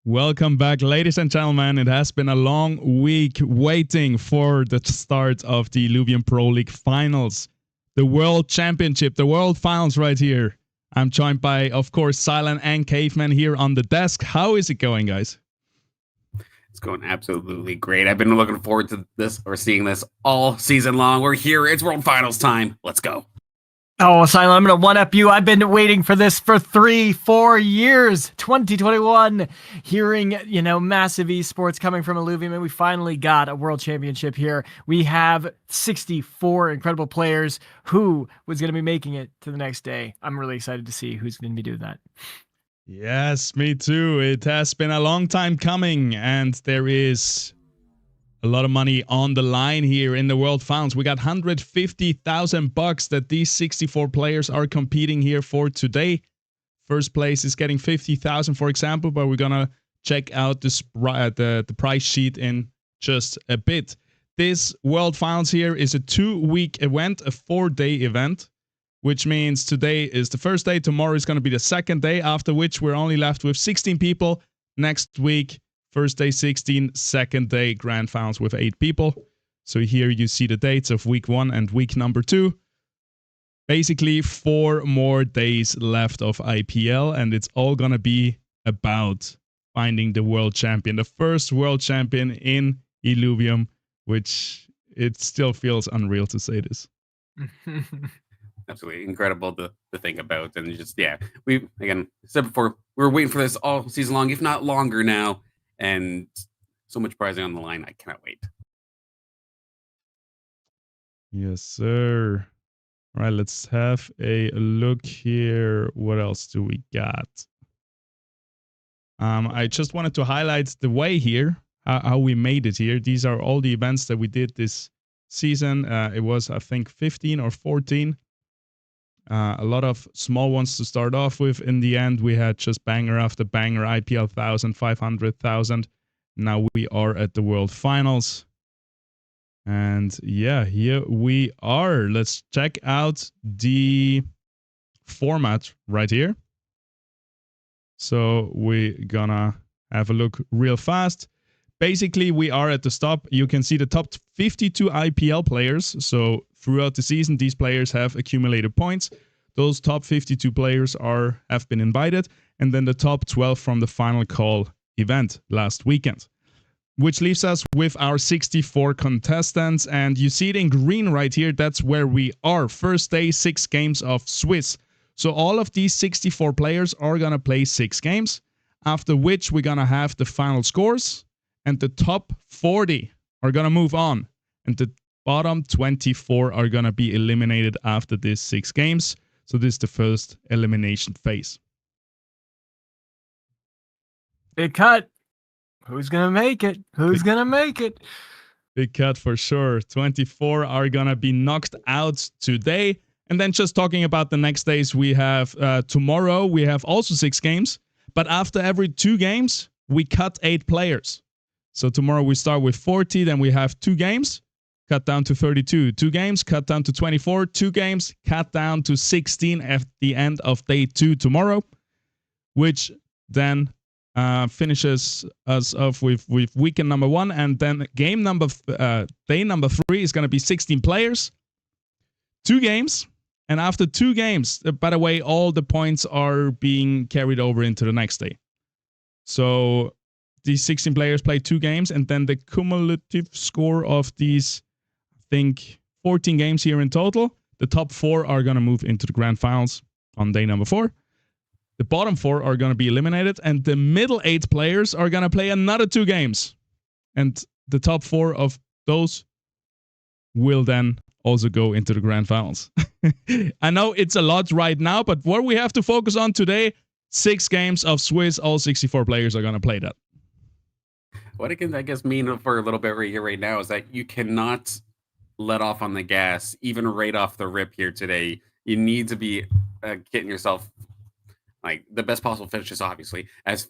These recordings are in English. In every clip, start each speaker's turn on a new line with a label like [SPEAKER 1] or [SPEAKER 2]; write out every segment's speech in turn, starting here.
[SPEAKER 1] Welcome back, ladies and gentlemen. It has been a long week waiting for the start of the Illuvium Pro League Finals. The World Championship, the World Finals right here. I'm joined by, of course, Silent and Caveman here on the desk. How is it going, guys?
[SPEAKER 2] It's going absolutely great. I've been looking forward to this or seeing this all season long. We're here. It's World Finals time. Let's go.
[SPEAKER 3] Oh, Silent, I'm going to one-up you. I've been waiting for this for 3-4 years. 2021, hearing, massive esports coming from Illuvium, and we finally got a world championship here. We have 64 incredible players. Who was going to be making it to the next day? I'm really excited to see who's going to be doing that.
[SPEAKER 1] Yes, me too. It has been a long time coming, and there is a lot of money on the line here in the World Finals. We got $150,000 that these 64 players are competing here for today. First place is getting 50,000, for example, but we're gonna check out the price sheet in just a bit. This World Finals here is a 2-week event, a 4-day event, which means today is the first day, tomorrow is going to be the second day, after which we're only left with 16 people. Next week, first day 16, second day grand finals with 8 people. So here you see the dates of week 1 and week number 2. Basically 4 more days left of IPL, and it's all gonna be about finding the world champion, the first world champion in Illuvium, which it still feels unreal to say this.
[SPEAKER 2] Absolutely incredible to think about. And just, we, again, said before, we were waiting for this all season long, if not longer now. And so much prizing on the line. I cannot wait.
[SPEAKER 1] Yes, sir. All right, let's have a look here. What else do we got? I just wanted to highlight the way here, how we made it here. These are all the events that we did this season. It was, I think, 15 or 14. A lot of small ones to start off with. In the end, we had just banger after banger, IPL 1,000, 500,000. Now we are at the World Finals. And yeah, here we are. Let's check out the format right here. So we're gonna have a look real fast. Basically, we are at the top. You can see the top 52 IPL players. So throughout the season, these players have accumulated points. Those top 52 players have been invited. And then the top 12 from the final call event last weekend. Which leaves us with our 64 contestants. And you see it in green right here. That's where we are. First day, 6 games of Swiss. So all of these 64 players are going to play 6 games. After which we're going to have the final scores. And the top 40 are going to move on. And the bottom 24 are going to be eliminated after these 6 games. So this is the first elimination phase.
[SPEAKER 3] Big cut. Who's gonna make it? Who's gonna make it?
[SPEAKER 1] Big cut for sure. 24 are gonna be knocked out today. And then just talking about the next days, we have tomorrow, we have also 6 games. But after every 2 games, we cut 8 players. So tomorrow we start with 40, then we have 2 games, cut down to 32. 2 games, cut down to 24. 2 games, cut down to 16 at the end of day 2 tomorrow, which then finishes us off with weekend number 1. And then day number 3 is going to be 16 players, 2 games. And after 2 games, by the way, all the points are being carried over into the next day. So these 16 players play 2 games, and then the cumulative score of these, I think, 14 games here in total, the top 4 are going to move into the grand finals on day number 4. The bottom 4 are going to be eliminated, and the middle 8 players are going to play another 2 games. And the top 4 of those will then also go into the grand finals. I know it's a lot right now, but what we have to focus on today, 6 games of Swiss, all 64 players are going to play that.
[SPEAKER 2] What it can, I guess, mean for a little bit right here, right now, is that you cannot let off on the gas, even right off the rip here today. You need to be getting yourself like the best possible finishes, obviously, as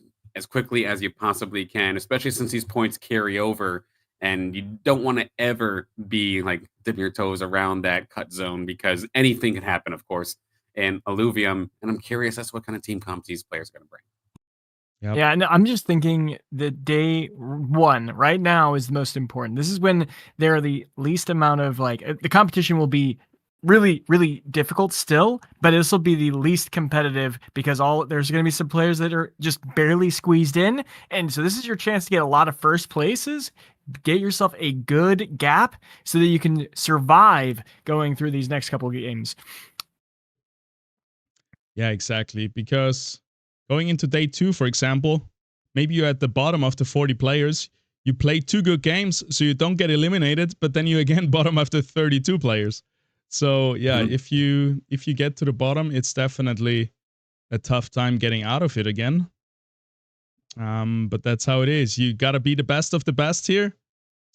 [SPEAKER 2] quickly as you possibly can, especially since these points carry over. And you don't want to ever be like dipping your toes around that cut zone, because anything can happen, of course, in Illuvium. And I'm curious as to what kind of team comp these players are going to bring.
[SPEAKER 3] Yep. Yeah, and I'm just thinking that day 1 right now is the most important. This is when there are the least amount of the competition will be really, really difficult still, but this will be the least competitive because there's going to be some players that are just barely squeezed in. And so this is your chance to get a lot of first places, get yourself a good gap so that you can survive going through these next couple of games.
[SPEAKER 1] Yeah, exactly. Because going into day 2, for example, maybe you're at the bottom of the 40 players. You play 2 good games, so you don't get eliminated, but then you again bottom after 32 players. So yeah, if you get to the bottom, it's definitely a tough time getting out of it again. But that's how it is. You gotta be the best of the best here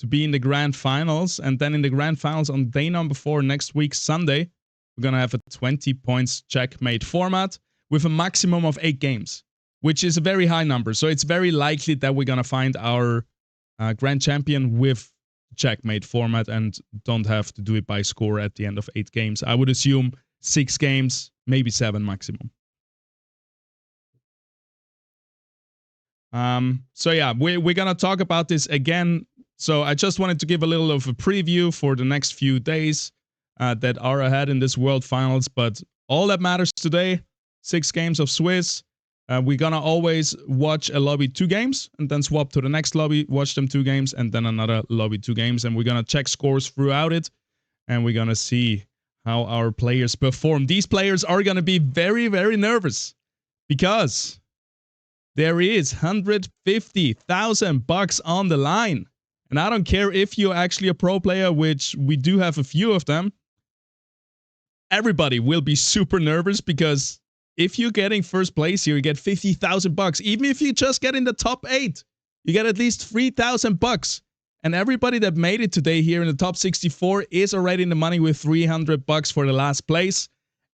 [SPEAKER 1] to be in the grand finals, and then in the grand finals on day number 4 next week Sunday, we're gonna have a 20 points checkmate format with a maximum of 8 games, which is a very high number. So it's very likely that we're gonna find our grand champion with checkmate format and don't have to do it by score at the end of 8 games. I would assume 6 games, maybe 7 maximum. So yeah, we're gonna talk about this again. So I just wanted to give a little of a preview for the next few days that are ahead in this World Finals. But all that matters today, 6 games of Swiss. We're gonna always watch a lobby 2 games and then swap to the next lobby, watch them 2 games, and then another lobby 2 games. And we're gonna check scores throughout it. And we're gonna see how our players perform. These players are gonna be very, very nervous because there is $150,000 on the line. And I don't care if you're actually a pro player, which we do have a few of them. Everybody will be super nervous because if you're getting first place here, you get $50,000. Even if you just get in the top 8, you get at least $3,000. And everybody that made it today here in the top 64 is already in the money with $300 for the last place.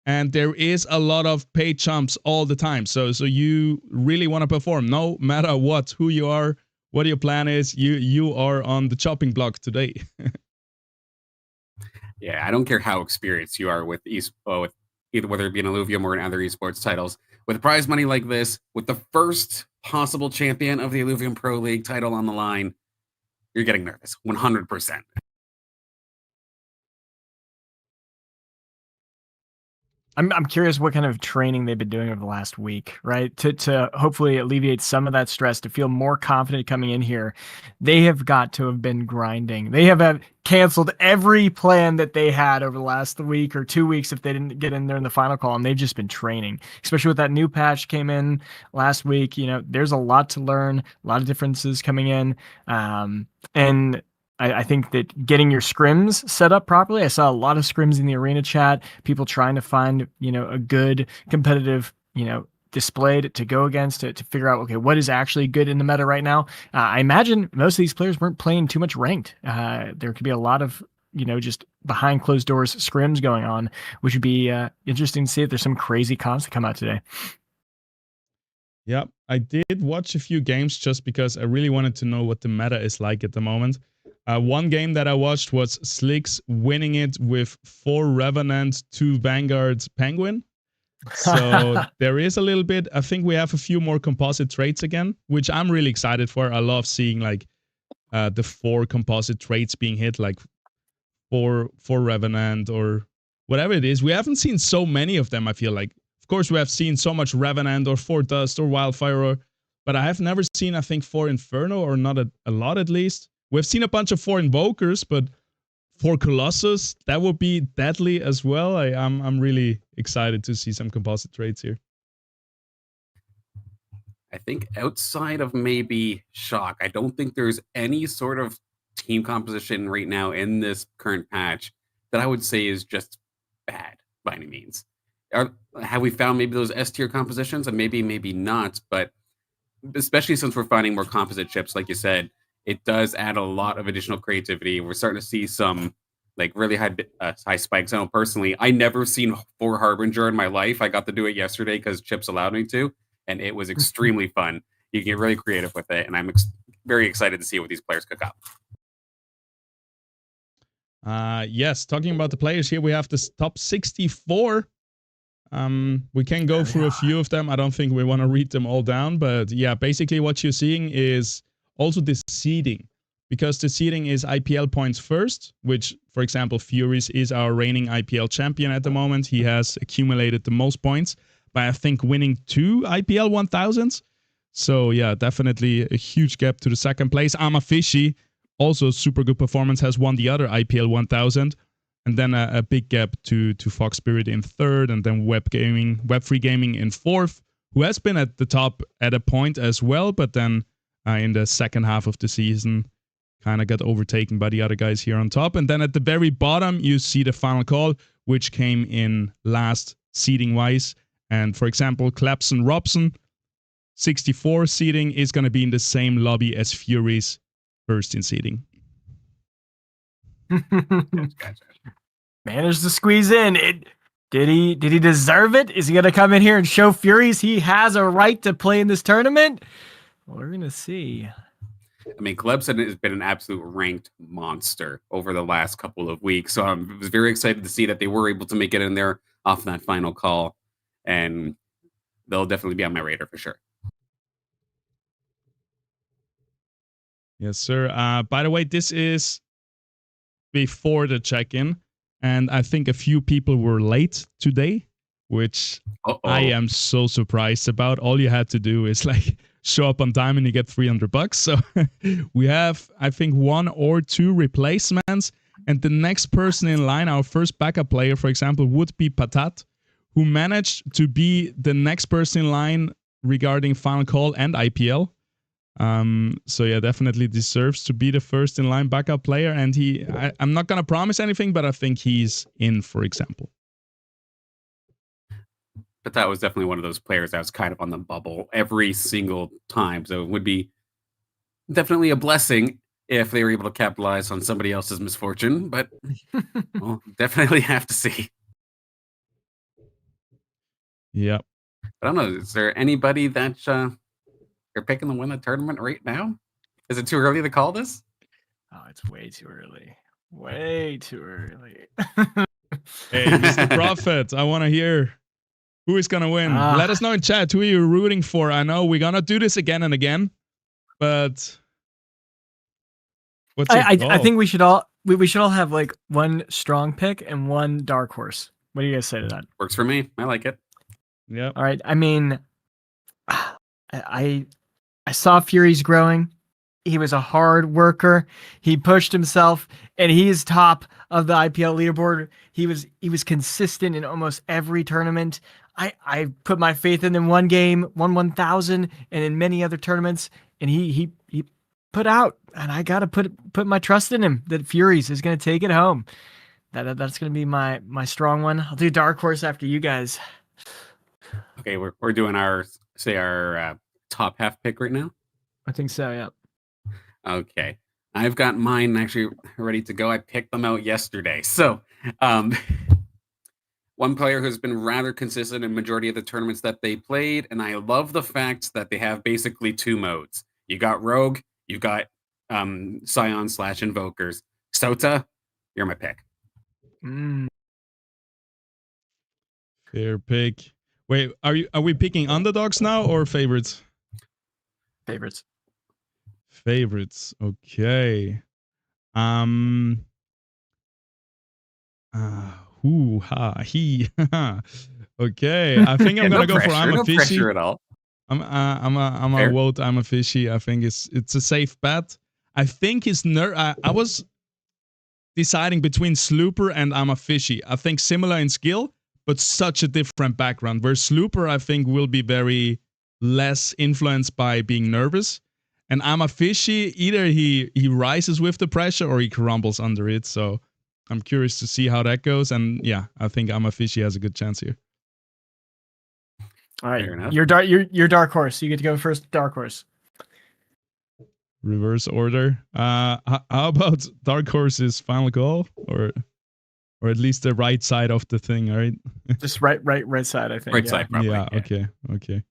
[SPEAKER 1] And there is a lot of paid jumps all the time. So you really want to perform no matter what, who you are, what your plan is. You are on the chopping block today.
[SPEAKER 2] Yeah, I don't care how experienced you are with with either whether it be an Illuvium or in other esports titles. With prize money like this, with the first possible champion of the Illuvium Pro League title on the line, you're getting nervous, 100%.
[SPEAKER 3] I'm curious what kind of training they've been doing over the last week, right? To hopefully alleviate some of that stress, to feel more confident coming in here. They have got to have been grinding. They have canceled every plan that they had over the last week or 2 weeks if they didn't get in there in the final call, and they've just been training, especially with that new patch came in last week. You know, there's a lot to learn, a lot of differences coming in. And I think that getting your scrims set up properly, I saw a lot of scrims in the arena chat, people trying to find, a good competitive, displayed to go against to figure out, okay, what is actually good in the meta right now. I imagine most of these players weren't playing too much ranked. There could be a lot of, just behind closed doors scrims going on, which would be interesting to see if there's some crazy comps that come out today.
[SPEAKER 1] Yep, I did watch a few games just because I really wanted to know what the meta is like at the moment. One game that I watched was Slicks winning it with 4 Revenant, 2 Vanguard Penguin. So there is a little bit. I think we have a few more composite traits again, which I'm really excited for. I love seeing like the 4 composite traits being hit, like 4 Revenant or whatever it is. We haven't seen so many of them, I feel like. Of course, we have seen so much Revenant or 4 Dust or Wildfire, but I have never seen, I think, 4 Inferno, or not a lot at least. We've seen a bunch of 4 Invokers, but 4 Colossus, that would be deadly as well. I'm really excited to see some composite traits here.
[SPEAKER 2] I think outside of maybe Shock, I don't think there's any sort of team composition right now in this current patch that I would say is just bad by any means. Have we found maybe those S tier compositions? And maybe not, but especially since we're finding more composite chips, like you said, it does add a lot of additional creativity. We're starting to see some like really high spikes. I know personally, I never seen 4 Harbinger in my life. I got to do it yesterday because chips allowed me to, and it was extremely fun. You can get really creative with it, and I'm very excited to see what these players cook up.
[SPEAKER 1] Yes, talking about the players here, we have the top 64. We can go through a few of them. I don't think we want to read them all down, but yeah, basically what you're seeing is also the seeding, because the seeding is IPL points first, which, for example, Furies is our reigning IPL champion at the moment. He has accumulated the most points by, I think, winning 2 IPL 1000s. So yeah, definitely a huge gap to the second place. Fishy, also super good performance, has won the other IPL 1000. And then a big gap to Fox Spirit in third, and then Web3 Gaming in fourth, who has been at the top at a point as well, but then in the second half of the season kind of got overtaken by the other guys here on top. And then at the very bottom, you see the Final Call, which came in last seeding-wise. And for example, Clepson Robson, 64 seeding, is going to be in the same lobby as Furies, first in seeding.
[SPEAKER 3] Managed to squeeze in. Did he deserve it? Is he gonna come in here and show Furies he has a right to play in this tournament? Well, we're gonna see.
[SPEAKER 2] I mean, Clemson has been an absolute ranked monster over the last couple of weeks, so I was very excited to see that they were able to make it in there off that Final Call, and they'll definitely be on my radar for sure.
[SPEAKER 1] Yes, sir. By the way, this is before the check-in, and I think a few people were late today, which I am so surprised about. All you had to do is like show up on time and you get $300. So we have, I think, 1 or 2 replacements, and the next person in line, our first backup player, for example, would be Patat, who managed to be the next person in line regarding Final Call and IPL. So yeah, definitely deserves to be the first in line backup player, and I'm not gonna promise anything, but I think he's in, for example.
[SPEAKER 2] But that was definitely one of those players that was kind of on the bubble every single time, so it would be definitely a blessing if they were able to capitalize on somebody else's misfortune, but we'll definitely have to see.
[SPEAKER 1] Yeah.
[SPEAKER 2] I don't know, is there anybody that you're picking to win the tournament right now? Is it too early to call this?
[SPEAKER 3] Oh, it's way too early. Way too early.
[SPEAKER 1] Hey, Mr. Prophet, I want to hear who is going to win. Let us know in chat who you're rooting for. I know we're going to do this again and again, but what's
[SPEAKER 3] I think we should all have like one strong pick and one dark horse. What do you guys say to that?
[SPEAKER 2] Works for me. I like it.
[SPEAKER 1] Yeah.
[SPEAKER 3] All right. I mean, I saw Furies growing. He was a hard worker. He pushed himself, and he is top of the IPL leaderboard. He was consistent in almost every tournament. I put my faith in him one game, won 1,000, and in many other tournaments, and he put out. And I gotta put my trust in him that Furies is gonna take it home. That's gonna be my strong one. I'll do dark horse after you guys.
[SPEAKER 2] Okay, we're doing our top half pick right now.
[SPEAKER 3] I think so. Yeah.
[SPEAKER 2] Okay, I've got mine actually ready to go. I picked them out yesterday. So, one player who's been rather consistent in majority of the tournaments that they played, and I love the fact that they have basically two modes. You got Rogue, you got Scion/Invokers. Sota, you're my pick.
[SPEAKER 1] Fair pick. Wait, are we picking underdogs now or favorites?
[SPEAKER 3] Favorites.
[SPEAKER 1] Favorites. Okay. Who ha he. Okay, I think I'm gonna go for I'm a fishy.
[SPEAKER 2] No pressure at all.
[SPEAKER 1] I'm a vote. I'm a fishy. I think it's a safe bet. I think his I was deciding between Slooper and I'm a fishy. I think similar in skill, but such a different background. Where Slooper, I think, will be very less influenced by being nervous. And I'm a fishy, either he rises with the pressure or he crumbles under it. So I'm curious to see how that goes. And yeah, I think I'm a fishy has a good chance here.
[SPEAKER 3] All right, your dark horse. You get to go first. Dark horse.
[SPEAKER 1] Reverse order. How about dark horse's final call, or at least the right side of the thing, right?
[SPEAKER 3] Just right side, I think.
[SPEAKER 2] Right side, probably.
[SPEAKER 1] Yeah. Okay.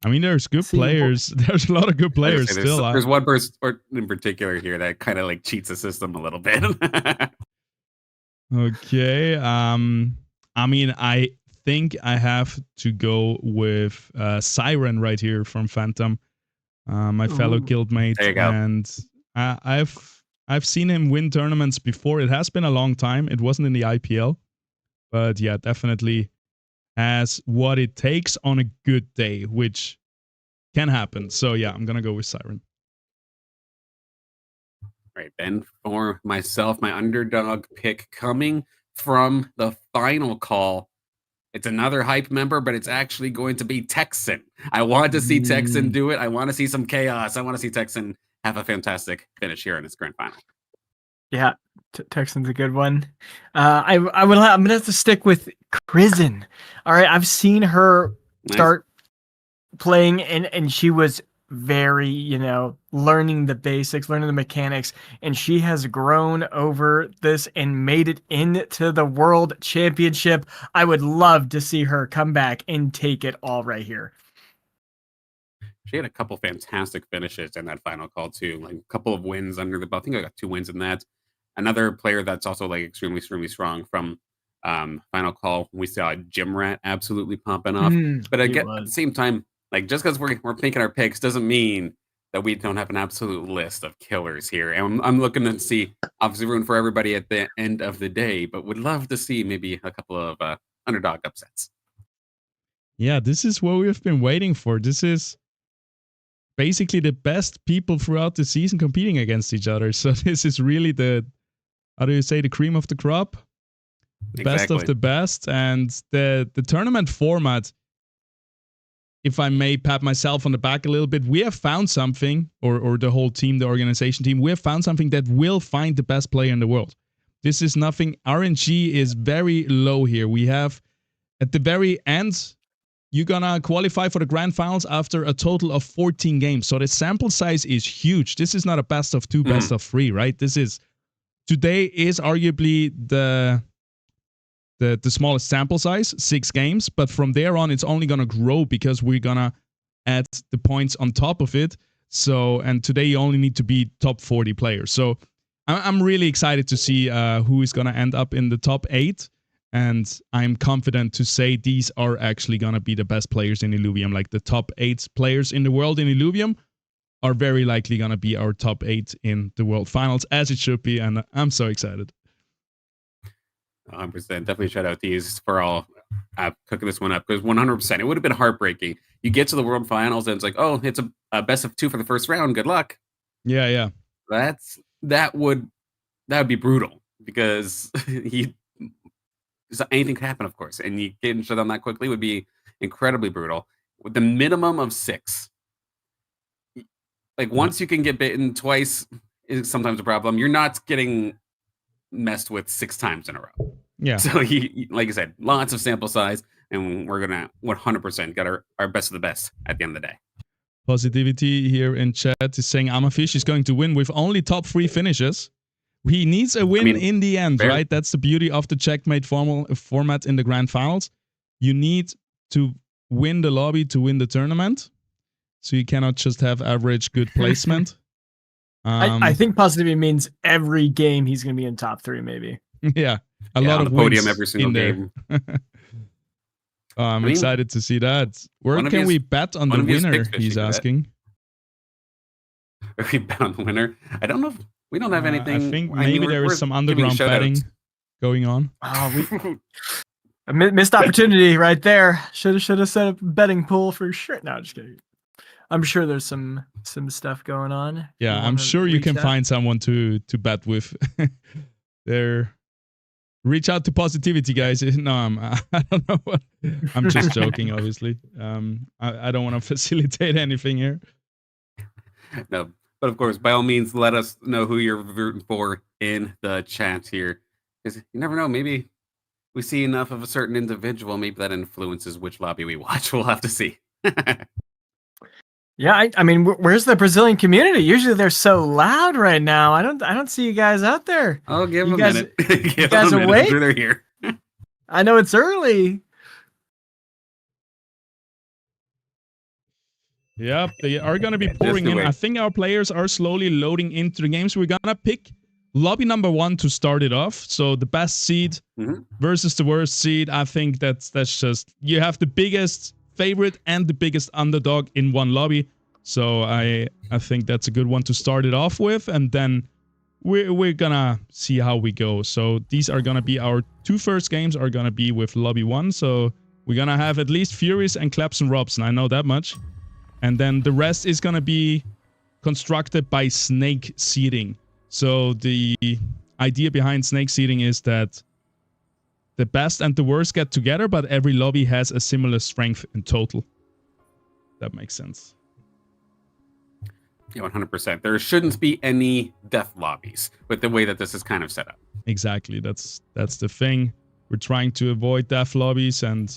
[SPEAKER 1] I mean, there's good players. There's a lot of good players still.
[SPEAKER 2] There's one person in particular here that kind of like cheats the system a little bit.
[SPEAKER 1] Okay. I mean, I think I have to go with Siren right here from Phantom, my fellow guildmate.
[SPEAKER 2] There you go.
[SPEAKER 1] And I've seen him win tournaments before. It has been a long time. It wasn't in the IPL, but yeah, definitely has what it takes on a good day, which can happen. So yeah, I'm gonna go with Siren.
[SPEAKER 2] Right, then for myself, my underdog pick coming from the final call. It's another hype member, but it's actually going to be Texan. I want to see Texan do it. I want to see some chaos. I want to see Texan have a fantastic finish here in his grand final.
[SPEAKER 3] Yeah, Texan's a good one. I'm gonna have to stick with Kristen. All right, I've seen her start playing, and she was very, learning the basics, learning the mechanics, and she has grown over this and made it into the World Championship. I would love to see her come back and take it all right here.
[SPEAKER 2] She had a couple fantastic finishes in that final call too, like a couple of wins under the belt. I think I got 2 wins in that. Another player that's also like extremely strong from final call. We saw Gym Rat absolutely popping off, but again, at the same time, like just because we're making our picks doesn't mean that we don't have an absolute list of killers here. And I'm looking to see, obviously, rooting for everybody at the end of the day, but would love to see maybe a couple of underdog upsets.
[SPEAKER 1] Yeah, this is what we've been waiting for. This is basically the best people throughout the season competing against each other. So this is really the cream of the crop, the best of the best. And the tournament format, if I may pat myself on the back a little bit, we have found something, or the whole team, the organization team, we have found something that will find the best player in the world. This is nothing, RNG is very low here. We have, at the very end, you're gonna qualify for the grand finals after a total of 14 games. So the sample size is huge. This is not a best of 2, best of 3, right? Today is arguably the smallest sample size, 6 games, but from there on, it's only going to grow because we're going to add the points on top of it. So, and today you only need to be top 40 players. So I'm really excited to see who is going to end up in the top 8. And I'm confident to say these are actually going to be the best players in Illuvium. Like the top 8 players in the world in Illuvium are very likely going to be our top 8 in the World Finals, as it should be. And I'm so excited.
[SPEAKER 2] 100%. Definitely shout out to you for all cooking this one up, because 100% it would have been heartbreaking. You get to the World Finals and it's like, oh, it's a best of 2 for the first round. Good luck.
[SPEAKER 1] Yeah.
[SPEAKER 2] That would be brutal, because anything could happen, of course, and you getting shut down that quickly would be incredibly brutal. With the minimum of 6, like once you can get bitten twice is sometimes a problem. You're not getting messed with 6 times in a row.
[SPEAKER 1] Yeah.
[SPEAKER 2] So like I said, lots of sample size, and we're gonna 100% get our best of the best at the end of the day.
[SPEAKER 1] Positivity here in chat is saying Amafish is going to win with only top 3 finishes. He needs a win in the end,
[SPEAKER 2] fair.
[SPEAKER 1] right? That's the beauty of the checkmate format in the grand finals. You need to win the lobby to win the tournament. So you cannot just have average good placement.
[SPEAKER 3] I think positivity means every game he's going to be in top 3, maybe.
[SPEAKER 1] Yeah, a lot
[SPEAKER 2] on
[SPEAKER 1] of
[SPEAKER 2] the podium
[SPEAKER 1] wins
[SPEAKER 2] every single
[SPEAKER 1] in there.
[SPEAKER 2] game.
[SPEAKER 1] I'm excited to see that. Where can we bet on the winner? He's asking.
[SPEAKER 2] Where we bet on the winner? I don't know. We don't have anything.
[SPEAKER 1] I think maybe there is some underground betting going on.
[SPEAKER 3] Oh, a missed opportunity right there. Should have set up a betting pool for sure. No, just kidding. I'm sure there's some stuff going on.
[SPEAKER 1] Yeah, I'm sure you can find someone to bet with. There, reach out to positivity, guys. No, I don't know what. I'm just joking, obviously. I don't want to facilitate anything here.
[SPEAKER 2] No, but of course, by all means, let us know who you're rooting for in the chat here, because you never know. Maybe we see enough of a certain individual, maybe that influences which lobby we watch. We'll have to see.
[SPEAKER 3] Yeah, I mean, where's the Brazilian community? Usually they're so loud right now. I don't see you guys out there.
[SPEAKER 2] I'll give them a minute.
[SPEAKER 3] You guys awake?
[SPEAKER 2] They're here.
[SPEAKER 3] I know it's early.
[SPEAKER 1] Yep, they are going to be pouring in. I think our players are slowly loading into the games. We're going to pick lobby number 1 to start it off. So the best seed versus the worst seed. I think that's just, you have the biggest favorite and the biggest underdog in one lobby. So I think that's a good one to start it off with. And then we're going to see how we go. So these are going to be our 2 first games are going to be with lobby 1. So we're going to have at least Furies and Claps and Robson. I know that much. And then the rest is going to be constructed by snake seeding. So the idea behind snake seeding is that the best and the worst get together, but every lobby has a similar strength in total. That makes sense.
[SPEAKER 2] Yeah, 100%. There shouldn't be any death lobbies with the way that this is kind of set up.
[SPEAKER 1] Exactly. That's the thing. We're trying to avoid death lobbies, and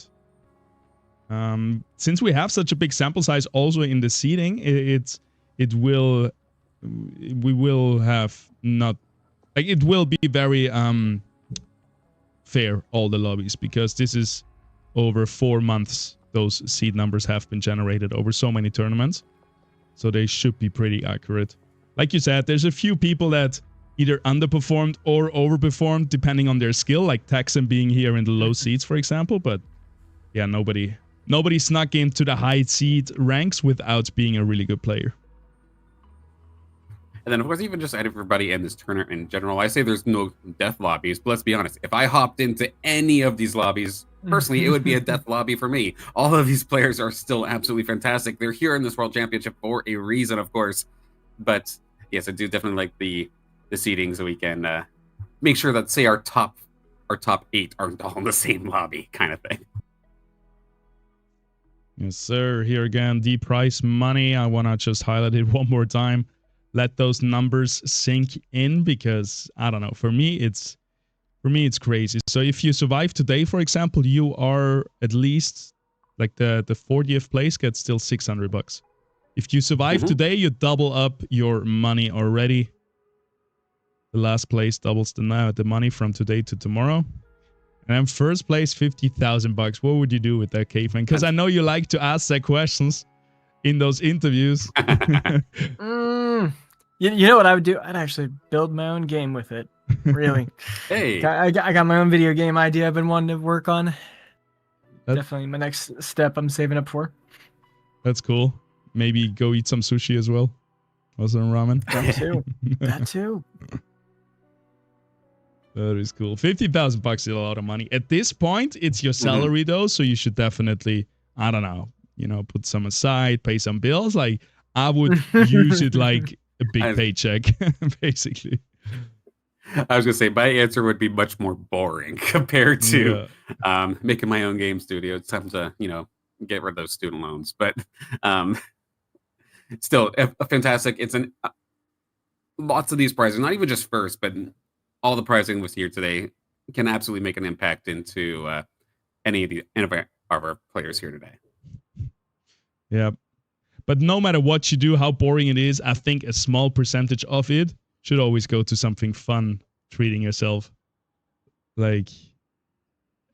[SPEAKER 1] since we have such a big sample size also in the seeding, we will have not, like, it will be very fair, all the lobbies, because this is over 4 months. Those seed numbers have been generated over so many tournaments, so they should be pretty accurate. Like you said, there's a few people that either underperformed or overperformed depending on their skill, like Texan being here in the low seeds, for example. But yeah, nobody snuck into the high seed ranks without being a really good player.
[SPEAKER 2] And then, of course, even just everybody in this tournament in general, I say there's no death lobbies, but let's be honest. If I hopped into any of these lobbies, personally, it would be a death lobby for me. All of these players are still absolutely fantastic. They're here in this World Championship for a reason, of course. But yes, I do definitely like the seeding, so we can make sure that, say, our top 8 aren't all in the same lobby, kind of thing.
[SPEAKER 1] Yes, sir. Here again, the prize money. I want to just highlight it one more time. Let those numbers sink in, because I don't know. For me, it's crazy. So if you survive today, for example, you are at least like the 40th place gets still $600. If you survive today, you double up your money already. The last place doubles the money from today to tomorrow. And then first place, $50,000. What would you do with that, Caveman? Because I know you like to ask that questions in those interviews.
[SPEAKER 3] You know what I would do? I'd actually build my own game with it. Really.
[SPEAKER 2] Hey.
[SPEAKER 3] I got my own video game idea I've been wanting to work on. Definitely my next step I'm saving up for.
[SPEAKER 1] That's cool. Maybe go eat some sushi as well. Or some ramen.
[SPEAKER 3] That too. That too.
[SPEAKER 1] That is cool. $50,000 is a lot of money. At this point, it's your salary though, so you should definitely, I don't know, put some aside, pay some bills. Like, I would use it like a big paycheck, basically.
[SPEAKER 2] I was gonna say my answer would be much more boring compared to making my own game studio. It's time to get rid of those student loans, but still a fantastic. It's lots of these prizes, not even just first, but all the pricing was here today. can absolutely make an impact into any of our players here today.
[SPEAKER 1] Yeah. But no matter what you do, how boring it is, I think a small percentage of it should always go to something fun, treating yourself. Like,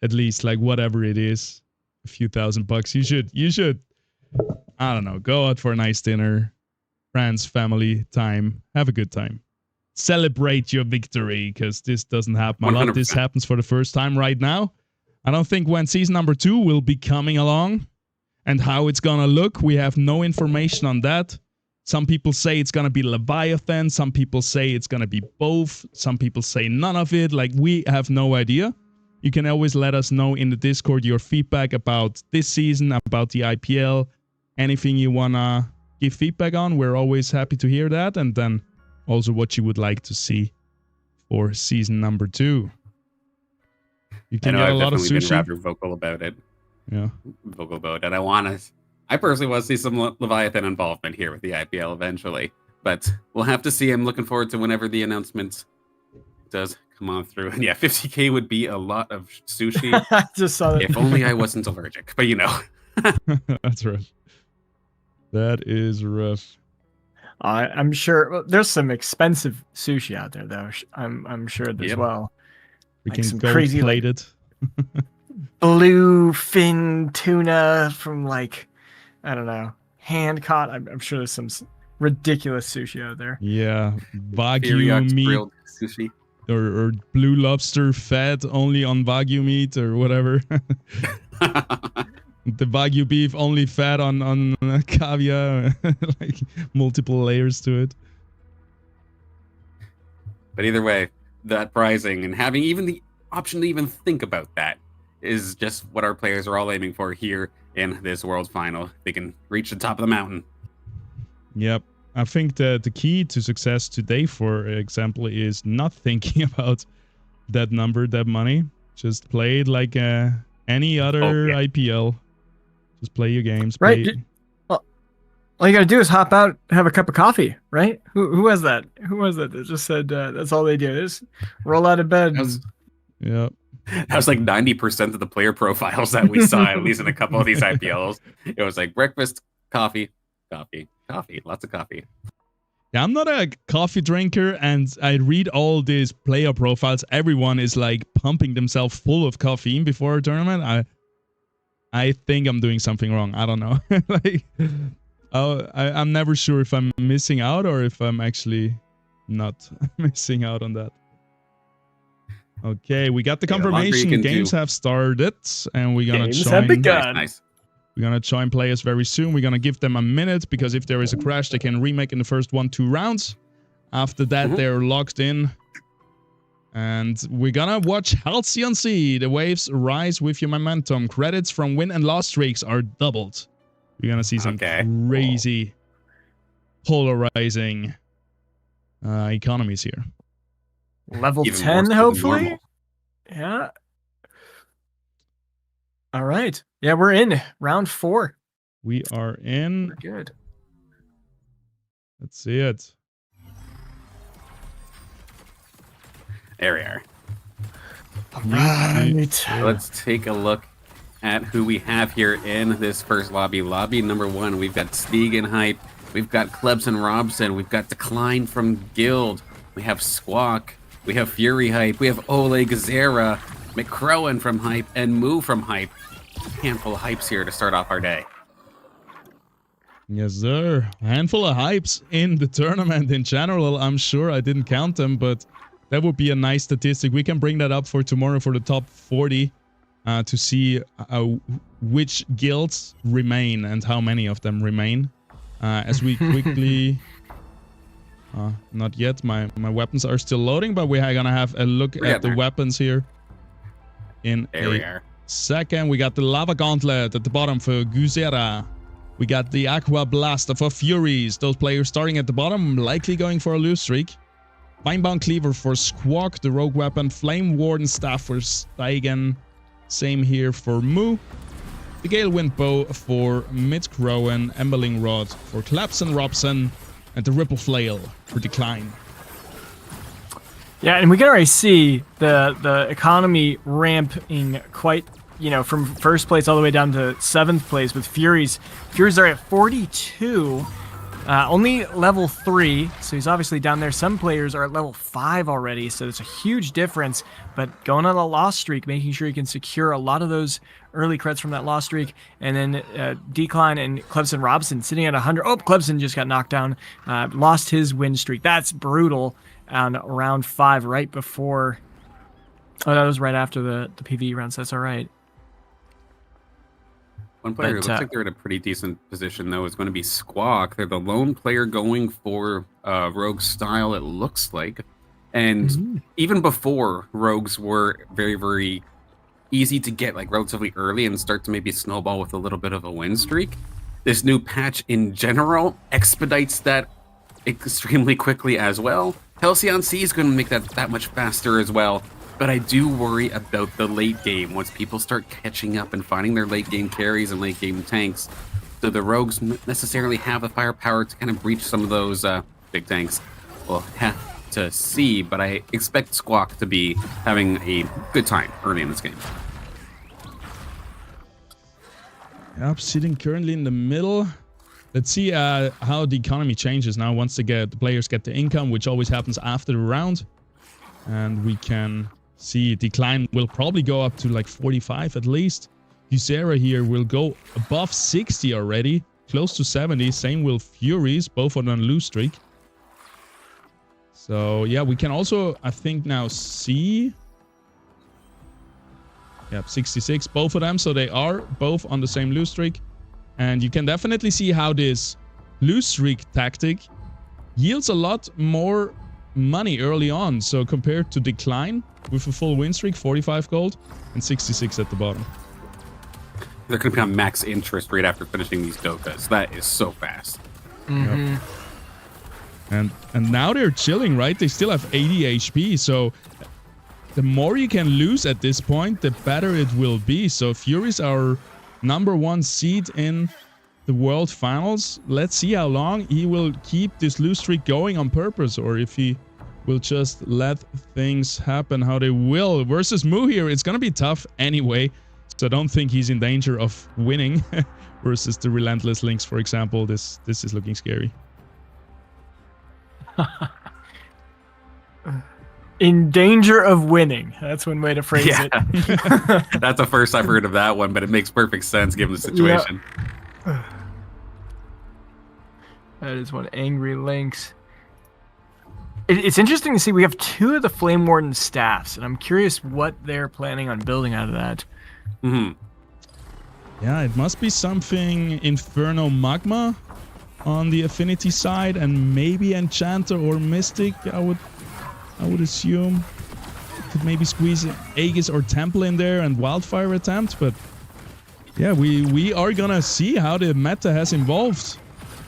[SPEAKER 1] at least, like, whatever it is, a few $1,000. You should, I don't know, go out for a nice dinner, friends, family, time, have a good time. Celebrate your victory, because this doesn't happen a lot.
[SPEAKER 2] 100%.
[SPEAKER 1] This happens for the first time right now. I don't think when season number 2 will be coming along and how it's gonna look, we have no information on that. Some people say it's gonna be Leviathan, some people say it's gonna be both, some people say none of it. Like, we have no idea. You can always let us know in the Discord your feedback about this season, about the IPL, anything you wanna give feedback on. We're always happy to hear that, and then also what you would like to see for season number 2. You can get a lot of sushi.
[SPEAKER 2] Been rather vocal about it.
[SPEAKER 1] Yeah,
[SPEAKER 2] vocal about it. I personally want to see some Leviathan involvement here with the IPL eventually, but we'll have to see. I'm looking forward to whenever the announcement does come on through. And yeah, 50K would be a lot of sushi.
[SPEAKER 3] I just saw that.
[SPEAKER 2] If only I wasn't allergic, but you know.
[SPEAKER 1] That's rough. That is rough.
[SPEAKER 3] I'm sure there's some expensive sushi out there, though. I'm sure as well.
[SPEAKER 1] We
[SPEAKER 3] like
[SPEAKER 1] can
[SPEAKER 3] some
[SPEAKER 1] gold
[SPEAKER 3] crazy
[SPEAKER 1] plate it.
[SPEAKER 3] Blue fin tuna from like, I don't know, hand caught. I'm sure there's some ridiculous sushi out there.
[SPEAKER 1] Yeah, Wagyu
[SPEAKER 2] Teriyaki
[SPEAKER 1] meat
[SPEAKER 2] grilled sushi.
[SPEAKER 1] or blue lobster fed only on Wagyu meat or whatever. The Wagyu beef only fat on caviar, like multiple layers to it.
[SPEAKER 2] But either way, that pricing and having even the option to even think about that is just what our players are all aiming for here in this World Final. They can reach the top of the mountain.
[SPEAKER 1] Yep. I think the key to success today, for example, is not thinking about that number, that money. Just play it like any other IPL. Just play your games.
[SPEAKER 3] Right. All you gotta do is hop out, have a cup of coffee, right? Who was that? Who was that just said that's all they do is roll out of bed?
[SPEAKER 1] Yep.
[SPEAKER 2] That was like 90% of the player profiles that we saw, at least in a couple of these IPLs. It was like breakfast, coffee, lots of coffee.
[SPEAKER 1] Yeah, I'm not a coffee drinker, and I read all these player profiles. Everyone is like pumping themselves full of caffeine before a tournament. I think I'm doing something wrong. I don't know. Like, I'm never sure if I'm missing out or if I'm actually not missing out on that. Okay, we got the confirmation. Games have started, and we're gonna join.
[SPEAKER 2] Nice.
[SPEAKER 1] We're gonna join players very soon. We're gonna give them a minute, because if there is a crash, they can remake in the first 1-2 rounds. After that, they're locked in. And we're gonna watch Halcyon Sea. The waves rise with your momentum. Credits from win and loss streaks are doubled. We're gonna see some crazy polarizing economies here.
[SPEAKER 3] Level 10, hopefully. Yeah. All right. Yeah, we're in round 4.
[SPEAKER 1] We are in.
[SPEAKER 3] We're good.
[SPEAKER 1] Let's see it.
[SPEAKER 2] There we are.
[SPEAKER 3] All right.
[SPEAKER 2] Let's take a look at who we have here in this first lobby. Lobby number 1, we've got Stegan Hype, we've got Klebson Robson, we've got Decline from Guild, we have Squawk, we have Fury Hype, we have Ole Gazera, McCrowan from Hype, and Moo from Hype. A handful of hypes here to start off our day.
[SPEAKER 1] Yes, sir. A handful of hypes in the tournament in general. I'm sure I didn't count them, but that would be a nice statistic. We can bring that up for tomorrow for the top 40 to see which guilds remain and how many of them remain. As we quickly... not yet. My weapons are still loading, but we are going to have a look at the weapons here in a second. We got the Lava Gauntlet at the bottom for Guzera. We got the Aqua Blaster for Furies. Those players starting at the bottom, likely going for a lose streak. Vinebound Cleaver for Squawk, the rogue weapon. Flame Warden Staff for Steigen. Same here for Moo. The Gale Wind Bow for Midcrowan. Emberling Rod for Klebson Robson. And the Ripple Flail for Decline.
[SPEAKER 3] Yeah, and we can already see the economy ramping quite, from first place all the way down to 7th place with Furies. Furies are at 42, only level 3, so he's obviously down there. Some players are at level 5 already, so it's a huge difference. But going on a loss streak, making sure you can secure a lot of those early creds from that loss streak. And then Decline and Clemson Robson sitting at 100. Oh, Clemson just got knocked down, lost his win streak. That's brutal. On round 5, right before. Oh, that was right after the PvE round, so that's all right.
[SPEAKER 2] One player who looks like they're in a pretty decent position, though, is going to be Squawk. They're the lone player going for Rogue style, it looks like. And even before, Rogues were very, very easy to get, like, relatively early and start to maybe snowball with a little bit of a win streak. This new patch in general expedites that extremely quickly as well. Halcyon C is going to make that much faster as well, but I do worry about the late game once people start catching up and finding their late game carries and late game tanks. Do the Rogues necessarily have the firepower to kind of breach some of those big tanks? We'll have to see, but I expect Squawk to be having a good time early in this game.
[SPEAKER 1] Yep, sitting currently in the middle. Let's see how the economy changes now once the players get the income, which always happens after the round. And we can see Decline will probably go up to like 45 at least. Ysera here will go above 60 already, close to 70. Same will Furies, both on a lose streak. So yeah, we can also, I think, now see. Yep, 66, both of them. So they are both on the same lose streak. And you can definitely see how this lose streak tactic yields a lot more money early on. So compared to Decline with a full win streak, 45 gold and 66 at the bottom.
[SPEAKER 2] They're going to be on max interest right after finishing these Dokas. That is so fast.
[SPEAKER 1] Yep. And now they're chilling, right? They still have 80 HP. So the more you can lose at this point, the better it will be. So Furies are #1 seed in the World Finals. Let's see how long he will keep this lose streak going on purpose, or if he will just let things happen how they will. Versus Moo here, it's gonna be tough anyway, so I don't think he's in danger of winning. Versus the Relentless Lynx, for example, this is looking scary.
[SPEAKER 3] In danger of winning. That's one way to phrase it.
[SPEAKER 2] That's the first I've heard of that one, but it makes perfect sense given the situation.
[SPEAKER 3] Yeah. That is one angry Lynx. It's interesting to see we have 2 of the Flame Warden staffs, and I'm curious what they're planning on building out of that.
[SPEAKER 1] Yeah, it must be something Inferno Magma on the Affinity side, and maybe Enchanter or Mystic, I would assume. Could maybe squeeze Aegis or Temple in there and Wildfire attempt, but yeah, we are gonna see how the meta has evolved.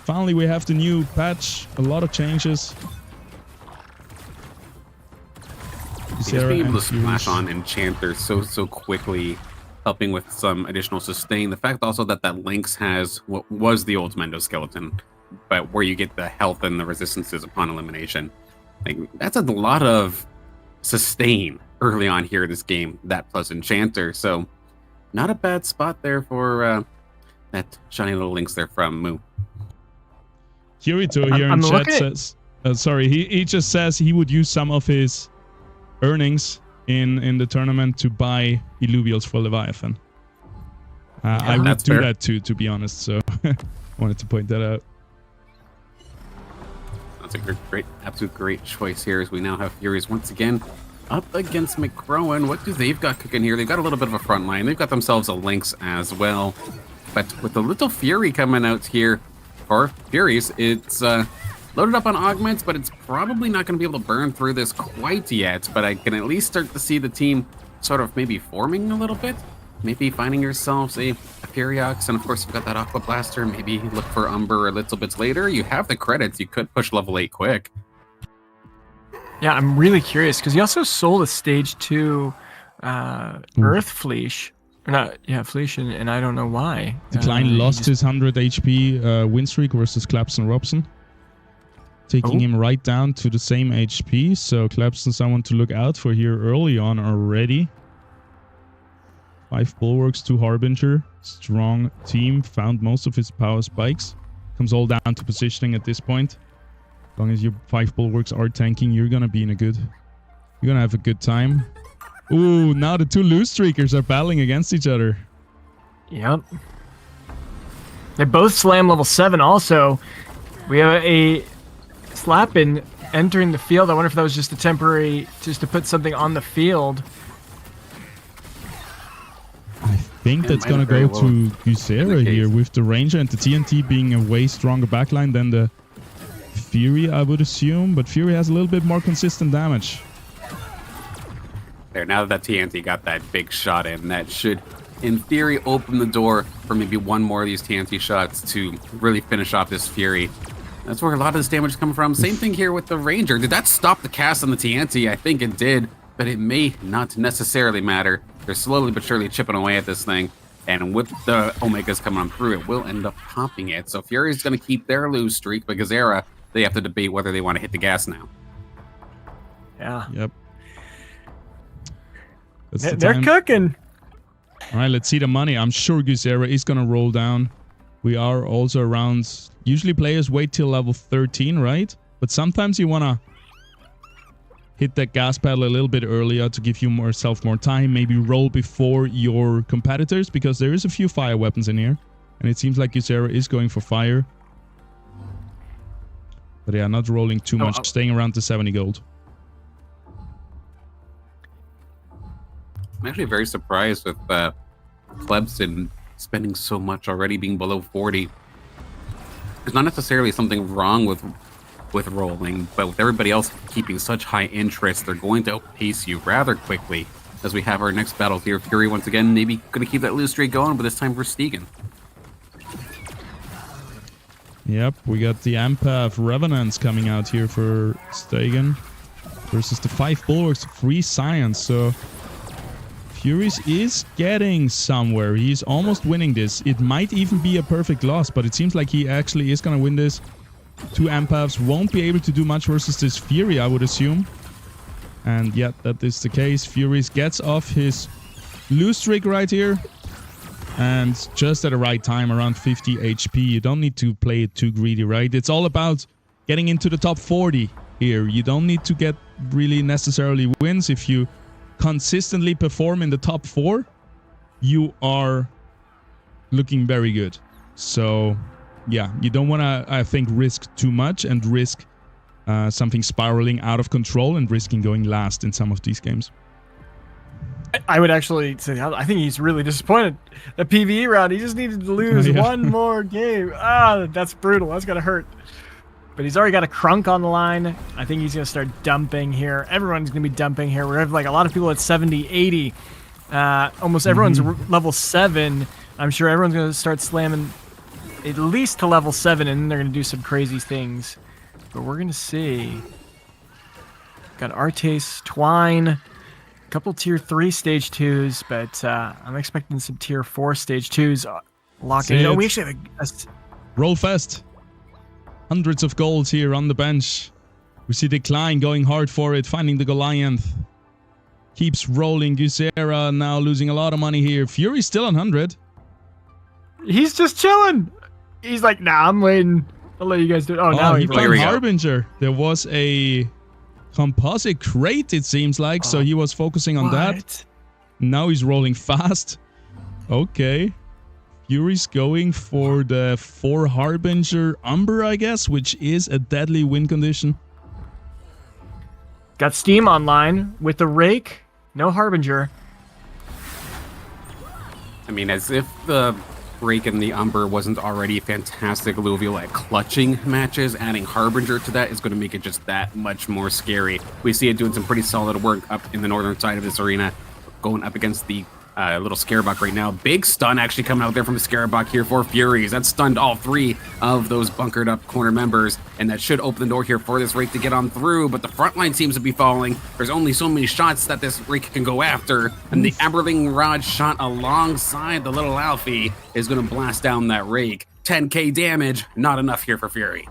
[SPEAKER 1] Finally, we have the new patch, a lot of changes.
[SPEAKER 2] Just being able to splash on Enchanter so quickly, helping with some additional sustain. The fact also that Lynx has what was the old Mendo skeleton, but where you get the health and the resistances upon elimination. Like, that's a lot of sustain early on here in this game, that plus Enchanter. So not a bad spot there for that shiny little Lynx there from Moo.
[SPEAKER 1] Kirito here in chat says, sorry, he just says he would use some of his earnings in the tournament to buy Illuvials for Leviathan. I would do that too, to be honest, so wanted to point that out.
[SPEAKER 2] That's a great, absolute great choice here, as we now have Furies once again up against McCrowan. What do they've got cooking here? They've got a little bit of a front line. They've got themselves a Lynx as well. But with the little Fury coming out here for Furies, it's loaded up on augments, but it's probably not going to be able to burn through this quite yet. But I can at least start to see the team sort of maybe forming a little bit. Maybe finding yourselves a Furiox, and of course you've got that Aqua Blaster. Maybe look for Umber a little bit later. You have the credits. You could push level 8 quick.
[SPEAKER 3] Yeah, I'm really curious, because he also sold a Stage 2 Earth Fleesh. Fleesh, and I don't know why.
[SPEAKER 1] Decline lost his 100 HP win streak versus Claps and Robson. taking him right down to the same HP. So Klebston someone to look out for here early on already. 5 Bulwarks, 2 Harbinger. Strong team. Found most of his power spikes. Comes all down to positioning at this point. As long as your 5 Bulwarks are tanking, you're gonna be in a good... You're gonna have a good time. Ooh, now the 2 loose streakers are battling against each other.
[SPEAKER 3] Yep. They both slam level 7 also. We have a Slappin entering the field. I wonder if that was just a temporary, just to put something on the field.
[SPEAKER 1] I think that's going to go to Gusera here with the Ranger and the TNT being a way stronger backline than the Fury, I would assume. But Fury has a little bit more consistent damage.
[SPEAKER 2] There, now that TNT got that big shot in, that should, in theory, open the door for maybe one more of these TNT shots to really finish off this Fury. That's where a lot of this damage is coming from. Same thing here with the Ranger. Did that stop the cast on the TNT? I think it did, but it may not necessarily matter. They're slowly but surely chipping away at this thing, and with the Omegas coming on through, it will end up popping it. So Fury's going to keep their lose streak, but Gazera, they have to debate whether they want to hit the gas now.
[SPEAKER 3] Yeah.
[SPEAKER 1] Yep.
[SPEAKER 3] They're cooking.
[SPEAKER 1] All right, let's see the money. I'm sure Gusera is going to roll down. We are also around... Usually players wait till level 13, right? But sometimes you want to hit that gas pedal a little bit earlier to give you more time. Maybe roll before your competitors, because there is a few fire weapons in here. And it seems like Gusera is going for fire. But yeah, not rolling too much. Staying around the 70 gold.
[SPEAKER 2] I'm actually very surprised with Klebston spending so much already, being below 40. There's not necessarily something wrong with rolling, but with everybody else keeping such high interest, they're going to outpace you rather quickly. As we have our next battle here, Fury once again, maybe going to keep that lose streak going, but this time for Stegen.
[SPEAKER 1] Yep, we got the Empath Revenants coming out here for Stegen versus the 5 Bulwarks, 3 Science. So Furious is getting somewhere. He's almost winning this. It might even be a perfect loss, but it seems like he actually is going to win this. 2 Empaths won't be able to do much versus this Fury, I would assume. And yeah, that is the case. Furious gets off his lose streak right here. And just at the right time, around 50 HP. You don't need to play it too greedy, right? It's all about getting into the top 40 here. You don't need to get really necessarily wins. If you consistently perform in the top 4, you are looking very good. So yeah, you don't want to, I think, risk too much and risk something spiraling out of control and risking going last in some of these games.
[SPEAKER 3] I would actually say I think he's really disappointed. The PvE round, he just needed to lose one more game. That's brutal. That's gonna hurt. But he's already got a Crunk on the line. I think he's going to start dumping here. Everyone's going to be dumping here. We have like a lot of people at 70, 80. Almost everyone's level 7. I'm sure everyone's going to start slamming at least to level 7, and then they're going to do some crazy things. But we're going to see. Got Artes, Twine, a couple tier 3 stage 2s, but I'm expecting some tier 4 stage 2s locking in. Oh, we actually have a
[SPEAKER 1] roll fast. Hundreds of golds here on the bench. We see Decline going hard for it, finding the Goliath. Keeps rolling. Gusera now losing a lot of money here. Fury's still on 100.
[SPEAKER 3] He's just chilling. He's like, nah, I'm waiting. I'll let you guys do it. Oh, now
[SPEAKER 1] he found Harbinger. There was a composite crate, it seems like, so he was focusing on that. Now he's rolling fast. Okay. Fury's going for the 4 Harbinger Umber, I guess, which is a deadly win condition.
[SPEAKER 3] Got Steam online with the Rake. No Harbinger.
[SPEAKER 2] I mean, as if the Rake and the Umber wasn't already fantastic Illuvium at clutching matches, adding Harbinger to that is going to make it just that much more scary. We see it doing some pretty solid work up in the northern side of this arena, going up against the little Scarebuck right now. Big stun actually coming out there from the Scarebuck here for Furies. That stunned all 3 of those bunkered up corner members, and that should open the door here for this Rake to get on through, but the front line seems to be falling. There's only so many shots that this Rake can go after, and the Aberling Rod shot alongside the little Alfie is going to blast down that Rake. 10k damage, not enough here for Fury.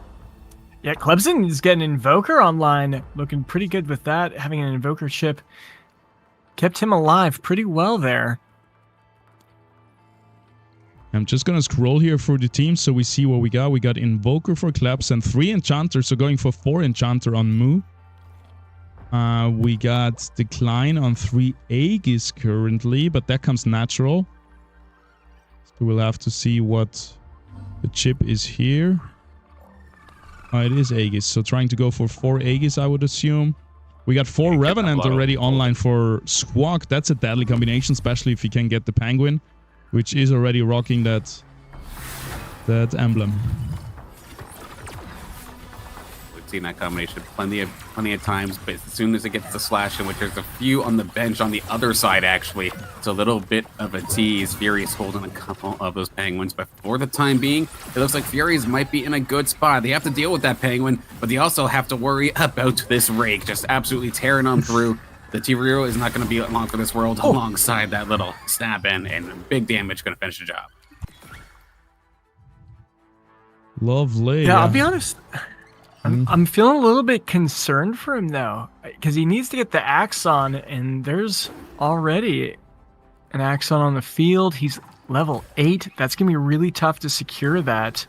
[SPEAKER 3] Yeah, Clemson is getting Invoker online, looking pretty good with that. Having an Invoker chip kept him alive pretty well there.
[SPEAKER 1] I'm just going to scroll here for the teams so we see what we got. We got Invoker for Claps and 3 Enchanters, so going for 4 Enchanter on Moo. We got Decline on 3 Aegis currently, but that comes natural. So we'll have to see what the chip is here. Oh, it is Aegis, so trying to go for 4 Aegis, I would assume. We got 4 Revenant already online for Squawk. That's a deadly combination, especially if you can get the Penguin, which is already rocking that emblem.
[SPEAKER 2] We've seen that combination plenty of times, but as soon as it gets the slash, in which there's a few on the bench on the other side, actually, it's a little bit of a tease. Fury's holding a couple of those Penguins, but for the time being, it looks like Fury's might be in a good spot. They have to deal with that Penguin, but they also have to worry about this Rake, just absolutely tearing them through. The T-Rero is not going to be long for this world alongside that little snap in, and big damage going to finish the job.
[SPEAKER 1] Lovely.
[SPEAKER 3] Yeah, I'll be honest. I'm feeling a little bit concerned for him, though, because he needs to get the Axon, and there's already an Axon on the field. He's level 8. That's going to be really tough to secure that.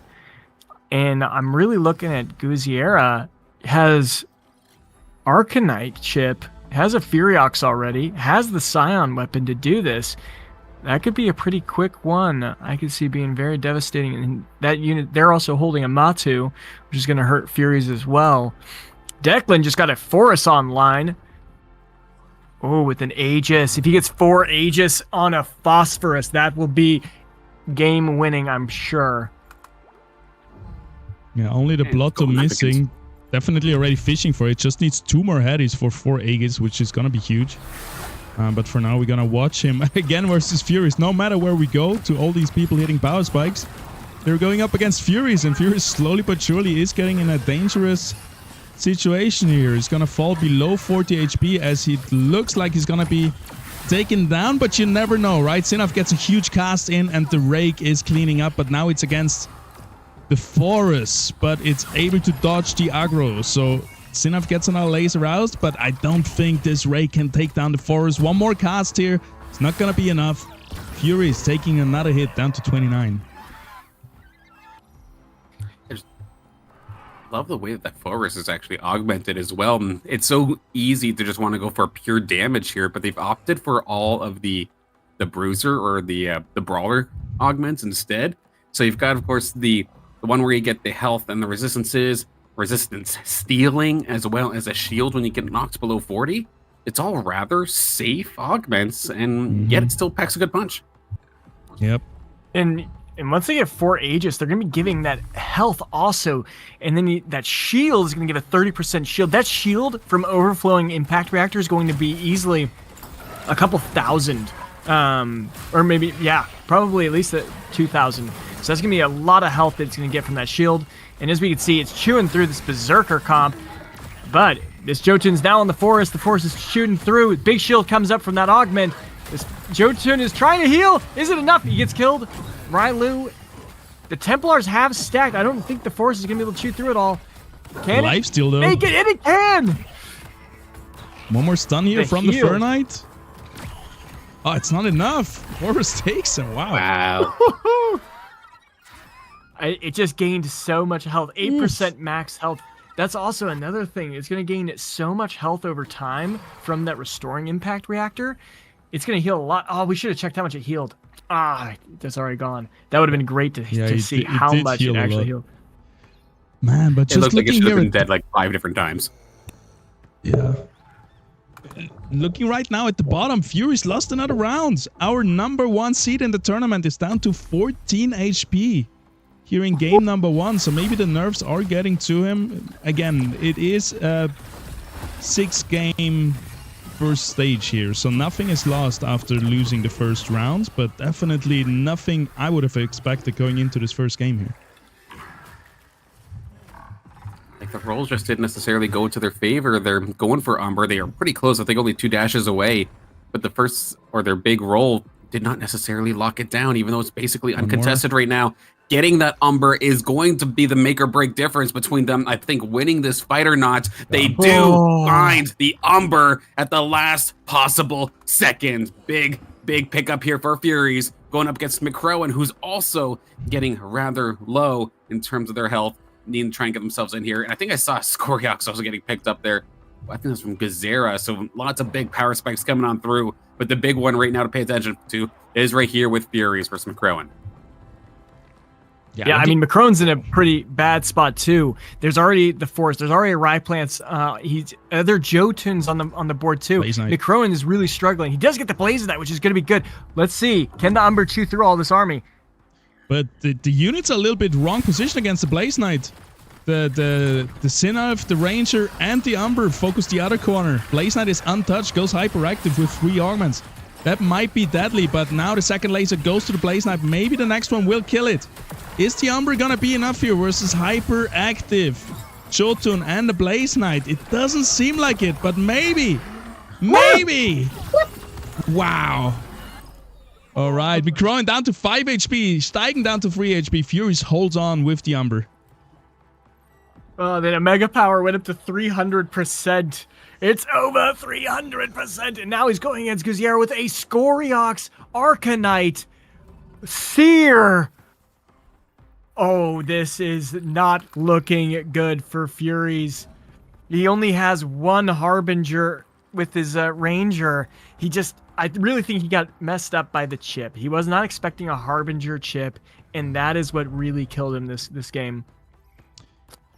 [SPEAKER 3] And I'm really looking at Guziera. Has Arcanite chip, has a Furiox already, has the Scion weapon to do this. That could be a pretty quick one. I could see being very devastating. And that unit, they're also holding a Matu, which is going to hurt Furies as well. Declan just got a Forest online. Oh, with an Aegis. If he gets 4 Aegis on a Phosphorus, that will be game winning, I'm sure.
[SPEAKER 1] Yeah, only the Blotto missing. Definitely already fishing for it. Just needs 2 more headies for 4 Aegis, which is going to be huge. But for now, we're going to watch him again versus Furies. No matter where we go, to all these people hitting power spikes, they're going up against Furies. And Furies slowly but surely is getting in a dangerous situation here. He's going to fall below 40 HP as he looks like he's going to be taken down. But you never know, right? Sinaf gets a huge cast in and the Rake is cleaning up. But now it's against the Forest. But it's able to dodge the aggro. So Sinaf gets another laser roused, but I don't think this Rake can take down the Forest. One more cast here. It's not going to be enough. Fury is taking another hit down to 29.
[SPEAKER 2] I just love the way that Forest is actually augmented as well. It's so easy to just want to go for pure damage here, but they've opted for all of the Bruiser or the Brawler augments instead. So you've got, of course, the one where you get the health and the resistance stealing, as well as a shield when you get knocked below 40. It's all rather safe augments, and yet it still packs a good punch.
[SPEAKER 1] Yep.
[SPEAKER 3] And once they get 4 Aegis, they're going to be giving that health also. And then that shield is going to give a 30% shield. That shield from overflowing impact reactor is going to be easily a couple thousand. Or maybe, yeah, probably at least 2,000. So that's going to be a lot of health that it's going to get from that shield. And as we can see, it's chewing through this Berserker comp. But this Jotun's now in the Forest. The Forest is shooting through. Big shield comes up from that augment. This Jotun is trying to heal. Is it enough? He gets killed. Rylu. The Templars have stacked. I don't think the Forest is going to be able to chew through it all. Can it
[SPEAKER 1] Lifesteal, though.
[SPEAKER 3] make it? And it can!
[SPEAKER 1] One more stun here from the
[SPEAKER 3] heal.
[SPEAKER 1] Fur Knight. Oh, it's not enough. Forest takes him. Wow.
[SPEAKER 3] It just gained so much health. 8% max health. That's also another thing. It's going to gain so much health over time from that restoring impact reactor. It's going to heal a lot. Oh, we should have checked how much it healed. Ah, that's already gone. That would have been great to see how much it actually healed.
[SPEAKER 1] Man, but just
[SPEAKER 2] it looked like it
[SPEAKER 1] looking
[SPEAKER 2] should have
[SPEAKER 1] here
[SPEAKER 2] been dead like 5 different times.
[SPEAKER 1] Yeah. Looking right now at the bottom, Fury's lost another round. Our number 1 seed in the tournament is down to 14 HP. Here in game number 1, so maybe the nerfs are getting to him. Again, it is a 6-game first stage here, so nothing is lost after losing the first round, but definitely nothing I would have expected going into this first game here.
[SPEAKER 2] Like, the rolls just didn't necessarily go to their favor. They're going for Umber. They are pretty close. I think only 2 dashes away. But the first, or their big roll, did not necessarily lock it down, even though it's basically uncontested right now. Getting that Umber is going to be the make or break difference between them, I think, winning this fight or not. They do find the Umber at the last possible second. Big pickup here for Furies, going up against McCrowan, who's also getting rather low in terms of their health, needing to try and get themselves in here. And I think I saw Skoriox also getting picked up there. I think that's from Gazera, so lots of big power spikes coming on through. But the big one right now to pay attention to is right here with Furies versus McCrowan.
[SPEAKER 3] Yeah, I mean, McCrone's in a pretty bad spot too. There's already the Force. There's already a Rye Plants. He's other Jotuns on the board too. McCrowan is really struggling. He does get the Blaze of that, which is going to be good. Let's see. Can the Umber chew through all this army?
[SPEAKER 1] But the unit's a little bit wrong position against the Blaze Knight. The Sinnoh, the Ranger, and the Umber focus the other corner. Blaze Knight is untouched, goes hyperactive with 3 augments. That might be deadly, but now the second laser goes to the Blaze Knight. Maybe the next one will kill it. Is the Umber gonna be enough here versus hyperactive Jotun and the Blaze Knight? It doesn't seem like it, but maybe. Maybe. Wow. All right, McCrowan down to 5 HP, Steigen down to 3 HP. Furies holds on with the Umber.
[SPEAKER 3] Then a Mega Power went up to 300%. It's over 300%, and now he's going against Gazera with a Skoriox, Arcanite, Seer. Oh, this is not looking good for Furies. He only has 1 Harbinger with his Ranger. I really think he got messed up by the chip. He was not expecting a Harbinger chip, and that is what really killed him this game.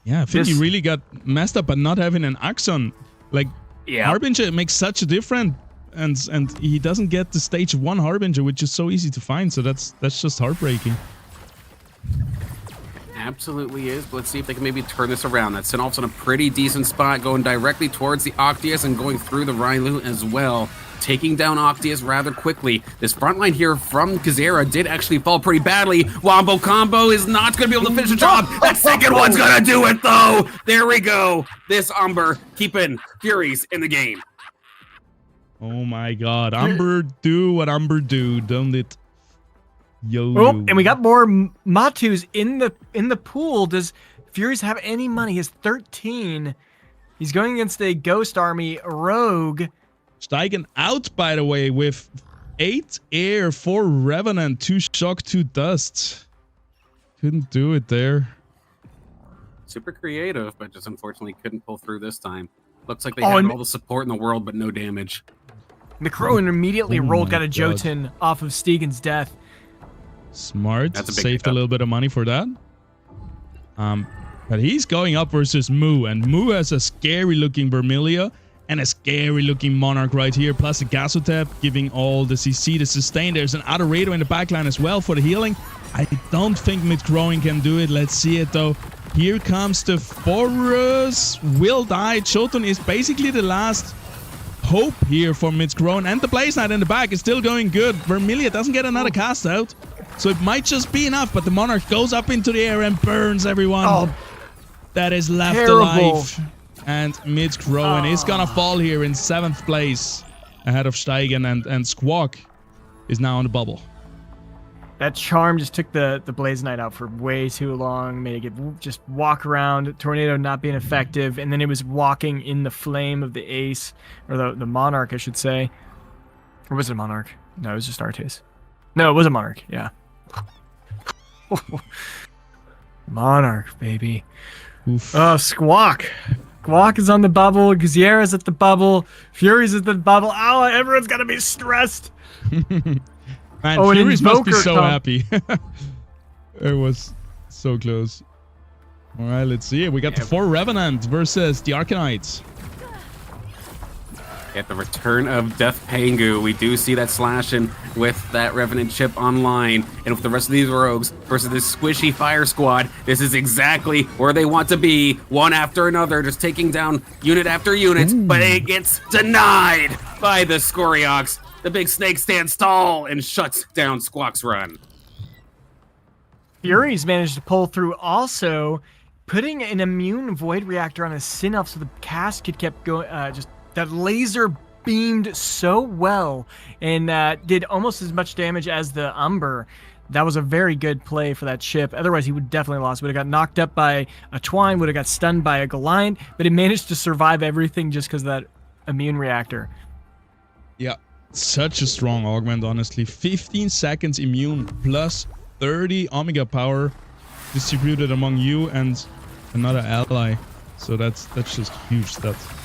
[SPEAKER 1] Yeah, I think he really got messed up by not having an Axon. Like, Harbinger makes such a difference, and he doesn't get the stage 1 Harbinger, which is so easy to find, so that's just heartbreaking.
[SPEAKER 2] Absolutely is, but let's see if they can maybe turn this around. That Sinolf's in a pretty decent spot, going directly towards the Octius and going through the Railu as well, taking down Octius rather quickly. This front line here from Gazera did actually fall pretty badly. Wombo Combo is not going to be able to finish the job. That second one's going to do it, though. There we go. This Umber keeping Furies in the game.
[SPEAKER 1] Oh my god. Umber do what Umber do, don't it? Yo.
[SPEAKER 3] Oh, and we got more Matus in the pool. Does Furies have any money? He has 13. He's going against a Ghost Army Rogue.
[SPEAKER 1] Steigen out, by the way, with 8 air, 4 Revenant, 2 shock, 2 dust. Couldn't do it there.
[SPEAKER 2] Super creative, but just unfortunately couldn't pull through this time. Looks like they had all the support in the world, but no damage.
[SPEAKER 3] McCrowan immediately got a Jotun off of Steigen's death.
[SPEAKER 1] Smart. Saved a little bit of money for that. But he's going up versus Moo, and Moo has a scary looking Vermilia and a scary looking Monarch right here, plus a Gasotep giving all the CC, the sustain. There's an Adorator in the backline as well for the healing. I don't think Mid-Growing can do it. Let's see it though. Here comes the Forest. Will die. Jotun is basically the last hope here for Mid-Grown, and the Blaze Knight in the back is still going good. Vermilia doesn't get another cast out, so it might just be enough, but the Monarch goes up into the air and burns everyone that is left alive. And Mid-Grown is gonna fall here in 7th place ahead of Steigen, and Squawk is now on the bubble.
[SPEAKER 3] That charm just took the Blaze Knight out for way too long, made it just walk around, Tornado not being effective, and then it was walking in the flame of the Ace, or the Monarch, I should say. Or was it a Monarch? No, it was just Artis. No, it was a Monarch, yeah. Monarch, baby.
[SPEAKER 1] Oof.
[SPEAKER 3] Oh, Squawk. Squawk is on the bubble, Gazera's at the bubble, Fury's at the bubble. Oh, everyone's gonna be stressed.
[SPEAKER 1] Man, Furies must be so happy. It was so close. All right, let's see it. We got the 4 Revenant versus the Arcanites.
[SPEAKER 2] At the return of Death Pangu, we do see that slashing with that Revenant chip online. And with the rest of these rogues versus this squishy fire squad, this is exactly where they want to be. One after another, just taking down unit after unit. Ooh. But it gets denied by the Skoriox. The big snake stands tall and shuts down Squawk's run.
[SPEAKER 3] Furies managed to pull through also, putting an immune void reactor on a Sinnoh so the cast could kept going, just that laser beamed so well and did almost as much damage as the Umber. That was a very good play for that chip. Otherwise, he would definitely lost. Would have got knocked up by a Twine, would have got stunned by a Goliath, but he managed to survive everything just because of that immune reactor.
[SPEAKER 1] Yeah, such a strong augment, honestly. 15 seconds immune plus 30 Omega power distributed among you and another ally. So that's just huge stuff.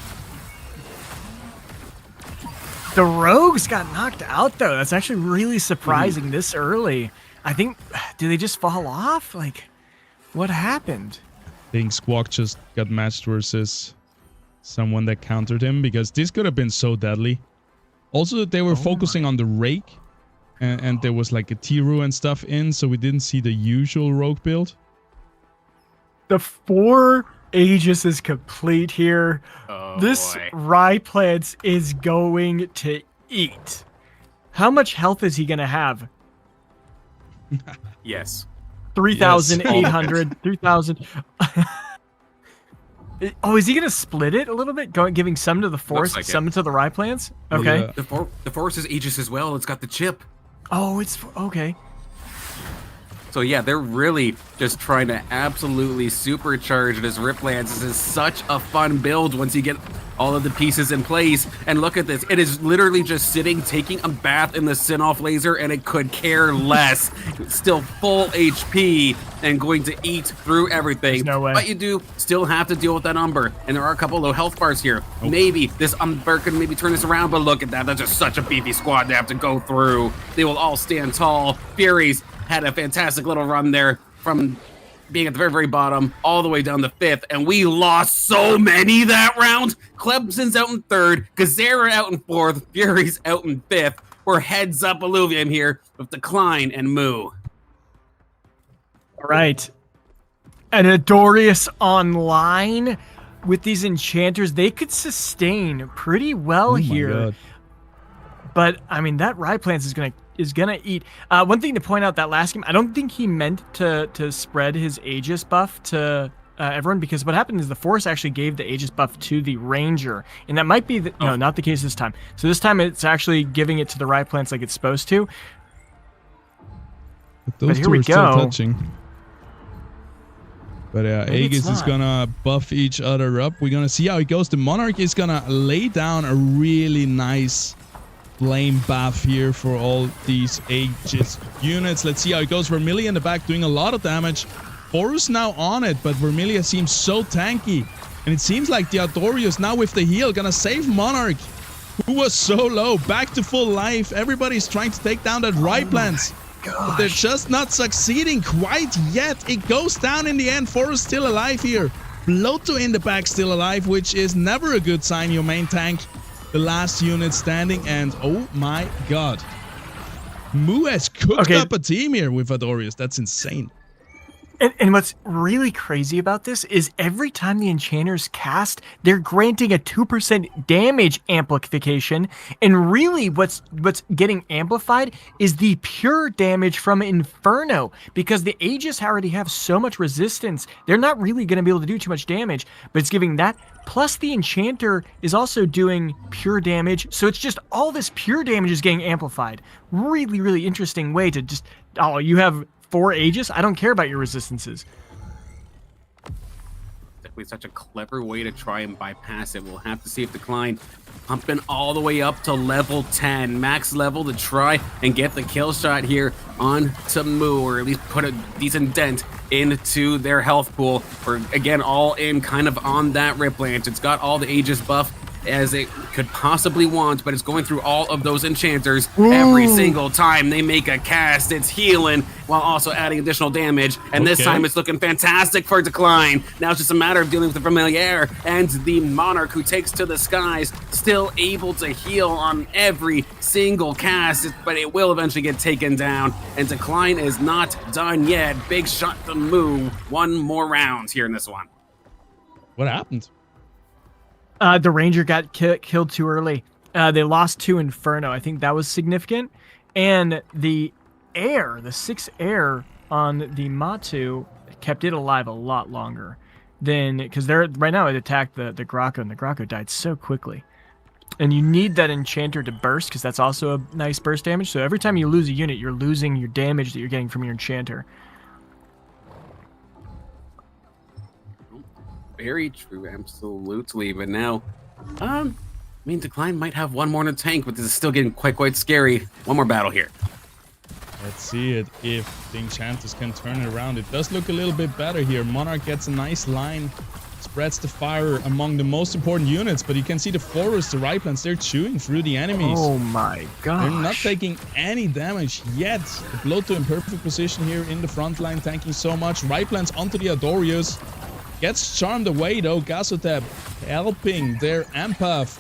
[SPEAKER 3] The Rogues got knocked out, though. That's actually really surprising this early. I think, did they just fall off? Like, what happened?
[SPEAKER 1] I think Squawk just got matched versus someone that countered him, because this could have been so deadly. Also, they were focusing on the Rake, and there was like a T-Ru and stuff in, so we didn't see the usual Rogue build.
[SPEAKER 3] The 4 Aegis is complete here.
[SPEAKER 2] Oh,
[SPEAKER 3] this
[SPEAKER 2] boy.
[SPEAKER 3] Ryplants is going to eat. How much health is he going to have?
[SPEAKER 2] Yes.
[SPEAKER 3] 3,800, 3,000. Oh, is he going to split it a little bit? Giving some to the Force,
[SPEAKER 2] like
[SPEAKER 3] some to the Ryplants? Okay.
[SPEAKER 1] Yeah.
[SPEAKER 2] The Force is Aegis as well. It's got the chip.
[SPEAKER 3] Oh, it's okay.
[SPEAKER 2] So yeah, they're really just trying to absolutely supercharge this Riplance. This is such a fun build once you get all of the pieces in place. And look at this. It is literally just sitting, taking a bath in the Sinoff laser, and it could care less. It's still full HP and going to eat through everything.
[SPEAKER 3] There's no way.
[SPEAKER 2] But you do still have to deal with that Umber. And there are a couple low health bars here.
[SPEAKER 1] Oh.
[SPEAKER 2] Maybe this Umber can maybe turn this around, but look at that. That's just such a beefy squad they have to go through. They will all stand tall. Furies had a fantastic little run there from being at the very, very bottom all the way down to 5th, and we lost so many that round. Clemson's out in 3rd, Gazera out in 4th, Fury's out in 5th. We're heads up Illuvium here with Decline and Moo.
[SPEAKER 3] All right. An Adorius online with these enchanters, they could sustain pretty well here.
[SPEAKER 1] God.
[SPEAKER 3] But I mean, that Ryplants is gonna eat. One thing to point out, that last game, I don't think he meant to spread his Aegis buff to everyone, because what happened is the Force actually gave the Aegis buff to the Ranger, and that might be no, not the case this time. So this time it's actually giving it to the Ryplants like it's supposed to.
[SPEAKER 1] But
[SPEAKER 3] here we
[SPEAKER 1] two are still
[SPEAKER 3] go.
[SPEAKER 1] touching. But
[SPEAKER 3] Maybe
[SPEAKER 1] Aegis
[SPEAKER 3] it's
[SPEAKER 1] is
[SPEAKER 3] not.
[SPEAKER 1] gonna buff each other up. We're gonna see how it goes. The Monarch is gonna lay down a really nice flame buff here for all these Aegis units. Let's see how it goes. Vermillion in the back doing a lot of damage. Horus now on it, but Vermillion seems so tanky. And it seems like the Adorius now with the heal gonna save Monarch, who was so low, back to full life. Everybody's trying to take down that Ryplants. But they're just not succeeding quite yet. It goes down in the end. Forest still alive here. Bloto in the back still alive, which is never a good sign. Your main tank, the last unit standing, and oh my god. Moo has cooked up a team here with Adorius. That's insane.
[SPEAKER 3] And what's really crazy about this is every time the enchanters cast, they're granting a 2% damage amplification. And really what's getting amplified is the pure damage from Inferno, because the Aegis already have so much resistance. They're not really going to be able to do too much damage, but it's giving that. Plus the enchanter is also doing pure damage. So it's just all this pure damage is getting amplified. Really, really interesting way to just, oh, you have 4 Aegis? I don't care about your resistances.
[SPEAKER 2] Definitely such a clever way to try and bypass it. We'll have to see if Decline pumping all the way up to level 10, max level, to try and get the kill shot here on to Moo, or at least put a decent dent into their health pool. We're again all in kind of on that Riplant. It's got all the Aegis buff as it could possibly want, but it's going through all of those enchanters. Every single time they make a cast, it's healing while also adding additional damage, and this time it's looking fantastic for Decline. Now it's just a matter of dealing with the Familiar and the Monarch, who takes to the skies, still able to heal on every single cast, but it will eventually get taken down, and Decline is not done yet. Big shot to Moo. One more round here in this one.
[SPEAKER 1] What happened?
[SPEAKER 3] The Ranger got killed too early. They lost to Inferno. I think that was significant. And the 6 air on the Matu kept it alive a lot longer than, because they're right now it attacked the Graco, and the Graco died so quickly. And you need that enchanter to burst, because that's also a nice burst damage. So every time you lose a unit, you're losing your damage that you're getting from your enchanter.
[SPEAKER 2] Very true, absolutely. But now, I mean, Decline might have one more in the tank, but this is still getting quite scary. One more battle here.
[SPEAKER 1] Let's see it if the enchanters can turn it around. It does look a little bit better here. Monarch gets a nice line, spreads the fire among the most important units, but you can see the forest, the Riplands, they're chewing through the enemies.
[SPEAKER 3] Oh my gosh.
[SPEAKER 1] They're not taking any damage yet. The blow to in perfect position here in the front line, tanking so much. Riplands onto the Adorius. Gets charmed away though. Gasotep helping their empath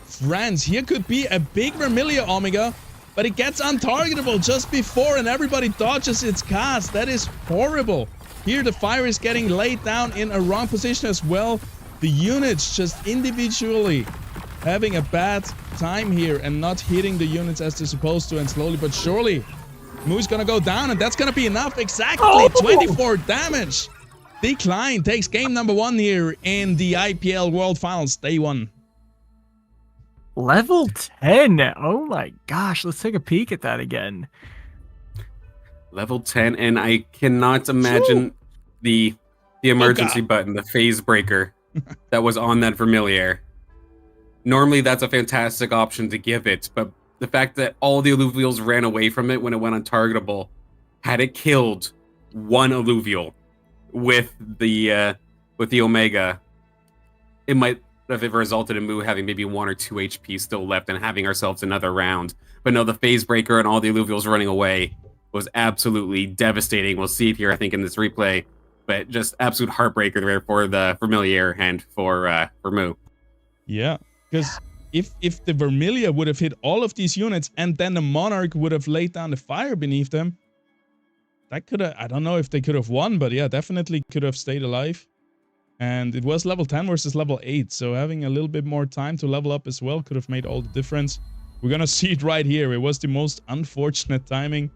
[SPEAKER 1] friends. Here could be a big Vermilia Omega, but it gets untargetable just before and everybody dodges its cast. That is horrible. Here the fire is getting laid down in a wrong position as well. The units just individually having a bad time here and not hitting the units as they're supposed to, and slowly but surely Moo's gonna go down, and that's gonna be enough. Exactly 24 damage. Decline takes game number 1 here in the IPL World Finals, day 1.
[SPEAKER 3] Level 10. Oh my gosh. Let's take a peek at that again.
[SPEAKER 2] Level 10, and I cannot imagine the emergency button, the phase breaker that was on that Vermilier. Normally, that's a fantastic option to give it, but the fact that all the Alluvials ran away from it when it went untargetable, had it killed one Alluvial with the Omega, it might have resulted in Moo having maybe 1 or 2 HP still left and having ourselves another round. But no, the phase breaker and all the Alluvials running away was absolutely devastating. We'll see it here, I think, in this replay, but just absolute heartbreaker there for the Vermilier and for Moo.
[SPEAKER 1] Yeah, because if the Vermilia would have hit all of these units and then the Monarch would have laid down the fire beneath them, that could have, I don't know if they could have won, but yeah, definitely could have stayed alive. And it was level 10 versus level 8, so having a little bit more time to level up as well could have made all the difference. We're gonna see it right here. It was the most unfortunate timing.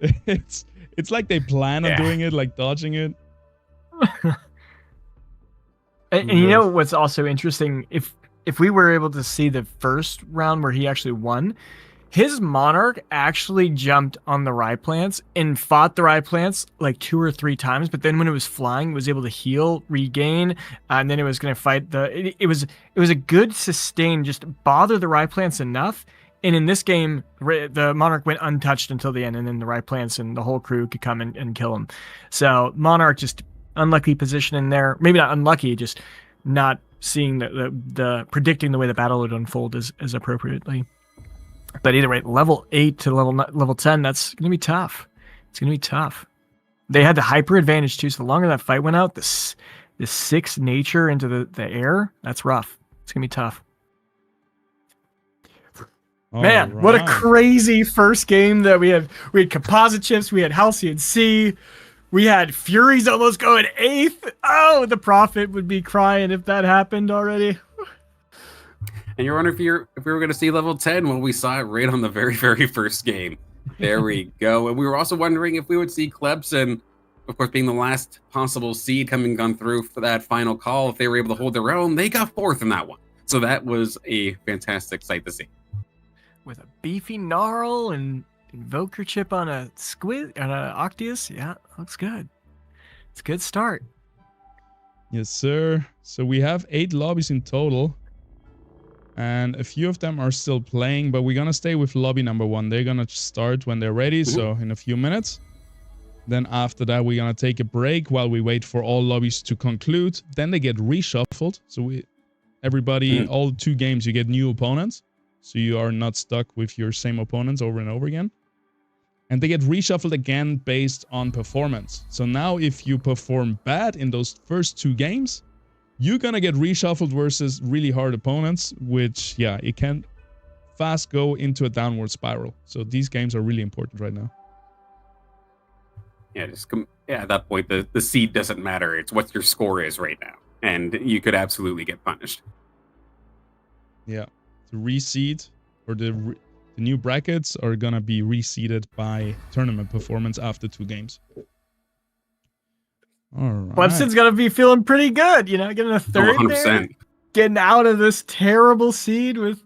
[SPEAKER 1] It's like they plan on doing it, like dodging it.
[SPEAKER 3] And you know what's also interesting? If we were able to see the first round where he actually won, his Monarch actually jumped on the Riplands and fought the Riplands like 2 or 3 times, but then when it was flying, it was able to heal, regain, and then it was going to fight the... It was a good sustain, just bother the Riplands enough. And in this game, the Monarch went untouched until the end, and then the Riplands and the whole crew could come and kill him. So Monarch just unlucky position in there. Maybe not unlucky, just not seeing the predicting the way the battle would unfold as appropriately. But either way, level 8 to level 10, that's going to be tough. It's going to be tough. They had the hyper advantage too, so the longer that fight went out, this 6 nature into the air, that's rough. It's going to be tough. Man, what a crazy first game that we had. We had composite chips, we had Halcyon C, we had Furies almost going 8th. Oh, the Prophet would be crying if that happened already.
[SPEAKER 2] And you're wondering if we were going to see level 10 when we saw it right on the very first game. There we go. And we were also wondering if we would see Clemson, of course, being the last possible seed gone through for that final call. If they were able to hold their own, they got 4th in that one. So that was a fantastic sight to see.
[SPEAKER 3] With a beefy Gnarl and Invoker chip on a Squid and a Octius, yeah, looks good. It's a good start.
[SPEAKER 1] Yes, sir. So we have 8 lobbies in total. And a few of them are still playing, but we're going to stay with lobby number 1. They're going to start when they're ready, so in a few minutes. Then after that, we're going to take a break while we wait for all lobbies to conclude. Then they get reshuffled. So everybody, all 2 games, you get new opponents. So you are not stuck with your same opponents over and over again. And they get reshuffled again based on performance. So now if you perform bad in those first 2 games, you're gonna get reshuffled versus really hard opponents, which, yeah, it can fast go into a downward spiral. So these games are really important right now.
[SPEAKER 2] Yeah, at that point, the seed doesn't matter. It's what your score is right now. And you could absolutely get punished.
[SPEAKER 1] Yeah. The reseed, or the new brackets are gonna be reseeded by tournament performance after 2 games. All right.
[SPEAKER 3] Clemson's gonna be feeling pretty good, you know, getting a 3rd
[SPEAKER 2] 100%.
[SPEAKER 3] there. getting out of this terrible seed with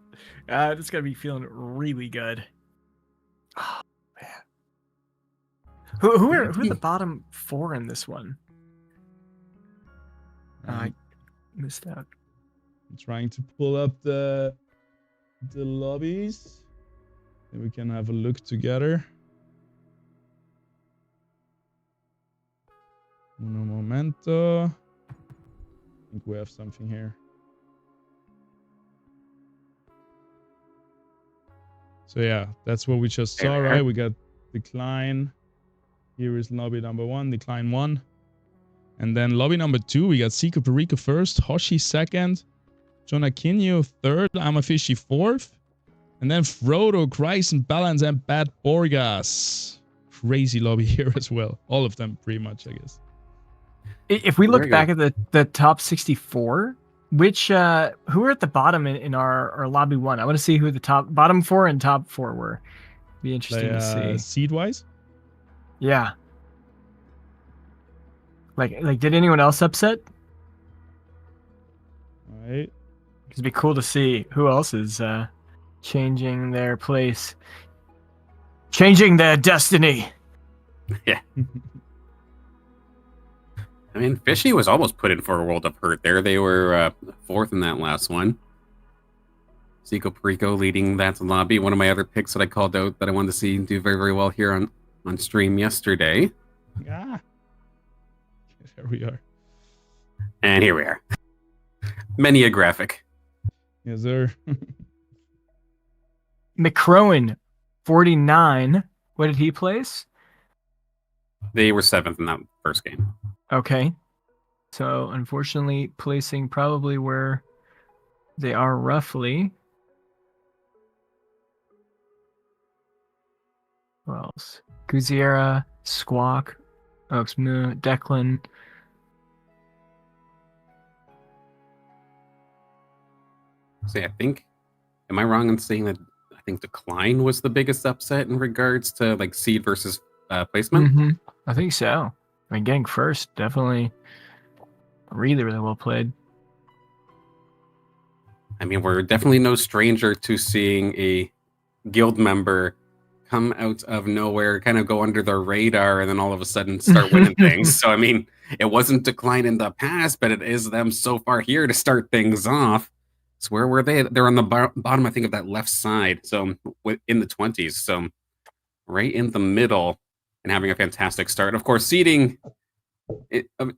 [SPEAKER 3] it's gonna be feeling really good. Oh man. Who are the bottom 4 in this one? I missed out.
[SPEAKER 1] I'm trying to pull up the lobbies. And we can have a look together. Uno momento. I think we have something here. So yeah, that's what we just saw, right? We got decline. Here is lobby number 1, decline 1. And then lobby number 2, we got Seiko Perico first, Hoshi second, Jonakinyo third, Amafishi fourth. And then Frodo, Kryson, Balance, and Bad Borgas. Crazy lobby here as well. All of them, pretty much, I guess.
[SPEAKER 3] If we look back at the top 64, which who are at the bottom in our lobby 1? I want to see who the bottom 4 and top 4 were. Be interesting to see.
[SPEAKER 1] Seed-wise?
[SPEAKER 3] Yeah. Like, did anyone else upset?
[SPEAKER 1] All right.
[SPEAKER 3] It'd be cool to see who else is changing their place, changing their destiny.
[SPEAKER 2] Yeah. I mean, Fishy was almost put in for a World of Hurt there. They were 4th in that last one. Seiko Perico leading that lobby. One of my other picks that I called out that I wanted to see do very, very well here on stream yesterday.
[SPEAKER 1] Ah. There we are.
[SPEAKER 2] And here we are. Many a graphic.
[SPEAKER 1] Yes, sir.
[SPEAKER 3] McCrowan, 49. What did he place?
[SPEAKER 2] They were 7th in that first game.
[SPEAKER 3] Okay. So, unfortunately, placing probably where they are roughly. Who else? Guziera, Squawk, Oxmu, Declan.
[SPEAKER 2] See, am I wrong in saying that I think Decline was the biggest upset in regards to like seed versus placement?
[SPEAKER 3] Mm-hmm. I think so. I mean, getting first, definitely really, really well played.
[SPEAKER 2] I mean, we're definitely no stranger to seeing a guild member come out of nowhere, kind of go under the radar, and then all of a sudden start winning things. So, I mean, it wasn't Decline in the past, but it is them so far here to start things off. So where were they? They're on the bottom, I think, of that left side. So in the 20s. So right in the middle and having a fantastic start. Of course, seeding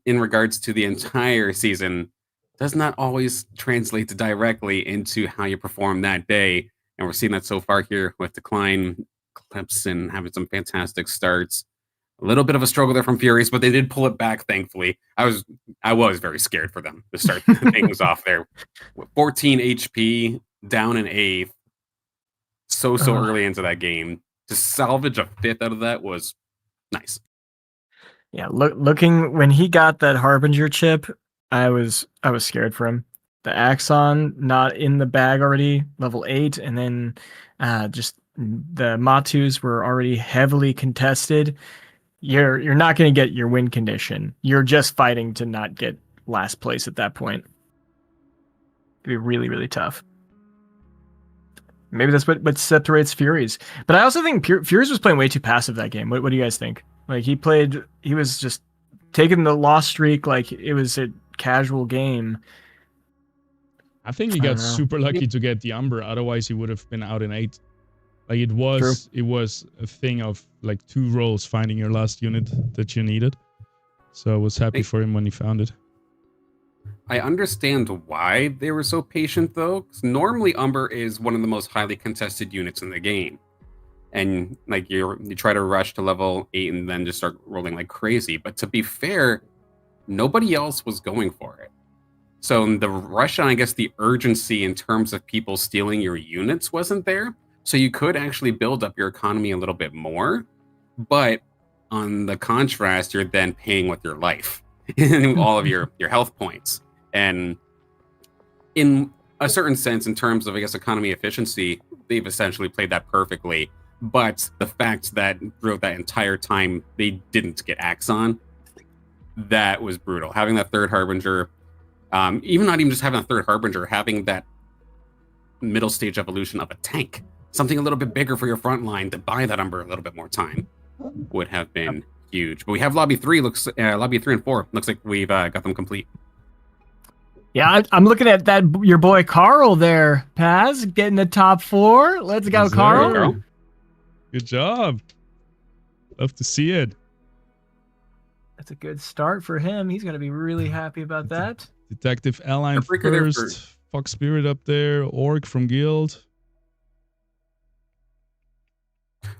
[SPEAKER 2] in regards to the entire season does not always translate directly into how you perform that day. And we're seeing that so far here with Decline, Clips, and having some fantastic starts. A little bit of a struggle there from Furious, but they did pull it back, thankfully. I was very scared for them to start things off there. 14 HP, down an 8th, so early into that game. To salvage a 5th out of that was nice.
[SPEAKER 3] Yeah, looking when he got that Harbinger chip, I was scared for him. The Axon not in the bag already, level 8, and then just the Matus were already heavily contested. You're not going to get your win condition. You're just fighting to not get last place at that point. It'd be really, really tough. Maybe that's what separates Furies. But I also think Furies was playing way too passive that game. What do you guys think? Like he was just taking the loss streak like it was a casual game.
[SPEAKER 1] I think he got super lucky to get the Umber. Otherwise, he would have been out in 8. Like it was a thing of like 2 rolls finding your last unit that you needed. So I was happy for him when he found it.
[SPEAKER 2] I understand why they were so patient though, because normally Umber is one of the most highly contested units in the game. And like you try to rush to level 8 and then just start rolling like crazy. But to be fair, nobody else was going for it. So the rush on, I guess, the urgency in terms of people stealing your units wasn't there. So you could actually build up your economy a little bit more. But on the contrast, you're then paying with your life and all of your health points. And in a certain sense, in terms of, I guess, economy efficiency, they've essentially played that perfectly. But the fact that throughout that entire time, they didn't get Axon, that was brutal. Having that third Harbinger, Even not even just having a third Harbinger, having that middle stage evolution of a tank, something a little bit bigger for your front line to buy that Umber a little bit more time would have been huge. But we have lobby 3 and 4. Looks like we've got them complete.
[SPEAKER 3] Yeah, I'm looking at that your boy Carl there, Paz, getting the top 4. Let's go, Carl.
[SPEAKER 1] Good job. Love to see it.
[SPEAKER 3] That's a good start for him. He's going to be really happy about that.
[SPEAKER 1] Detective Align first. Fox Spirit up there. Orc from Guild.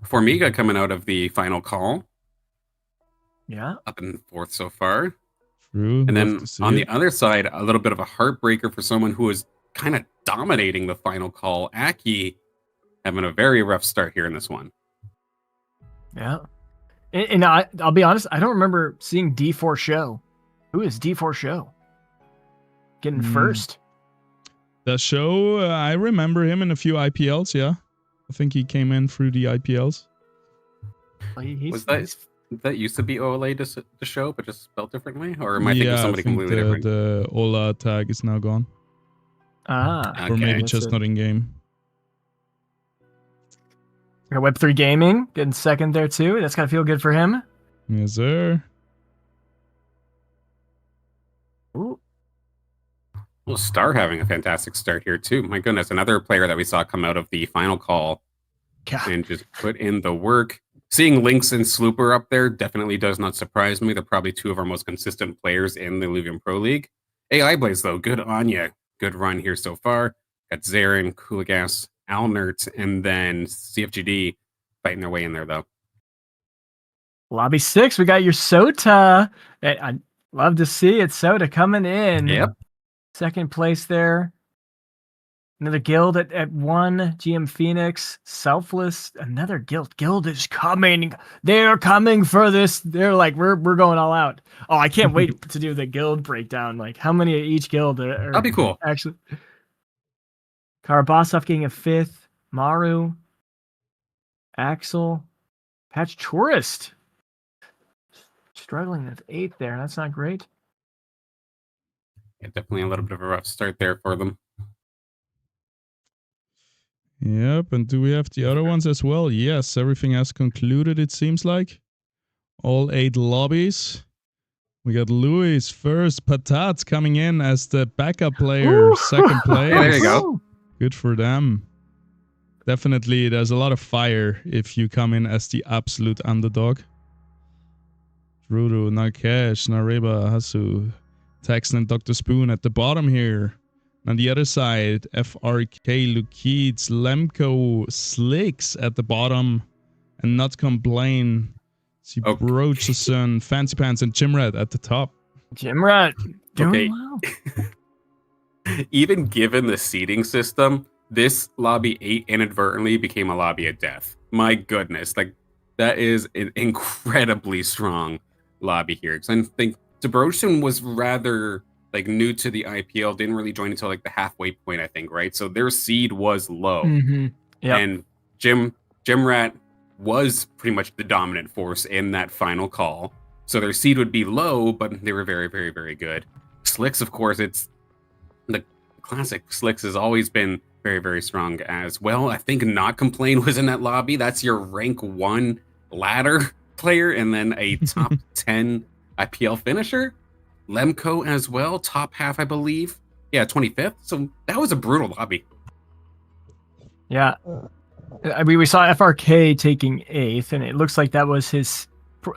[SPEAKER 2] Formiga coming out of the final call.
[SPEAKER 3] Yeah.
[SPEAKER 2] Up in 4th so far.
[SPEAKER 1] True.
[SPEAKER 2] And then on the other side, a little bit of a heartbreaker for someone who is kind of dominating the final call. Aki having a very rough start here in this one.
[SPEAKER 3] Yeah. And I'll be honest, I don't remember seeing D4 Show. Who is D4 Show? Getting first.
[SPEAKER 1] The show, I remember him in a few IPLs, yeah. I think he came in through the IPLs.
[SPEAKER 2] That used to be OLA the show, but just spelled differently? Or am I thinking of somebody completely different?
[SPEAKER 1] The Ola tag is now gone.
[SPEAKER 3] Okay.
[SPEAKER 1] Or maybe just not in game.
[SPEAKER 3] Web3 Gaming getting second there too. That's gotta feel good for him.
[SPEAKER 1] Yes, sir.
[SPEAKER 3] Ooh.
[SPEAKER 2] Well, Star having a fantastic start here too. My goodness, another player that we saw come out of the final call and just put in the work. Seeing Lynx and Slooper up there definitely does not surprise me. They're probably 2 of our most consistent players in the Illuvium Pro League. AI Blaze, though, good on you. Good run here so far. Got Zarin, Kuligas, Alnert, and then CFGD fighting their way in there, though.
[SPEAKER 3] Lobby 6, we got your Sota. I love to see it. Sota coming in.
[SPEAKER 2] Yep.
[SPEAKER 3] Second place there. Another guild at 1. GM Phoenix. Selfless. Another guild. Guild is coming. They're coming for this. They're like, we're going all out. Oh, I can't wait to do the guild breakdown. Like, how many of each guild are
[SPEAKER 2] that'd be cool.
[SPEAKER 3] Actually, Karabasov getting a 5th. Maru. Axel. Patch Tourist. Struggling at 8th there. That's not great.
[SPEAKER 2] Yeah, definitely a little bit of a rough start there for them.
[SPEAKER 1] Yep, and do we have the other ones as well? Yes, everything has concluded, it seems like. All 8 lobbies. We got Luis first, Patat coming in as the backup player, second place.
[SPEAKER 2] Yeah, there you go.
[SPEAKER 1] Good for them. Definitely, there's a lot of fire if you come in as the absolute underdog. Rudo, Narkesh, Nareba, Hasu, Texan, and Dr. Spoon at the bottom here. On the other side, FRK, Lukids, Lemko, Slicks at the bottom. And Not Complain, Broachson, Fancy Pants, and Jimrat at the top.
[SPEAKER 3] Jimrat doing well.
[SPEAKER 2] Even given the seeding system, this lobby 8 inadvertently became a lobby of death. My goodness, like that is an incredibly strong lobby here. Because I think Debrotion was rather like new to the IPL, didn't really join until like the halfway point, I think, right? So their seed was low.
[SPEAKER 3] Mm-hmm. Yep.
[SPEAKER 2] And Jimrat was pretty much the dominant force in that final call. So their seed would be low, but they were very, very, very good. Slicks, of course, it's the classic. Slicks has always been very, very strong as well. I think Not Complain was in that lobby. That's your rank 1 ladder player and then a top 10 IPL finisher. Lemko as well, top half, I believe. Yeah, 25th. So that was a brutal lobby.
[SPEAKER 3] Yeah. I mean, we saw FRK taking 8th, and it looks like that was his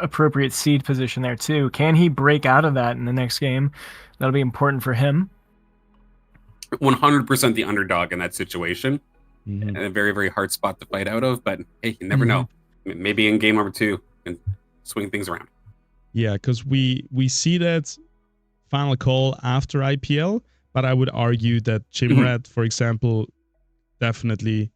[SPEAKER 3] appropriate seed position there, too. Can he break out of that in the next game? That'll be important for him.
[SPEAKER 2] 100% the underdog in that situation. Mm-hmm. And a very, very hard spot to fight out of. But hey, you never know. Maybe in game number 2 and swing things around.
[SPEAKER 1] Yeah, because we see that final call after IPL, but I would argue that Jimrat, for example, definitely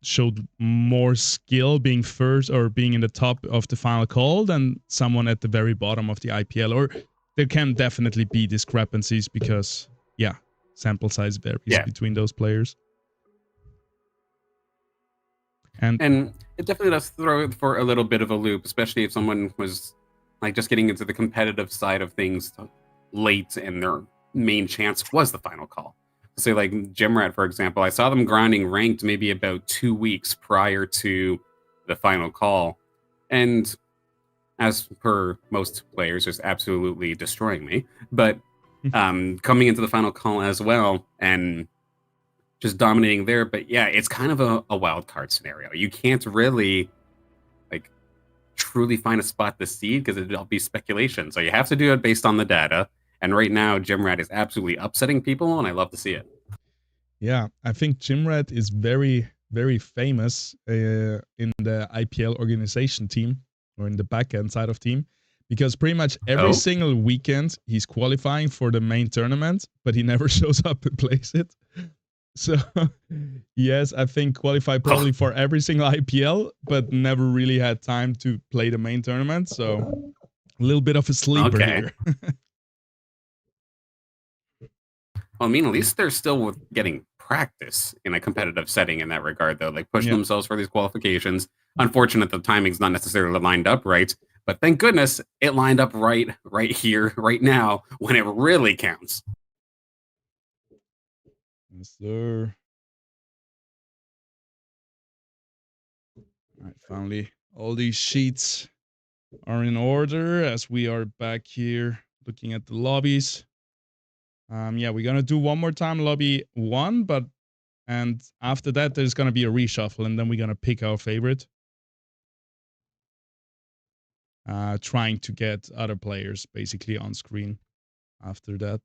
[SPEAKER 1] showed more skill being first or being in the top of the final call than someone at the very bottom of the IPL. Or there can definitely be discrepancies because, yeah, sample size varies between those players. And
[SPEAKER 2] it definitely does throw it for a little bit of a loop, especially if someone was like just getting into the competitive side of things. late and their main chance was the final call. Say like Jimrat, for example, I saw them grinding ranked maybe about 2 weeks prior to the final call. And as per most players, just absolutely destroying me. But coming into the final call as well and just dominating there. But yeah, it's kind of a wild card scenario. You can't really like truly find a spot to seed because it'll be speculation. So you have to do it based on the data. And right now, Jimrat is absolutely upsetting people, and I love to see it.
[SPEAKER 1] Yeah, I think Jimrat is very, very famous in the IPL organization team or in the back-end side of team because pretty much every single weekend he's qualifying for the main tournament, but he never shows up and plays it. So, yes, I think qualified probably for every single IPL, but never really had time to play the main tournament. So, a little bit of a sleeper here.
[SPEAKER 2] Well, I mean, at least they're still getting practice in a competitive setting in that regard, though. Like pushing themselves for these qualifications. Unfortunate the timing's not necessarily lined up right, but thank goodness it lined up right here, right now, when it really counts.
[SPEAKER 1] Yes, sir. All right, finally, all these sheets are in order as we are back here looking at the lobbies. Yeah, we're gonna do one more time lobby 1, and after that there's gonna be a reshuffle, and then we're gonna pick our favorite. Trying to get other players basically on screen after that.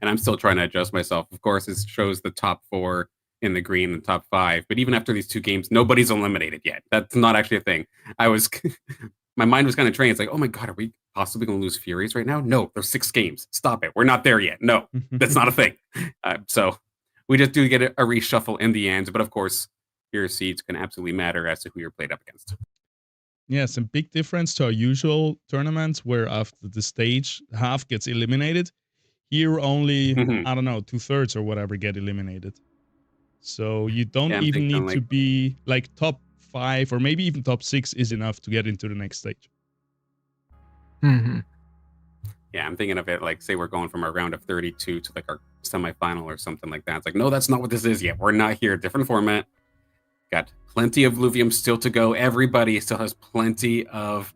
[SPEAKER 2] And I'm still trying to adjust myself. Of course, it shows the top 4 in the green and top 5, but even after these 2 games, nobody's eliminated yet. That's not actually a thing. I was. My mind was kind of trained. It's like, oh my God, are we possibly going to lose Furies right now? No, there's 6 games. Stop it. We're not there yet. No, that's not a thing. So we just do get a reshuffle in the end. But of course, your seeds can absolutely matter as to who you're played up against.
[SPEAKER 1] Yes, a big difference to our usual tournaments where after the stage, half gets eliminated. Here only, I don't know, 2/3 or whatever get eliminated. So you don't even need to be like top 5 or maybe even top 6 is enough to get into the next stage.
[SPEAKER 2] Yeah, I'm thinking of it like, say we're going from a round of 32 to like our semifinal or something like that. It's like, no, that's not what this is yet. We're not here. Different format. Got plenty of Illuvium still to go. Everybody still has plenty of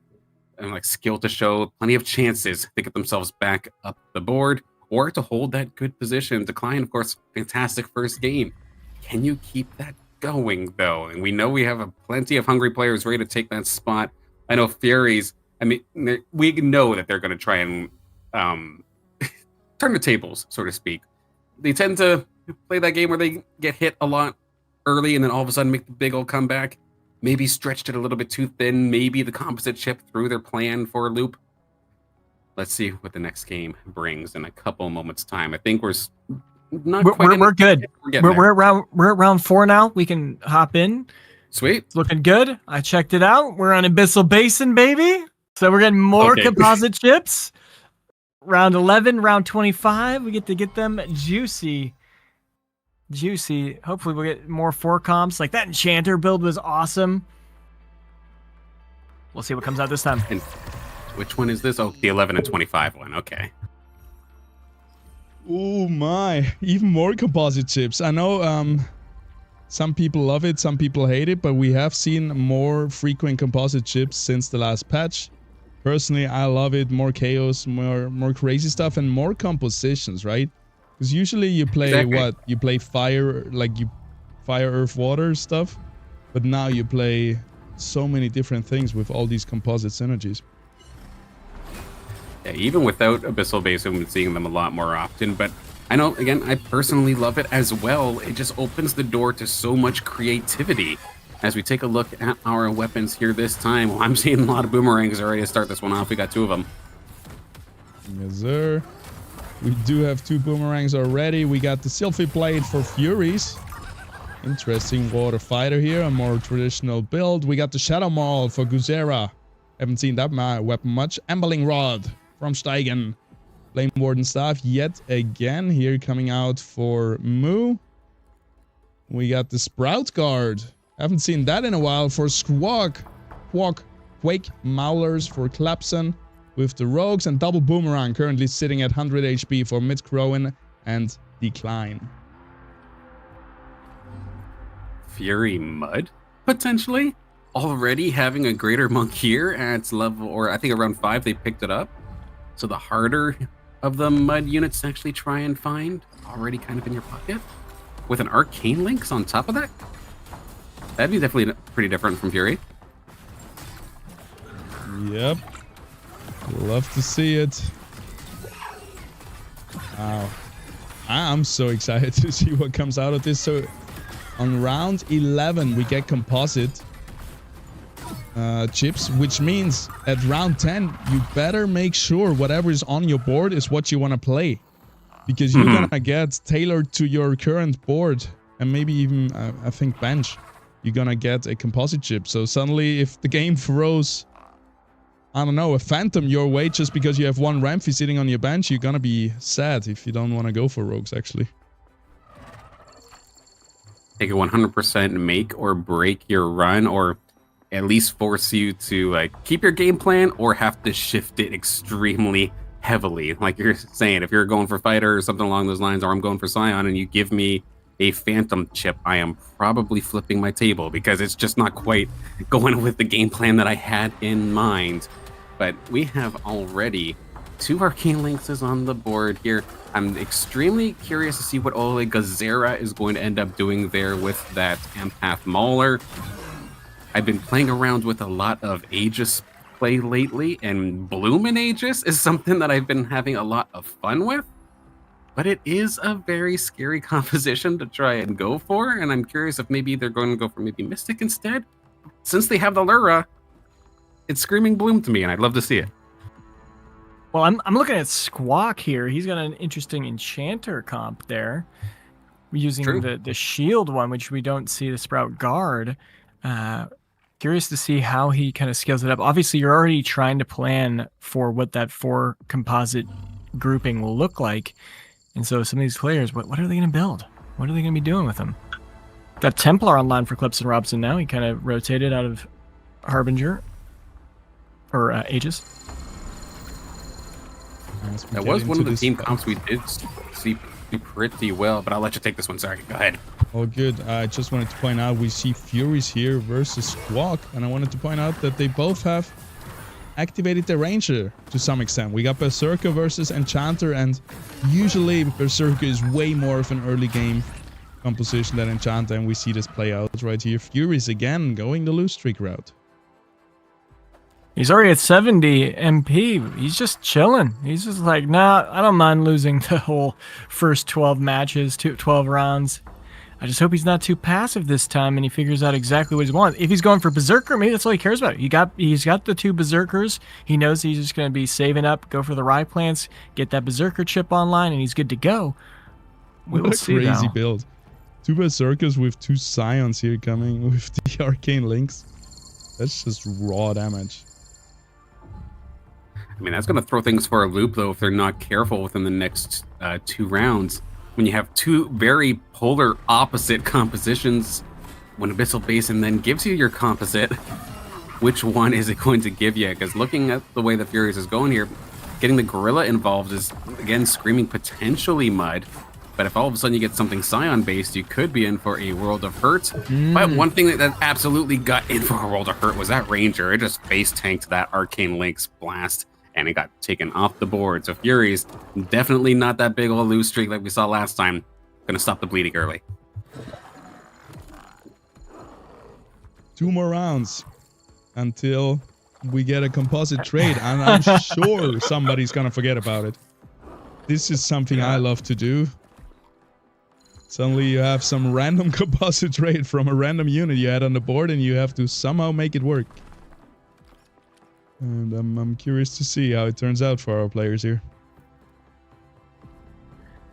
[SPEAKER 2] like skill to show, plenty of chances to get themselves back up the board or to hold that good position. Decline, of course, fantastic first game. Can you keep that going though? And we know we have plenty of hungry players ready to take that spot. I know Furies, I mean, we know that they're going to try and turn the tables, so to speak. They tend to play that game where they get hit a lot early and then all of a sudden make the big old comeback. Maybe stretched it a little bit too thin. Maybe the composite chip threw their plan for a loop. Let's see what the next game brings in a couple moments' time. I think we're not quite.
[SPEAKER 3] We're good. We're at round 4 now. We can hop in.
[SPEAKER 2] Sweet.
[SPEAKER 3] It's looking good. I checked it out. We're on Abyssal Basin, baby. So we're getting more composite chips. Round 11, round 25. We get to get them juicy. Hopefully we'll get more 4 comps. Like that Enchanter build was awesome. We'll see what comes out this time.
[SPEAKER 2] And which one is this? Oh, the 11 and 25 one. Okay.
[SPEAKER 1] Oh my, even more composite chips. I know some people love it, some people hate it, but we have seen more frequent composite chips since the last patch. Personally, I love it. More chaos, more crazy stuff, and more compositions, right? Because usually you play what? You play fire, like you fire, earth, water stuff. But now you play so many different things with all these composite synergies.
[SPEAKER 2] Yeah, even without Abyssal Basin, we've been seeing them a lot more often. But I know, again, I personally love it as well. It just opens the door to so much creativity. As we take a look at our weapons here this time, well, I'm seeing a lot of boomerangs already to start this one off. We got 2 of them.
[SPEAKER 1] Yes, sir. We do have 2 boomerangs already. We got the Sylphy Blade for Furies. Interesting water fighter here, a more traditional build. We got the Shadow Maul for Guzera. Haven't seen that weapon much. Ambling Rod from Steigen. Flame Warden Staff yet again here coming out for Moo. We got the Sprout Guard. Haven't seen that in a while for Squawk. Quake Maulers for Clapson. with the rogues, and double boomerang currently sitting at 100 HP for mid Crowan and decline.
[SPEAKER 2] Fury Mud, potentially? Already having a greater monk here at level, or I think around 5 they picked it up. So the harder of the mud units to actually try and find, already kind of in your pocket. With an arcane links on top of that? That'd be definitely pretty different from Fury.
[SPEAKER 1] Yep. Love to see it. Wow. I'm so excited to see what comes out of this. So on round 11, we get composite chips, which means at round 10, you better make sure whatever is on your board is what you want to play. Because you're gonna get tailored to your current board, and maybe even, I think, bench. You're gonna get a composite chip. So suddenly, if the game throws, I don't know, a phantom your way just because you have one Ramphy sitting on your bench, you're gonna be sad if you don't want to go for rogues, actually.
[SPEAKER 2] Take a 100% make or break your run, or at least force you to keep your game plan or have to shift it extremely heavily. Like you're saying, if you're going for fighter or something along those lines, or I'm going for Scion and you give me a phantom chip, I am probably flipping my table because it's just not quite going with the game plan that I had in mind. But we have already 2 arcane lynxes on the board here. I'm extremely curious to see what Ole Gazera is going to end up doing there with that empath mauler. I've been playing around with a lot of Aegis play lately, and Bloom in Aegis is something that I've been having a lot of fun with. But it is a very scary composition to try and go for, and I'm curious if maybe they're going to go for maybe Mystic instead. Since they have the Lura, it's screaming Bloom to me, and I'd love to see it.
[SPEAKER 3] Well, I'm looking at Squawk here. He's got an interesting Enchanter comp there. Using the shield one, which we don't see the Sprout Guard. Curious to see how he kind of scales it up. Obviously, you're already trying to plan for what that 4 composite grouping will look like. And so some of these players, what are they going to build? What are they going to be doing with them? Got Templar online for Clips and Robson now. He kind of rotated out of Harbinger. Or Aegis.
[SPEAKER 2] That was one of the team comps we did see pretty well, but I'll let you take this one. Sorry, go ahead.
[SPEAKER 1] Oh, good. I just wanted to point out we see Furies here versus Squawk, and I wanted to point out that they both have activated the Ranger to some extent. We got Berserker versus Enchanter, and usually Berserker is way more of an early game composition than Enchanter, and we see this play out right here. Furies again going the lose streak route.
[SPEAKER 3] He's already at 70 MP. He's just chilling. He's just like, nah, I don't mind losing the whole first 12 matches, 12 rounds. I just hope he's not too passive this time and he figures out exactly what he wants. If he's going for Berserker, maybe that's all he cares about. He's got the 2 Berserkers. He knows he's just going to be saving up, go for the Rye plants, get that Berserker chip online, and he's good to go.
[SPEAKER 1] What a crazy build. 2 Berserkers with 2 Scions here coming with the Arcane Links. That's just raw damage.
[SPEAKER 2] I mean, that's going to throw things for a loop, though, if they're not careful within the next 2 rounds. When you have 2 very polar opposite compositions, when Abyssal Basin then gives you your composite, which one is it going to give you? Because looking at the way the Furious is going here, getting the Gorilla involved is, again, screaming potentially mud. But if all of a sudden you get something Scion-based, you could be in for a World of Hurt. But one thing that absolutely got in for a World of Hurt was that Ranger. It just face tanked that Arcane Lynx blast, and it got taken off the board. So Furies, definitely not that big of a lose streak like we saw last time. Gonna stop the bleeding early.
[SPEAKER 1] 2 more rounds until we get a composite trade, and I'm sure somebody's gonna forget about it. This is something I love to do. Suddenly you have some random composite trade from a random unit you had on the board, and you have to somehow make it work. And I'm curious to see how it turns out for our players here.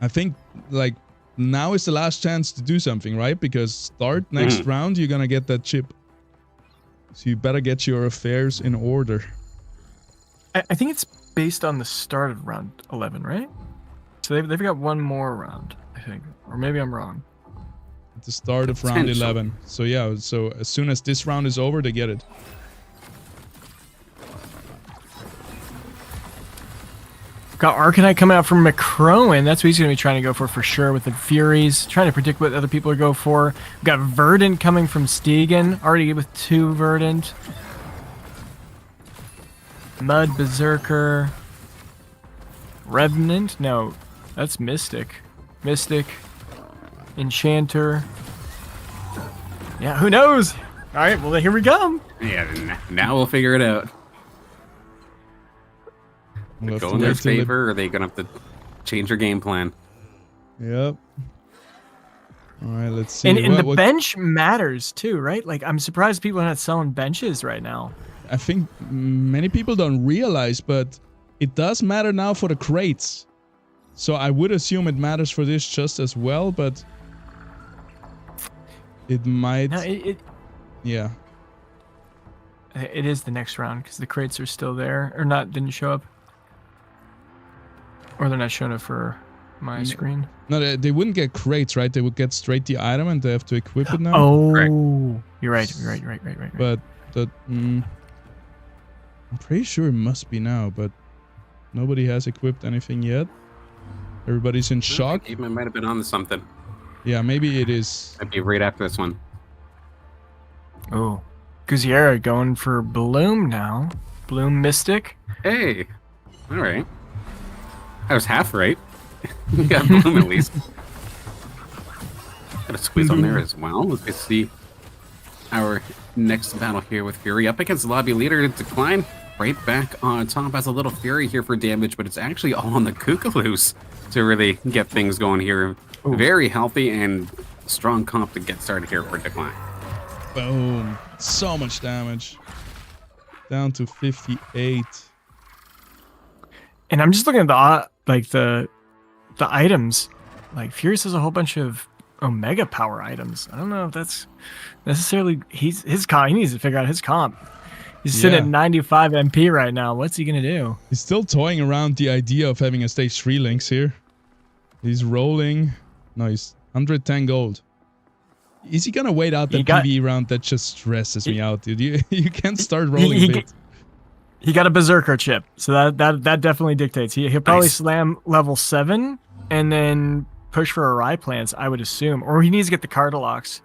[SPEAKER 1] I think, like, now is the last chance to do something, right? Because start next round, you're gonna get that chip. So you better get your affairs in order.
[SPEAKER 3] I think it's based on the start of round 11, right? So they've got 1 more round, I think. Or maybe I'm wrong.
[SPEAKER 1] At the start of round 11. So yeah, so as soon as this round is over, they get it.
[SPEAKER 3] Got Arcanite coming out from McCrowan. That's what he's going to be trying to go for sure with the Furies. Trying to predict what other people are going for. We've got Verdant coming from Stegan. Already with 2 Verdant. Mud Berserker. Revenant? No, that's Mystic. Mystic. Enchanter. Yeah, who knows? All right, well, here we come.
[SPEAKER 2] Yeah, now we'll figure it out.
[SPEAKER 1] We'll
[SPEAKER 2] Go in their favor, or are they going to have to change their game plan?
[SPEAKER 1] Yep. All right, let's see.
[SPEAKER 3] And the bench matters too, right? Like, I'm surprised people are not selling benches right now.
[SPEAKER 1] I think many people don't realize, but it does matter now for the crates. So I would assume it matters for this just as well, but it might.
[SPEAKER 3] No,
[SPEAKER 1] Yeah.
[SPEAKER 3] It is the next round because the crates are still there, or not? Didn't show up, or they're not showing up for my screen.
[SPEAKER 1] No, they wouldn't get crates, right? They would get straight the item, and they have to equip it now.
[SPEAKER 3] Oh,
[SPEAKER 2] Correct.
[SPEAKER 3] You're right. You're right.
[SPEAKER 1] But that. I'm pretty sure it must be now, but nobody has equipped anything yet. Everybody's in shock.
[SPEAKER 2] Even might have been on to something.
[SPEAKER 1] Yeah, maybe it is.
[SPEAKER 2] Might be right after this one.
[SPEAKER 3] Oh, Guzziera going for Bloom now. Bloom Mystic.
[SPEAKER 2] Hey, all right. I was half right. You got Bloom at least. Got a squeeze on there as well. Let's see our next battle here with Fury up against the lobby leader. Decline right back on top. Has a little Fury here for damage, but it's actually all on the Kookaloos to really get things going here. Ooh. Very healthy and strong comp to get started here for Decline.
[SPEAKER 1] Boom. So much damage. Down to 58.
[SPEAKER 3] And I'm just looking at the items. Like, Furious has a whole bunch of Omega power items. I don't know if that's necessarily he needs to figure out his comp. He's sitting at 95 MP right now. What's he gonna do?
[SPEAKER 1] He's still toying around the idea of having a stage 3 Lynx here. He's rolling. No, he's 110 gold. Is he gonna wait out the PvE round? That just stresses me out, dude. You can't start rolling bit.
[SPEAKER 3] He got a Berserker chip, so that definitely dictates. He'll probably slam level 7 and then push for a Rye Plants, I would assume. Or he needs to get the Cardalox.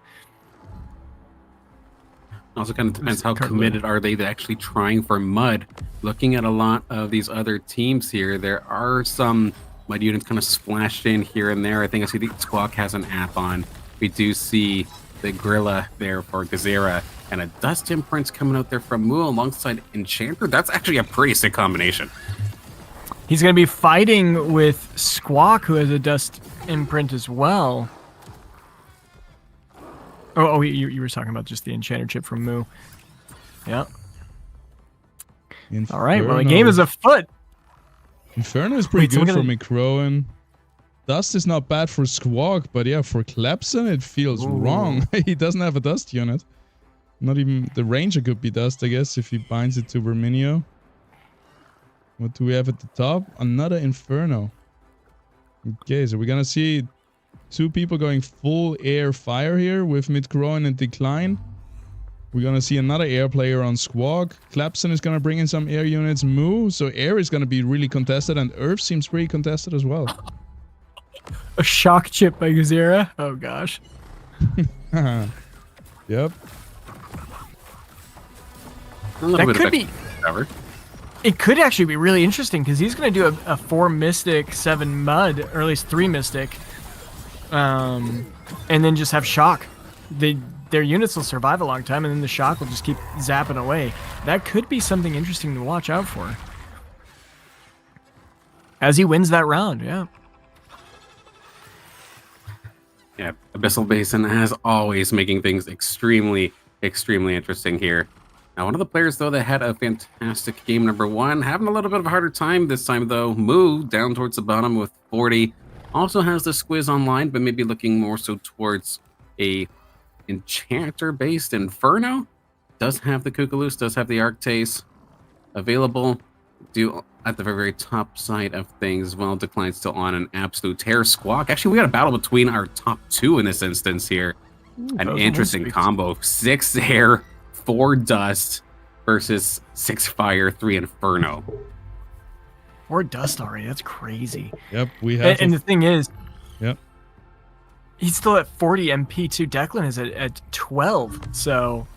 [SPEAKER 2] Also kind of depends how committed are they to actually trying for Mud. Looking at a lot of these other teams here, there are some Mud units kind of splashed in here and there. I think I see the Squawk has an app on. We do see the Gorilla there for Gazera, and a Dust Imprint's coming out there from Moo alongside Enchanter. That's actually a pretty sick combination.
[SPEAKER 3] He's going to be fighting with Squawk, who has a Dust Imprint as well. Oh, you were talking about just the Enchanter chip from Moo. Yeah.
[SPEAKER 1] Inferno.
[SPEAKER 3] All right, well, the game is afoot.
[SPEAKER 1] Inferno is pretty good for McCrowan. Dust is not bad for Squawk, but yeah, for Clepson it feels wrong. He doesn't have a Dust unit. Not even the Ranger could be Dust, I guess, if he binds it to Verminio. What do we have at the top? Another Inferno. Okay, so we're gonna see 2 people going full air fire here with McCrowan and Decline. We're gonna see another air player on Squawk. Clepson is gonna bring in some air units. Moo, so air is gonna be really contested, and Earth seems pretty contested as well.
[SPEAKER 3] A shock chip by Gazera. Oh gosh.
[SPEAKER 1] Yep.
[SPEAKER 3] That could be. It could actually be really interesting because he's going to do a 4 Mystic, 7 Mud, or at least 3 Mystic, and then just have shock. Their units will survive a long time, and then the shock will just keep zapping away. That could be something interesting to watch out for as he wins that round. Yeah.
[SPEAKER 2] Yeah, Abyssal Basin, as always, making things extremely, extremely interesting here. Now, one of the players, though, that had a fantastic game number 1, having a little bit of a harder time this time, though. Moo, down towards the bottom with 40. Also has the Squiz online, but maybe looking more so towards a Enchanter-based Inferno. Does have the Kookaloos, does have the Arctase available. Do at the very, very top side of things. Well, Decline still on an absolute tear. Squawk. Actually, we got a battle between our top 2 in this instance here. An interesting combo. 6 air, 4 dust versus 6 fire, 3 inferno.
[SPEAKER 3] 4 dust already. That's crazy.
[SPEAKER 1] Yep, we have.
[SPEAKER 3] And the thing is,
[SPEAKER 1] yep,
[SPEAKER 3] he's still at 40 MP too. Declan is at 12. So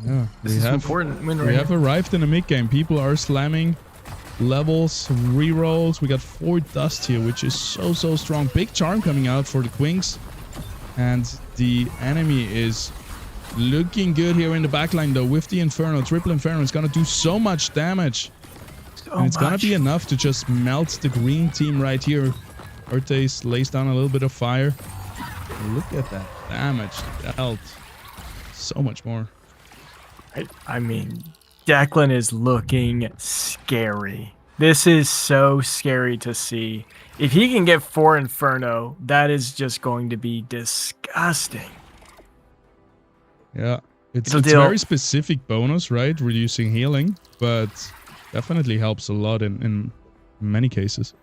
[SPEAKER 1] yeah,
[SPEAKER 3] this is important. Win
[SPEAKER 1] we have arrived in the mid game. People are slamming levels, rerolls. We got 4 dust here, which is so strong. Big charm coming out for the Quinks, and the enemy is looking good here in the backline though with the Inferno. Triple Inferno is gonna do so much damage. And it's gonna be enough to just melt the green team right here. Ortiz lays down a little bit of fire. Look at that damage dealt. So much more.
[SPEAKER 3] I mean, Declan is looking scary. This is so scary to see. If he can get 4 Inferno, that is just going to be disgusting.
[SPEAKER 1] Yeah, it's a very specific bonus, right? Reducing healing, but definitely helps a lot in many cases.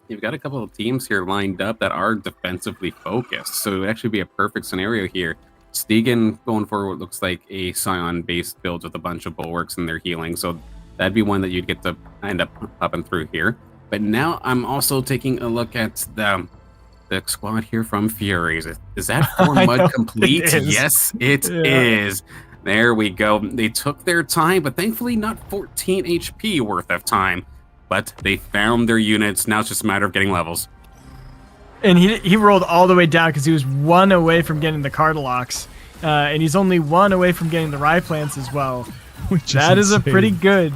[SPEAKER 2] You've got a couple of teams here lined up that are defensively focused, so it would actually be a perfect scenario here. Stegen going for what looks like a Scion-based build with a bunch of bulwarks and their healing, so that'd be one that you'd get to end up popping through here. But now I'm also taking a look at the squad here from Furies. Is that 4 mud complete? Yes, it is. There we go. They took their time, but thankfully not 14 HP worth of time. But they found their units. Now it's just a matter of getting levels.
[SPEAKER 3] And he rolled all the way down because he was 1 away from getting the Cardalocks. And he's only 1 away from getting the Rye Plants as well. That is a pretty good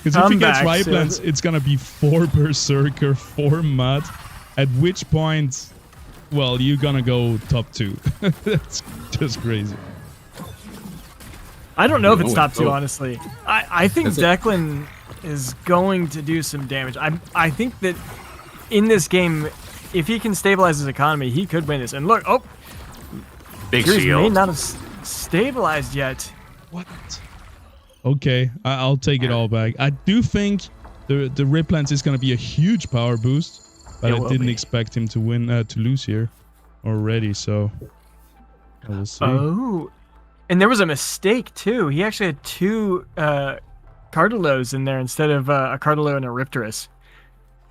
[SPEAKER 1] Because if he gets Rye Plants, it's going to be 4 Berserker, 4 Mud. At which point, well, you're going to go top 2. That's just crazy.
[SPEAKER 3] I don't know if it's top 2, honestly. I think Declan is going to do some damage. I think that in this game, if he can stabilize his economy, he could win this. And look,
[SPEAKER 2] big
[SPEAKER 3] Furies
[SPEAKER 2] shield
[SPEAKER 3] may not have stabilized yet.
[SPEAKER 1] What? Okay, I'll take it all back. I do think the Rip Lance is going to be a huge power boost, but I didn't expect him to win to lose here already. So we'll see.
[SPEAKER 3] Oh, and there was a mistake too. He actually had 2 Cardalos in there instead of a Cardalo and a Riptorus.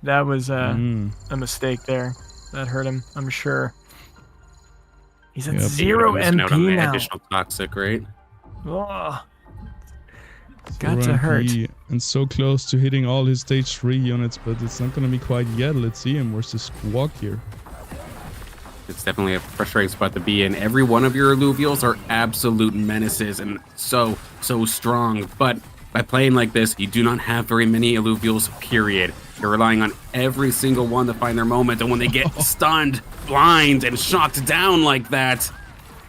[SPEAKER 3] That was a mistake there. That hurt him, I'm sure. He's at 0 MP now.
[SPEAKER 2] Additional toxic, right?
[SPEAKER 3] Oh, got to hurt.
[SPEAKER 1] And so close to hitting all his stage 3 units, but it's not going to be quite yet. Let's see him versus Squawk here.
[SPEAKER 2] It's definitely a frustrating spot to be in. Every one of your Illuvials are absolute menaces and so strong. But by playing like this, you do not have very many Illuvials, period. You're relying on every single one to find their moment. And when they get stunned, blind, and shocked down like that,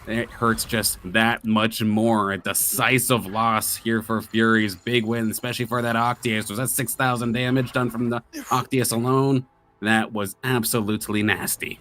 [SPEAKER 2] it hurts just that much more. A decisive loss here for Furies. Big win, especially for that Octius. Was that 6,000 damage done from the Octius alone? That was absolutely nasty.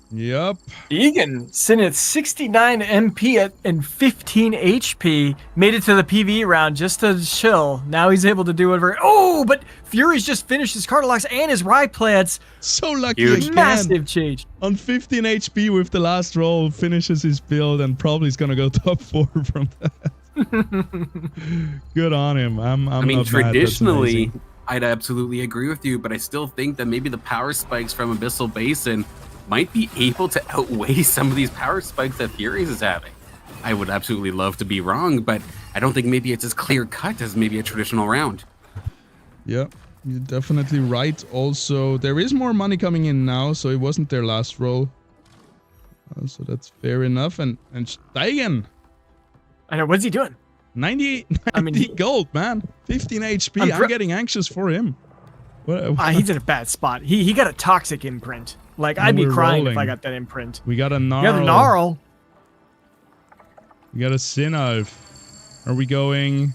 [SPEAKER 1] Yep.
[SPEAKER 3] Egan sitting at 69 MP and 15 HP. Made it to the PvE round just to chill. Now he's able to do whatever. Oh, but Fury's just finished his Cardalocks and his Rye Plants.
[SPEAKER 1] So lucky.
[SPEAKER 2] Huge.
[SPEAKER 3] Massive change.
[SPEAKER 1] On 15 HP with the last roll, finishes his build and probably is going to go top 4 from that. Good on him. I mean,
[SPEAKER 2] traditionally, I'd absolutely agree with you, but I still think that maybe the power spikes from Abyssal Basin might be able to outweigh some of these power spikes that Furies is having. I would absolutely love to be wrong, but I don't think maybe it's as clear cut as maybe a traditional round.
[SPEAKER 1] Yeah, you're definitely right. Also, there is more money coming in now, so it wasn't their last roll. So that's fair enough. And Steigen.
[SPEAKER 3] I know, what's he doing?
[SPEAKER 1] 90 gold, man. 15 HP. I'm getting anxious for him.
[SPEAKER 3] He's in a bad spot. He got a toxic imprint. Like, I'd be crying if I got that imprint.
[SPEAKER 1] We got a Gnarl.
[SPEAKER 3] You got a Gnarl.
[SPEAKER 1] We got a Sinalf. Are we going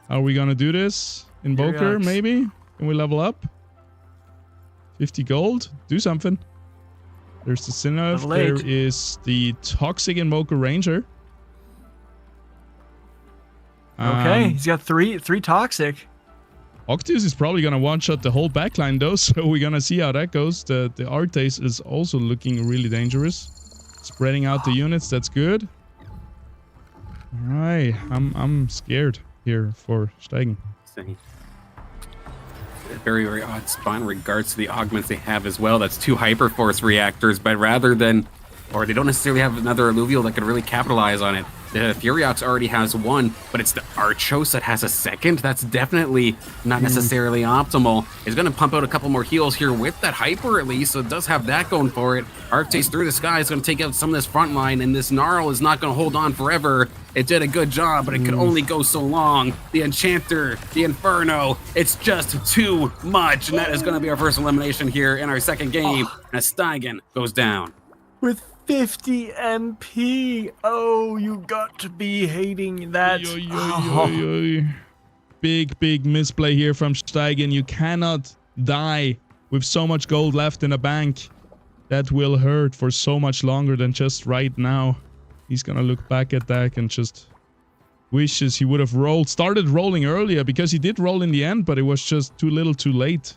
[SPEAKER 1] to do this? Invoker, maybe? Can we level up? 50 gold? Do something. There's the Sinalf. There is the Toxic Invoker Ranger.
[SPEAKER 3] Okay, he's got three Toxic.
[SPEAKER 1] Octius is probably going to one-shot the whole backline though, so we're going to see how that goes. The Artes is also looking really dangerous. Spreading out the units, that's good. Alright, I'm scared here for Steigen.
[SPEAKER 2] Very, very odd spot in regards to the augments they have as well. That's 2 Hyperforce reactors, but rather than, or they don't necessarily have another Alluvial that could really capitalize on it. The Furiox already has 1, but it's the Archos that has a 2nd. That's definitely not necessarily optimal. It's going to pump out a couple more heals here with that Hyper at least, so it does have that going for it. Arctace through the sky is going to take out some of this front line, and this Gnarl is not going to hold on forever. It did a good job, but it could only go so long. The Enchanter, the Inferno, it's just too much, and that is going to be our first elimination here in our second game as Steigen goes down.
[SPEAKER 3] With 50 MP. Oh, you got to be hating that.
[SPEAKER 1] Big misplay here from Steigen. You cannot die with so much gold left in the bank. That will hurt for so much longer than just right now. He's gonna look back at that and just wishes he would have started rolling earlier, because he did roll in the end, but it was just too little too late.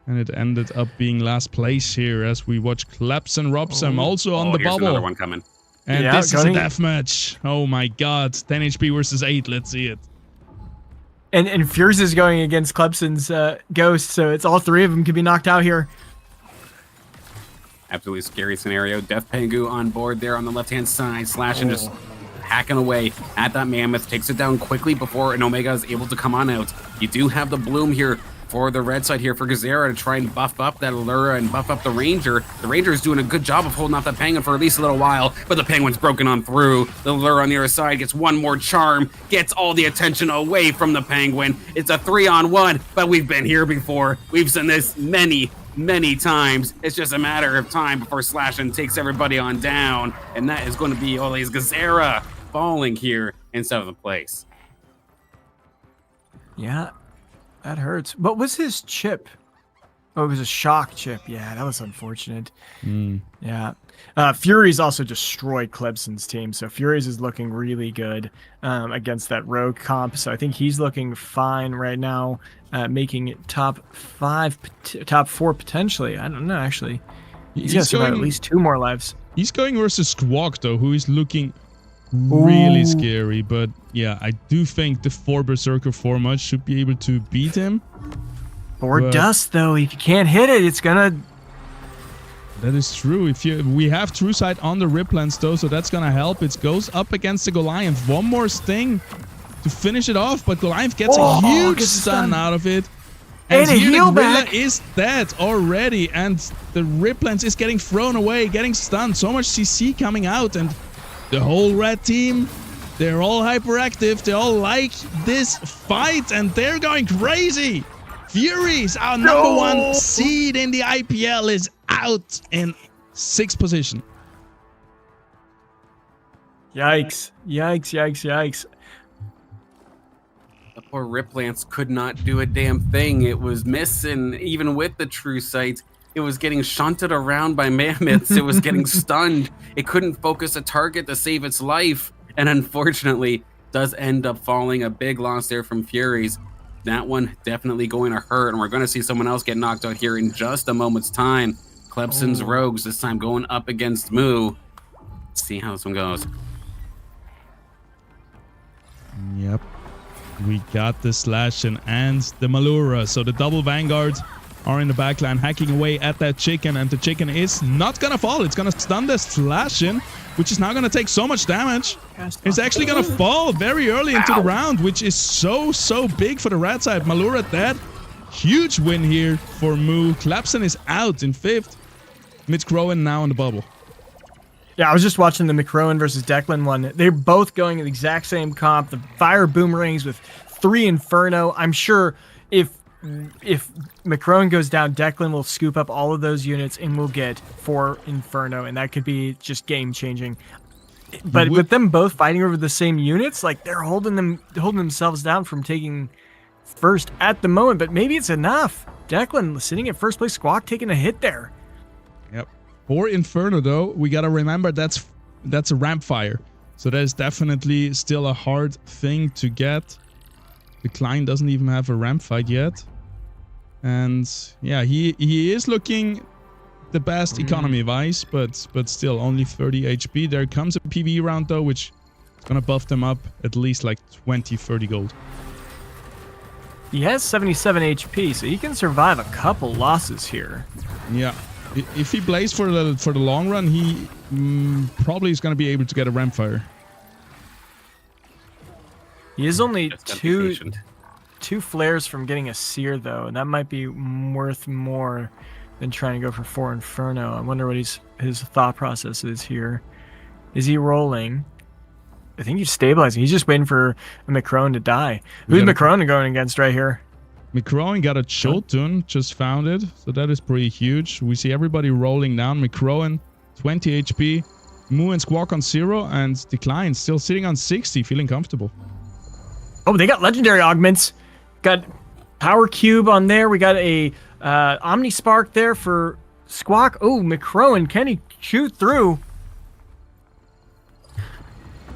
[SPEAKER 1] And it ended up being last place here as we watch Clemson Robson also on the
[SPEAKER 2] here's
[SPEAKER 1] bubble.
[SPEAKER 2] Another one coming.
[SPEAKER 1] And this is a death match. Oh my god. 10 HP versus 8. Let's see it.
[SPEAKER 3] And Fierce is going against Clemson's Ghost, so it's all 3 of them could be knocked out here.
[SPEAKER 2] Absolutely scary scenario. Death Pengu on board there on the left-hand side, slashing, just hacking away at that Mammoth. Takes it down quickly before an Omega is able to come on out. You do have the Bloom here for the red side here for Gazera to try and buff up that Allura and buff up the Ranger. The Ranger is doing a good job of holding off that Penguin for at least a little while, but the Penguin's broken on through. The Allura on the other side gets one more charm, gets all the attention away from the Penguin. It's a 3-on-1, but we've been here before. We've seen this many times. It's just a matter of time before Slashin takes everybody on down, and that is going to be Ole's Gazera falling here in 7th place.
[SPEAKER 3] Yeah, that hurts. What was his chip? Oh, it was a shock chip. Yeah, that was unfortunate. Yeah. Furies also destroyed Clemson's team, so Furies is looking really good against that rogue comp. So I think he's looking fine right now, making it top 4 potentially. I don't know, actually. He's going to survive at least 2 more lives.
[SPEAKER 1] He's going versus Squawk, though, who is looking really scary. But yeah, I do think the 4 Berserker 4 much should be able to beat him.
[SPEAKER 3] 4 dust, though. If you can't hit it, it's gonna...
[SPEAKER 1] That is true. We have True Sight on the Riplance, though, so that's gonna help. It goes up against the Goliath. One more sting to finish it off, but Goliath gets a huge stun out of it.
[SPEAKER 3] And a heal back.
[SPEAKER 1] Is dead already, and the Riplance is getting thrown away, getting stunned. So much CC coming out, and the whole red team, they're all hyperactive. They all like this fight, and they're going crazy. Furies, our number 1 seed in the IPL, is out in 6th position.
[SPEAKER 3] Yikes.
[SPEAKER 2] The poor Riplance could not do a damn thing. It was missing, even with the True Sight. It was getting shunted around by Mammoths. It was getting stunned. It couldn't focus a target to save its life. And unfortunately, does end up falling. A big loss there from Furies. That one definitely going to hurt, and we're going to see someone else get knocked out here in just a moment's time. Clemson's Rogues, this time going up against Moo. Let's see how this one goes.
[SPEAKER 1] Yep. We got the Slashin and the Malura, so the double Vanguards are in the backline hacking away at that Chicken, and the Chicken is not going to fall. It's going to stun the Slashin, which is now going to take so much damage. It's actually going to fall very early into the round, which is so big for the red side. Malura dead. Huge win here for Moo. Clemson is out in 5th. Mitch-Crowan now in the bubble.
[SPEAKER 3] Yeah, I was just watching the McCrowan versus Declan one. They're both going the exact same comp. The fire boomerangs with 3 Inferno. I'm sure if McCrowan goes down, Declan will scoop up all of those units and we'll get 4 Inferno, and that could be just game changing. But with them both fighting over the same units, like they're holding themselves down from taking first at the moment. But maybe it's enough. Declan sitting at first place, Squawk taking a hit there.
[SPEAKER 1] Yep. 4 Inferno though, we gotta remember that's a ramp fire, so that is definitely still a hard thing to get. The Klein doesn't even have a ramp fight yet. And yeah, he is looking the best economy-wise, but still only 30 HP. There comes a PvE round though, which It's gonna buff them up at least like 20, 30 gold.
[SPEAKER 3] He has 77 HP, so he can survive a couple losses here.
[SPEAKER 1] Yeah. If he plays for the long run, he probably is gonna be able to get a Rampfire.
[SPEAKER 3] He is only
[SPEAKER 2] Just gotta be patient.
[SPEAKER 3] two flares from getting a Seer, though, and that might be worth more than trying to go for 4 Inferno. I wonder what his thought process is here. Is he rolling? I think he's stabilizing. He's just waiting for a Macron to die. Who's Macron going against right here?
[SPEAKER 1] Macron got a Jotun, just found it, so that is pretty huge. We see everybody rolling down. Macron, 20 HP. Moo and Squawk on 0, and Decline still sitting on 60, feeling comfortable.
[SPEAKER 3] Oh, they got legendary augments. Got Power Cube on there. We got a Omni Spark there for Squawk. Oh, Macron, can he shoot through?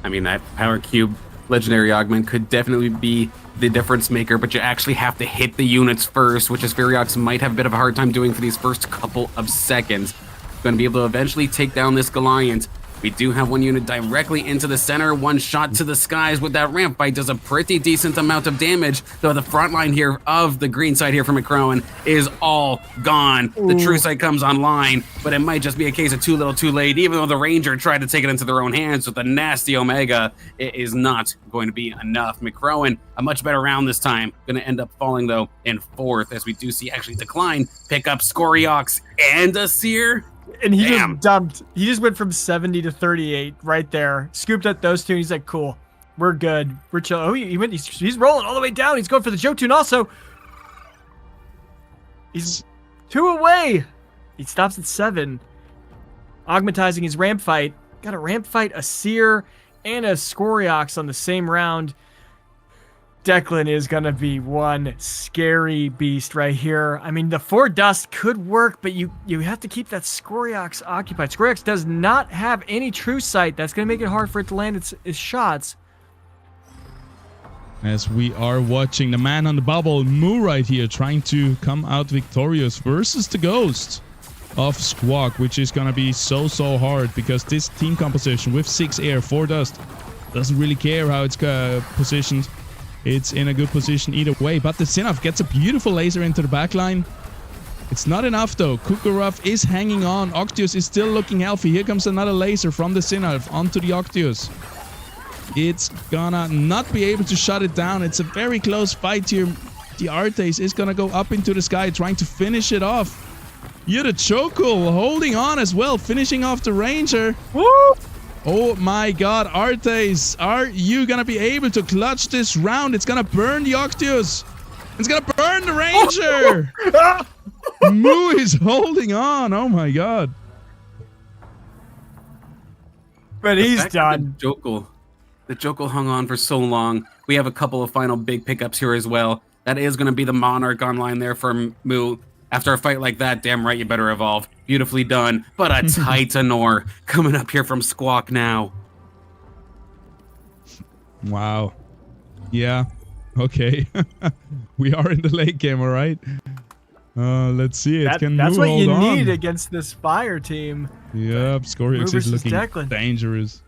[SPEAKER 2] I mean, that Power Cube legendary augment could definitely be the difference maker, but you actually have to hit the units first, which is Furiox might have a bit of a hard time doing for these first couple of seconds. Going to be able to eventually take down this Goliath. We do have one unit directly into the center. One shot to the skies with that ramp fight does a pretty decent amount of damage, though the front line here of the green side here from McCrowan is all gone.
[SPEAKER 3] Ooh.
[SPEAKER 2] The true sight comes online, but it might just be a case of too little too late. Even though the Ranger tried to take it into their own hands with the nasty Omega, it is not going to be enough. McCrowan, a much better round this time. Going to end up falling, though, in 4th, as we do see actually Decline pick up Scoriox and a Seer.
[SPEAKER 3] And he
[SPEAKER 2] Damn.
[SPEAKER 3] just dumped. He just went from 70 to 38 right there. Scooped up those two. And he's like, cool. We're good. We're chill. Oh, he's rolling all the way down. He's going for the Jotun also. He's 2 away. He stops at 7. Augmentizing his ramp fight. Got a ramp fight, a Seer, and a Scoriox on the same round. Declan is going to be one scary beast right here. I mean, the 4 dust could work, but you have to keep that Scoriox occupied. Scoriox does not have any true sight. That's going to make it hard for it to land its shots.
[SPEAKER 1] As we are watching the man on the bubble, Moo right here, trying to come out victorious versus the Ghost of Squawk, which is going to be so hard because this team composition with 6 air, 4 dust doesn't really care how it's positioned. It's in a good position either way, but the Sinnoh gets a beautiful laser into the backline. It's not enough though. Kukurov is hanging on. Octius is still looking healthy. Here comes another laser from the Sinnoh onto the Octius. It's gonna not be able to shut it down. It's a very close fight here. The Artes is gonna go up into the sky trying to finish it off. Here the Chokul holding on as well, finishing off the Ranger.
[SPEAKER 3] Woo!
[SPEAKER 1] Oh my god, Artes, are you gonna be able to clutch this round? It's gonna burn the Octius. It's gonna burn the Ranger. Moo is holding on. Oh my god.
[SPEAKER 3] But he's done.
[SPEAKER 2] The Jokul hung on for so long. We have a couple of final big pickups here as well. That is going to be the Monarch online there for Moo. After a fight like that, damn right you better evolve. Beautifully done. But a Titanor coming up here from Squawk now.
[SPEAKER 1] Wow. Yeah. Okay. We are in the late game, all right? Let's see. That's
[SPEAKER 3] what you need against this Fire team.
[SPEAKER 1] Yep. Scoriox is looking
[SPEAKER 3] Declan.
[SPEAKER 1] dangerous.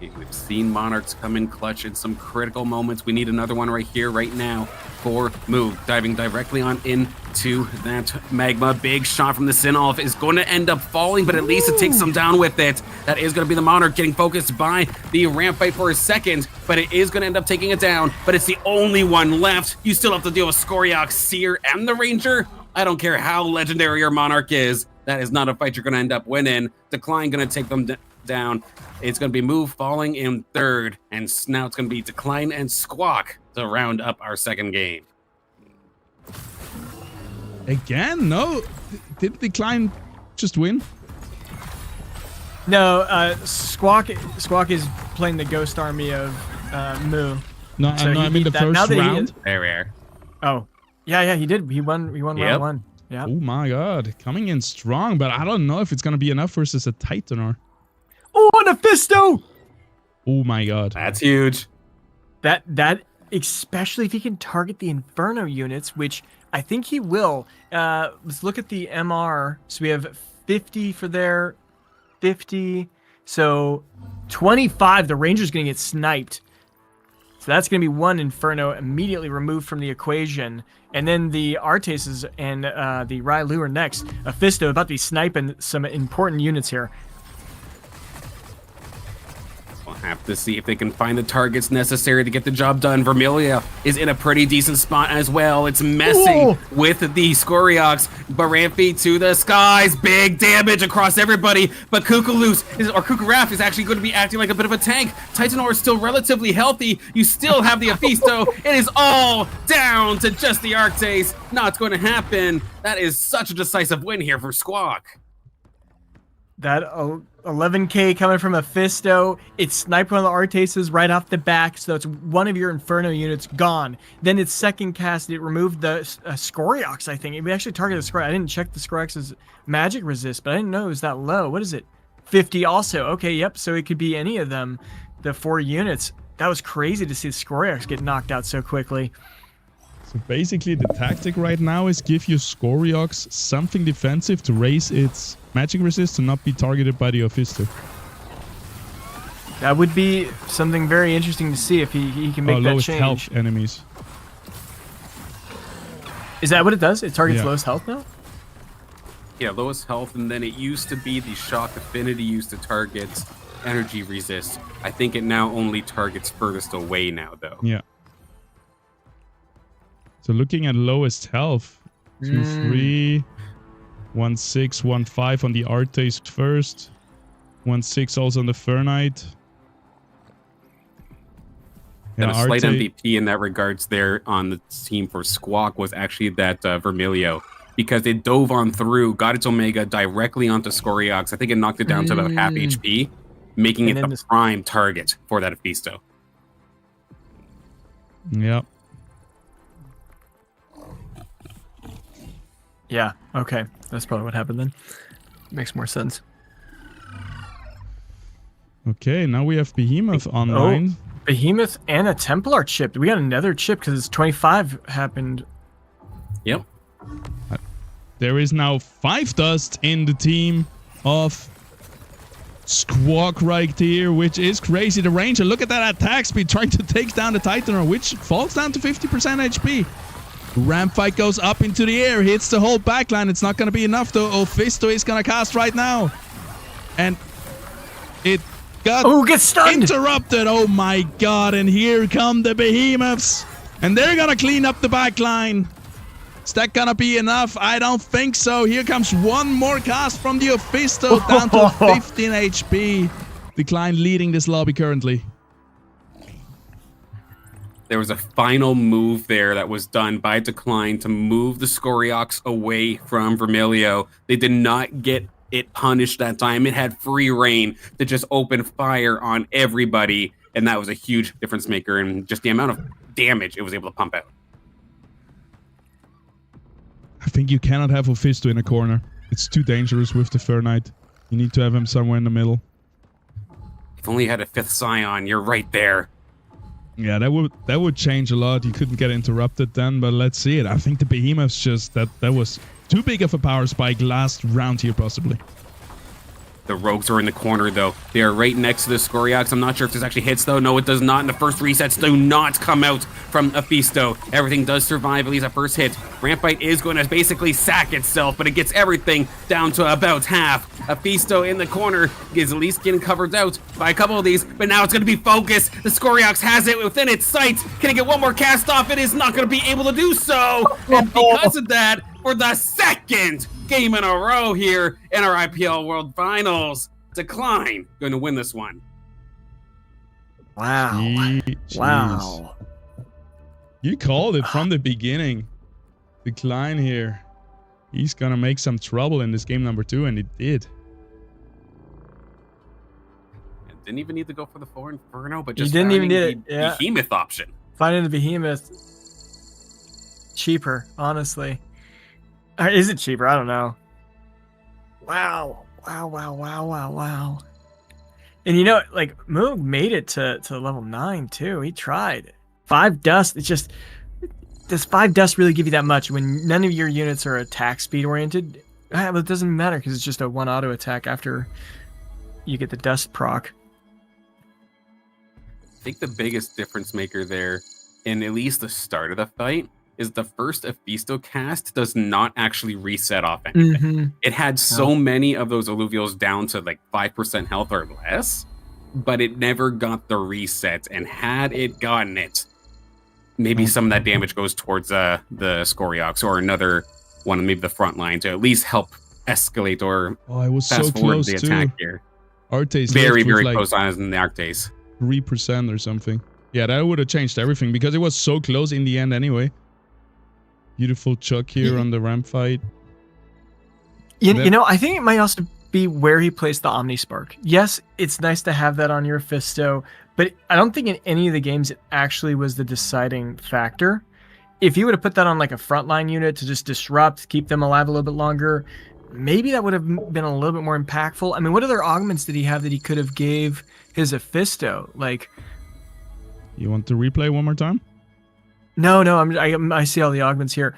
[SPEAKER 2] We've seen Monarchs come in clutch in some critical moments. We need another one right here, right now for Moo. Diving directly on into that magma. Big shot from the Sinolf is going to end up falling, but at least it takes them down with it. That is going to be the Monarch getting focused by the ramp fight for a second, but it is going to end up taking it down. But it's the only one left. You still have to deal with Scoriox, Seer, and the Ranger. I don't care how legendary your Monarch is. That is not a fight you're going to end up winning. Decline going to take them down. It's going to be Moo falling in 3rd, and now it's going to be Decline and Squawk to round up our second game.
[SPEAKER 1] Again? No? Did Decline just win?
[SPEAKER 3] No, Squawk is playing the Ghost Army of Moo.
[SPEAKER 1] No,
[SPEAKER 3] So
[SPEAKER 1] I mean the first round.
[SPEAKER 2] There we are.
[SPEAKER 3] Oh, yeah, he did. He won round 1. Yeah.
[SPEAKER 1] Oh my god, coming in strong, but I don't know if it's going to be enough versus a Titanor.
[SPEAKER 3] Oh, and a Fisto!
[SPEAKER 1] Oh my god.
[SPEAKER 2] That's huge.
[SPEAKER 3] That especially if he can target the Inferno units, which I think he will. Let's look at the MR. So we have 50 for there, 50, So 25, the Ranger's going to get sniped. So that's going to be 1 Inferno immediately removed from the equation. And then the Arteses and the Railu are next. Mephisto about to be sniping some important units here.
[SPEAKER 2] We'll have to see if they can find the targets necessary to get the job done. Vermilia is in a pretty decent spot as well. It's messing with the Scoriox. Baramfi to the skies. Big damage across everybody. But Kukuraf is actually going to be acting like a bit of a tank. Titanor is still relatively healthy. You still have the Mephisto. It is all down to just the Arctes. Not going to happen. That is such a decisive win here for Squawk.
[SPEAKER 3] That 11k coming from Mephisto. It's sniped one of the Arteses right off the back, so it's one of your Inferno units gone. Then its second cast, it removed the Scoriox, I think. It actually targeted the Scoriox. I didn't check the Scoriox's magic resist, but I didn't know it was that low. What is it? 50 also. Okay, yep, so it could be any of them, the 4 units. That was crazy to see the Scoriox get knocked out so quickly.
[SPEAKER 1] So basically the tactic right now is give your Scoriox something defensive to raise its magic resist to not be targeted by the Mephisto.
[SPEAKER 3] That would be something very interesting to see if he can make that
[SPEAKER 1] lowest
[SPEAKER 3] change.
[SPEAKER 1] Health enemies.
[SPEAKER 3] Is that what it does? It targets
[SPEAKER 1] Yeah.
[SPEAKER 3] lowest health now?
[SPEAKER 2] Yeah, lowest health, and then it used to be the shock affinity used to target energy resist. I think it now only targets furthest away now, though.
[SPEAKER 1] Yeah. So looking at lowest health, 2, 3, 1, 6, 1, 5 on the Artes first, 1, 6 also on the Fernite.
[SPEAKER 2] And a slight MVP in that regards there on the team for Squawk was actually that Vermilio, because it dove on through, got its Omega directly onto Scoriox. I think it knocked it down to about half HP, making it the prime target for that Mephisto.
[SPEAKER 1] Yep.
[SPEAKER 3] Yeah, okay. That's probably what happened then. Makes more sense.
[SPEAKER 1] Okay, now we have Behemoth online.
[SPEAKER 3] Oh, Behemoth and a Templar chip. We got another chip because it's 25 happened.
[SPEAKER 2] Yep.
[SPEAKER 1] There is now 5 dust in the team of Squawk right here, which is crazy. The Ranger, look at that attack speed trying to take down the Titaner, which falls down to 50% HP. Ramp fight goes up into the air, hits the whole backline. It's not going to be enough though. Mephisto is going to cast right now. And it got
[SPEAKER 3] gets stunned.
[SPEAKER 1] Interrupted. Oh my god. And here come the Behemoths. And they're going to clean up the backline. Is that going to be enough? I don't think so. Here comes one more cast from the Mephisto down to 15 HP. Decline leading this lobby currently.
[SPEAKER 2] There was a final move there that was done by Decline to move the Scoriox away from Vermilio. They did not get it punished that time. It had free reign to just open fire on everybody, and that was a huge difference maker in just the amount of damage it was able to pump out.
[SPEAKER 1] I think you cannot have Mephisto in a corner. It's too dangerous with the Fernite. You need to have him somewhere in the middle.
[SPEAKER 2] If only you had a 5th Scion, you're right there.
[SPEAKER 1] Yeah, that would change a lot. You couldn't get interrupted then, but let's see it. I think the Behemoths just that was too big of a power spike last round here possibly.
[SPEAKER 2] The Rogues are in the corner, though. They are right next to the Scoriox. I'm not sure if this actually hits, though. No, it does not. And the first resets do not come out from Mephisto. Everything does survive, at least at first hit. Rampite is going to basically sack itself, but it gets everything down to about half. Mephisto in the corner is at least getting covered out by a couple of these, but now it's going to be focused. The Scoriox has it within its sights. Can it get one more cast off? It is not going to be able to do so. And because of that, for the second game in a row here in our IPL World Finals, Decline going to win this one.
[SPEAKER 3] Wow.
[SPEAKER 1] Jeez.
[SPEAKER 3] Wow.
[SPEAKER 1] You called it from the beginning. Decline here. He's going to make some trouble in this game number 2, and he did.
[SPEAKER 2] Didn't even need to go for the 4 Inferno, but just
[SPEAKER 3] didn't even
[SPEAKER 2] finding
[SPEAKER 3] need it.
[SPEAKER 2] the Behemoth option.
[SPEAKER 3] Finding the Behemoth cheaper, honestly. Or is it cheaper? I don't know. Wow. Wow. And you know, like, Moog made it to level 9 too. He tried. 5 dust. It's just, does 5 dust really give you that much when none of your units are attack speed oriented? Well, it doesn't matter because it's just a 1 auto attack after you get the dust proc.
[SPEAKER 2] I think the biggest difference maker there, in at least the start of the fight, is the first Aphisto cast does not actually reset off anything. It had so many of those alluvials down to like 5% health or less, but it never got the reset. And had it gotten it, maybe some of that damage goes towards the Scoriox or another one, maybe the front line, to at least help escalate or
[SPEAKER 1] I was
[SPEAKER 2] fast
[SPEAKER 1] so
[SPEAKER 2] forward
[SPEAKER 1] close
[SPEAKER 2] the
[SPEAKER 1] too.
[SPEAKER 2] attack here.
[SPEAKER 1] Artes
[SPEAKER 2] Very,
[SPEAKER 1] left with,
[SPEAKER 2] very
[SPEAKER 1] like,
[SPEAKER 2] close on in the Arctes.
[SPEAKER 1] 3% or something. Yeah, that would have changed everything because it was so close in the end anyway. Beautiful Chuck here on the ramp fight.
[SPEAKER 3] You know, I think it might also be where he placed the Omni Spark. Yes, it's nice to have that on your Fisto, but I don't think in any of the games it actually was the deciding factor. If he would have put that on like a frontline unit to just disrupt, keep them alive a little bit longer, maybe that would have been a little bit more impactful. I mean, what other augments did he have that he could have gave his Aphisto? Like,
[SPEAKER 1] you want to replay one more time?
[SPEAKER 3] No, I see all the augments here.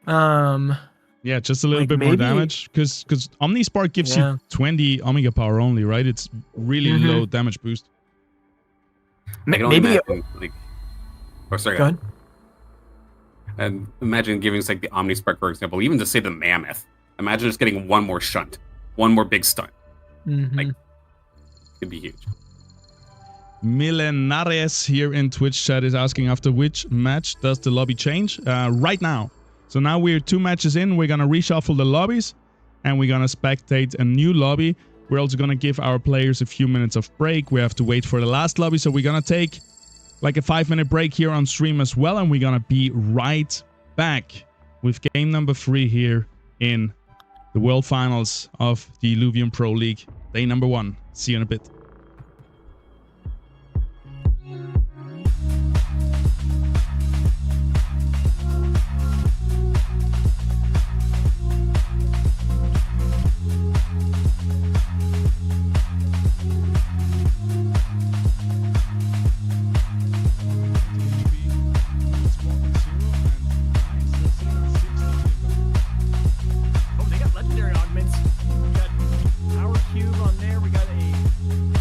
[SPEAKER 1] Yeah, just a little
[SPEAKER 3] like
[SPEAKER 1] bit more
[SPEAKER 3] maybe-
[SPEAKER 1] damage because Omni Spark gives you 20 Omega power only, right? It's really low damage boost.
[SPEAKER 2] I can only imagine, like, oh, sorry.
[SPEAKER 3] Go ahead.
[SPEAKER 2] And imagine giving us like the Omni Spark, for example, even to say the Mammoth. Imagine just getting one more shunt, one more big stunt. Like, it'd be huge.
[SPEAKER 1] Milenares here in Twitch chat is asking, after which match does the lobby change? Right now. So now we're 2 matches in. We're going to reshuffle the lobbies and we're going to spectate a new lobby. We're also going to give our players a few minutes of break. We have to wait for the last lobby. So we're going to take like a 5-minute break here on stream as well. And we're going to be right back with game number 3 here in the World Finals of the Illuvium Pro League. Day number 1. See you in a bit.
[SPEAKER 3] Oh, they got legendary augments. We got Power Cube on there. We got a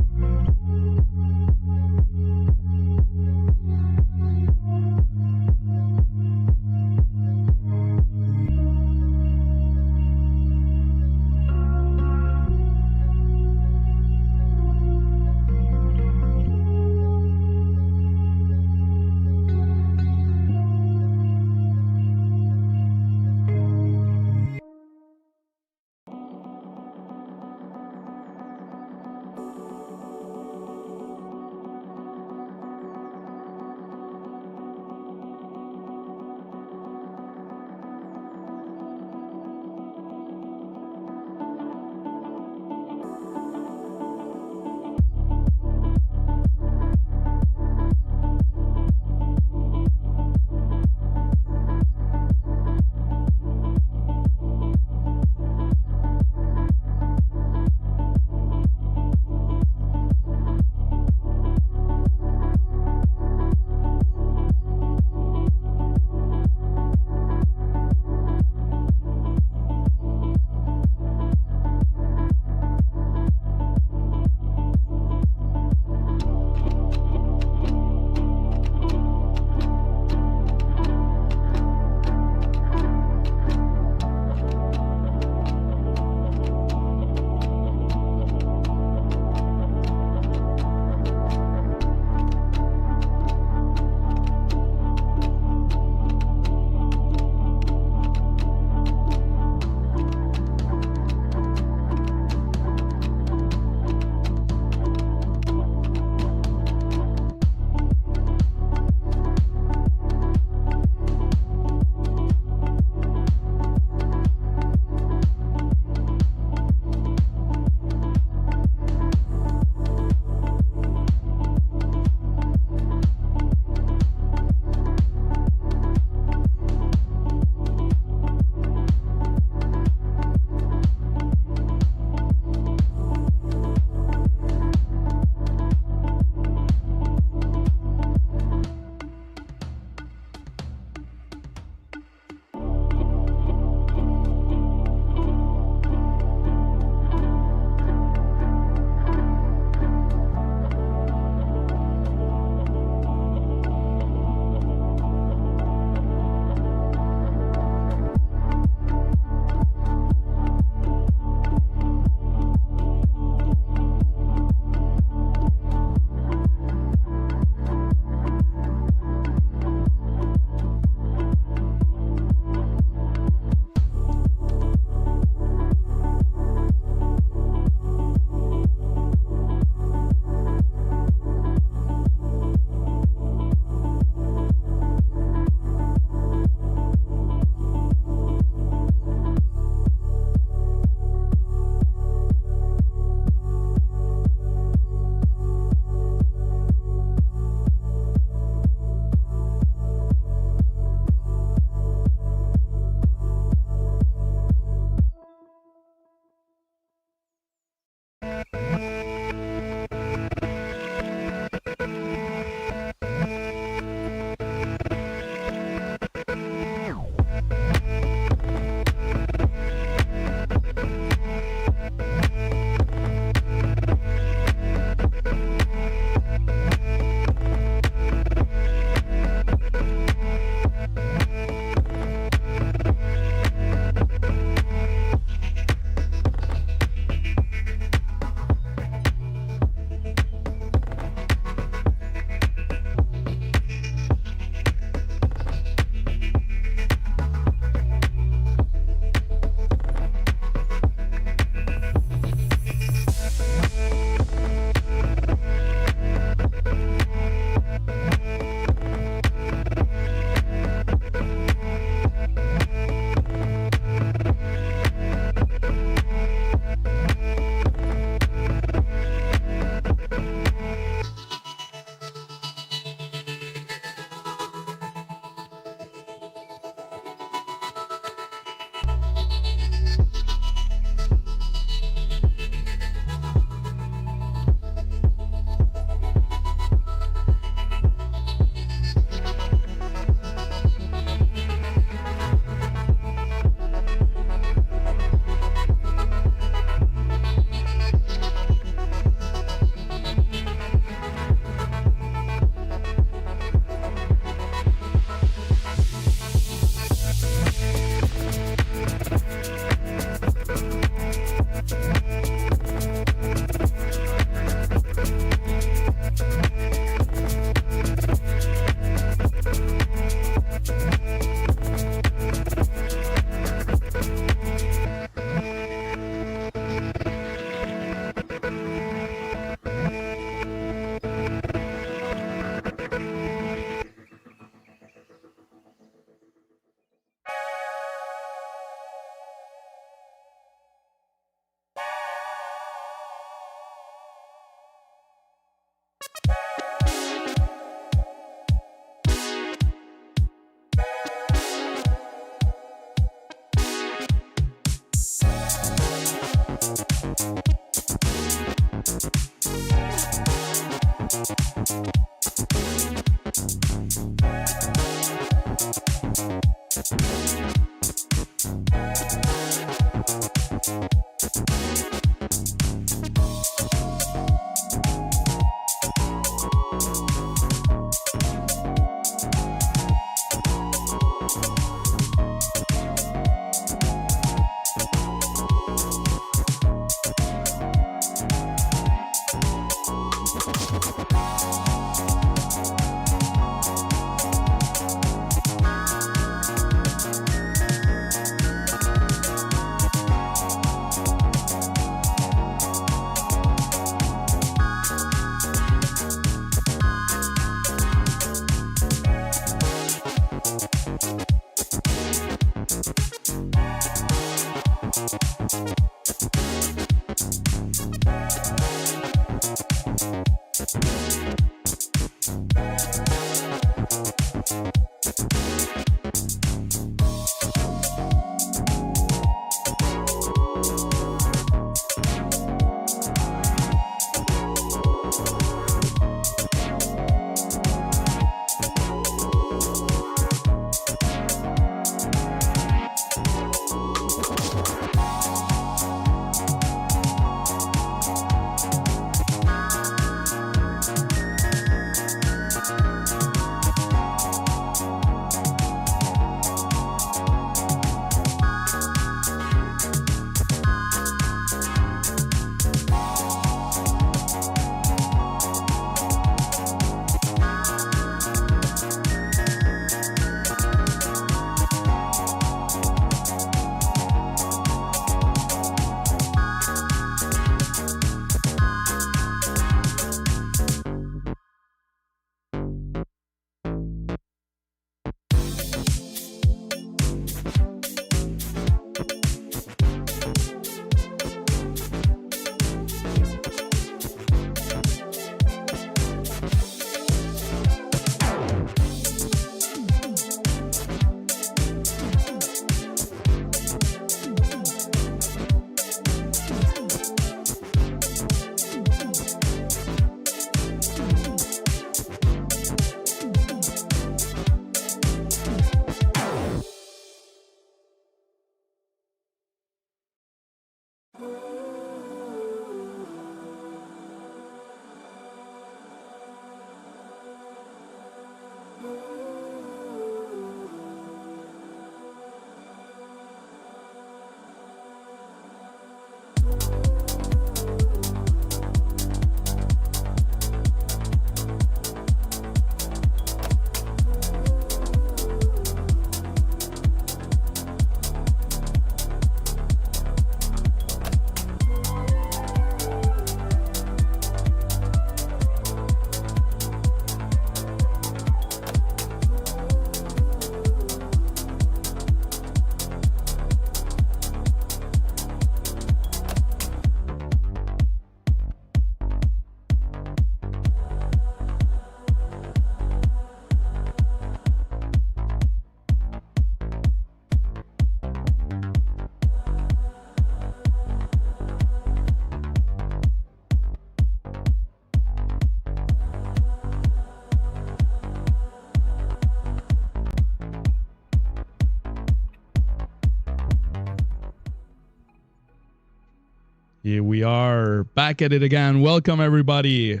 [SPEAKER 1] Here we are back at it again. Welcome everybody.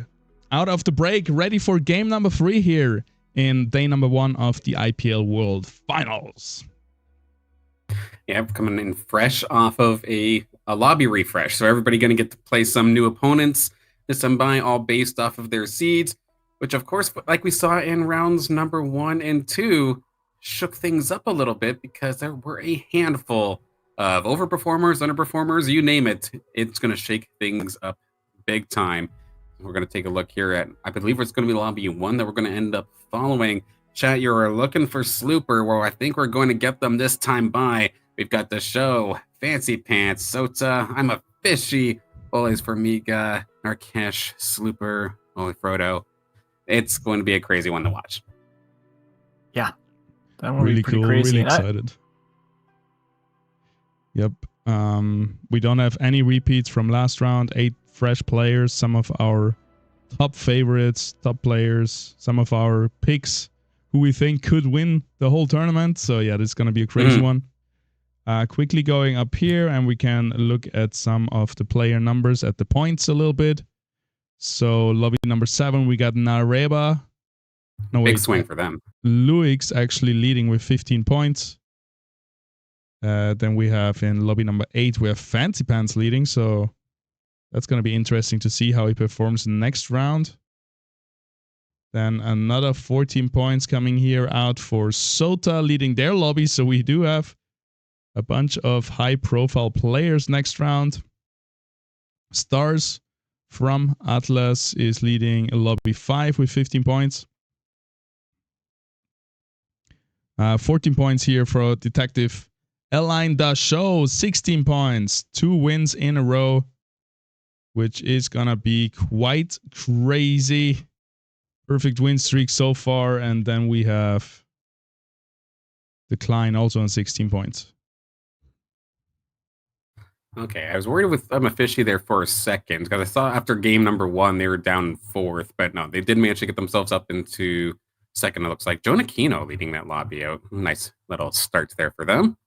[SPEAKER 1] Out of the break, ready for game number 3 here in day number 1 of the IPL World Finals.
[SPEAKER 2] Yep, coming in fresh off of a lobby refresh. So everybody going to get to play some new opponents this time by, all based off of their seeds, which of course, like we saw in rounds number 1 and 2, shook things up a little bit because there were a handful of overperformers, underperformers, you name it. It's going to shake things up big time. We're going to take a look here at, I believe it's going to be lobby 1 that we're going to end up following. Chat, you're looking for Slooper. Well, I think we're going to get them this time by. We've got the show, Fancy Pants, Sota, I'm a Fishy, Always for Mika, Narkesh, Slooper, Holy Frodo. It's going to be a crazy one to watch.
[SPEAKER 3] Yeah. That one
[SPEAKER 1] Really
[SPEAKER 3] be pretty
[SPEAKER 1] cool,
[SPEAKER 3] crazy.
[SPEAKER 1] really excited. Yep. We don't have any repeats from last round. 8 fresh players, some of our top favorites, top players, some of our picks who we think could win the whole tournament. So yeah, this is going to be a crazy one. Quickly going up here, and we can look at some of the player numbers at the points a little bit. So lobby number 7, we got Nareba. No,
[SPEAKER 2] Big
[SPEAKER 1] wait,
[SPEAKER 2] swing for them.
[SPEAKER 1] Luix actually leading with 15 points. Then we have in lobby number 8, we have Fancy Pants leading. So that's going to be interesting to see how he performs in the next round. Then another 14 points coming here out for Sota leading their lobby. So we do have a bunch of high-profile players next round. Stars from Atlas is leading lobby 5 with 15 points. 14 points here for Detective Align the Show, 16 points, 2 wins in a row, which is gonna be quite crazy. Perfect win streak so far, and then we have Decline also on 16 points.
[SPEAKER 2] Okay, I was worried with Fishy there for a second because I saw after game number 1 they were down 4th, but no, they did manage to get themselves up into second. It looks like Jonah Kino leading that lobby out. Nice little start there for them.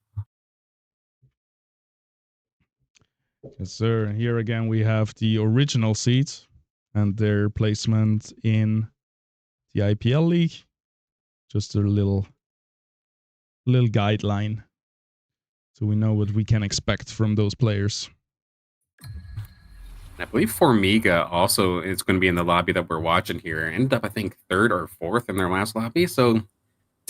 [SPEAKER 1] Yes, sir. And here again we have the original seeds and their placement in the IPL league. Just a little guideline, so we know what we can expect from those players.
[SPEAKER 2] I believe Formiga also is going to be in the lobby that we're watching here. Ended up, I think, 3rd or 4th in their last lobby. So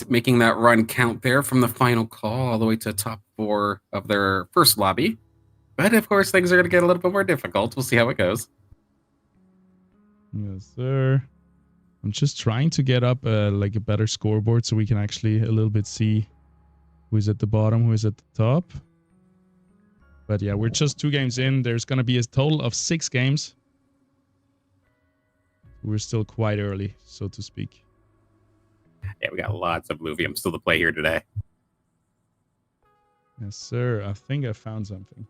[SPEAKER 2] making that run count there from the final call all the way to top 4 of their first lobby. But of course, things are going to get a little bit more difficult. We'll see how it goes.
[SPEAKER 1] Yes, sir. I'm just trying to get up like a better scoreboard so we can actually a little bit see who is at the bottom, who is at the top. But yeah, we're just 2 games in. There's going to be a total of 6 games. We're still quite early, so to speak.
[SPEAKER 2] Yeah, we got lots of Illuvium still to play here today.
[SPEAKER 1] Yes, sir. I think I found something.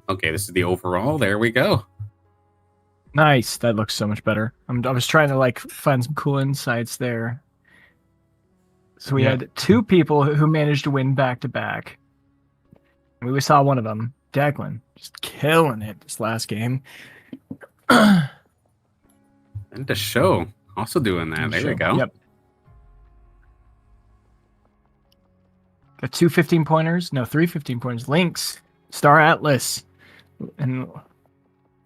[SPEAKER 2] Okay, this is the overall. There we go.
[SPEAKER 3] Nice. That looks so much better. I was trying to like find some cool insights there. So we had 2 people who managed to win back to back. We saw one of them, Declan, just killing it this last game.
[SPEAKER 2] And the show also doing that. There you go.
[SPEAKER 3] Yep. Got 2 15-pointers. No, 3 15-pointers. Lynx, Star Atlas, and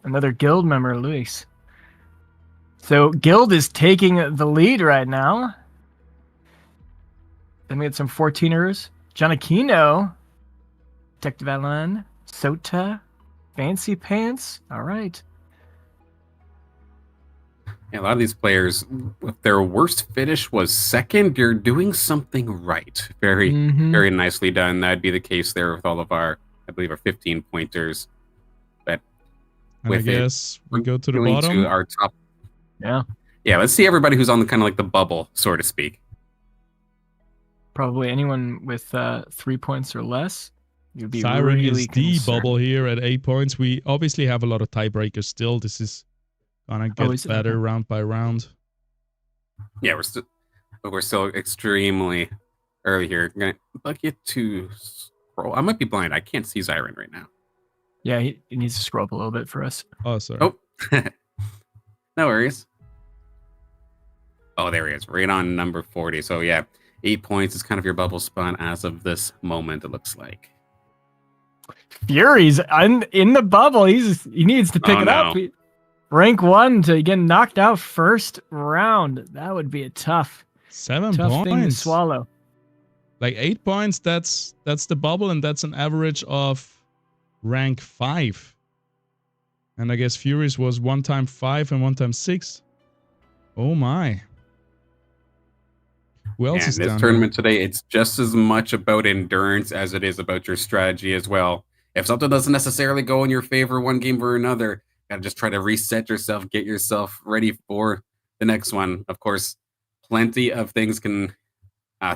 [SPEAKER 3] another guild member, Luis. So guild is taking the lead right now. Then we had some 14ers. Gianakino, Detective Alan, Sota, Fancy Pants. All right.
[SPEAKER 2] Yeah, a lot of these players, if their worst finish was second, you're doing something right. Very, very nicely done. That'd be the case there with all of our, I believe, our 15-pointers. But
[SPEAKER 1] and
[SPEAKER 2] with
[SPEAKER 1] I guess we go to the
[SPEAKER 2] going
[SPEAKER 1] bottom.
[SPEAKER 2] to our top.
[SPEAKER 3] Yeah.
[SPEAKER 2] Yeah, let's see everybody who's on the kind of like the bubble, so to speak.
[SPEAKER 3] Probably anyone with 3 points or less. You'd be
[SPEAKER 1] Siren
[SPEAKER 3] really
[SPEAKER 1] is the
[SPEAKER 3] concerned.
[SPEAKER 1] bubble here at 8 points. We obviously have a lot of tiebreakers still. This is gonna get better round by round.
[SPEAKER 2] Yeah, we're still extremely early here. I'm gonna bucket to scroll. I might be blind. I can't see Siren right now.
[SPEAKER 3] Yeah, he needs to scroll up a little bit for us.
[SPEAKER 1] Oh, sorry.
[SPEAKER 2] Oh, no worries. Oh, there he is, right on number 40. So yeah, 8 points is kind of your bubble spot as of this moment, it looks like.
[SPEAKER 3] Fury's in the bubble. He needs to pick it up. Rank 1 to get knocked out first round. That would be a tough
[SPEAKER 1] 7 points
[SPEAKER 3] thing to swallow.
[SPEAKER 1] Like 8 points, that's the bubble, and that's an average of rank 5. And I guess Fury's was 1 time 5 and 1 time 6. Oh my. Who else is
[SPEAKER 2] this
[SPEAKER 1] down
[SPEAKER 2] tournament today, it's just as much about endurance as it is about your strategy as well. If something doesn't necessarily go in your favor one game or another, gotta just try to reset yourself, get yourself ready for the next one. Of course, plenty of things can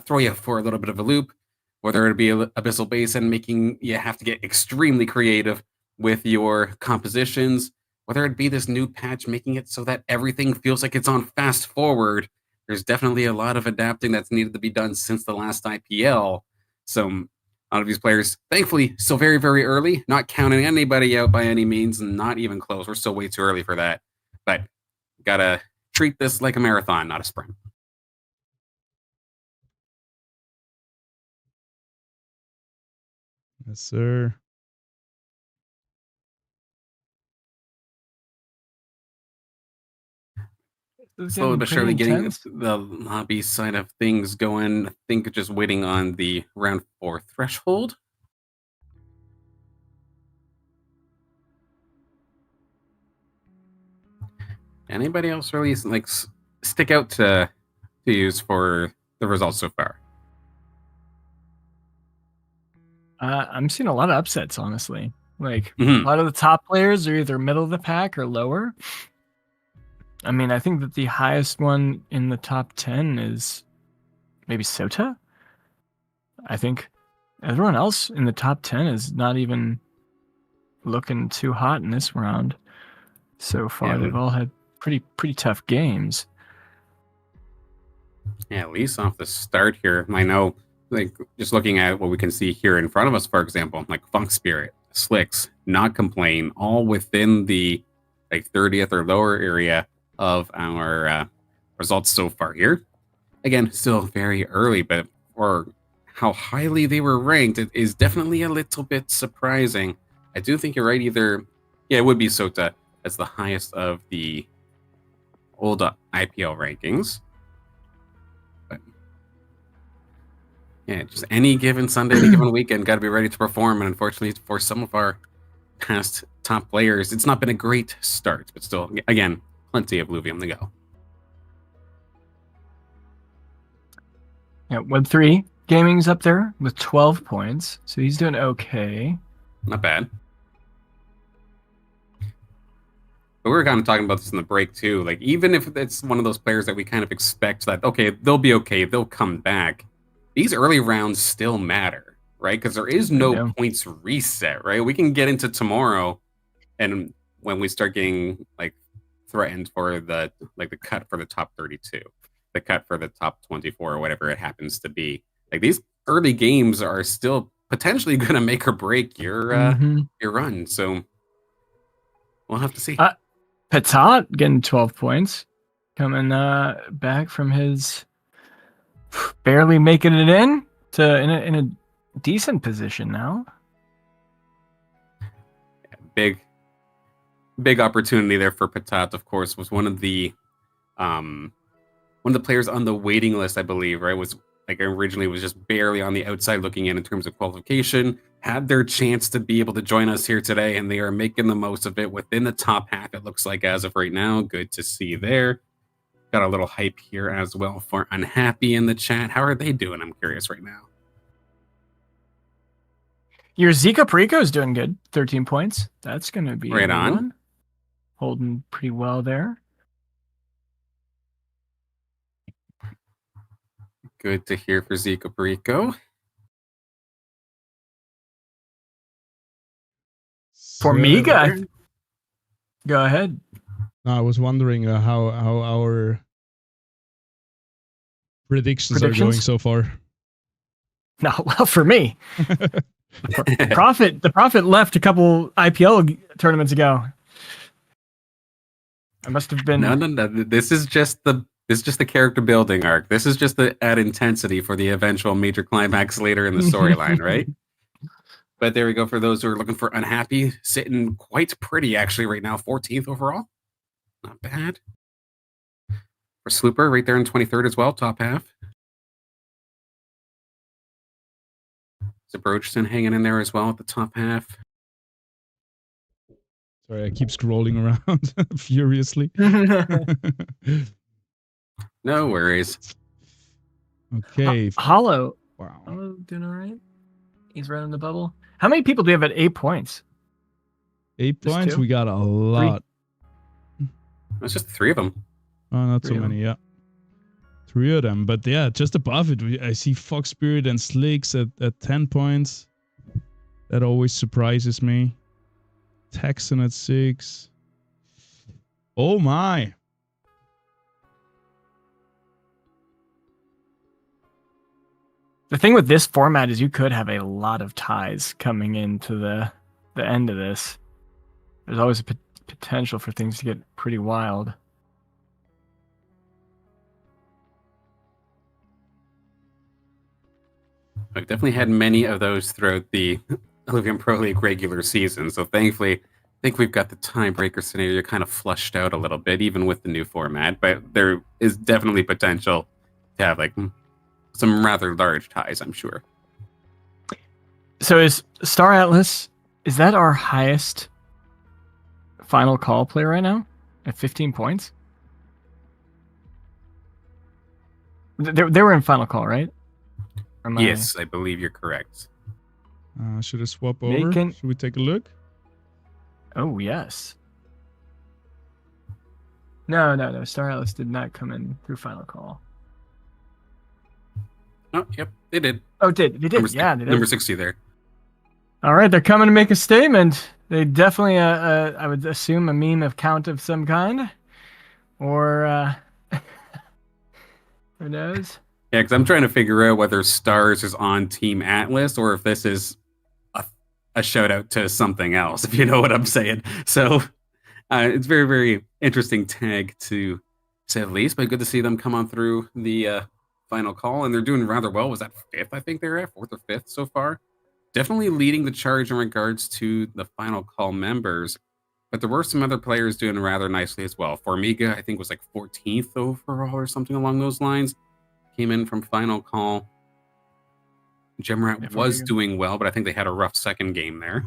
[SPEAKER 2] throw you for a little bit of a loop, whether it be Abyssal Basin, making you have to get extremely creative with your compositions, whether it be this new patch making it so that everything feels like it's on fast forward. There's definitely a lot of adapting that's needed to be done since the last IPL. So a lot of these players, thankfully, still very, very early, not counting anybody out by any means, not even close. We're still way too early for that. But gotta treat this like a marathon, not a sprint.
[SPEAKER 1] Yes, sir.
[SPEAKER 2] slowly but surely getting
[SPEAKER 3] intense.
[SPEAKER 2] the lobby side of things going. I think just waiting on the round 4 threshold. Anybody else really like stick out to use for the results so far?
[SPEAKER 3] I'm seeing a lot of upsets, honestly. Like a
[SPEAKER 2] Mhm.
[SPEAKER 3] lot of the top players are either middle of the pack or lower. I mean, I think that the highest one in the top 10 is maybe Sota. I think everyone else in the top 10 is not even looking too hot in this round so far.
[SPEAKER 2] Yeah.
[SPEAKER 3] They've all had pretty tough games.
[SPEAKER 2] Yeah, at least off the start here. I know, like, just looking at what we can see here in front of us, for example, like Funk Spirit, Slicks, Not Complain, all within the like 30th or lower area of our results so far here. Again, still very early, but for how highly they were ranked, it is definitely a little bit surprising. I do think you're right. Either, yeah, it would be Sota as the highest of the old IPL rankings. Yeah, just any given Sunday, any given weekend, got to be ready to perform. And unfortunately, for some of our past top players, it's not been a great start, but still, again, plenty of Illuvium to go.
[SPEAKER 3] Yeah, Web3 Gaming's up there with 12 points, so he's doing okay.
[SPEAKER 2] Not bad. But we were kind of talking about this in the break too. Like, even if it's one of those players that we kind of expect that, okay, they'll be okay, they'll come back, these early rounds still matter, right? Because there is no points reset, right? We can get into tomorrow, and when we start getting like threatened for the cut for the top 32, the cut for the top 24, or whatever it happens to be, like these early games are still potentially going to make or break your run. So we'll have to see.
[SPEAKER 3] Patat getting 12 points, coming back from his barely making it in to in a decent position now.
[SPEAKER 2] Big opportunity there for Patat. Of course, was one of the players on the waiting list, I believe. Right, was like originally was just barely on the outside looking in terms of qualification. Had their chance to be able to join us here today, and they are making the most of it within the top half. It looks like as of right now. Good to see there. Got a little hype here as well for Unhappy in the chat. How are they doing? I'm curious right now.
[SPEAKER 3] Your Zika Perico is doing good. 13 points. That's going to be
[SPEAKER 2] right on.
[SPEAKER 3] One. Holding pretty well there.
[SPEAKER 2] Good to hear for Zika Perico.
[SPEAKER 3] For Miga, go ahead.
[SPEAKER 1] No, I was wondering how our predictions are going so far.
[SPEAKER 3] No, well, for me, the Prophet left a couple IPL tournaments ago. I must have been.
[SPEAKER 2] No. This is just the character building arc. This is just the add intensity for the eventual major climax later in the storyline, right? But there we go for those who are looking for Unhappy, sitting quite pretty actually right now, 14th overall. Not bad. For Slooper, right there in 23rd as well, top half. Zabrochson hanging in there as well at the top half.
[SPEAKER 1] Sorry, I keep scrolling around furiously.
[SPEAKER 2] No worries.
[SPEAKER 1] Okay.
[SPEAKER 3] Hollow.
[SPEAKER 1] Wow.
[SPEAKER 3] Hollow doing all right. He's right on the bubble. How many people do you have at 8 points?
[SPEAKER 1] 8 points? We got a lot.
[SPEAKER 2] It's just 3 of them.
[SPEAKER 1] Oh, not so many, yeah. 3 of them. But yeah, just above it, I see Fox Spirit and Slicks at 10 points. That always surprises me. Texan at 6. Oh my.
[SPEAKER 3] The thing with this format is you could have a lot of ties coming into the end of this. There's always a potential for things to get pretty wild.
[SPEAKER 2] I've definitely had many of those throughout the Illuvium Pro League regular season, so thankfully think we've got the tiebreaker scenario kind of flushed out a little bit, even with the new format. But there is definitely potential to have like some rather large ties, I'm sure.
[SPEAKER 3] So is Star Atlas, is that our highest final call player right now at 15 points? They were in final call, right?
[SPEAKER 2] Yes, I believe you're correct.
[SPEAKER 1] Should I swap over? Should we take a look?
[SPEAKER 3] Oh, yes. No. Star Atlas did not come in through final call.
[SPEAKER 2] Oh, yep, they did.
[SPEAKER 3] Oh, they did. They did.
[SPEAKER 2] Number 60 there.
[SPEAKER 3] All right, they're coming to make a statement. They definitely, I would assume, a meme of count of some kind. Or, who knows?
[SPEAKER 2] Yeah, because I'm trying to figure out whether Stars is on Team Atlas or if this is a shout out to something else, if you know what I'm saying. So it's very, very interesting tag to say the least, but good to see them come on through the final call, and they're doing rather well. Was that fifth? I think they're at fourth or fifth so far. Definitely leading the charge in regards to the final call members, but there were some other players doing rather nicely as well. Formiga, I think, was like 14th overall or something along those lines. Came in from final call. Gemrat was doing well, but I think they had a rough second game there.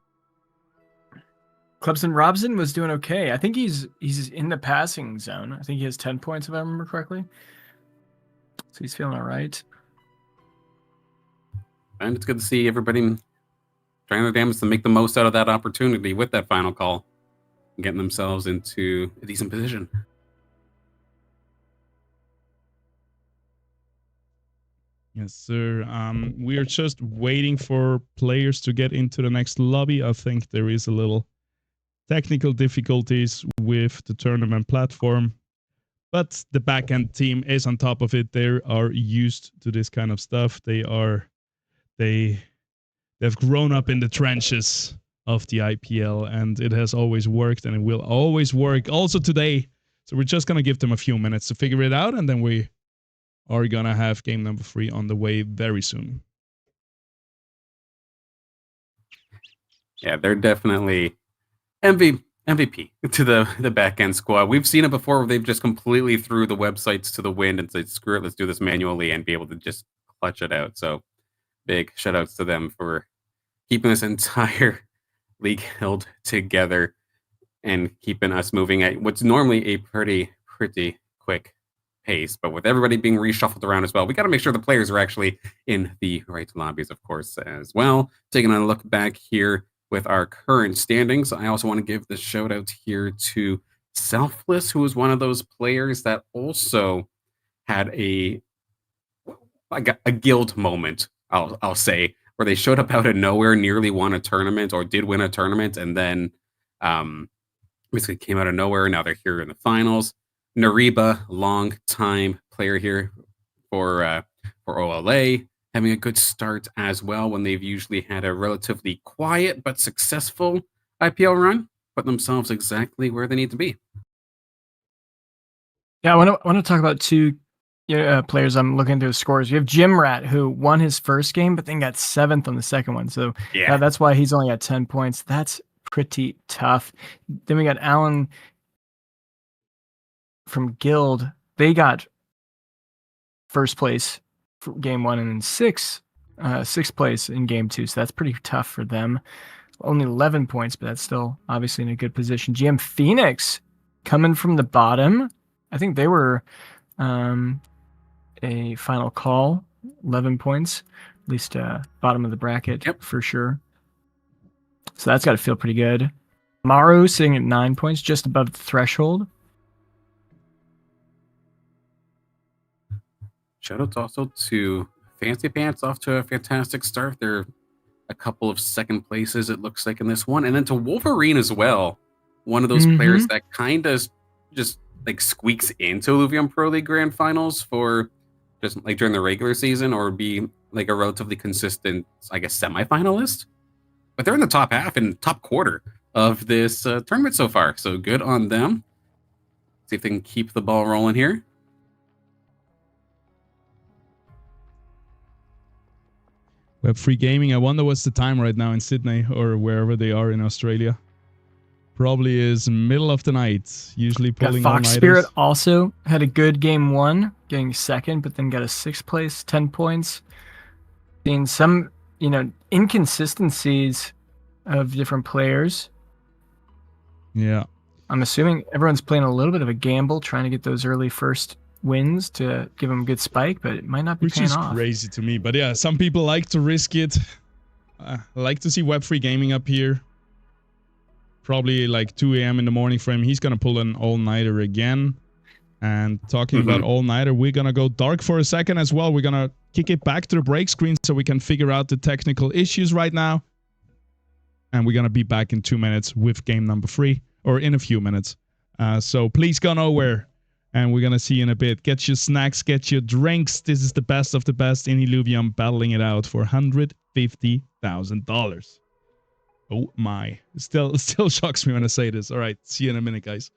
[SPEAKER 3] Clemson Robson was doing okay. I think he's in the passing zone. I think he has 10 points if I remember correctly. So he's feeling all right.
[SPEAKER 2] And it's good to see everybody trying their damnedest to make the most out of that opportunity with that final call and getting themselves into a decent position.
[SPEAKER 1] Yes, sir. We are just waiting for players to get into the next lobby. I think there is a little technical difficulties with the tournament platform, but the backend team is on top of it. They are used to this kind of stuff. They've grown up in the trenches of the IPL, and it has always worked, and it will always work also today. So we're just gonna give them a few minutes to figure it out, and then we are gonna have game number 3 on the way very soon.
[SPEAKER 2] Yeah, they're definitely MVP to the back end squad. We've seen it before where they've just completely threw the websites to the wind and said, screw it, let's do this manually and be able to just clutch it out. So big shout outs to them for keeping this entire league held together and keeping us moving at what's normally a pretty quick pace, but with everybody being reshuffled around as well, we got to make sure the players are actually in the right lobbies, of course, as well. Taking a look back here with our current standings, I also want to give the shout out here to Selfless, who was one of those players that also had a guild moment, I'll say, where they showed up out of nowhere, nearly won a tournament or did win a tournament, and then basically came out of nowhere. Now they're here in the finals. Nariba, long time player here for OLA, having a good start as well when they've usually had a relatively quiet but successful IPL run, put themselves exactly where they need to be.
[SPEAKER 3] Yeah, I want to talk about two players. I'm looking through the scores. You have Jim Rat, who won his first game, but then got 7th on the second one. So yeah, that's why he's only at 10 points. That's pretty tough. Then we got Alan from Guild. They got first place for game 1 and then sixth place in game 2. So that's pretty tough for them. Only 11 points, but that's still obviously in a good position. GM Phoenix coming from the bottom. I think they were a final call, 11 points, at least bottom of the bracket for sure. So that's got to feel pretty good. Maru sitting at 9 points, just above the threshold.
[SPEAKER 2] Shoutouts also to Fancy Pants, off to a fantastic start. They're a couple of second places, it looks like, in this one. And then to Wolverine as well, one of those players that kind of just like squeaks into Illuvium Pro League Grand Finals for just like during the regular season, or be like a relatively consistent, I guess, semifinalist. But they're in the top half and top quarter of this tournament so far. So good on them. See if they can keep the ball rolling here.
[SPEAKER 1] Web Free Gaming, I wonder what's the time right now in Sydney or wherever they are in Australia. Probably is middle of the night. Usually
[SPEAKER 3] Got
[SPEAKER 1] pulling
[SPEAKER 3] Fox
[SPEAKER 1] all-nighters.
[SPEAKER 3] Spirit also had a good game 1, getting second, but then got a 6th place, 10 points. Seeing some, inconsistencies of different players.
[SPEAKER 1] Yeah.
[SPEAKER 3] I'm assuming everyone's playing a little bit of a gamble, trying to get those early first wins to give them a good spike, but it might not be paying off.
[SPEAKER 1] Which is crazy to me. But yeah, some people like to risk it. I like to see Web3 Gaming up here. Probably like 2 a.m. in the morning for him. He's going to pull an all-nighter again. And talking about all-nighter, we're going to go dark for a second as well. We're going to kick it back to the break screen so we can figure out the technical issues right now. And we're going to be back in 2 minutes with game number 3, or in a few minutes. So please go nowhere. And we're going to see you in a bit. Get your snacks, get your drinks. This is the best of the best in Illuvium, battling it out for $150,000. Oh my. It still shocks me when I say this. All right. See you in a minute, guys.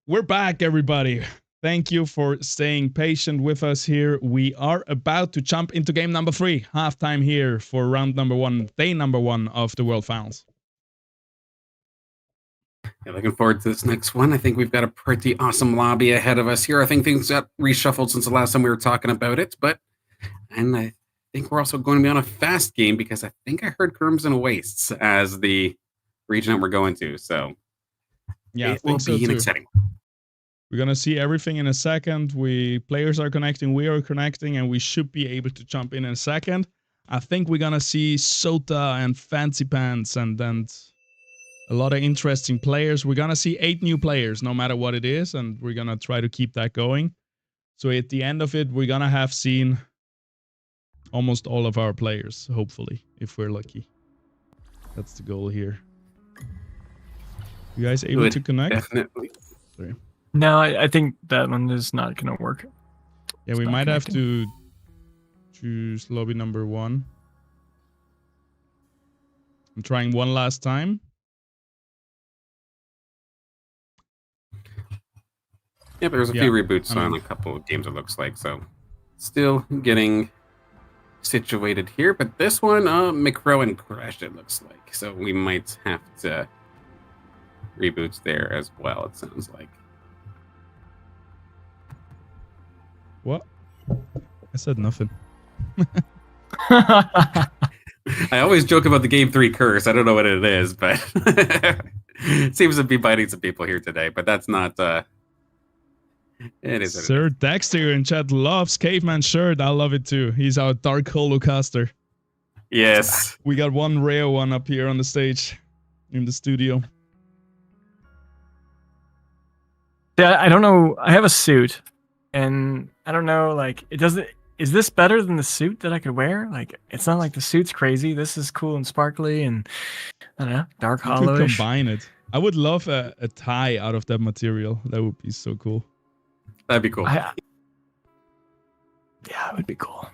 [SPEAKER 1] We're back, everybody. Thank you for staying patient with us here. We are about to jump into game number 3, halftime here for round number 1, day number 1 of the World Finals.
[SPEAKER 2] Yeah, looking forward to this next one. I think we've got a pretty awesome lobby ahead of us here. I think things got reshuffled since the last time we were talking about it, and I think we're also going to be on a fast game because I think I heard Crimson Wastes as the region that we're going to. So
[SPEAKER 1] yeah,
[SPEAKER 2] it will be an exciting.
[SPEAKER 1] We're gonna see everything in a second. Players are connecting, we are connecting, and we should be able to jump in a second. I think we're gonna see Sota and Fancy Pants and a lot of interesting players. We're gonna see 8 new players, no matter what it is, and we're gonna try to keep that going. So at the end of it, we're gonna have seen almost all of our players, hopefully, if we're lucky. That's the goal here. You guys able to connect?
[SPEAKER 2] Definitely.
[SPEAKER 1] Sorry.
[SPEAKER 3] No, I think that one is not going to work.
[SPEAKER 1] Yeah, we might have to choose lobby number 1. I'm trying one last time.
[SPEAKER 2] Yeah, there's a few reboots on a couple of games, it looks like. So still getting situated here. But this one, McCrow and Crash, it looks like. So we might have to reboots there as well, it sounds like.
[SPEAKER 1] What? I said nothing.
[SPEAKER 2] I always joke about the Game 3 curse. I don't know what it is, but it seems to be biting some people here today. But that's not... it is.
[SPEAKER 1] Sir Dexter in chat loves Caveman shirt. I love it too. He's our Dark Holocaster.
[SPEAKER 2] Yes.
[SPEAKER 1] We got one rare one up here on the stage in the studio.
[SPEAKER 3] Yeah, I don't know. I have a suit. And I don't know, like, is this better than the suit that I could wear? Like, it's not like the suit's crazy. This is cool and sparkly and, I don't know, dark hollow.
[SPEAKER 1] Could combine it. I would love a tie out of that material. That would be so cool.
[SPEAKER 2] That'd be cool.
[SPEAKER 3] Yeah, it would be cool.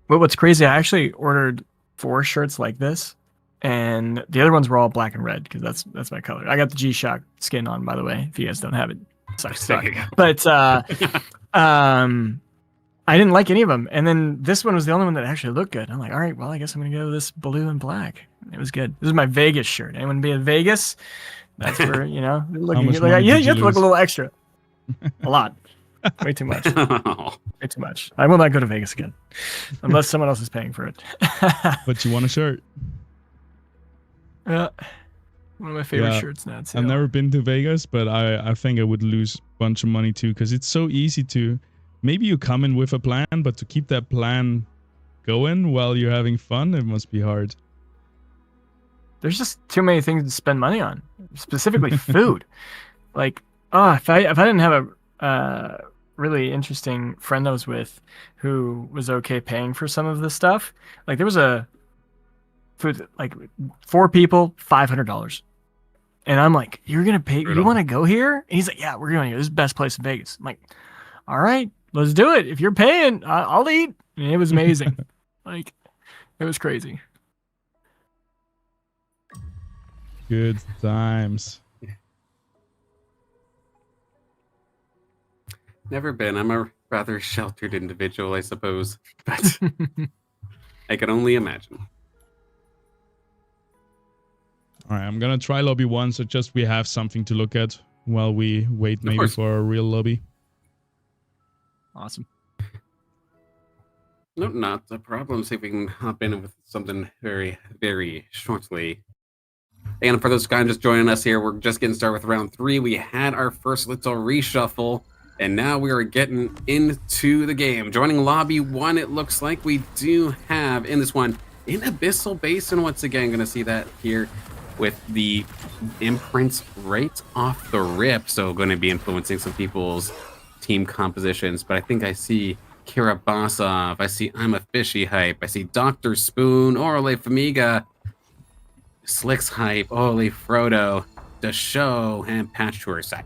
[SPEAKER 3] But what's crazy, I actually ordered 4 shirts like this. And the other ones were all black and red because that's my color. I got the G-Shock skin on, by the way, if you guys don't have it. Sucks. But I didn't like any of them. And then this one was the only one that actually looked good. I'm like, all right, well, I guess I'm going to go with this blue and black. It was good. This is my Vegas shirt. Anyone be in Vegas? That's where, you know, looking, you have to look a little extra. A lot. Way too much. Way too much. I will not go to Vegas again unless someone else is paying for it.
[SPEAKER 1] But you want a shirt?
[SPEAKER 3] Yeah. One of my favorite shirts now.
[SPEAKER 1] I've never been to Vegas, but I think I would lose a bunch of money too, because it's so easy to... Maybe you come in with a plan, but to keep that plan going while you're having fun, it must be hard.
[SPEAKER 3] There's just too many things to spend money on, specifically food. Like, if I didn't have a really interesting friend I was with who was okay paying for some of this stuff, like there was a food, like 4 people, $500. And I'm like, you're going to pay, you want to go here? And he's like, yeah, we're going here. This is the best place in Vegas. I'm like, all right, let's do it. If you're paying, I'll eat. And it was amazing. Like, it was crazy.
[SPEAKER 1] Good times.
[SPEAKER 2] Never been. I'm a rather sheltered individual, I suppose. But I can only imagine.
[SPEAKER 1] All right, I'm going to try lobby 1, so just we have something to look at while we wait maybe for a real lobby.
[SPEAKER 3] Awesome.
[SPEAKER 2] No, not a problem. See if we can hop in with something very, very shortly. And for those guys just joining us here, we're just getting started with round 3. We had our first little reshuffle, and now we are getting into the game. Joining lobby 1, it looks like we do have in this one in Abyssal Basin. Once again, going to see that here with the imprints right off the rip. So going to be influencing some people's team compositions. But I think I see Kirabasov. I see I'm a Fishy hype. I see Dr. Spoon, Orale Famiga, Slicks hype, Ole Frodo, The Show, and Patch Tour side.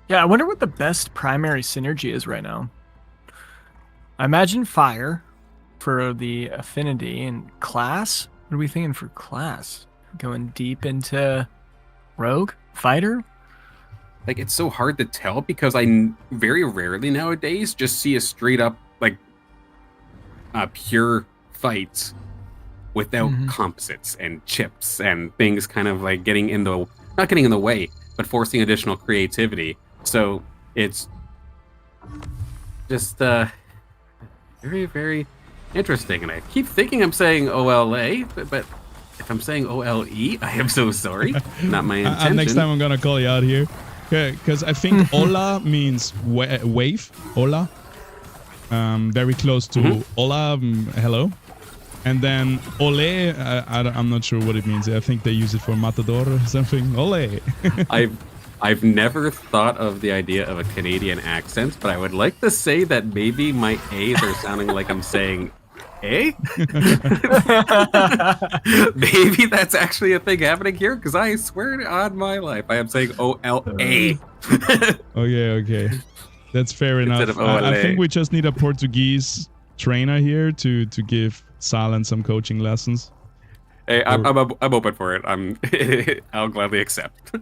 [SPEAKER 3] Yeah, I wonder what the best primary synergy is right now. I imagine fire for the affinity and class. What are we thinking for class? Going deep into rogue, fighter?
[SPEAKER 2] Like, it's so hard to tell because very rarely nowadays just see a straight up, like, pure fight without composites and chips and things kind of like not getting in the way, but forcing additional creativity. So it's just very, very interesting. And I keep thinking I'm saying OLA, but if I'm saying OLE, I am so sorry. Not my intention.
[SPEAKER 1] Next time I'm gonna call you out here. Because I think hola means wave. Hola. Very close to hola, hello. And then ole, I'm not sure what it means. I think they use it for matador or something. Ole.
[SPEAKER 2] I've never thought of the idea of a Canadian accent, but I would like to say that maybe my A's are sounding like I'm saying A? Maybe that's actually a thing happening here, because I swear on my life I am saying O-L-A.
[SPEAKER 1] Okay. That's fair enough. I think we just need a Portuguese trainer here to give Silent some coaching lessons.
[SPEAKER 2] Hey, I'm open for it. I'll gladly accept.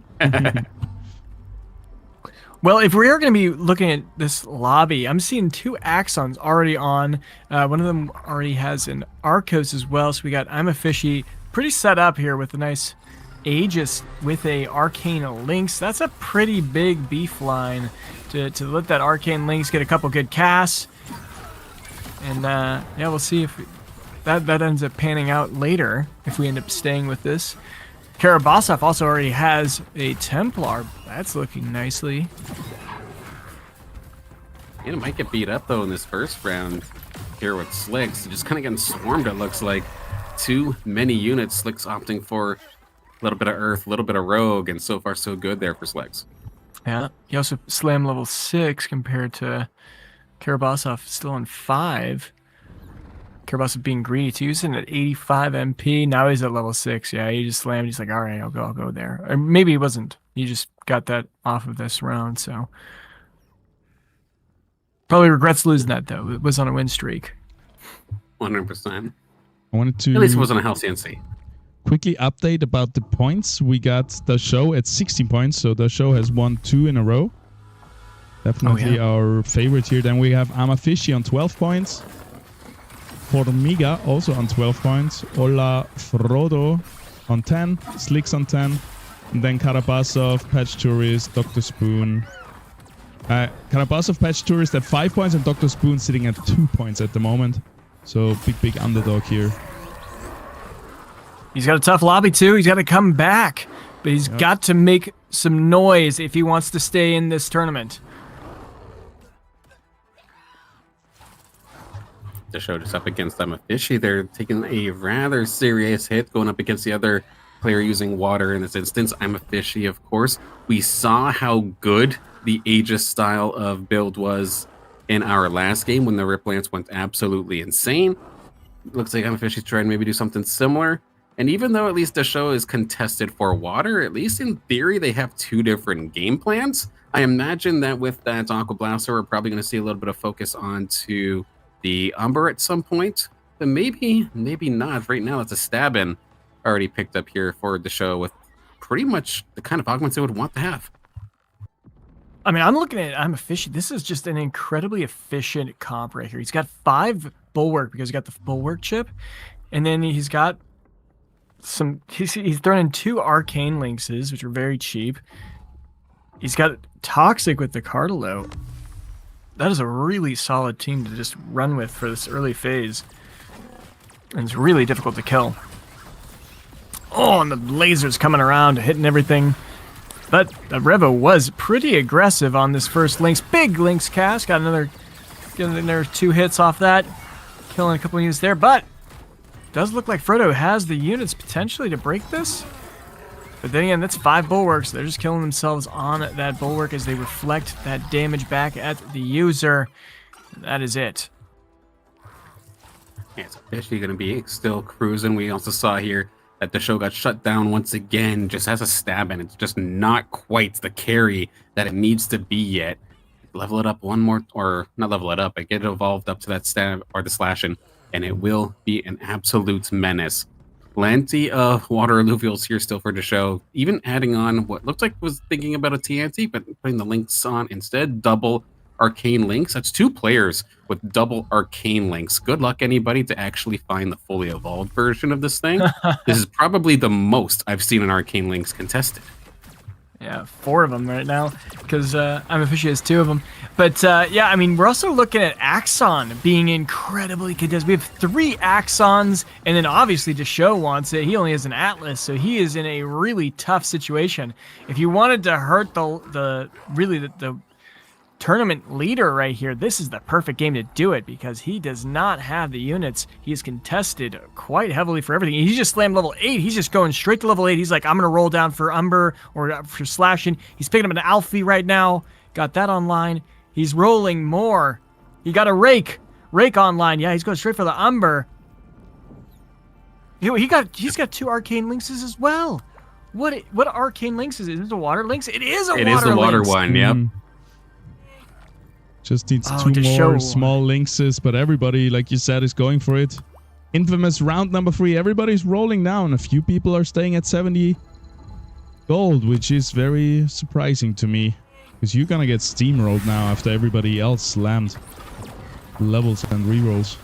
[SPEAKER 3] Well, if we are going to be looking at this lobby, I'm seeing 2 Axons already on. One of them already has an Arcos as well. So we got I'm a Fishy pretty set up here with a nice Aegis with a Arcane Lynx. That's a pretty big beef line to let that Arcane Lynx get a couple good casts. And yeah, we'll see if that ends up panning out later if we end up staying with this. Karabasov also already has a Templar. That's looking nicely.
[SPEAKER 2] And it might get beat up, though, in this first round here with Slicks. Just kind of getting swarmed, it looks like. Too many units. Slicks opting for a little bit of Earth, a little bit of Rogue, and so far so good there for Slicks.
[SPEAKER 3] Yeah, he also slammed level 6 compared to Karabasov still on 5. Karabasov being greedy too. He's in at 85 MP. Now he's at level 6. Yeah, he just slammed. He's like, all right, I'll go there. Or maybe he wasn't. He just got that off of this round. So probably regrets losing that though. It was on a win streak.
[SPEAKER 2] 100%.
[SPEAKER 1] I wanted to
[SPEAKER 2] at least it wasn't a hell CNC.
[SPEAKER 1] Quickly update about the points. We got the show at 16 points, so the show has won 2 in a row. Definitely our favorite here. Then we have Amafishi on 12 points. Formiga also on 12 points. Ola Frodo on 10. Slicks on 10. And then Karabasov, Patch Tourist, Dr. Spoon. Karabasov, Patch Tourist at 5 points and Dr. Spoon sitting at 2 points at the moment. So big underdog here.
[SPEAKER 3] He's got a tough lobby too. He's got to come back. But he's got to make some noise if he wants to stay in this tournament.
[SPEAKER 2] The show just up against Amafishi. They're taking a rather serious hit going up against the other player using water in this instance. Amafishi, of course. We saw how good the Aegis style of build was in our last game when the Rip Lance went absolutely insane. Looks like Amafishi's trying to maybe do something similar. And even though at least the show is contested for water, at least in theory they have 2 different game plans. I imagine that with that Aqua Blaster, we're probably going to see a little bit of focus onto the Umber at some point, but maybe not. Right now, it's a Stab-In already picked up here for the show with pretty much the kind of augments they would want to have.
[SPEAKER 3] I mean, I'm looking at I'm efficient. This is just an incredibly efficient comp right here. He's got 5 Bulwark because he got the Bulwark chip, and then he's got some. He's thrown in 2 Arcane Lynxes, which are very cheap. He's got Toxic with the Cardalo. That is a really solid team to just run with for this early phase. And it's really difficult to kill. Oh, and the lasers coming around, hitting everything. But Revo was pretty aggressive on this first Lynx. Big Lynx cast. Got another 2 hits off that. Killing a couple units there. But does look like Frodo has the units potentially to break this. But then again, that's 5 Bulwarks. They're just killing themselves on that Bulwark as they reflect that damage back at the user. That is it.
[SPEAKER 2] Yeah, it's officially going to be still cruising. We also saw here that the show got shut down once again, just has a Stab-In. It's just not quite the carry that it needs to be yet. Level it up one more, or not level it up, but get it evolved up to that stab or the slashing, and it will be an absolute menace. Plenty of water alluvials here still for the show. Even adding on what looked like was thinking about a TNT, but putting the links on instead. Double arcane links. That's 2 players with double arcane links. Good luck, anybody, to actually find the fully evolved version of this thing. This is probably the most I've seen an arcane links contested.
[SPEAKER 3] Yeah, 4 of them right now, because I'm officially has 2 of them. But yeah, I mean, we're also looking at Axon being incredibly contested. We have 3 Axons, and then obviously Deshow wants it. He only has an Atlas, so he is in a really tough situation. If you wanted to hurt the tournament leader right here, this is the perfect game to do it, because he does not have the units. He's contested quite heavily for everything. He just slammed level 8. He's just going straight to level 8. He's like, I'm going to roll down for Umber or for slashing. He's picking up an Alfie right now. Got that online. He's rolling more. He got a Rake online. Yeah, he's going straight for the Umber. He's got 2 arcane links as well. What arcane links is it? Is it a water links? It is a water links.
[SPEAKER 2] It is the water one, yep.
[SPEAKER 1] Just needs 2 more small linkses, but everybody, like you said, is going for it. Infamous round number 3. Everybody's rolling down. A few people are staying at 70 gold, which is very surprising to me, because you're gonna get steamrolled now after everybody else slammed levels and rerolls.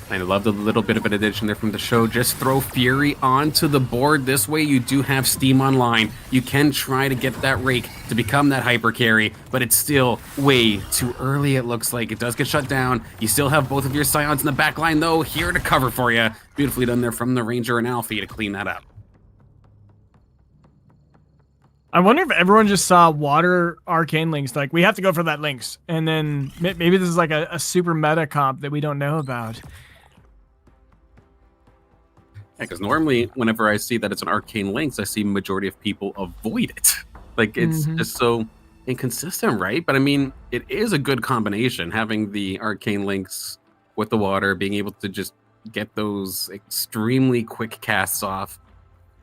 [SPEAKER 2] I love a little bit of an addition there from the show. Just throw Fury onto the board. This way you do have Steam online. You can try to get that Rake to become that hyper carry, but it's still way too early, it looks like. It does get shut down. You still have both of your Scions in the back line, though, here to cover for you. Beautifully done there from the Ranger and Alfie to clean that up.
[SPEAKER 3] I wonder if everyone just saw water arcane links, like, we have to go for that links, and then maybe this is like a super meta comp that we don't know about.
[SPEAKER 2] Yeah, because normally whenever I see that it's an arcane links, I see majority of people avoid it. Like, it's just so inconsistent, right? But I mean, it is a good combination, having the arcane links with the water, being able to just get those extremely quick casts off,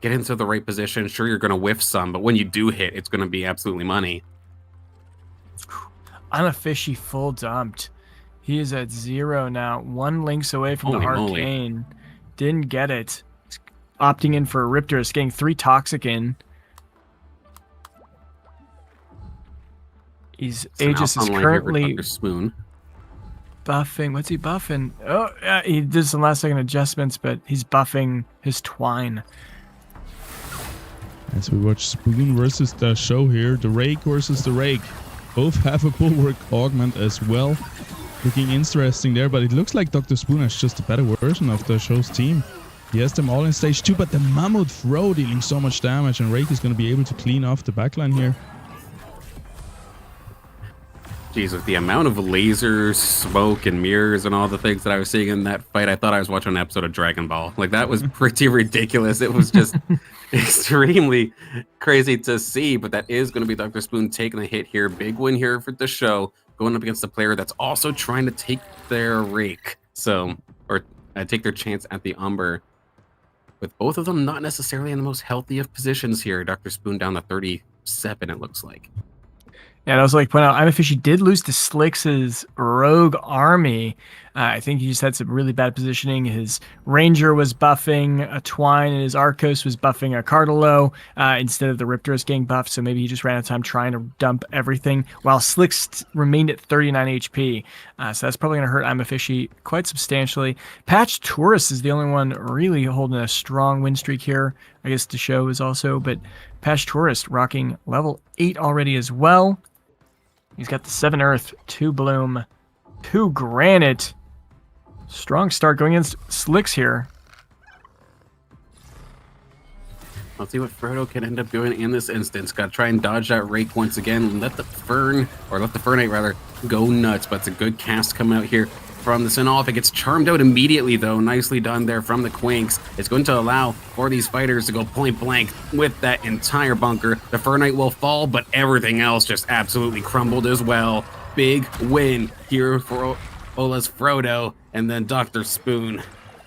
[SPEAKER 2] get into the right position. Sure, you're going to whiff some, but when you do hit, it's going to be absolutely money.
[SPEAKER 3] Unofficially full dumped. He is at 0 now. 1 links away from the arcane. Didn't get it. He's opting in for a Riptor. Getting 3 toxic in. Aegis is currently buffing. What's he buffing? Oh, yeah, he did some last second adjustments, but he's buffing his Twine.
[SPEAKER 1] As we watch Spoon versus the show here, the Rake versus the Rake. Both have a bulwark augment as well. Looking interesting there, but it looks like Dr. Spoon has just a better version of the show's team. He has them all in stage 2, but the Mammoth Throw dealing so much damage, and Rake is going to be able to clean off the backline here.
[SPEAKER 2] Jeez, with the amount of lasers, smoke, and mirrors and all the things that I was seeing in that fight, I thought I was watching an episode of Dragon Ball. Like, that was pretty ridiculous. It was just extremely crazy to see, but that is going to be Dr. Spoon taking a hit here. Big win here for the show, going up against a player that's also trying to take their Rake, or take their chance at the Umber. With both of them not necessarily in the most healthy of positions here. Dr. Spoon down to 37, it looks like.
[SPEAKER 3] Yeah, I was like, point out, Unofficial did lose to Slicks' Rogue Army. I think he just had some really bad positioning. His Ranger was buffing a Twine, and his Arcos was buffing a Cardalo instead of the Riptorus getting buffed, so maybe he just ran out of time trying to dump everything, while Slicks remained at 39 HP. So that's probably going to hurt Unofficial quite substantially. Patch Tourist is the only one really holding a strong win streak here. I guess the show is also, but Patch Tourist rocking level 8 already as well. He's got the 7 Earth, 2 Bloom, 2 Granite. Strong start going against Slicks here.
[SPEAKER 2] Let's see what Frodo can end up doing in this instance. Got to try and dodge that Rake once again. Let the Fernite rather, go nuts. But it's a good cast coming out here from the Sinolf. It gets charmed out immediately, though. Nicely done there from the Quinks. It's going to allow for these fighters to go point blank with that entire bunker. The Fernite will fall, but everything else just absolutely crumbled as well. Big win here for Ola's Frodo, and then Dr. Spoon.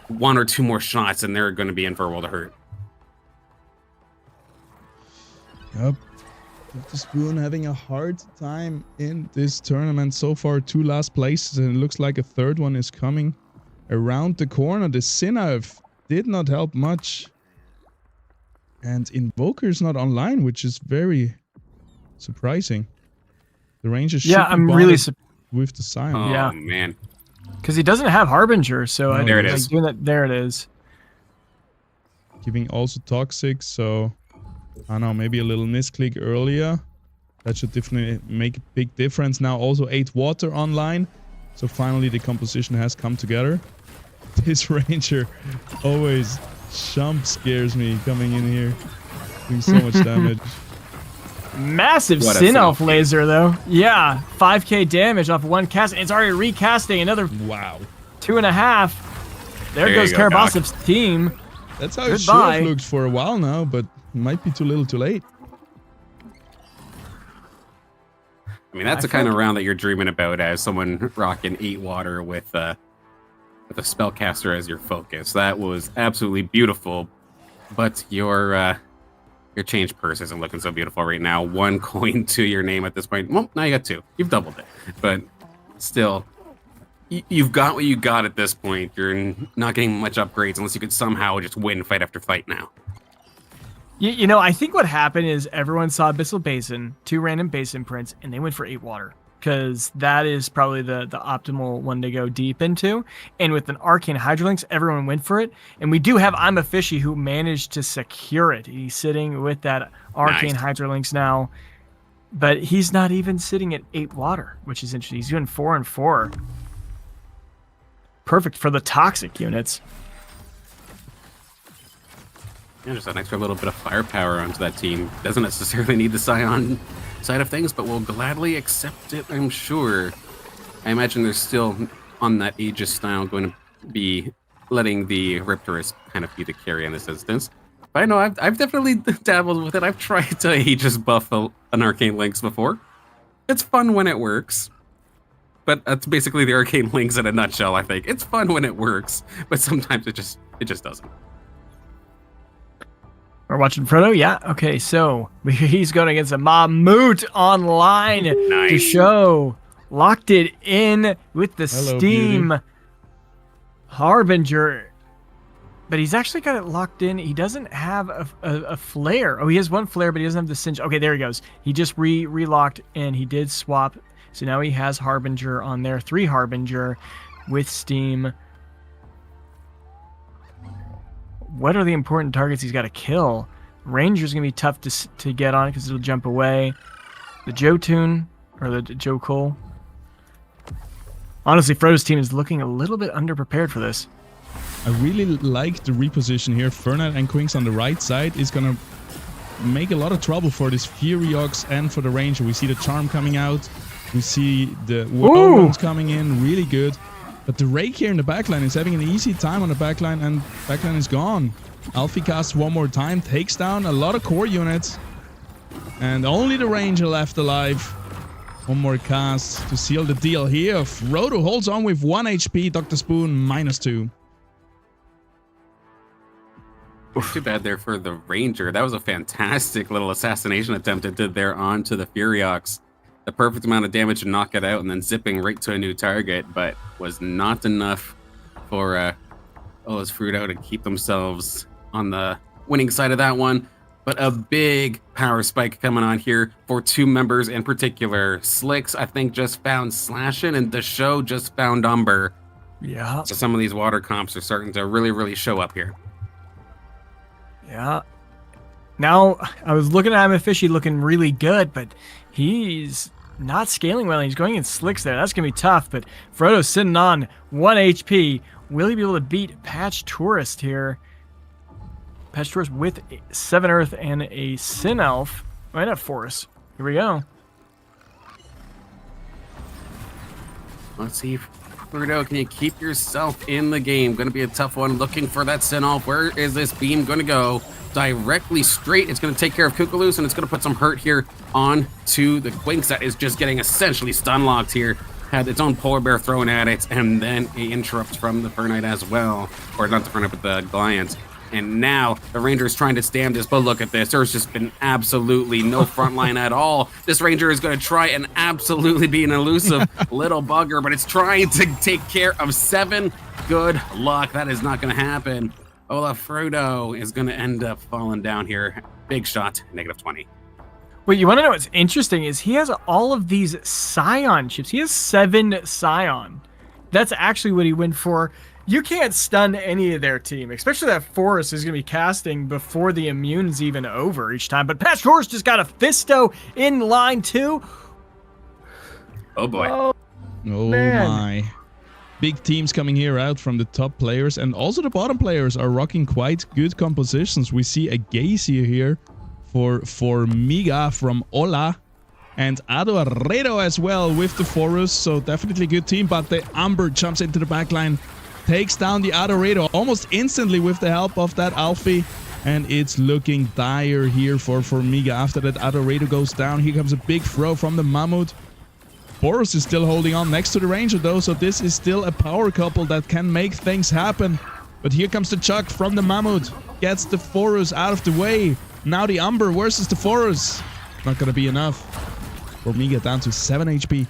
[SPEAKER 2] 1 or 2 more shots, and they're going to be in for a world of hurt.
[SPEAKER 1] Yep. Dr. Spoon having a hard time in this tournament so far. 2 last places, and it looks like a 3rd one is coming around the corner. The Sinolf did not help much. And Invoker's not online, which is very surprising. The Ranger should be
[SPEAKER 3] I'm really
[SPEAKER 1] with the Scion.
[SPEAKER 2] Oh, man.
[SPEAKER 3] Because he doesn't have Harbinger, so I
[SPEAKER 2] there it is.
[SPEAKER 3] doing that. There it is.
[SPEAKER 1] Giving also Toxic, so I don't know, maybe a little misclick earlier. That should definitely make a big difference. Now also 8 water online. So finally the composition has come together. This Ranger always jump scares me coming in here. Doing so much damage.
[SPEAKER 3] Massive Sin Elf laser though. Yeah, 5k damage off one cast. It's already recasting another
[SPEAKER 1] Wow.
[SPEAKER 3] 2.5. There goes Karabasov's team.
[SPEAKER 1] That's how it should have looked for a while now, but might be too little too late.
[SPEAKER 2] I mean, that's the kind of round that you're dreaming about as someone rocking 8 water with a spellcaster as your focus. That was absolutely beautiful, but your change purse isn't looking so beautiful right now. 1 coin to your name at this point. Well, now you got 2. You've doubled it, but still, you've got what you got at this point. You're not getting much upgrades unless you could somehow just win fight after fight now.
[SPEAKER 3] You know, I think what happened is everyone saw Abyssal Basin, 2 random basin prints, and they went for 8 water. Because that is probably the optimal one to go deep into. And with an Arcane Hydrolinx, everyone went for it. And we do have I'm a Fishy who managed to secure it. He's sitting with that Arcane Hydrolinx now. But he's not even sitting at 8 water, which is interesting. He's doing 4 and 4. Perfect for the toxic units.
[SPEAKER 2] Yeah, just an extra little bit of firepower onto that team. Doesn't necessarily need the Scion side of things, but will gladly accept it, I'm sure. I imagine they're still on that Aegis style going to be letting the Riptorus kind of be the carry in this instance. But I know I've definitely dabbled with it. I've tried to Aegis buff an Arcane Lynx before. It's fun when it works. But that's basically the Arcane Lynx in a nutshell, I think. It's fun when it works, but sometimes it just doesn't.
[SPEAKER 3] We're watching Frodo? Yeah. Okay, so he's going against a Mammut online to show. Locked it in with the Steam
[SPEAKER 1] beauty.
[SPEAKER 3] Harbinger. But he's actually got it locked in. He doesn't have a flare. Oh, he has 1 flare, but he doesn't have the Singe. Okay, there he goes. He just relocked and he did swap. So now he has Harbinger on there. 3 Harbinger with Steam. What are the important targets he's got to kill? Ranger's going to be tough to get on because it'll jump away. The Jotun, or the Jokul. Honestly, Frodo's team is looking a little bit underprepared for this.
[SPEAKER 1] I really like the reposition here. Fernite and Quinks on the right side is going to make a lot of trouble for this Furiox and for the Ranger. We see the Charm coming out. We see the Whirlwinds coming in. Really good. But the Rake here in the backline is having an easy time on the backline, and backline is gone. Alfie casts 1 more time, takes down a lot of core units. And only the Ranger left alive. 1 more cast to seal the deal here. Frodo holds on with 1 HP. Dr. Spoon -2.
[SPEAKER 2] Too bad there for the Ranger. That was a fantastic little assassination attempt it did there onto the Furiox. The perfect amount of damage to knock it out and then zipping right to a new target, but was not enough for Ola's Frodo to keep themselves on the winning side of that one. But a big power spike coming on here for 2 members in particular. Slicks, I think, just found Slashin', and the show just found Umber.
[SPEAKER 3] Yeah.
[SPEAKER 2] So some of these water comps are starting to really show up here.
[SPEAKER 3] Yeah. Now, I was looking at him at Fishy looking really good, but he's not scaling well. He's going in Slicks there. That's going to be tough, but Frodo's sitting on 1 HP. Will he be able to beat Patch Tourist here? Patch Tourist with 7 Earth and a Sin Elf. Why not Force? Here we go.
[SPEAKER 2] Let's see, Frodo, can you keep yourself in the game? Going to be a tough one. Looking for that Sin Elf. Where is this beam going to go? Directly straight. It's going to take care of Kukulus, and it's going to put some hurt here on to the Quinks that is just getting essentially stun locked here. Had its own polar bear thrown at it, and then a interrupt from the Fernite as well. Or not the Fernite, but the Goliaths. And now the Ranger is trying to stand this, but look at this. There's just been absolutely no front line at all. This Ranger is going to try and absolutely be an elusive little bugger, but it's trying to take care of 7. Good luck. That is not going to happen. Olafrudo is going to end up falling down here. Big shot, -20.
[SPEAKER 3] Wait, you want to know what's interesting is he has all of these Scion chips. He has 7 Scion. That's actually what he went for. You can't stun any of their team, especially that Forest is going to be casting before the immune's even over each time. But Patch Forest just got a Fisto in line 2.
[SPEAKER 2] Oh boy.
[SPEAKER 1] Oh
[SPEAKER 3] man.
[SPEAKER 1] My. Big teams coming here out from the top players, and also the bottom players are rocking quite good compositions. We see a Gaze here for Miga from Ola, and Ado Arredo as well with the Forus, so definitely a good team. But the Umber jumps into the backline, takes down the Ado Arredo almost instantly with the help of that Alfie, and it's looking dire here for Miga. After that Ado Arredo goes down, here comes a big throw from the Mammoth. Boros is still holding on next to the Ranger though, so this is still a power couple that can make things happen. But here comes the Chuck from the Mammoth, gets the Forus out of the way. Now the Umber versus the Forus. Not gonna be enough. Formiga down to 7 HP.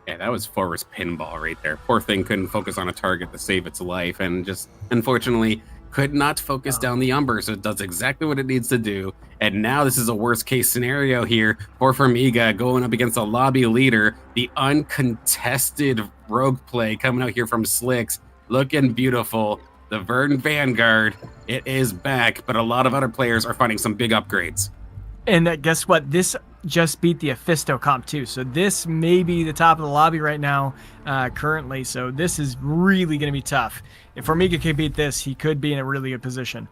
[SPEAKER 2] Yeah, that was Forest pinball right there. Poor thing couldn't focus on a target to save its life, and just unfortunately could not focus down the Umber, so it does exactly what it needs to do. And now this is a worst case scenario here for Formiga going up against a lobby leader. The uncontested rogue play coming out here from Slicks, looking beautiful. The Verdant Vanguard, it is back, but a lot of other players are finding some big upgrades.
[SPEAKER 3] And guess what? This just beat the Aphisto comp too. So this may be the top of the lobby right now currently. So this is really going to be tough. If Formiga can beat this, he could be in a really good position.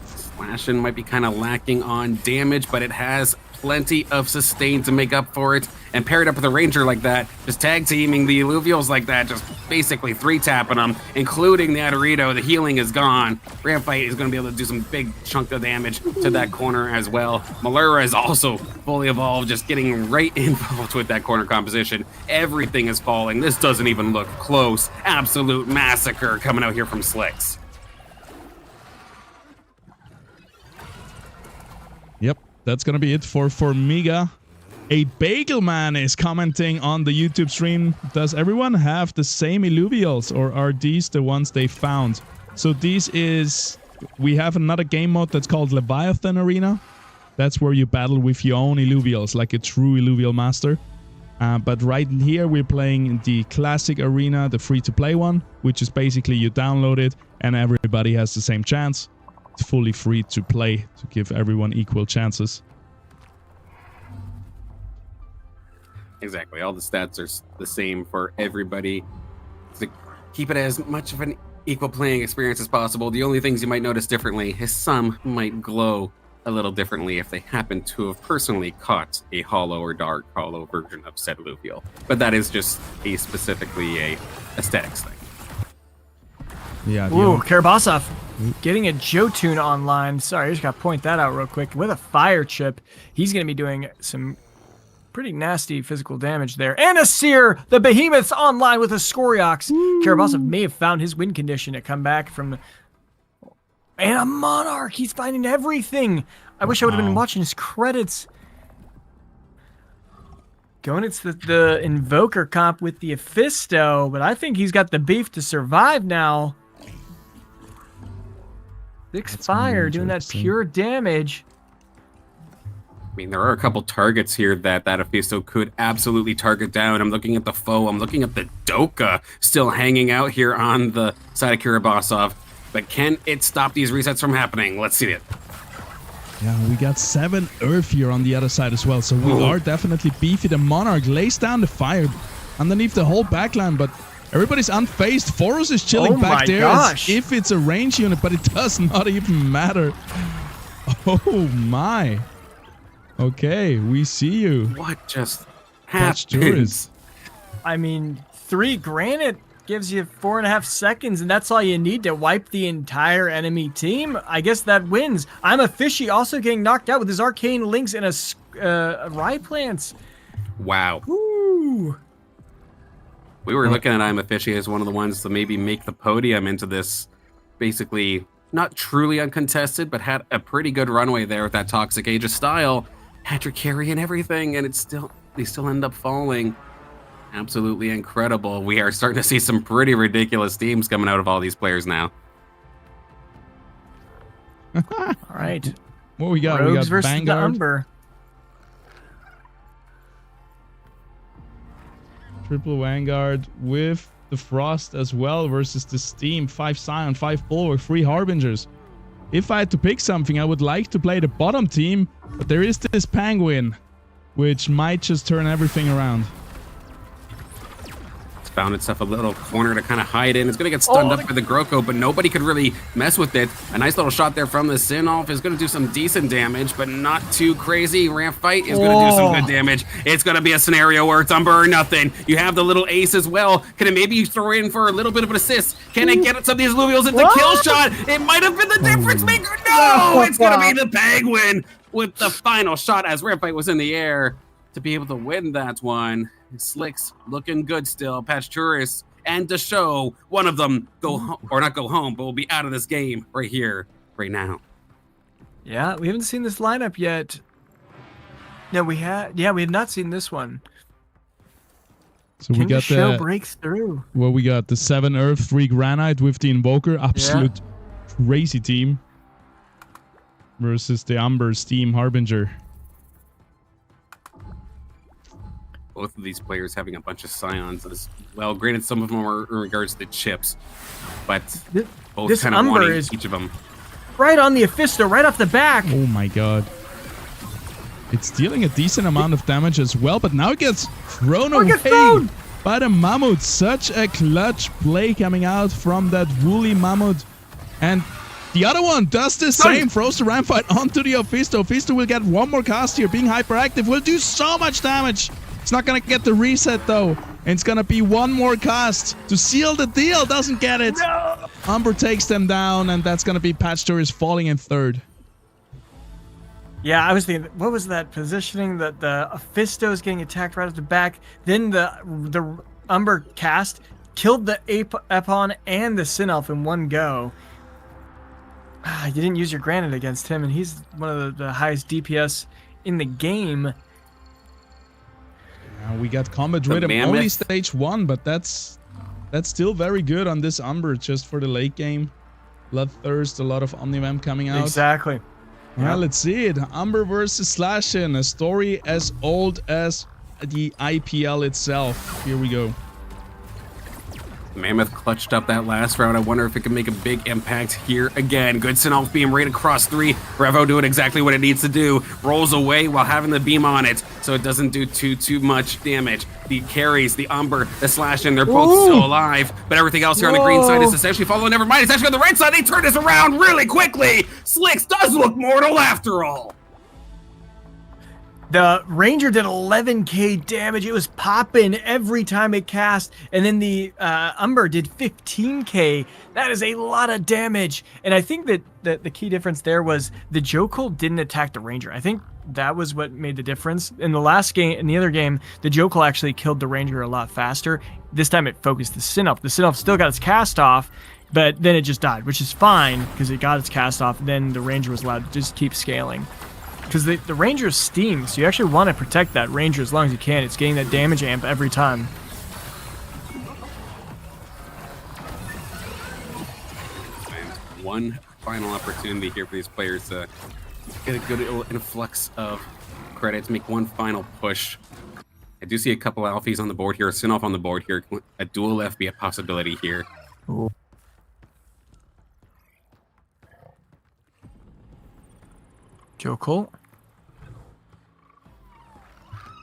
[SPEAKER 2] Slashing might be kind of lacking on damage, but it has plenty of sustain to make up for it. And paired up with a Ranger like that, just tag teaming the Illuvials like that, just basically 3-tapping them, including the Adorito. The healing is gone. Rampite is going to be able to do some big chunk of damage to that corner as well. Malura is also fully evolved, just getting right involved with that corner composition. Everything is falling. This doesn't even look close. Absolute massacre coming out here from Slicks.
[SPEAKER 1] Yep, that's gonna be it for Formiga. A Bagel Man is commenting on the YouTube stream. Does everyone have the same Illuvials, or are these the ones they found? So these is... We have another game mode that's called Leviathan Arena. That's where you battle with your own Illuvials, like a true Illuvial master. But right here we're playing the classic arena, the free-to-play one, which is basically you download it and everybody has the same chance. It's fully free to play to give everyone equal chances.
[SPEAKER 2] Exactly. All the stats are the same for everybody. To keep it as much of an equal playing experience as possible. The only things you might notice differently is some might glow a little differently if they happen to have personally caught a hollow or dark hollow version of said Illuvial. But that is just specifically a aesthetics thing.
[SPEAKER 1] Yeah.
[SPEAKER 3] Ooh, Karabasov getting a Jotun online. Sorry, I just got to point that out real quick. With a fire chip, he's going to be doing some pretty nasty physical damage there. And a Seer, the Behemoth's online with a Scoriox. Karabasov may have found his win condition to come back from... And a Monarch. He's finding everything. I wish I would have been watching his credits. Going into the Invoker comp with the Aphisto, but I think he's got the beef to survive now. 6 fire, doing that pure damage.
[SPEAKER 2] I mean, there are a couple targets here that Aphisto could absolutely target down. I'm looking at the foe. I'm looking at the Doka still hanging out here on the side of Karabasov. But can it stop these resets from happening? Let's see it.
[SPEAKER 1] Yeah, we got 7 Earth here on the other side as well. So we are definitely beefy. The Monarch lays down the fire underneath the whole backline, but everybody's unfazed. Forus is chilling back there as if it's a range unit, but it does not even matter. Oh my. Okay, we see you.
[SPEAKER 2] What just happened?
[SPEAKER 3] I mean, 3 granite gives you 4.5 seconds, and that's all you need to wipe the entire enemy team. I guess that wins. I'm a Fishy also getting knocked out with his arcane links and a Rye Plants.
[SPEAKER 2] Wow.
[SPEAKER 3] Ooh.
[SPEAKER 2] We were looking at I'm a Fishy as one of the ones to maybe make the podium into this basically not truly uncontested, but had a pretty good runway there with that Toxic Age of style. Patrick carry and everything, and they still end up falling. Absolutely incredible. We are starting to see some pretty ridiculous teams coming out of all these players now.
[SPEAKER 3] All right.
[SPEAKER 1] What we got?
[SPEAKER 3] Rogues
[SPEAKER 1] We got
[SPEAKER 3] versus
[SPEAKER 1] Vanguard.
[SPEAKER 3] the Umber.
[SPEAKER 1] Triple Vanguard with the Frost as well versus the Steam. 5 Scion, 5 Bulwark, 3 Harbingers. If I had to pick something, I would like to play the bottom team, but there is this Penguin, which might just turn everything around.
[SPEAKER 2] It's found itself a little corner to kind of hide in. It's going to get stunned up for the Groko, but nobody could really mess with it. A nice little shot there from the Sinolf is going to do some decent damage, but not too crazy. Ramp Fight is going to do some good damage. It's going to be a scenario where it's Umber or nothing. You have the little ace as well. Can it maybe throw in for a little bit of an assist? Can it get some of these Illuvials into kill shot? It might have been the difference maker. No, it's going to be the Penguin with the final shot as Ramp Fight was in the air to be able to win that one. Slicks looking good still. Pasteuris and to show one of them go home, or not go home, but will be out of this game right here, right now.
[SPEAKER 3] Yeah, we haven't seen this lineup yet. No, we had. Yeah, we had not seen this one.
[SPEAKER 1] So we got
[SPEAKER 3] show
[SPEAKER 1] the
[SPEAKER 3] breaks through.
[SPEAKER 1] Well, we got the 7 Earth, 3 Granite with the Invoker. Absolute crazy team. Versus the Umber, Steam, Harbinger.
[SPEAKER 2] Both of these players having a bunch of Scions as well. Granted, some of them are in regards to chips, but both kind of wanting each of them.
[SPEAKER 3] Right on the Aphisto, right off the back.
[SPEAKER 1] Oh my god. It's dealing a decent amount of damage as well, but now it gets thrown away by the Mammoth. Such a clutch play coming out from that woolly Mammoth. And the other one does the same, throws the Ramp Fight onto the Aphisto. Aphisto will get one more cast here, being hyperactive, will do so much damage. It's not gonna get the reset though. And it's gonna be one more cast to seal the deal. Doesn't get it. No. Umber takes them down, and that's gonna be Pasteuris falling in 3rd.
[SPEAKER 3] Yeah, I was thinking, what was that positioning? That the Aphisto is getting attacked right at the back. Then the Umber cast killed the Epon and the Sinelf in one go. You didn't use your Granite against him, and he's one of the highest DPS in the game.
[SPEAKER 1] We got Combat Rhythm, only stage 1, but that's still very good on this Umber just for the late game. Bloodthirst, a lot of Omnivamp coming out.
[SPEAKER 3] Exactly.
[SPEAKER 1] Well, let's see it. Umber versus Slashin, a story as old as the IPL itself. Here we go.
[SPEAKER 2] Mammoth clutched up that last round. I wonder if it can make a big impact here again. Good Sinolf beam right across 3. Revo doing exactly what it needs to do. Rolls away while having the beam on it, so it doesn't do too much damage. The carries, the Umber, the Slashin, they're both still alive, but everything else here on the green side is essentially following. Never mind, it's actually on the right side. They turn this around really quickly. Slicks does look mortal after all.
[SPEAKER 3] The Ranger did 11k damage. It was popping every time it cast. And then the Umber did 15k. That is a lot of damage. And I think that the key difference there was the Jokul didn't attack the Ranger. I think that was what made the difference. In the last game, in the other game, the Jokul actually killed the Ranger a lot faster. This time it focused the Sinelf. The Sinelf still got its cast off, but then it just died, which is fine because it got its cast off. Then the Ranger was allowed to just keep scaling. Because the Ranger's Steam, so you actually want to protect that Ranger as long as you can. It's getting that damage amp every time.
[SPEAKER 2] And one final opportunity here for these players to get a good influx of credits, make one final push. I do see a couple Alfies on the board here, a Sinolf on the board here. A dual F be a possibility here.
[SPEAKER 3] Ooh. Jokul.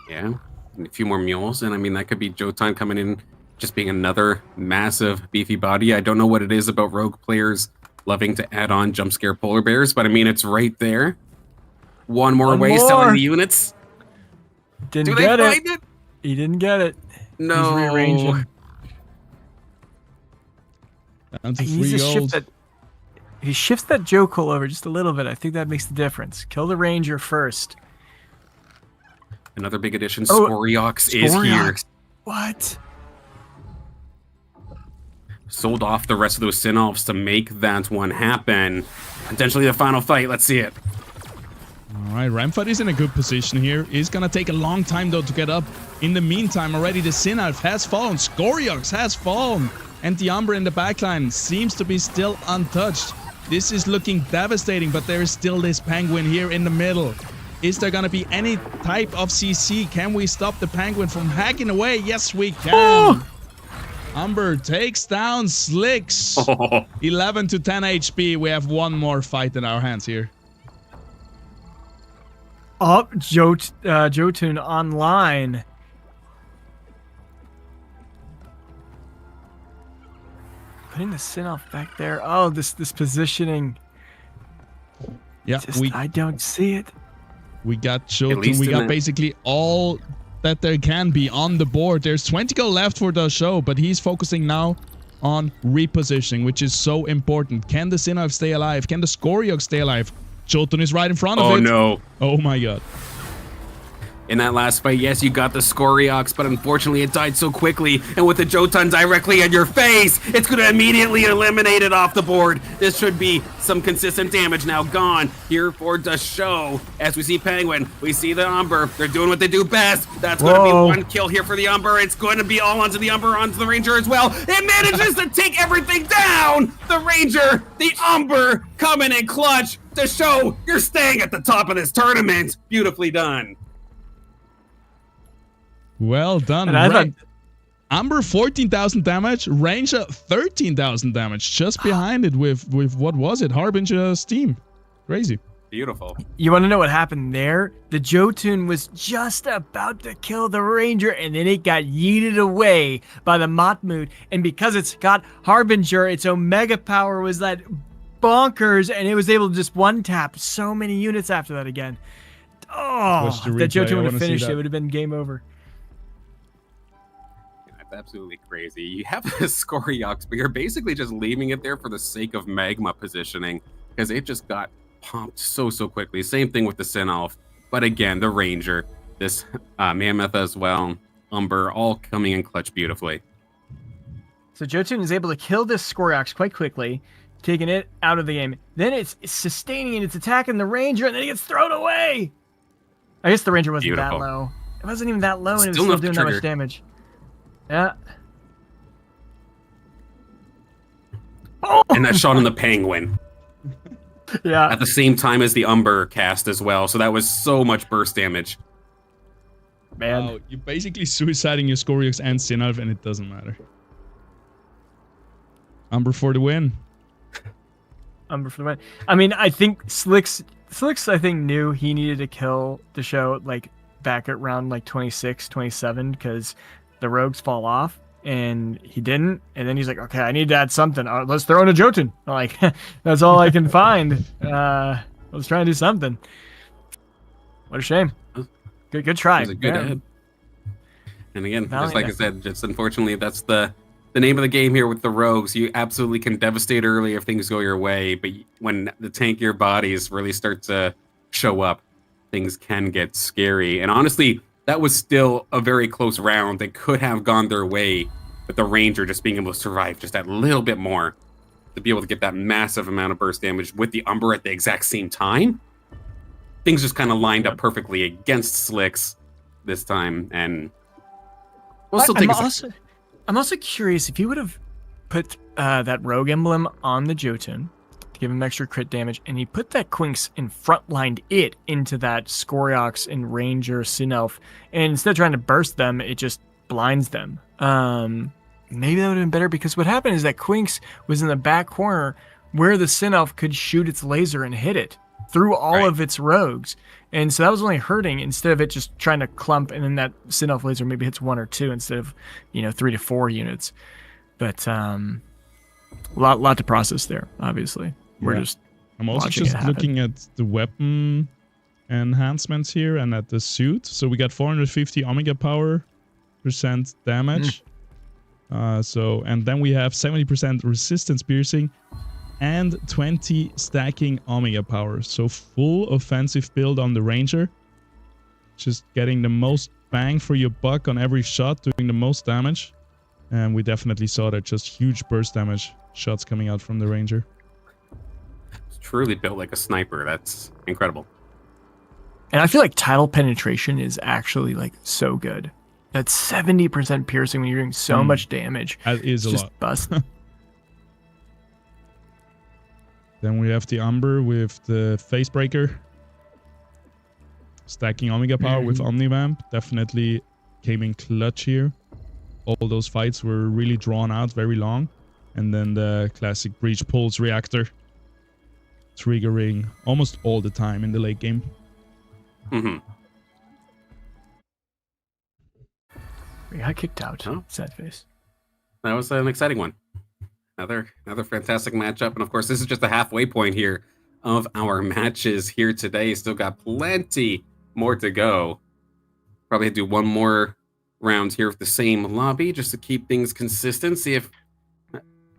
[SPEAKER 2] Yeah, and a few more mules, and I mean that could be Jotan coming in, just being another massive beefy body. I don't know what it is about rogue players loving to add on jump scare polar bears, but I mean it's right there. One more way selling the units.
[SPEAKER 3] Didn't get it. He didn't get it.
[SPEAKER 2] No.
[SPEAKER 3] He's rearranging.
[SPEAKER 1] Down to
[SPEAKER 3] He needs
[SPEAKER 1] 3
[SPEAKER 3] to
[SPEAKER 1] gold.
[SPEAKER 3] shift that. If he shifts that Jokul over just a little bit, I think that makes the difference. Kill the Ranger first.
[SPEAKER 2] Another big addition, Scoriox is here.
[SPEAKER 3] What?
[SPEAKER 2] Sold off the rest of those Sinolfs to make that one happen. Potentially the final fight. Let's see it.
[SPEAKER 1] All right, Ramfut is in a good position here. It's going to take a long time, though, to get up. In the meantime, already the Sinalf has fallen. Skoriox has fallen. And the Umber in the backline seems to be still untouched. This is looking devastating, but there is still this Penguin here in the middle. Is there going to be any type of CC? Can we stop the Penguin from hacking away? Yes, we can. Oh! Umber takes down Slicks. 11 to 10 HP. We have one more fight in our hands here.
[SPEAKER 3] Oh, Jotun online. Putting the Sinalf back there. Oh, this positioning.
[SPEAKER 1] Yeah,
[SPEAKER 3] I don't see it.
[SPEAKER 1] We got Jotun. We got basically all that there can be on the board. There's 20 go left for the show, but he's focusing now on repositioning, which is so important. Can the Sinalf stay alive? Can the Skoriox stay alive? Jotun is right in front of it.
[SPEAKER 2] Oh, no.
[SPEAKER 1] Oh, my God.
[SPEAKER 2] In that last fight, yes, you got the Skoriox, but unfortunately it died so quickly, and with the Jotun directly in your face, it's going to immediately eliminate it off the board. This should be some consistent damage now gone here for the show. As we see Penguin, we see the Umber. They're doing what they do best. That's going to be one kill here for the Umber. It's going to be all onto the Umber, onto the Ranger as well. It manages to take everything down. The Ranger, the Umber, coming in clutch. The show, you're staying at the top of this tournament. Beautifully done.
[SPEAKER 1] Well done. Umber 14,000 damage, Ranger 13,000 damage, just behind it with what was it? Harbinger's team. Crazy.
[SPEAKER 2] Beautiful.
[SPEAKER 3] You want to know what happened there? The Jotun was just about to kill the Ranger, and then it got yeeted away by the Matmut. And because it's got Harbinger, its Omega power was that bonkers, and it was able to just one-tap so many units after that again. Oh, if that Jotun would have finished, it would have been game over.
[SPEAKER 2] Absolutely crazy. You have a Skoriox, but you're basically just leaving it there for the sake of magma positioning, because it just got pumped so quickly. Same thing with the Sinalf, but again, the Ranger, this Mammoth as well, Umber, all coming in clutch beautifully.
[SPEAKER 3] So Jotun is able to kill this Skoriox quite quickly, taking it out of the game. Then it's sustaining and it's attacking the Ranger, and then it gets thrown away. I guess the Ranger wasn't that low. It wasn't even that low, and it was still doing that much damage. Yeah.
[SPEAKER 2] Oh! And that shot on the Penguin.
[SPEAKER 3] Yeah.
[SPEAKER 2] At the same time as the Umber cast as well. So that was so much burst damage.
[SPEAKER 3] Man.
[SPEAKER 1] Wow, you're basically suiciding your Skoriox and Sinalf, and it doesn't matter. Umber for the win.
[SPEAKER 3] Umber for the win. I mean, I think Slicks I think knew he needed to kill the show like back at round like 26, 27, because the rogues fall off, and he didn't. And then he's like, okay, I need to add something. Let's throw in a Jotun. I'm like, that's all I can find. Let's try and do something. What a shame. Good try.
[SPEAKER 2] It was a good ad. And again, just like I said, just unfortunately, that's the name of the game here with the rogues. You absolutely can devastate early if things go your way, but when the tankier bodies really start to show up, things can get scary. And honestly, that was still a very close round that could have gone their way, but the Ranger just being able to survive just that little bit more to be able to get that massive amount of burst damage with the Umber at the exact same time. Things just kind of lined up perfectly against Slicks this time, and we'll still take
[SPEAKER 3] I'm also curious if you would have put that rogue emblem on the Jotun to give him extra crit damage, and he put that Quinks and frontlined it into that Skoriox and Ranger Sinalf, and instead of trying to burst them, it just blinds them. Maybe that would have been better, because what happened is that Quinks was in the back corner where the Sinalf could shoot its laser and hit it through all of its rogues. And so that was only hurting, instead of it just trying to clump, and then that Sinalf laser maybe hits 1 or 2 instead of 3 to 4 units. But lot to process there, obviously.
[SPEAKER 1] I'm also just looking at the weapon enhancements here and at the suit. So we got 450 Omega power % damage. And then we have 70% resistance piercing and 20 stacking Omega power. So full offensive build on the Ranger. Just getting the most bang for your buck on every shot, doing the most damage. And we definitely saw that, just huge burst damage shots coming out from the Ranger.
[SPEAKER 2] It's truly built like a sniper. That's incredible.
[SPEAKER 3] And I feel like title penetration is actually like so good. That's 70% piercing when you're doing so much damage.
[SPEAKER 1] That is
[SPEAKER 3] it's
[SPEAKER 1] a
[SPEAKER 3] just
[SPEAKER 1] lot.
[SPEAKER 3] Bust.
[SPEAKER 1] Then we have the Umber with the Facebreaker. Stacking Omega power with Omnivamp. Definitely came in clutch here. All those fights were really drawn out, very long. And then the classic Breach Pulse Reactor. Triggering almost all the time in the late game.
[SPEAKER 2] Mm-hmm.
[SPEAKER 3] We got kicked out.
[SPEAKER 2] Oh.
[SPEAKER 3] Sad face.
[SPEAKER 2] That was an exciting one. Another fantastic matchup. And of course, this is just the halfway point here of our matches here today. Still got plenty more to go. Probably do one more round here with the same lobby just to keep things consistent. See if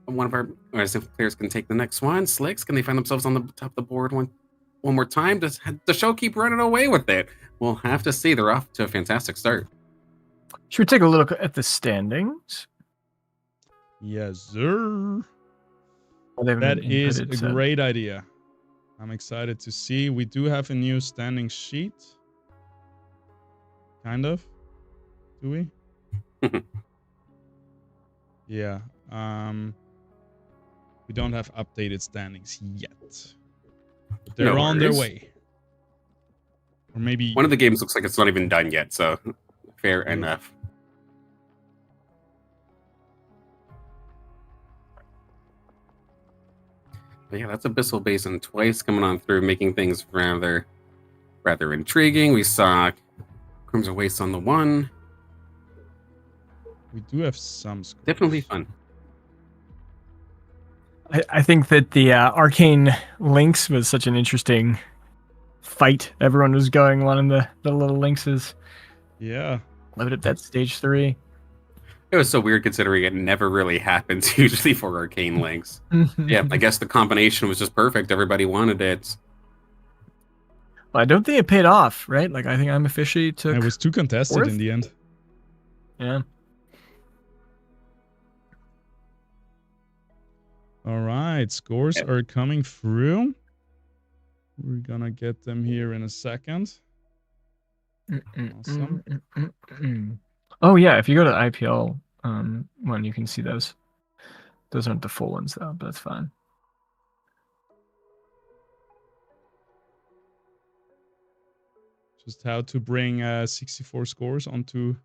[SPEAKER 2] one of our players can take the next one. Slicks, can they find themselves on the top of the board one more time? Does the show keep running away with it? We'll have to see. They're off to a fantastic start.
[SPEAKER 3] Should we take a look at the standings?
[SPEAKER 1] Yes, sir.
[SPEAKER 3] Well,
[SPEAKER 1] that is a great idea. I'm excited to see. We do have a new standing sheet. Kind of. Do we? Yeah. We don't have updated standings yet. But they're on their way. Or maybe
[SPEAKER 2] one of the games looks like it's not even done yet, so fair enough. But yeah, that's Abyssal Basin twice coming on through, making things rather intriguing. We saw Crimson Waste on the one.
[SPEAKER 1] We do have some scores.
[SPEAKER 2] Definitely fun.
[SPEAKER 3] I think that the Arcane Lynx was such an interesting fight. Everyone was going on in the little lynxes.
[SPEAKER 1] Yeah.
[SPEAKER 3] Loaded that stage 3.
[SPEAKER 2] It was so weird considering it never really happens usually for Arcane Lynx. Yeah, I guess the combination was just perfect. Everybody wanted it.
[SPEAKER 3] Well, I don't think it paid off, right? Like, I think I'm officially took.
[SPEAKER 1] It was too contested
[SPEAKER 3] 4th?
[SPEAKER 1] in the end.
[SPEAKER 3] Yeah.
[SPEAKER 1] All right, scores are coming through. We're gonna get them here in a second. Awesome.
[SPEAKER 3] Oh yeah, if you go to the IPL one, you can see those. Those aren't the full ones though, but that's fine.
[SPEAKER 1] Just how to bring 64 scores onto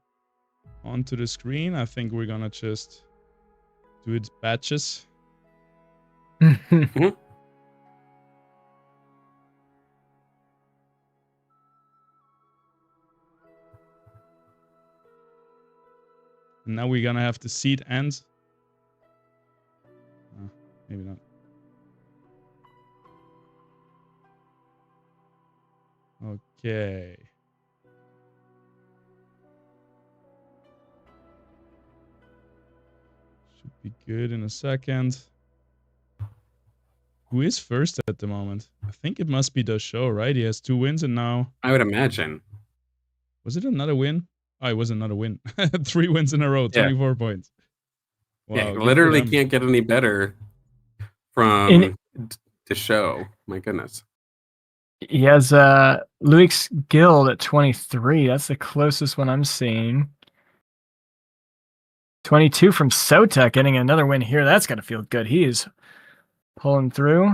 [SPEAKER 1] the screen. I think we're gonna just do it batches. And now we're gonna have the seed ends. Maybe not. Okay. Should be good in a second. Who is first at the moment? I think it must be the show, right? He has 2 wins and now...
[SPEAKER 2] I would imagine.
[SPEAKER 1] Was it another win? Oh, it was another win. 3 wins in a row, 24 points.
[SPEAKER 2] Wow, yeah, literally can't get any better from the show. My goodness.
[SPEAKER 3] He has Luik's Guild at 23. That's the closest one I'm seeing. 22 from Sota, getting another win here. That's got to feel good. He is pulling through.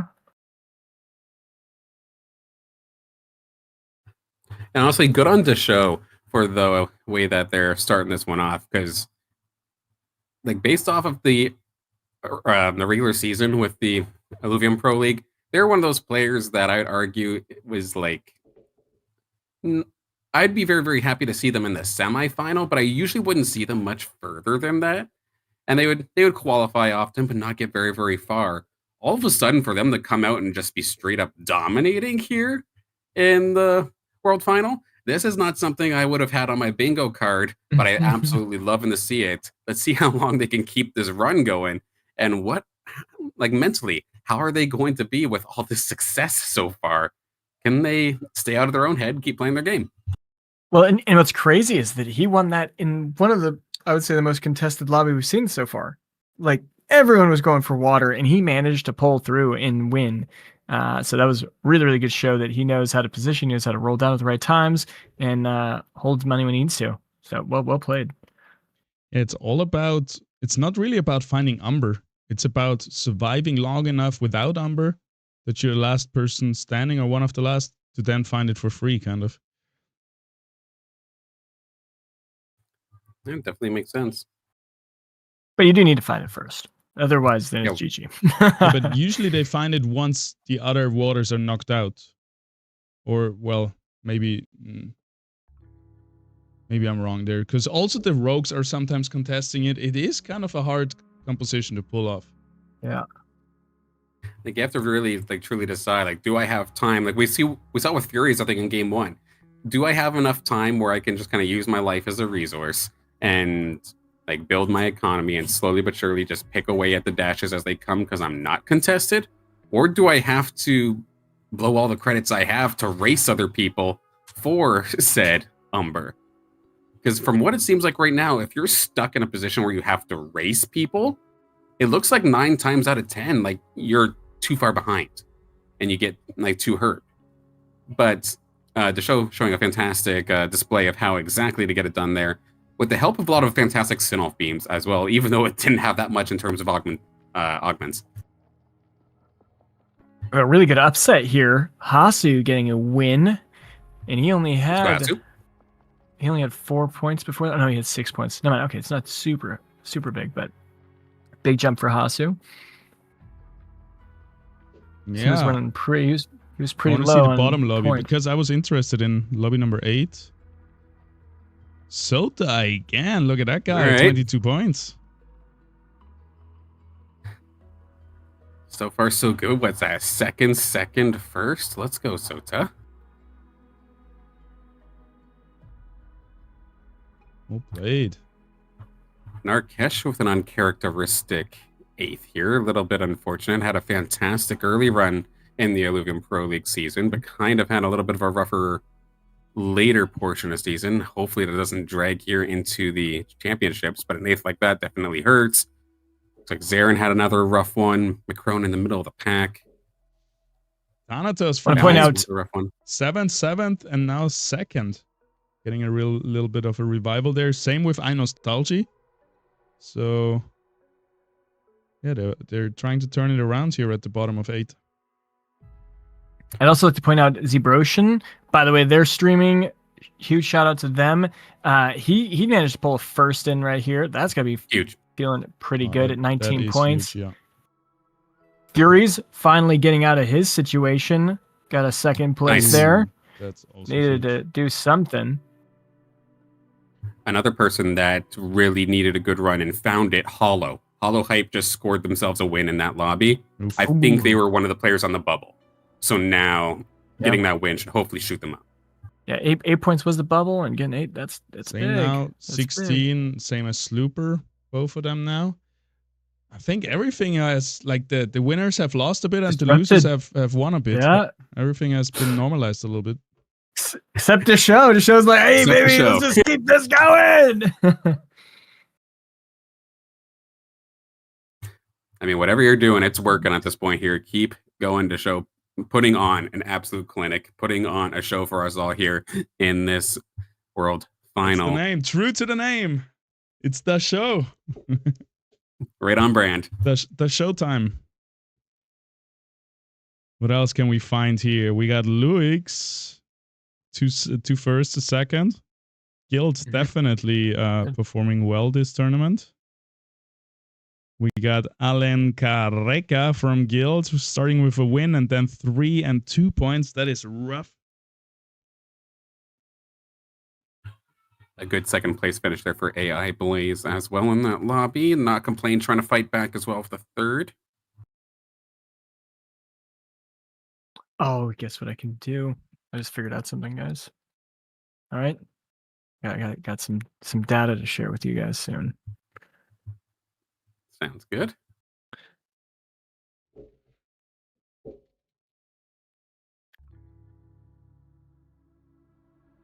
[SPEAKER 2] And honestly, good on the show for the way that they're starting this one off, because like based off of the regular season with the Illuvium Pro League, they're one of those players that I'd argue was like, I'd be very, very happy to see them in the semifinal, but I usually wouldn't see them much further than that. And they would qualify often, but not get very, very far. All of a sudden, for them to come out and just be straight up dominating here in the World Final, this is not something I would have had on my bingo card, but I absolutely loving to see it. Let's see how long they can keep this run going, and what, like mentally, how are they going to be with all this success so far? Can they stay out of their own head and keep playing their game?
[SPEAKER 3] Well, and what's crazy is that he won that in one of the, I would say, the most contested lobby we've seen so far. Like, everyone was going for water, and he managed to pull through and win So that was really, really good show that he knows how to position, he knows how to roll down at the right times, and holds money when he needs to. So well played.
[SPEAKER 1] It's not really about finding Umber. It's about surviving long enough without Umber that you're the last person standing or one of the last to then find it for free, kind of.
[SPEAKER 2] That definitely makes sense.
[SPEAKER 3] But you do need to find it first. Otherwise, then it's GG.
[SPEAKER 1] Yeah, but usually they find it once the other waters are knocked out. Or, well, maybe I'm wrong there. Because also the rogues are sometimes contesting it. It is kind of a hard composition to pull off.
[SPEAKER 3] Yeah.
[SPEAKER 2] Like, you have to really, like, truly decide, like, do I have time? Like, we saw with Furies, I think, in game 1. Do I have enough time where I can just kind of use my life as a resource and, like, build my economy and slowly but surely just pick away at the dashes as they come because I'm not contested? Or do I have to blow all the credits I have to race other people for said Umber? Because from what it seems like right now, if you're stuck in a position where you have to race people, it looks like 9 times out of 10, like, you're too far behind and you get, like, too hurt. But the show showing a fantastic display of how exactly to get it done there, with the help of a lot of fantastic spin-off beams as well, even though it didn't have that much in terms of augments.
[SPEAKER 3] A really good upset here. Hasu getting a win, and he only had 4 points before that. Oh, no, he had 6 points. No, okay, it's not super big, but big jump for Hasu.
[SPEAKER 1] Yeah,
[SPEAKER 3] he was running pretty. He was pretty low.
[SPEAKER 1] I want to see the bottom lobby
[SPEAKER 3] point.
[SPEAKER 1] because I was interested in lobby number 8. Sota again. Look at that guy. Right. 22 points.
[SPEAKER 2] So far, so good. What's that? Second, first? Let's go, Sota.
[SPEAKER 1] Well played.
[SPEAKER 2] Narkesh with an uncharacteristic 8th here. A little bit unfortunate. Had a fantastic early run in the Illuvium Pro League season, but kind of had a little bit of a rougher later portion of season. Hopefully that doesn't drag here into the championships, but an 8th like that definitely hurts. Looks like Zarin had another rough one. Macron in the middle of the pack.
[SPEAKER 1] Thanatos
[SPEAKER 3] from point out
[SPEAKER 2] a rough one.
[SPEAKER 1] 7th, and now 2nd. Getting a little bit of a revival there. Same with iNostalgie. So yeah, they're trying to turn it around here at the bottom of 8.
[SPEAKER 3] I'd also like to point out Zebrosian. By the way, they're streaming. Huge shout out to them. He managed to pull a first in right here. That's gotta be
[SPEAKER 2] huge.
[SPEAKER 3] Feeling pretty good at 19 points.
[SPEAKER 1] Huge, yeah.
[SPEAKER 3] Fury's finally getting out of his situation. Got a 2nd place there.
[SPEAKER 1] That's also
[SPEAKER 3] needed to do something.
[SPEAKER 2] Another person that really needed a good run and found it, Hollow. Hollow Hype just scored themselves a win in that lobby. Oof. I think they were one of the players on the bubble. So now getting that win should hopefully shoot them up.
[SPEAKER 3] Yeah, 8 points was the bubble, and getting 8, that's
[SPEAKER 1] same
[SPEAKER 3] big.
[SPEAKER 1] Now, 16, same as Slooper, both of them now. I think everything has, like, the winners have lost a bit and the losers have won a bit.
[SPEAKER 3] Yeah.
[SPEAKER 1] Everything has been normalized a little bit.
[SPEAKER 3] Except the show. The show's like, hey, baby, let's just keep this going.
[SPEAKER 2] I mean, whatever you're doing, it's working at this point here. Keep going to show, putting on an absolute clinic, putting on a show for us all here in this World Final.
[SPEAKER 1] That's the name, true to the name. It's the show.
[SPEAKER 2] Right on brand.
[SPEAKER 1] The showtime. What else can we find here? We got Luix. Two first, a second. Guild definitely performing well this tournament. We got Alenka from Guild starting with a win and then 3 and 2 points. That is rough.
[SPEAKER 2] A good 2nd place finish there for AI Blaze as well in that lobby. Not complain, trying to fight back as well for the 3rd.
[SPEAKER 3] Oh, guess what I can do? I just figured out something, guys. All right. Got some data to share with you guys soon.
[SPEAKER 2] Sounds good.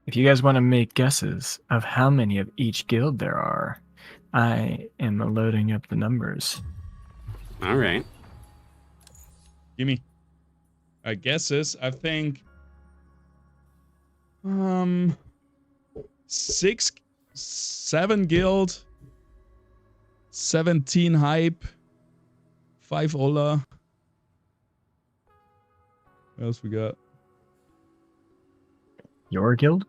[SPEAKER 3] If you guys want to make guesses of how many of each guild there are, I am loading up the numbers.
[SPEAKER 2] All right.
[SPEAKER 1] Gimme. guesses. I think 6, 7 guild, 17 hype, 5 Ola. What else we got?
[SPEAKER 3] Your guild?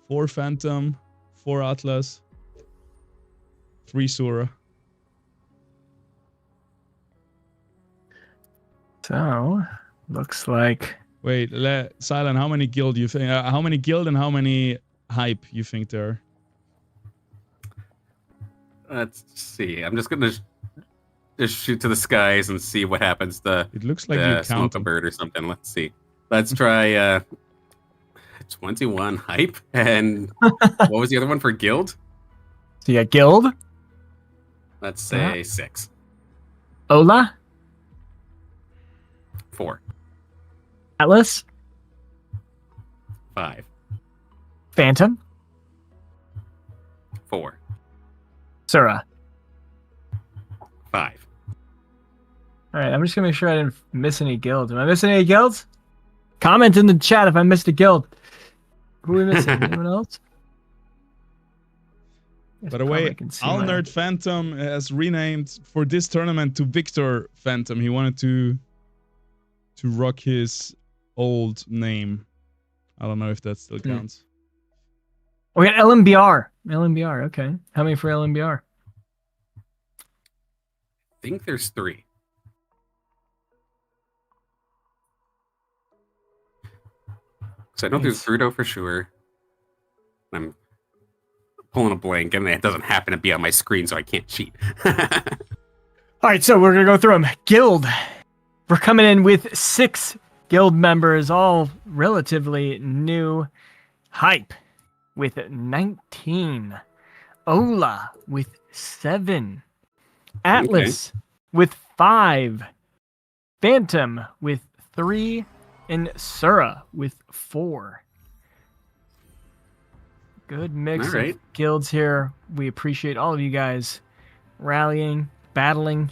[SPEAKER 1] 4 Phantom, 4 Atlas, 3 Sura.
[SPEAKER 3] So, looks like...
[SPEAKER 1] Wait, Silent, how many guild you think? How many guild and how many hype you think there are?
[SPEAKER 2] Let's see. I'm just gonna just shoot to the skies and see what happens.
[SPEAKER 1] It looks like you
[SPEAKER 2] smoke
[SPEAKER 1] count
[SPEAKER 2] a bird or something. Let's see. Let's try 21 hype. And what was the other one for guild?
[SPEAKER 3] So you got guild?
[SPEAKER 2] Let's say 6.
[SPEAKER 3] Ola?
[SPEAKER 2] 4.
[SPEAKER 3] Atlas?
[SPEAKER 2] 5.
[SPEAKER 3] Phantom?
[SPEAKER 2] 4.
[SPEAKER 3] Sura?
[SPEAKER 2] 5.
[SPEAKER 3] All right, I'm just gonna make sure I didn't miss any guilds. Am I missing any guilds? Comment in the chat if I missed a guild. Who are we missing? Anyone else?
[SPEAKER 1] By the way, Alnerd Phantom has renamed for this tournament to Victor Phantom. He wanted to rock his old name. I don't know if that still counts.
[SPEAKER 3] We got LMBR. LMBR, okay. How many for LMBR?
[SPEAKER 2] I think there's 3. So I know there's Bruto for sure. I'm pulling a blank, and it doesn't happen to be on my screen, so I can't cheat.
[SPEAKER 3] All right, so we're going to go through them. Guild. We're coming in with 6 guild members, all relatively new. Hype with 19. Ola with 7. Atlas with 5. Phantom with 3. And Sura with 4. Good mix of guilds here. We appreciate all of you guys rallying, battling.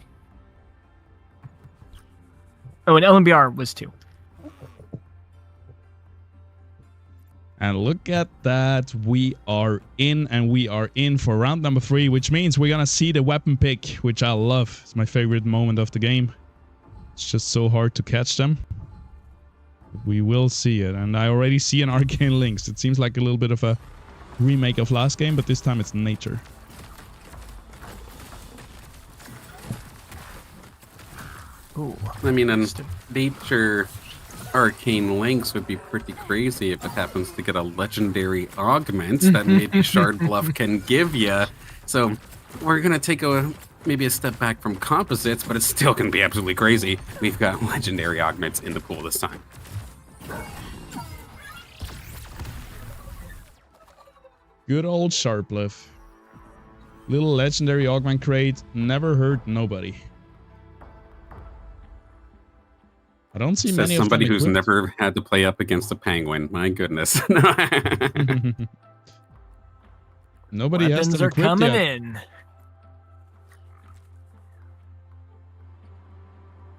[SPEAKER 3] Oh, and LMBR was 2.
[SPEAKER 1] And look at that. We are in, and we are in for round number 3, which means we're going to see the weapon pick, which I love. It's my favorite moment of the game. It's just so hard to catch them. We will see it, and I already see an Arcane Lynx. It seems like a little bit of a remake of last game, but this time it's nature.
[SPEAKER 3] Ooh.
[SPEAKER 2] I mean, a nature Arcane Lynx would be pretty crazy if it happens to get a legendary augment that maybe Shard Bluff can give you. So we're gonna take maybe a step back from composites, but it's still gonna be absolutely crazy. We've got legendary augments in the pool this time.
[SPEAKER 1] Good old Sharpleaf. Little legendary augment crate, never hurt nobody. I don't see many of them.
[SPEAKER 2] Somebody who's never had to play up against a penguin. My goodness.
[SPEAKER 1] Nobody has them equipped
[SPEAKER 3] coming
[SPEAKER 1] yet.
[SPEAKER 3] in.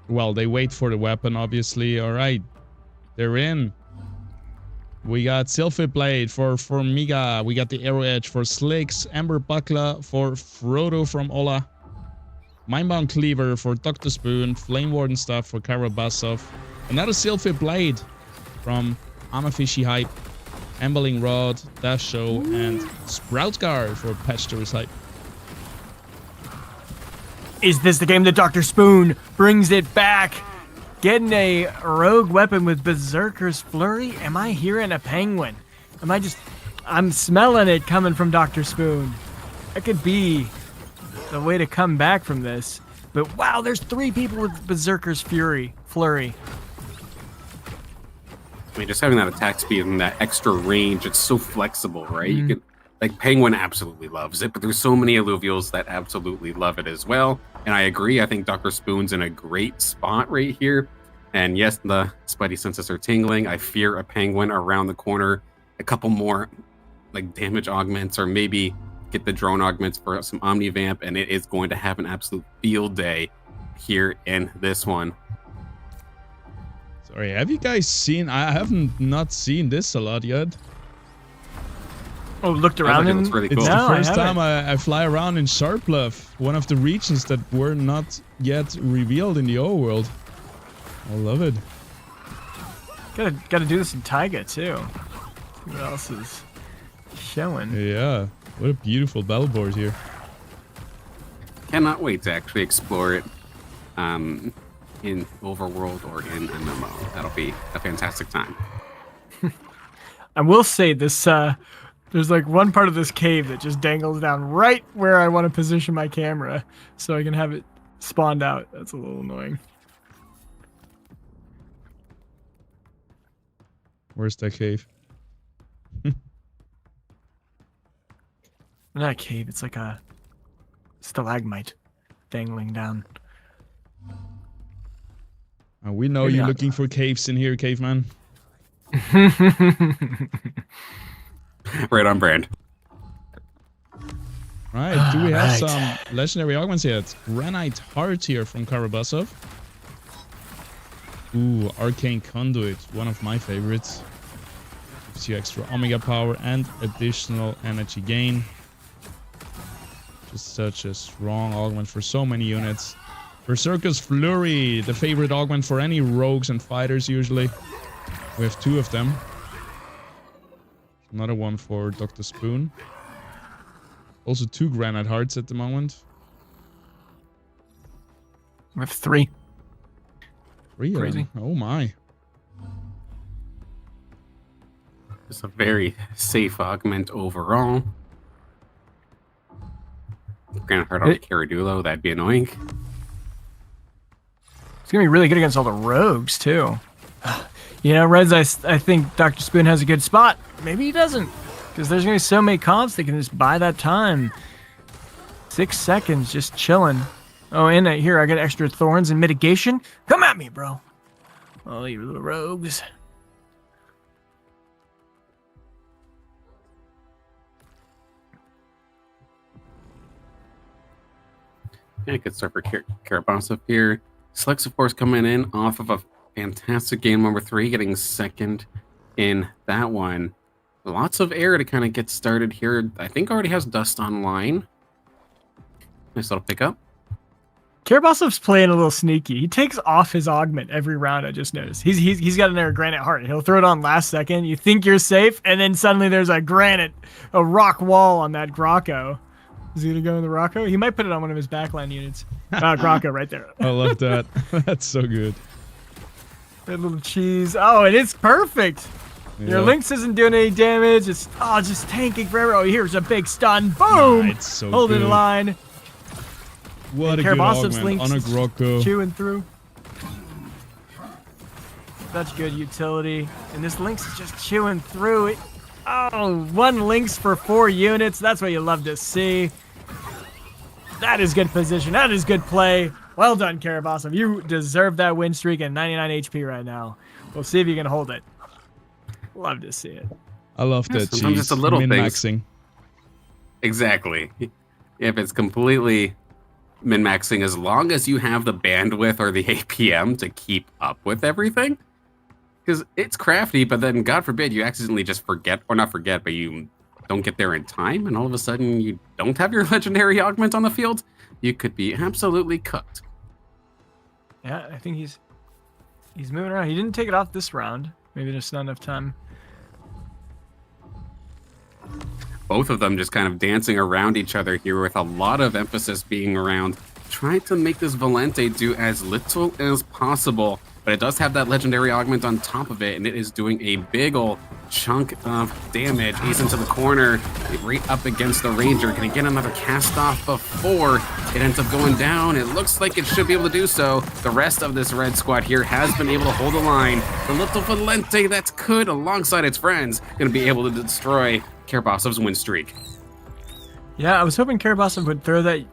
[SPEAKER 1] Well, they wait for the weapon, obviously. All right, they're in. We got Sylphid Blade for Miga. We got the Arrow Edge for Slicks. Ember Buckler for Frodo from Ola. Mindbound Cleaver for Dr. Spoon. Flame Warden stuff for Karabasov. Another Sylphid Blade from Amafishy Hype. Emberling Rod, Dash Show, and Sprout Guard for Patch Tourist Hype.
[SPEAKER 3] Is this the game that Dr. Spoon brings it back? Getting a rogue weapon with Berserker's Flurry? Am I hearing a penguin? I'm smelling it coming from Dr. Spoon. That could be the way to come back from this. But wow, there's 3 people with Berserker's Flurry.
[SPEAKER 2] I mean, just having that attack speed and that extra range, it's so flexible, right? You can, like, Penguin absolutely loves it, but there's so many Illuvials that absolutely love it as well. And I agree, I think Dr. Spoon's in a great spot right here. And yes, the Spidey senses are tingling. I fear a penguin around the corner. A couple more, like, damage augments, or maybe get the drone augments for some Omnivamp, and it is going to have an absolute field day. here in this one.
[SPEAKER 1] Sorry, have you guys seen? I haven't not seen this a lot yet.
[SPEAKER 3] Oh, looked around
[SPEAKER 2] It looks really cool.
[SPEAKER 1] It's
[SPEAKER 3] No,
[SPEAKER 1] the
[SPEAKER 3] I
[SPEAKER 1] first time
[SPEAKER 3] haven't.
[SPEAKER 1] I fly around in Sharpbluff, one of the regions that were not yet revealed in the overworld. I love it.
[SPEAKER 3] Gotta do this in Taiga too. See what else is showing.
[SPEAKER 1] Yeah, what a beautiful bellboard here.
[SPEAKER 2] Cannot wait to actually explore it in Overworld or in MMO. That'll be a fantastic time.
[SPEAKER 3] I will say this, there's like one part of this cave that just dangles down right where I want to position my camera so I can have it spawned out. That's a little annoying.
[SPEAKER 1] Where's that cave?
[SPEAKER 3] Not a cave, it's like a stalagmite dangling down.
[SPEAKER 1] We know
[SPEAKER 3] Maybe
[SPEAKER 1] you're
[SPEAKER 3] not.
[SPEAKER 1] looking for caves in here, caveman.
[SPEAKER 2] Right on brand.
[SPEAKER 1] Right, do we have
[SPEAKER 3] Right.
[SPEAKER 1] some legendary augments yet? Granite Heart here from Karabasov. Ooh, Arcane Conduit, one of my favorites. Gives you extra Omega power and additional energy gain. Just such a strong augment for so many units. Berserker's Flurry, the favorite augment for any rogues and fighters usually. We have 2 of them. Another one for Dr. Spoon. Also 2 Granite Hearts at the moment.
[SPEAKER 3] We have 3.
[SPEAKER 1] 3 of them.
[SPEAKER 3] Crazy.
[SPEAKER 1] Oh my.
[SPEAKER 2] It's a very safe augment overall. Granite Heart on Caradulo, that'd be annoying.
[SPEAKER 3] It's gonna be really good against all the rogues too. You know, Reds, I think Dr. Spoon has a good spot. Maybe he doesn't. Because there's going to be so many comps that can just buy that time. 6 seconds, just chilling. Oh, and here, I got extra thorns and mitigation. Come at me, bro. Oh, you little rogues.
[SPEAKER 2] Yeah, good start for Karabasov here. Slex, of course, coming in off of a fantastic game number 3, getting second in that one. Lots of air to kind of get started here. I think already has Dust online. Nice little pickup.
[SPEAKER 3] Karabasov's playing a little sneaky. He takes off his augment every round, I just noticed. He's got an air Granite Heart. He'll throw it on last second. You think you're safe, and then suddenly there's a rock wall on that Grocco. Is he going to go in the Rocco? He might put it on one of his backline units. Grocco right there.
[SPEAKER 1] I love that. That's so good.
[SPEAKER 3] That little cheese. Oh, and it's perfect. Your
[SPEAKER 1] Yeah.
[SPEAKER 3] Lynx isn't doing any damage. It's just tanking forever. Oh, here's a big stun. Boom!
[SPEAKER 1] It's so
[SPEAKER 3] Holding
[SPEAKER 1] good.
[SPEAKER 3] the line.
[SPEAKER 1] What a good
[SPEAKER 3] Karabasov's
[SPEAKER 1] augment
[SPEAKER 3] Lynx
[SPEAKER 1] on a
[SPEAKER 3] is
[SPEAKER 1] Grocco.
[SPEAKER 3] chewing through. Such good utility. And this Lynx is just chewing through it. Oh, 1 Lynx for 4 units. That's what you love to see. That is good position. That is good play. Well done, Karabasov. You deserve that win streak at 99 HP right now. We'll see if you can hold it. Love to see it.
[SPEAKER 1] I love that
[SPEAKER 2] Sometimes
[SPEAKER 1] cheese.
[SPEAKER 2] it's the little things.
[SPEAKER 1] Min-maxing.
[SPEAKER 2] Exactly. If it's completely min-maxing, as long as you have the bandwidth or the APM to keep up with everything. Because it's crafty, but then, God forbid, you accidentally just forget, or not forget, but you don't get there in time, and all of a sudden you don't have your legendary augment on the field, you could be absolutely cooked.
[SPEAKER 3] Yeah, I think he's moving around. He didn't take it off this round. Maybe there's not enough time.
[SPEAKER 2] Both of them just kind of dancing around each other here with a lot of emphasis being around trying to make this Valente do as little as possible. But it does have that legendary augment on top of it, and it is doing a big ol' chunk of damage. Ace into the corner, right up against the Ranger. Gonna get another cast off before it ends up going down. It looks like it should be able to do so. The rest of this red squad here has been able to hold the line. The little Valente that could, alongside its friends, gonna be able to destroy Karabasov's win streak.
[SPEAKER 3] Yeah, I was hoping Karabasov would throw that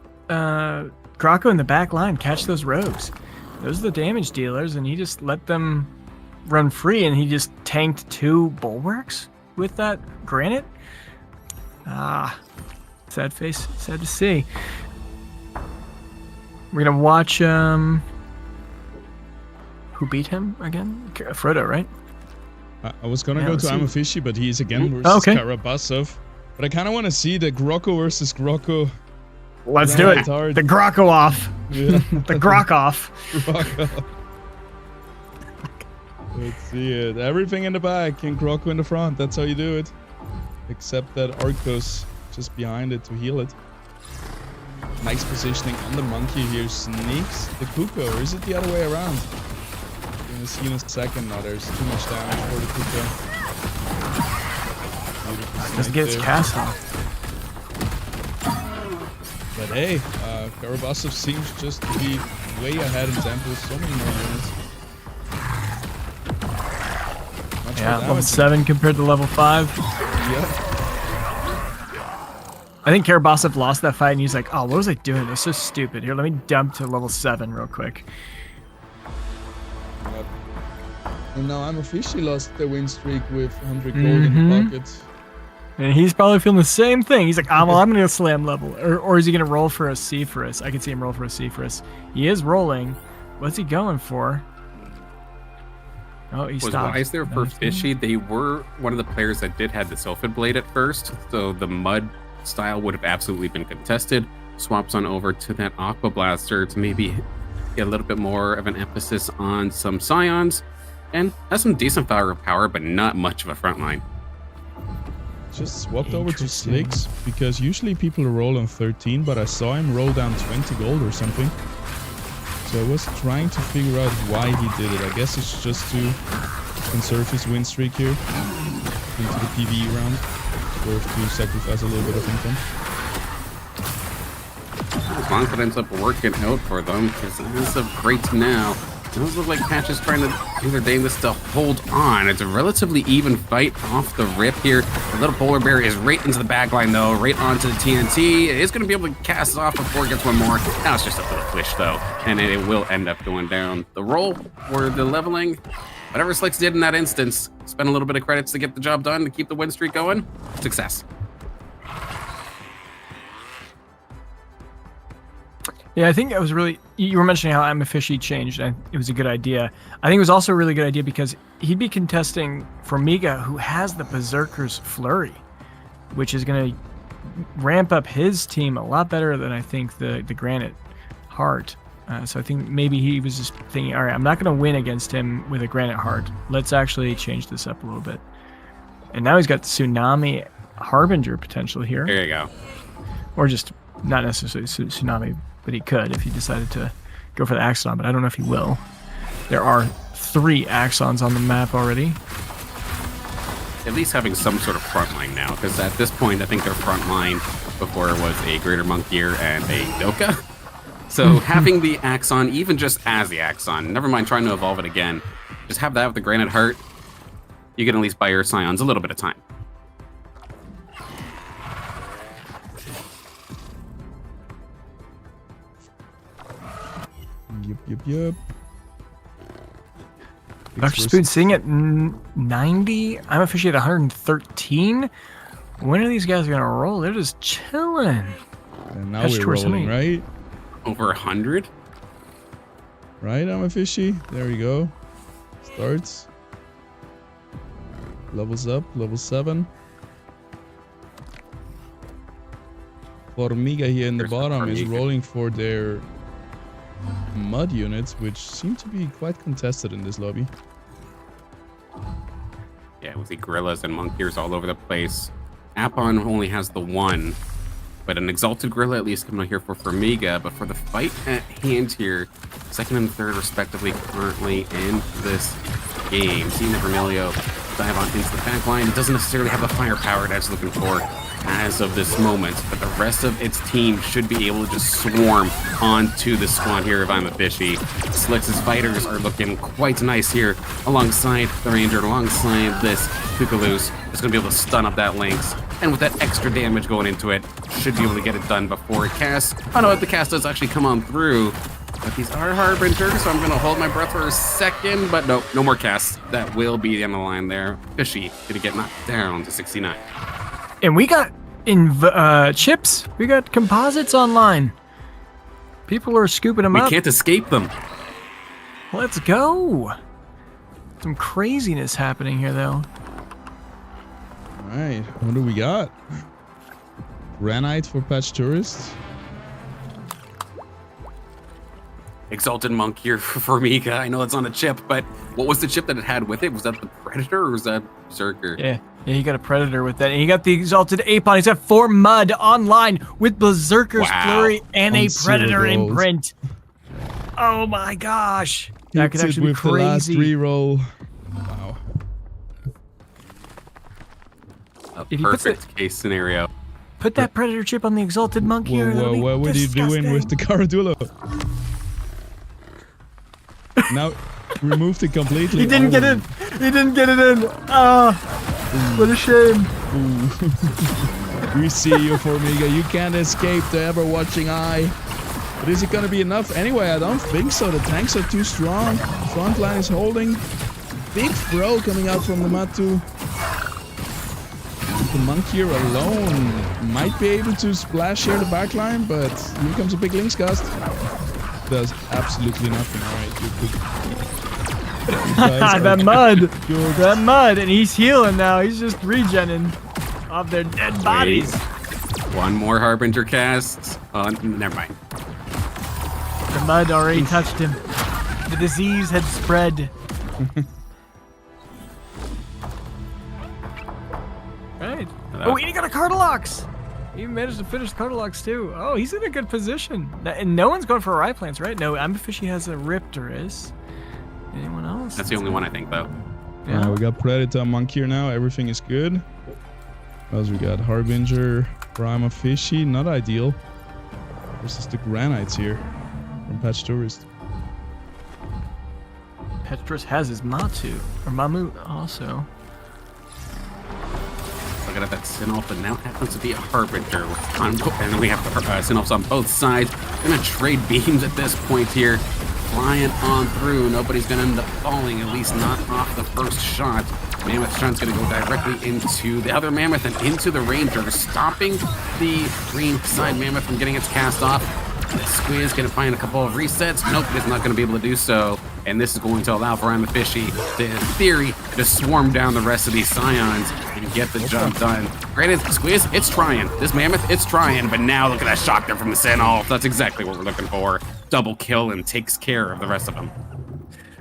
[SPEAKER 3] Grocco in the back line, catch those rogues. Those are the damage dealers, and he just let them run free, and he just tanked 2 bulwarks with that granite. Sad face, sad to see. We're gonna watch who beat him again? Frodo, right?
[SPEAKER 1] I was gonna go to Amafishy, but he's again versus Karabasov. But I kind of want to see the Grocko versus Grocko.
[SPEAKER 3] Let's do it. The Grocko off.
[SPEAKER 1] Yeah.
[SPEAKER 3] The Grok off.
[SPEAKER 1] Let's see it. Everything in the back and Grocko in the front. That's how you do it. Except that Arcos just behind it to heal it. Nice positioning on the monkey here. Sneaks the Kuko. Or is it the other way around? We're gonna see in a second. No, there's too much damage for the Kuko.
[SPEAKER 3] Doesn't get its cast off.
[SPEAKER 1] But hey, Karabasov seems just to be way ahead in tempo. So many more units.
[SPEAKER 3] Yeah, level 7 compared to level 5.
[SPEAKER 1] Yep.
[SPEAKER 3] I think Karabasov lost that fight and he's like, oh, what was I doing? It's so stupid. Here, let me dump to level 7 real quick.
[SPEAKER 1] Yep. And now I'm officially lost the win streak with 100 gold in the pocket.
[SPEAKER 3] And he's probably feeling the same thing. He's like, oh, well, I'm going to slam level. Or is he going to roll for a Sephirus? I can see him roll for a Sephirus. He is rolling. What's he going for? Oh, he stopped.
[SPEAKER 2] Was Wise there for Fishy? They were one of the players that did have the Sylphid Blade at first, so the Mud style would have absolutely been contested. Swaps on over to that Aqua Blaster to maybe get a little bit more of an emphasis on some Scions, and has some decent firepower, but not much of a front line.
[SPEAKER 1] Just swapped over to Slicks, because usually people roll on 13, but I saw him roll down 20 gold or something. So I was trying to figure out why he did it. I guess it's just to conserve his win streak here into the PvE round, or to sacrifice a little bit of income.
[SPEAKER 2] As long as it ends up working out for them, because as of right now, it does look like Patch is trying to do their damnedest to hold on. It's a relatively even fight off the rip here. The little polar bear is right into the back line though, right onto the TNT. It is going to be able to cast it off before it gets one more. Now it's just a little fish though, and it will end up going down. The roll or the leveling, whatever Slicks did in that instance, spend a little bit of credits to get the job done, to keep the win streak going. Success.
[SPEAKER 3] Yeah, I think it was really, you were mentioning how I'm a Fishy changed, and it was a good idea. I think it was also a really good idea because he'd be contesting Formiga, who has the Berserker's Flurry, which is going to ramp up his team a lot better than I think the Granite Heart. So I think maybe he was just thinking, all right, I'm not going to win against him with a Granite Heart. Let's actually change this up a little bit. And now he's got Tsunami Harbinger potential here.
[SPEAKER 2] There you go.
[SPEAKER 3] Or just not necessarily Tsunami, but he could if he decided to go for the Axon, but I don't know if he will. There are 3 Axons on the map already.
[SPEAKER 2] At least having some sort of front line now, because at this point, I think their front line before was a Greater Monkier and a Doka. So having the Axon, even just as the Axon, never mind trying to evolve it again, just have that with the Granite Heart, you can at least buy your Scions a little bit of time.
[SPEAKER 1] Yep.
[SPEAKER 3] Dr. Spoon sitting at 90. I'm officially at 113. When are these guys going to roll? They're just chilling.
[SPEAKER 1] And now we're rolling, right?
[SPEAKER 2] Over 100?
[SPEAKER 1] Right, I'm a fishy. There we go. Starts. Levels up, level 7. Formiga here in the bottom is rolling for their Mud units, which seem to be quite contested in this lobby.
[SPEAKER 2] Yeah, with the Gorillas and Monkiers all over the place. Apon only has the 1, but an Exalted Gorilla at least coming out here for Formiga. But for the fight at hand here, 2nd and 3rd respectively currently in this game. Seeing the Vermilio dive on into the back line. It doesn't necessarily have the firepower that it's looking for as of this moment, but the rest of its team should be able to just swarm onto the squad here if I'm a Fishy. Slicks' fighters are looking quite nice here alongside the Ranger, alongside this Kukaloos. It's going to be able to stun up that Lynx, and with that extra damage going into it, should be able to get it done before it casts. Oh no, the cast does actually come on through, but these are Harbingers, so I'm going to hold my breath for a second, but no more casts. That will be the end of the line there. Fishy going to get knocked down to 69. And
[SPEAKER 3] we got chips. We got composites online. People are scooping them up.
[SPEAKER 2] We can't escape them.
[SPEAKER 3] Let's go. Some craziness happening here, though.
[SPEAKER 1] All right, what do we got? Granite for patch tourists.
[SPEAKER 2] Exalted Monk here for Mika. I know that's on a chip, but what was the chip that it had with it? Was that the Predator or was that Berserker?
[SPEAKER 3] Yeah, he got a Predator with that. And he got the Exalted Ape on. He's got 4 Mud online with Berserker's Flurry and a Predator imprint. Oh my gosh. That could actually be crazy.
[SPEAKER 1] The last reroll. Wow.
[SPEAKER 2] A perfect case scenario.
[SPEAKER 3] Put that Predator chip on the Exalted Monk here.
[SPEAKER 1] Whoa, what are you doing with the Caradulo? Now, removed it completely.
[SPEAKER 3] He didn't get in. He didn't get it in. What a shame.
[SPEAKER 1] We see you, Formiga. You can't escape the ever-watching eye. But is it going to be enough? Anyway, I don't think so. The tanks are too strong. The front line is holding. Big throw coming out from the Matu. The Monk here alone might be able to splash here the back line, but here comes a big Lynx cast. Does absolutely nothing. Alright,
[SPEAKER 3] that mud. That mud. And he's healing now. He's just regenning off their dead bodies.
[SPEAKER 2] One more Harbinger cast. Never mind.
[SPEAKER 3] The mud already touched him. The disease had spread. Right. Oh, and he got a Cardalox. He managed to finish Cardalox too. Oh, he's in a good position. And no one's going for Rai plants, right? No, Ambifishy has a Riptorus. Anyone else?
[SPEAKER 2] That's the only one I think, though.
[SPEAKER 1] Yeah, we got Predator Monk here now. Everything is good. What else we got? Harbinger, Prima Fishy. Not ideal. Versus the Granites here from Patch Tourist.
[SPEAKER 3] Patch Tourist has his Matu, or Mamu also.
[SPEAKER 2] Looking at that Sinolf that now happens to be a Harbinger. And we have the Sinolfs on both sides. Gonna trade beams at this point here. Flying on through. Nobody's gonna end up falling, at least not off the first shot. Mammoth Shun's gonna go directly into the other Mammoth and into the Ranger, stopping the green side Mammoth from getting its cast off. The Squeeze gonna find a couple of resets. Nope, it's not gonna be able to do so. And this is going to allow for Fishy to, in theory, to swarm down the rest of these Scions and get the job done. Granted, Squeeze, it's trying. This Mammoth, it's trying. But now look at that shot there from the Sinolf. That's exactly what we're looking for. Double kill and takes care of the rest of them.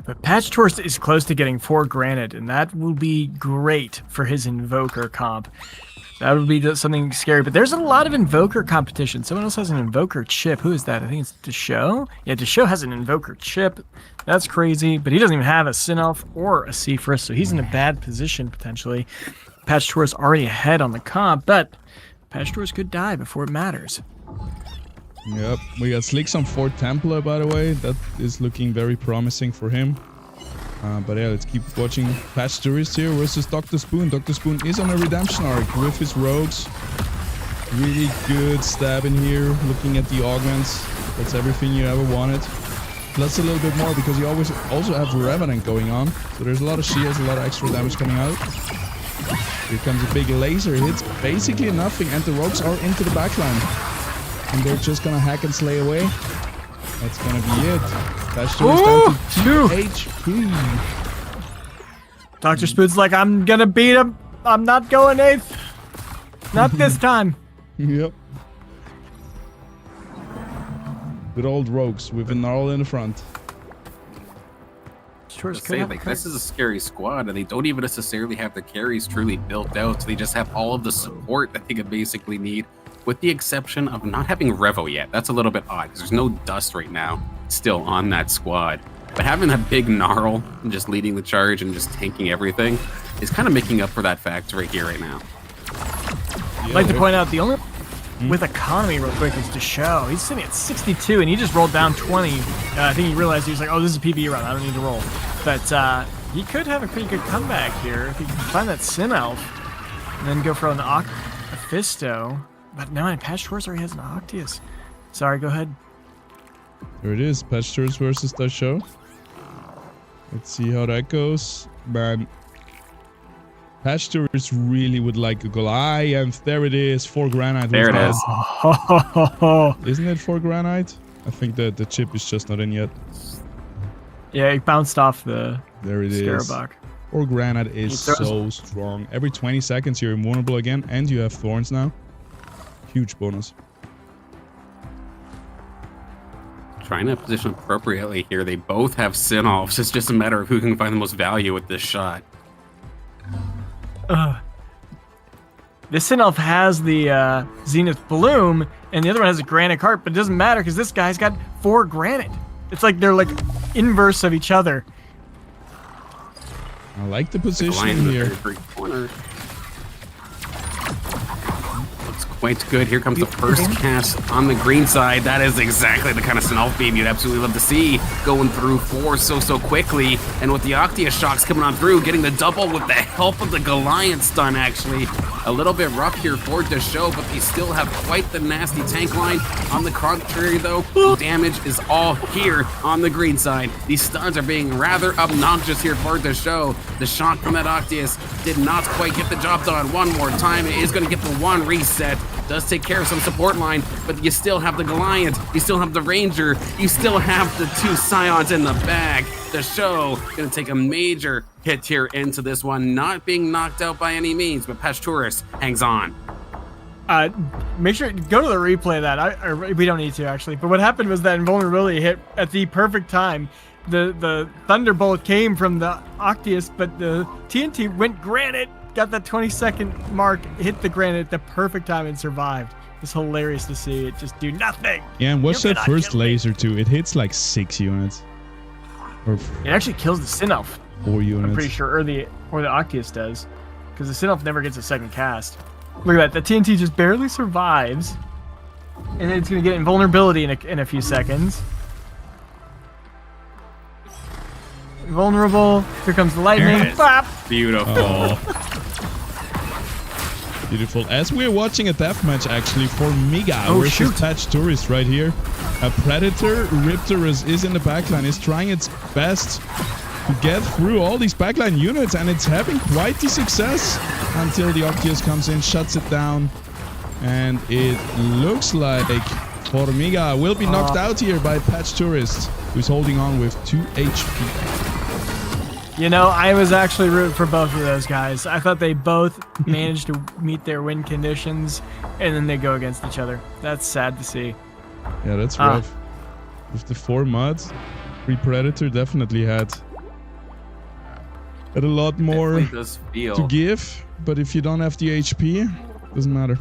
[SPEAKER 3] But Patch Tourist is close to getting 4 granted, and that will be great for his Invoker comp. That would be something scary, but there's a lot of Invoker competition. Someone else has an Invoker chip. Who is that? I think it's Deshow. Yeah, Deshow has an Invoker chip. That's crazy, but he doesn't even have a Sinolf or a Seafrist, so he's in a bad position, potentially. Patch Tourist already ahead on the comp, but Patch Tourist could die before it matters.
[SPEAKER 1] Yep, we got Slicks on 4 Templar, by the way. That is looking very promising for him. But yeah, let's keep watching Patch Tourist here versus Dr. Spoon. Dr. Spoon is on a redemption arc with his rogues. Really good stab in here, looking at the augments. That's everything you ever wanted. Plus a little bit more because you always also have Revenant going on. So there's a lot of shields, a lot of extra damage coming out. Here comes a big laser hits, basically nothing, and the rogues are into the backline. And they're just gonna hack and slay away. That's gonna be it. Patch Tourist down to 2 HP.
[SPEAKER 3] Dr. Spoon's like, I'm gonna beat him. I'm not going 8th. Not this time.
[SPEAKER 1] Yep. Good old rogues with a gnarl in the front.
[SPEAKER 2] This is a scary squad, and they don't even necessarily have the carries truly built out. So they just have all of the support that they could basically need, with the exception of not having Revo yet. That's a little bit odd, because there's no dust right now still on that squad. But having that big gnarl and just leading the charge and just tanking everything is kind of making up for that fact right here, right now.
[SPEAKER 3] I'd like to point out the only with economy real quick is Deshow. He's sitting at 62 and he just rolled down 20. I think he realized he was like, oh, this is a PvE run. I don't need to roll. But he could have a pretty good comeback here if he can find that Sinelf and then go for an Ophisto. But no, Patch Tourist already has an Octius. Sorry, go ahead.
[SPEAKER 1] There it is, Patch Tourist versus Deshow. Let's see how that goes. Man, Patch Tourist really would like a Goliath, and there it is, 4 Granite.
[SPEAKER 2] There it is.
[SPEAKER 1] Isn't it 4 Granite? I think the chip is just not in yet.
[SPEAKER 3] Yeah, it bounced off the
[SPEAKER 1] There it is.
[SPEAKER 3] Scarabog.
[SPEAKER 1] Or Granite is so strong. Every 20 seconds you're invulnerable again, and you have Thorns now. Huge bonus.
[SPEAKER 2] Trying to position appropriately here. They both have Sin-Offs. It's just a matter of who can find the most value with this shot.
[SPEAKER 3] This Sin-Off has the Zenith Bloom, and the other one has a Granite Heart, but it doesn't matter because this guy's got 4 Granite. It's like they're like inverse of each other.
[SPEAKER 1] I like the position here.
[SPEAKER 2] Looks quite good. Here comes the first cast on the green side. That is exactly the kind of Sin-Off beam you'd absolutely love to see. Going through 4 so quickly. And with the Octia shocks coming on through, getting the double with the help of the Goliath stun, actually. A little bit rough here for Deshow, but they still have quite the nasty tank line. On the contrary, though, damage is all here on the green side. These stuns are being rather obnoxious here for Deshow. The shock from that Octius did not quite get the job done. One more time, it is going to get the 1 reset. Does take care of some support line, but you still have the Goliath, you still have the Ranger, you still have the 2 Scions in the bag. Deshow gonna take a major hit here into this one, not being knocked out by any means, but Pashturis hangs on.
[SPEAKER 3] Make sure go to the replay of that. We don't need to actually, but what happened was that invulnerability hit at the perfect time. The Thunderbolt came from the Octius, but the TNT went Granite. Got that 20-second mark, hit the Granite at the perfect time and survived. It's hilarious to see it just do nothing.
[SPEAKER 1] Yeah, and what's that first laser too? It hits like 6 units. Or
[SPEAKER 3] it actually kills the Sin-Elf.
[SPEAKER 1] 4 units.
[SPEAKER 3] I'm pretty sure, or the Octius does, because the Sin-Elf never gets a second cast. Look at that. The TNT just barely survives, and then it's gonna get invulnerability in a few seconds. Vulnerable. Here comes the lightning. Bop.
[SPEAKER 2] Beautiful.
[SPEAKER 1] Oh. Beautiful. As we're watching a deathmatch actually for Miga versus Patch Tourist right here. A Predator Riptorus is in the backline, is trying its best to get through all these backline units, and it's having quite the success until the Octius comes in, shuts it down, and it looks like Formiga will be knocked out here by Patch Tourist, who's holding on with 2 HP.
[SPEAKER 3] You know, I was actually rooting for both of those guys. I thought they both managed to meet their win conditions, and then they go against each other. That's sad to see.
[SPEAKER 1] Yeah, that's rough. With the 4 mods, 3 Predator definitely had a lot more to give, but if you don't have the HP, doesn't matter.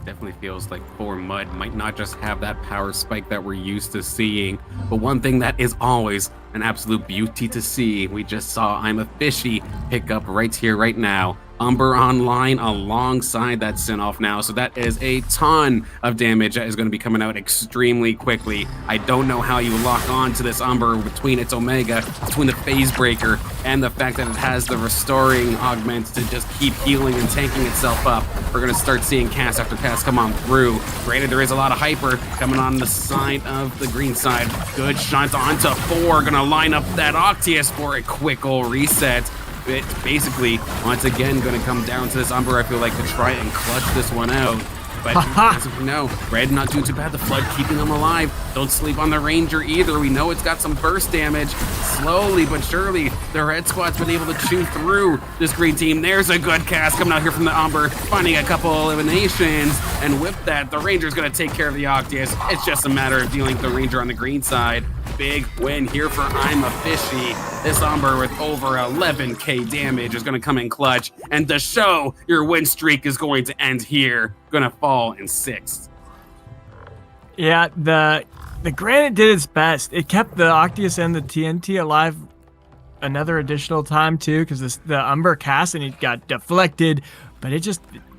[SPEAKER 2] Definitely feels like 4 Mud might not just have that power spike that we're used to seeing, but one thing that is always an absolute beauty to see. We just saw I'm a Fishy pick up right here, right now. Umber online alongside that Sin-Off now, so that is a ton of damage that is going to be coming out extremely quickly. I don't know how you lock on to this Umber between its Omega, between the Phase Breaker, and the fact that it has the restoring augment to just keep healing and tanking itself up. We're going to start seeing cast after cast come on through. Granted, there is a lot of hyper coming on the side of the green side. Good shots onto 4, going to line up that Octius for a quick old reset. It's basically, once again, going to come down to this Umber, I feel like, to try and clutch this one out. But as of now, Red not doing too bad. The Flood keeping them alive. Don't sleep on the Ranger either. We know it's got some burst damage. Slowly but surely, the Red Squad's been able to chew through this green team. There's a good cast coming out here from the Umber, finding a couple eliminations. And with that, the Ranger's going to take care of the Octius. It's just a matter of dealing with the Ranger on the green side. Big win here for I'm a Fishy. This Umber with over 11k damage is going to come in clutch. And to show your win streak is going to end here. Going to fall in 6th.
[SPEAKER 3] Yeah, the Granite did its best. It kept the Octius and the TNT alive another additional time too, because the Umber cast and it got deflected, but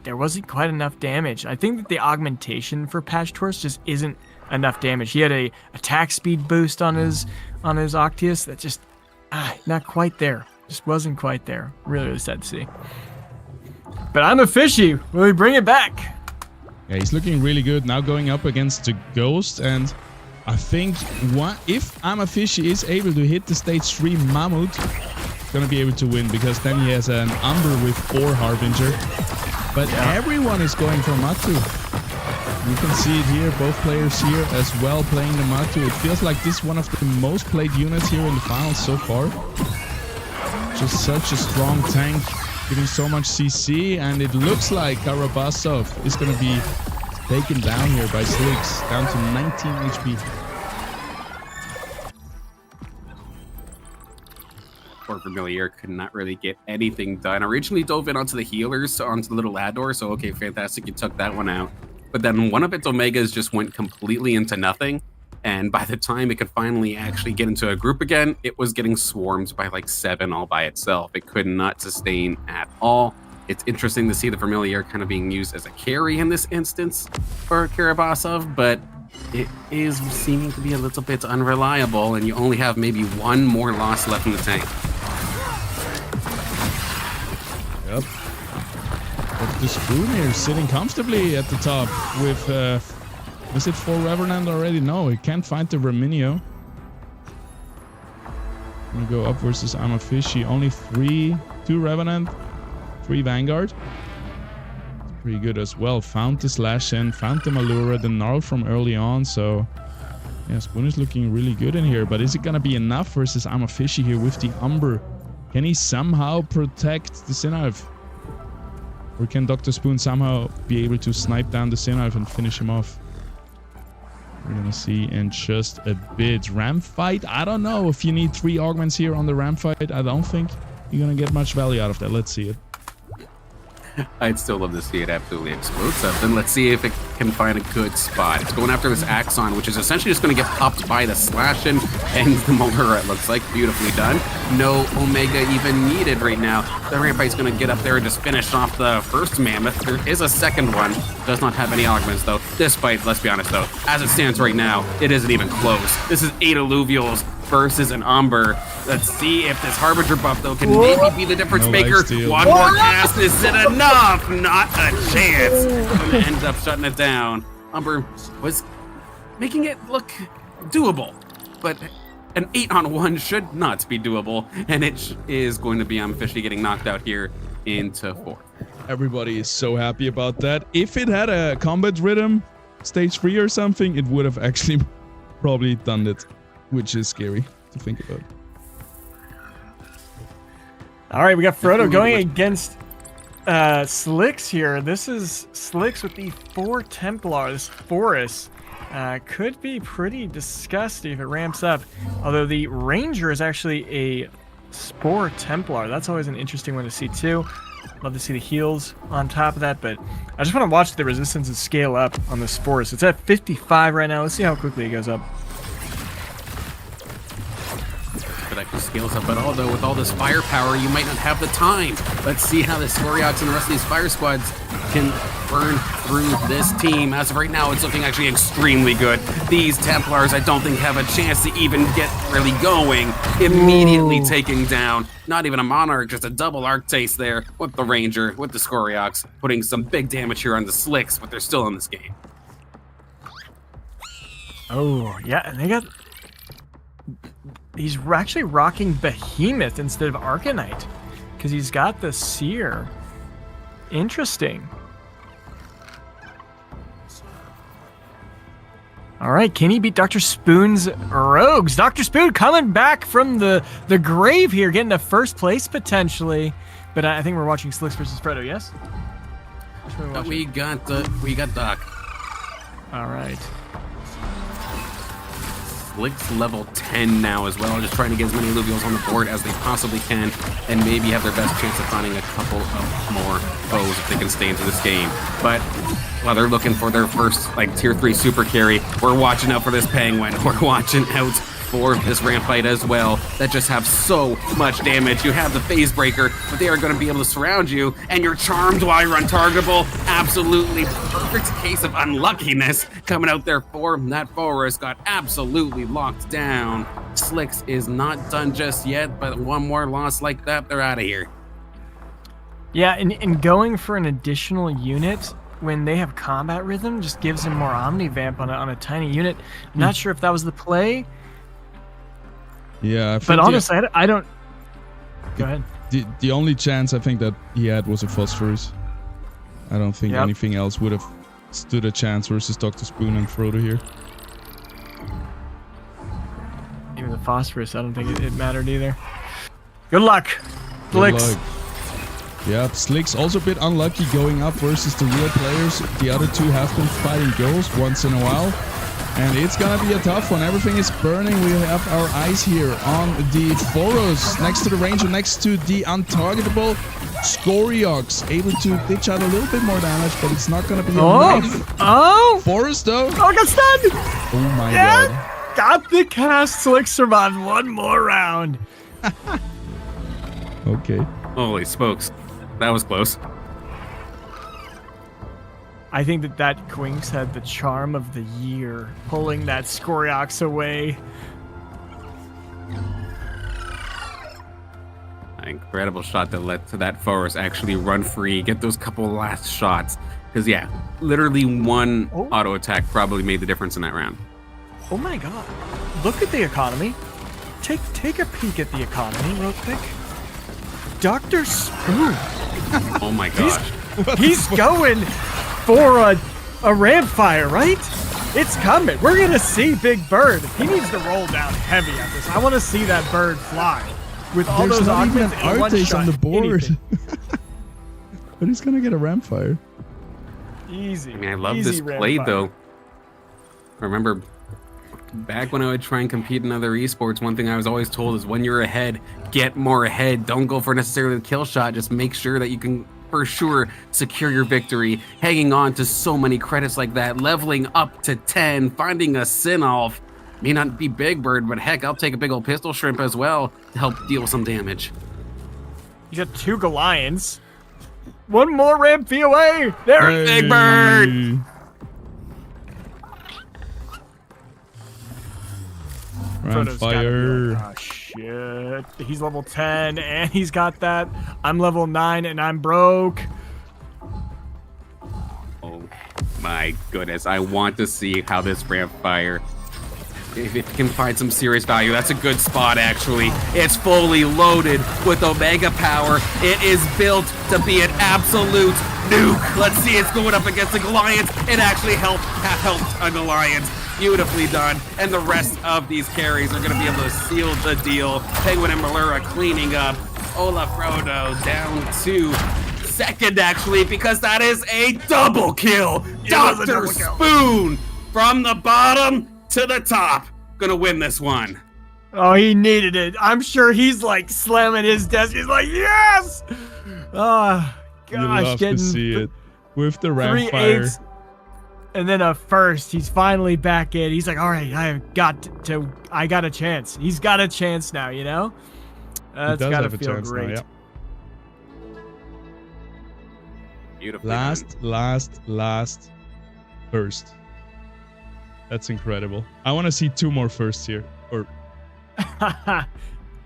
[SPEAKER 3] there wasn't quite enough damage. I think that the augmentation for Patch Tourist just isn't enough damage. He had a attack speed boost on his Octius that just not quite there. Just wasn't quite there. Really, really sad to see. But I'm a Fishy. Will we bring it back?
[SPEAKER 1] Yeah, he's looking really good now, going up against the Ghost, and I think if I'm a Fishy is able to hit the stage 3 Mammoth, he's gonna be able to win, because then he has an Umber with 4 Harbinger. But everyone is going for Matu. You can see it here, both players here as well playing the Mark II. It feels like this is one of the most played units here in the finals so far. Just such a strong tank, giving so much CC, and it looks like Karabasov is going to be taken down here by Slicks, down to 19 HP.
[SPEAKER 2] Poor Familiar could not really get anything done. Originally dove in onto the healers, onto the little Ador, so okay, fantastic, you took that one out. But then one of its Omegas just went completely into nothing, and by the time it could finally actually get into a group again, it was getting swarmed by like 7 all by itself. It could not sustain at all. It's interesting to see the Familiar kind of being used as a carry in this instance for Karabasov, but it is seeming to be a little bit unreliable, and you only have maybe one more loss left in the tank.
[SPEAKER 1] Yep. But the Spoon here sitting comfortably at the top with, is it 4 Revenant already? No, he can't find the Reminio. We go up versus I'm a Fishy. Only 2 Revenant, 3 Vanguard. It's pretty good as well. Found the Slash in, found the Malura, the Gnarl from early on. So, yeah, Spoon is looking really good in here. But is it going to be enough versus I'm a Fishy here with the Umber? Can he somehow protect the Sinarv? Or can Dr. Spoon somehow be able to snipe down the Sinarv and finish him off? We're gonna see in just a bit. Ram fight? I don't know if you need 3 augments here on the ram fight. I don't think you're gonna get much value out of that. Let's see it.
[SPEAKER 2] I'd still love to see it absolutely explode something. Let's see if it can find a good spot. It's going after this Axon, which is essentially just going to get popped by the Slashin and the Malura, it looks like. Beautifully done. No Omega even needed right now. The Rampite's going to get up there and just finish off the first Mammoth. There is a second one. Does not have any augments, though. This fight, let's be honest, though, as it stands right now, it isn't even close. This is 8 Illuvials versus an Umber. Let's see if this Harbinger buff, though, can maybe be the difference maker. One more cast, is it enough? Not a chance. Gonna end up shutting it down. Umber was making it look doable, but an 8-on-1 should not be doable, and it is going to be Fishy getting knocked out here into 4th.
[SPEAKER 1] Everybody is so happy about that. If it had a combat rhythm, stage 3 or something, it would have actually probably done it, which is scary to think about.
[SPEAKER 3] All right, we got Frodo going against Slicks here. This is Slicks with the 4 Templar. This Forest could be pretty disgusting if it ramps up. Although the Ranger is actually a Spore Templar. That's always an interesting one to see too. Love to see the heals on top of that, but I just want to watch the resistances scale up on the Spores. It's at 55 right now. Let's see how quickly it goes up.
[SPEAKER 2] That scales up at all, though. With all this firepower, you might not have the time. Let's see how the Scoriox and the rest of these fire squads can burn through this team. As of right now, it's looking actually extremely good. These Templars, I don't think, have a chance to even get really going. Immediately taking down, not even a Monarch, just a double Arctace there with the Ranger, with the Scoriox, putting some big damage here on the Slicks, but they're still in this game.
[SPEAKER 3] Oh, yeah, and they got... He's actually rocking Behemoth instead of Arcanite because he's got the Seer. Interesting. All right, can he beat Dr. Spoon's Rogues? Dr. Spoon coming back from the grave here, getting to first place potentially. But I think we're watching Slicks versus Frodo, yes?
[SPEAKER 2] We got Doc.
[SPEAKER 3] All right.
[SPEAKER 2] Slicks level 10 now as well, just trying to get as many Illuvials on the board as they possibly can, and maybe have their best chance of finding a couple of more foes if they can stay into this game. But while they're looking for their first tier 3 super carry, we're watching out for this Penguin. We're watching out for this Rampite as well, that just have so much damage. You have the Phase Breaker, but they are going to be able to surround you, and you're charmed while you're untargetable. Absolutely perfect case of unluckiness coming out there for that Forest. Got absolutely locked down. Slicks is not done just yet, but one more loss like that, they're out of here.
[SPEAKER 3] Yeah, and going for an additional unit when they have combat rhythm just gives him more Omnivamp on a tiny unit. I'm not sure if that was the play.
[SPEAKER 1] Yeah,
[SPEAKER 3] but honestly, I don't. Go ahead.
[SPEAKER 1] The only chance I think that he had was a Phosphorus. I don't think anything else would have stood a chance versus Dr. Spoon and Frodo here.
[SPEAKER 3] Even the phosphorus, I don't think it mattered either. Good luck, Slicks.
[SPEAKER 1] Yep, Slicks also a bit unlucky going up versus the real players. The other two have been fighting ghosts once in a while. And it's gonna be a tough one. Everything is burning. We have our eyes here on the Foros, next to the Ranger, next to the untargetable Scoriox, able to ditch out a little bit more damage, but it's not gonna be enough.
[SPEAKER 3] Oh!
[SPEAKER 1] Forest though.
[SPEAKER 3] Oh, got stunned!
[SPEAKER 1] Oh my god.
[SPEAKER 3] Got the cast. Slick survived one more round.
[SPEAKER 1] Okay.
[SPEAKER 2] Holy smokes. That was close.
[SPEAKER 3] I think that Quinks had the charm of the year, pulling that Scoriox away.
[SPEAKER 2] An incredible shot that led to that Forest actually run free, get those couple last shots. Because, yeah, literally one auto attack probably made the difference in that round.
[SPEAKER 3] Oh my god. Look at the economy. Take a peek at the economy real quick. Dr. Spoon.
[SPEAKER 2] Oh my gosh.
[SPEAKER 3] He's going for a ramp fire, right? It's coming. We're going to see Big Bird. He needs to roll down heavy at this. I want to see that bird fly. With all
[SPEAKER 1] There's
[SPEAKER 3] those
[SPEAKER 1] not even
[SPEAKER 3] augments in one
[SPEAKER 1] Artes
[SPEAKER 3] shot.
[SPEAKER 1] on the board. But he's going to get a ramp fire.
[SPEAKER 3] Easy.
[SPEAKER 2] I mean, I love
[SPEAKER 3] easy
[SPEAKER 2] this
[SPEAKER 3] ramp
[SPEAKER 2] play,
[SPEAKER 3] fire.
[SPEAKER 2] though. I remember back when I would try and compete in other esports, one thing I was always told is when you're ahead, get more ahead. Don't go for necessarily the kill shot. Just make sure that you can, for sure, secure your victory. Hanging on to so many credits like that, leveling up to 10, finding a Sin-Off. May not be Big Bird, but heck, I'll take a big old pistol shrimp as well to help deal some damage.
[SPEAKER 3] You got 2 Golions. One more ramp VOA. There's Big Bird.
[SPEAKER 1] Ramp fire.
[SPEAKER 3] Oh shit. He's level 10 and he's got that. I'm level 9 and I'm broke.
[SPEAKER 2] Oh my goodness. I want to see how this ramp fire, if it can find some serious value. That's a good spot, actually. It's fully loaded with Omega power. It is built to be an absolute nuke. Let's see, it's going up against the Goliaths. It actually helped a Goliath. Beautifully done. And the rest of these carries are going to be able to seal the deal. Penguin and Malura cleaning up. Ola Frodo down to second, actually, because that is a double kill. Dr. Spoon from the bottom to the top. Gonna win this one.
[SPEAKER 3] Oh, he needed it. I'm sure he's like slamming his desk. He's like, yes! Oh, gosh.
[SPEAKER 1] You love to see it. With the ramp fire.
[SPEAKER 3] 3/8 and then a first. He's finally back in. He's like, all right, I got a chance. He's got a chance now, you know? That's gotta feel great.
[SPEAKER 1] Now, yeah.
[SPEAKER 2] Beautiful.
[SPEAKER 1] Last first. That's incredible. I want to see 2 more firsts here. Or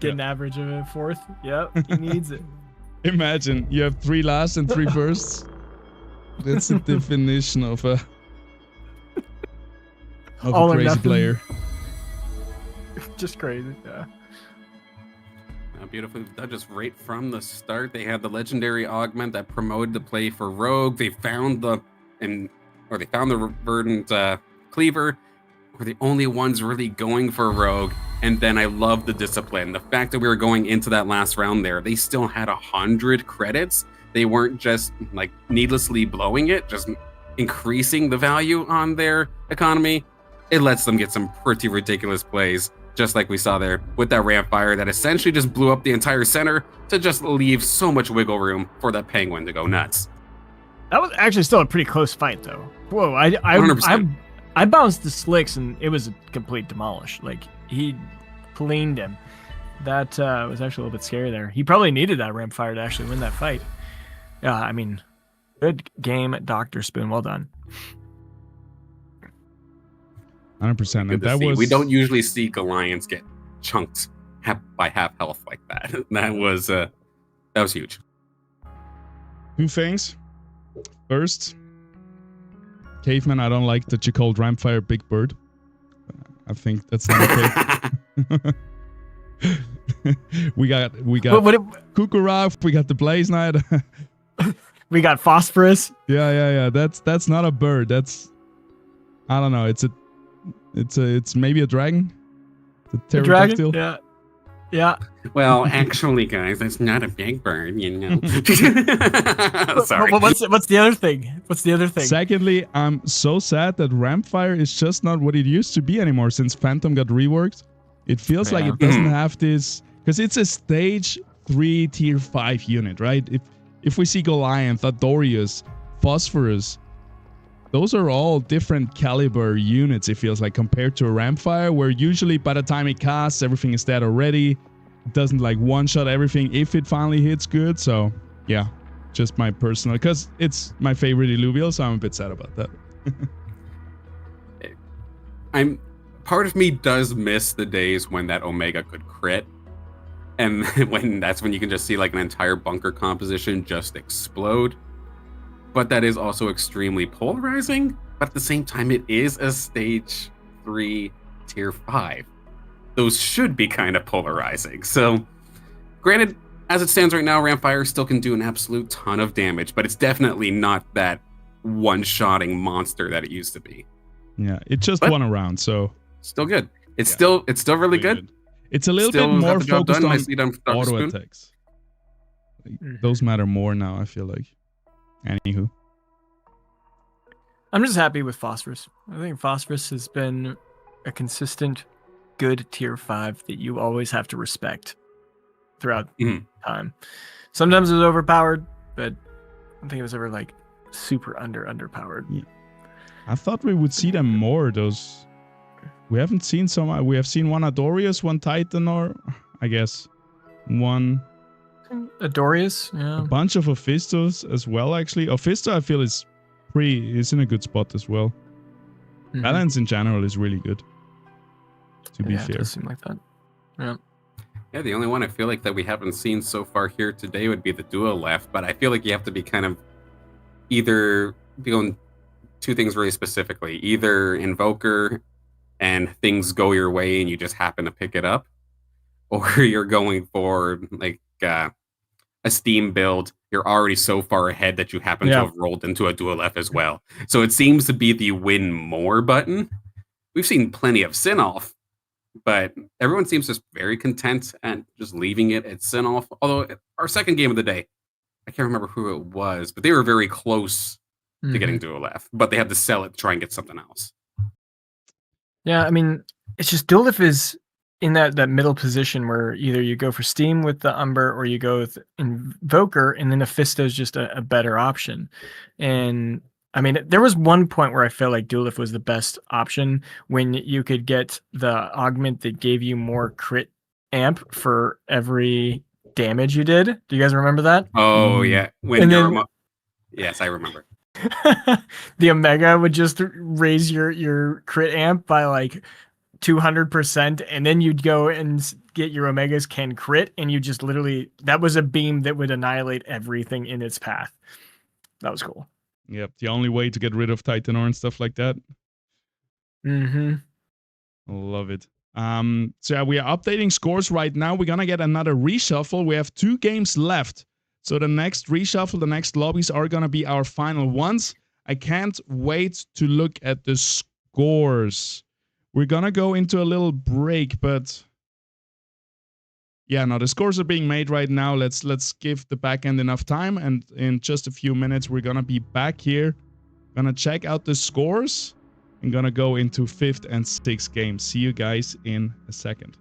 [SPEAKER 3] get an average of a fourth. Yep, he needs it.
[SPEAKER 1] Imagine you have 3 last and 3 firsts. That's the definition of a crazy player.
[SPEAKER 3] Just crazy, yeah.
[SPEAKER 2] Beautifully done, just right from the start. They had the legendary augment that promoted the play for Rogue. They found the verdant cleaver. Were the only ones really going for Rogue. And then I love the discipline. The fact that we were going into that last round there, they still had 100 credits. They weren't just like needlessly blowing it, just increasing the value on their economy. It lets them get some pretty ridiculous plays, just like we saw there with that ramp fire that essentially just blew up the entire center to just leave so much wiggle room for that penguin to go nuts.
[SPEAKER 3] That was actually still a pretty close fight, though. Whoa, I bounced the Slicks and it was a complete demolish. Like, he cleaned him. That was actually a little bit scary there. He probably needed that ramp fire to actually win that fight. Yeah, I mean, good game, Dr. Spoon. Well done.
[SPEAKER 1] 100%. And that was...
[SPEAKER 2] We don't usually see Goliaths get chunked by half health like that. That was huge.
[SPEAKER 1] 2 things. First, Caveman, I don't like that you called Rampfire Big Bird. I think that's not okay. We got Kukurov, we got the Blaze Knight.
[SPEAKER 3] We got phosphorus.
[SPEAKER 1] Yeah. That's not a bird. That's, I don't know. It's maybe a dragon. The
[SPEAKER 3] A dragon.
[SPEAKER 1] pterodactyl.
[SPEAKER 3] Yeah.
[SPEAKER 2] Well, actually, guys, that's not a big bird, you know. Sorry.
[SPEAKER 3] What's the other thing?
[SPEAKER 1] Secondly, I'm so sad that Rampfire is just not what it used to be anymore since Phantom got reworked. It feels like it doesn't have this, because it's a stage 3 tier 5 unit, right? If we see Goliath, Adorius, Phosphorus, those are all different caliber units, it feels like, compared to a Rampfire, where usually by the time it casts, everything is dead already. It doesn't like one-shot everything if it finally hits good. So, yeah, just my personal, because it's my favorite Illuvial, so I'm a bit sad about that.
[SPEAKER 2] Part of me does miss the days when that Omega could crit. And that's when you can just see like an entire bunker composition just explode. But that is also extremely polarizing. But at the same time, it is a stage 3 tier 5. Those should be kind of polarizing. So, granted, as it stands right now, Rampfire still can do an absolute ton of damage, but it's definitely not that one-shotting monster that it used to be.
[SPEAKER 1] Yeah, it just won a round, so
[SPEAKER 2] still good. It's still really good.
[SPEAKER 1] It's a little bit more focused on auto attacks. Those matter more now, I feel like. Anywho,
[SPEAKER 3] I'm just happy with Phosphorus. I think Phosphorus has been a consistent, good tier 5 that you always have to respect throughout time. Sometimes it was overpowered, but I don't think it was ever like super underpowered.
[SPEAKER 1] Yeah. I thought we would see them more. Those we haven't seen so much. We have seen one Adorius, one Titan, or I guess one
[SPEAKER 3] Adorius, yeah.
[SPEAKER 1] A bunch of Ophistos as well, actually. Ophisto, I feel, is in a good spot as well. Balance in general is really good, to be fair.
[SPEAKER 3] It does seem like that. Yeah.
[SPEAKER 2] Yeah, the only one I feel like that we haven't seen so far here today would be the duo left, but I feel like you have to be kind of either doing two things really specifically. Either Invoker and things go your way and you just happen to pick it up, or you're going for like a Steam build, you're already so far ahead that you happen to have rolled into a dual F as well. So it seems to be the win more button. We've seen plenty of Sin-Off, but everyone seems just very content and just leaving it at Sin-Off. Although our second game of the day, I can't remember who it was, but they were very close to getting dual F, but they had to sell it to try and get something else.
[SPEAKER 3] Yeah, I mean, it's just dual F is in that middle position where either you go for Steam with the Umber or you go with Invoker, and then Ophisto is just a better option. And I mean, there was one point where I felt like Duelif was the best option when you could get the augment that gave you more crit amp for every damage you did. Do you guys remember that?
[SPEAKER 2] Oh, yeah. Yes, I remember.
[SPEAKER 3] The Omega would just raise your crit amp by like 200%, and then you'd go and get your Omegas can crit, and you just literally, that was a beam that would annihilate everything in its path. That was cool.
[SPEAKER 1] Yep, the only way to get rid of Titanor and stuff like that. Love it. So yeah, we are updating scores right now. We're gonna get another reshuffle. We have 2 games left. So the next reshuffle, the next lobbies are gonna be our final ones. I can't wait to look at the scores. We're gonna go into a little break, but yeah, no, the scores are being made right now. Let's give the back end enough time, and in just a few minutes we're gonna be back here. Gonna check out the scores and gonna go into 5th and 6th games. See you guys in a second.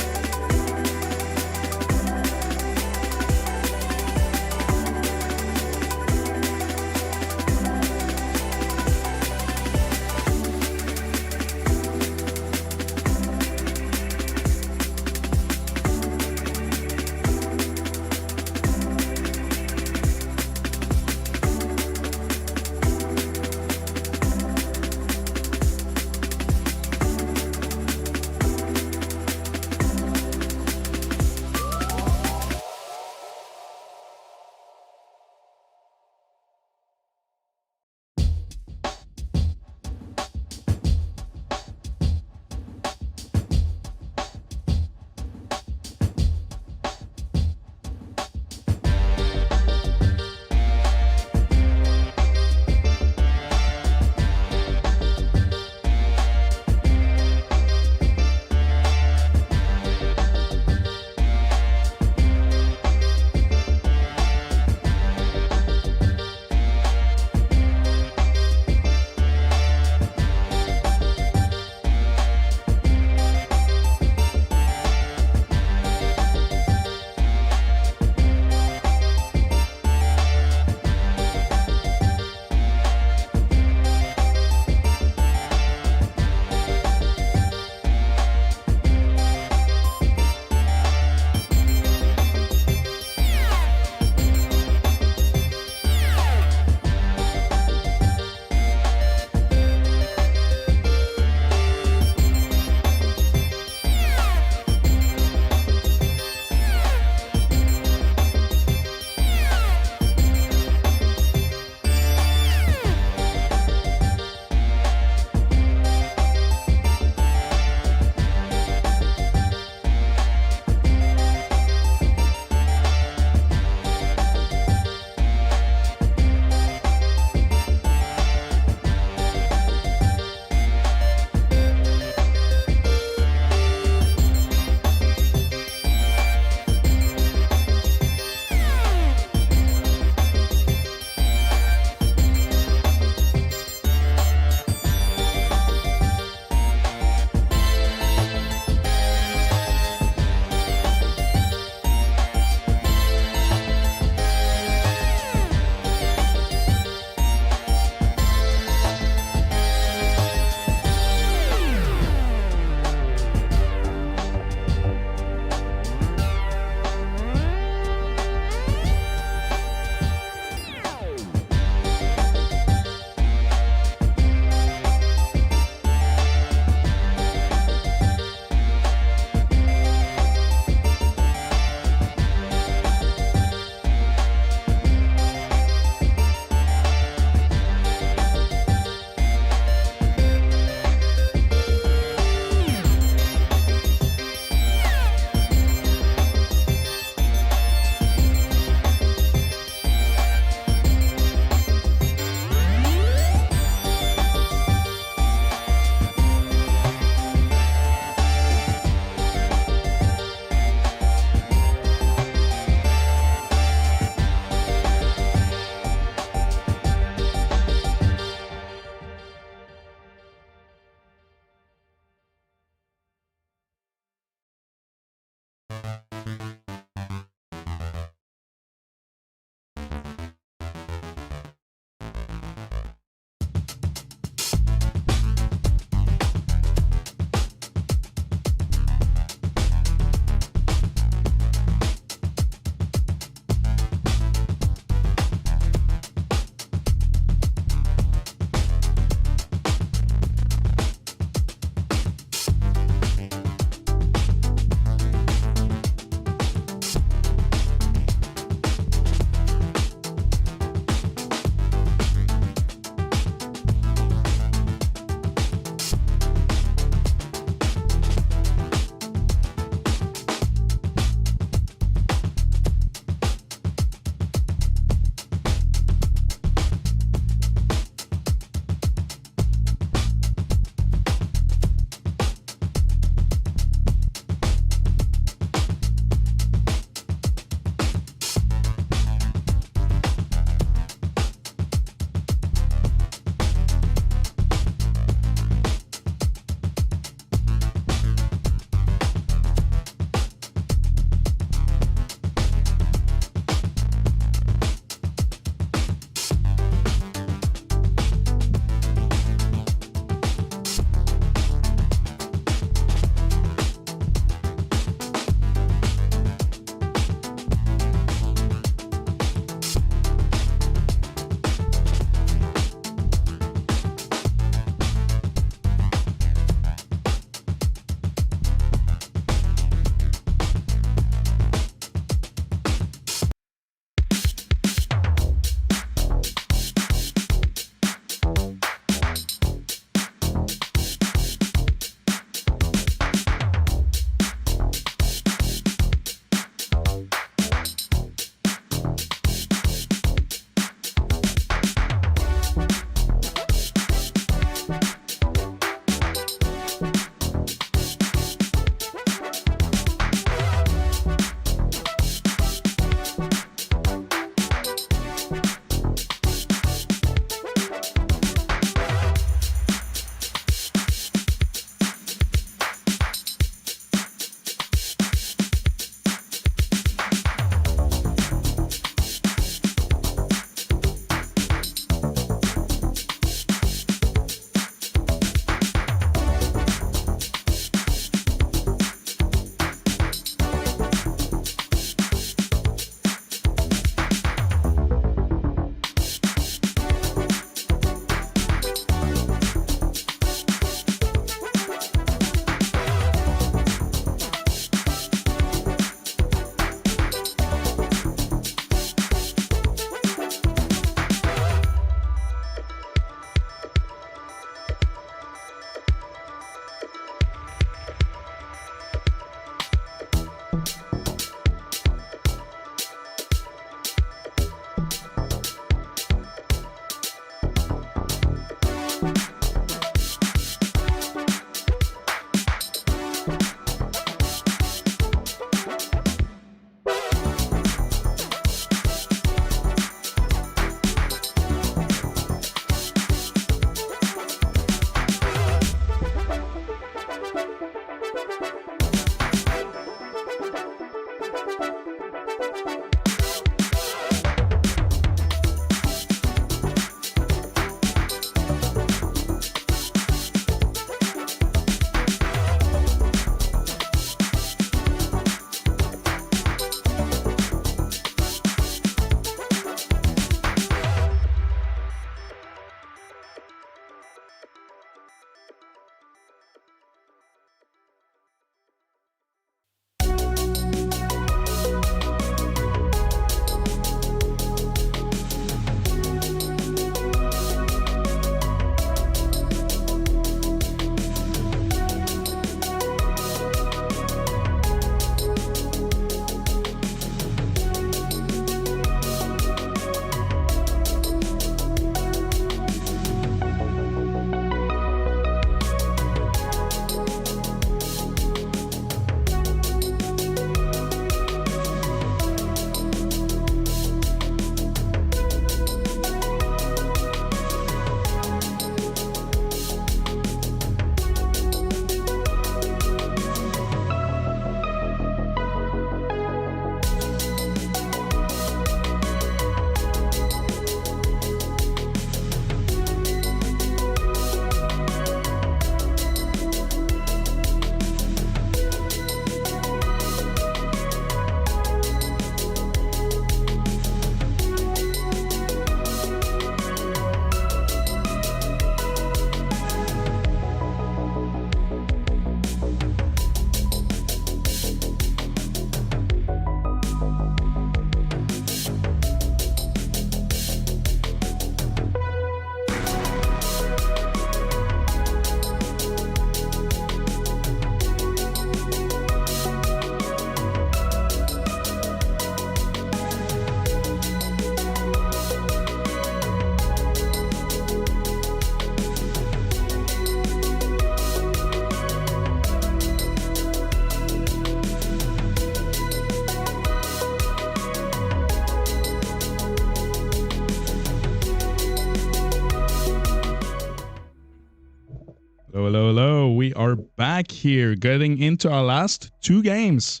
[SPEAKER 1] are back here, getting into our last 2 games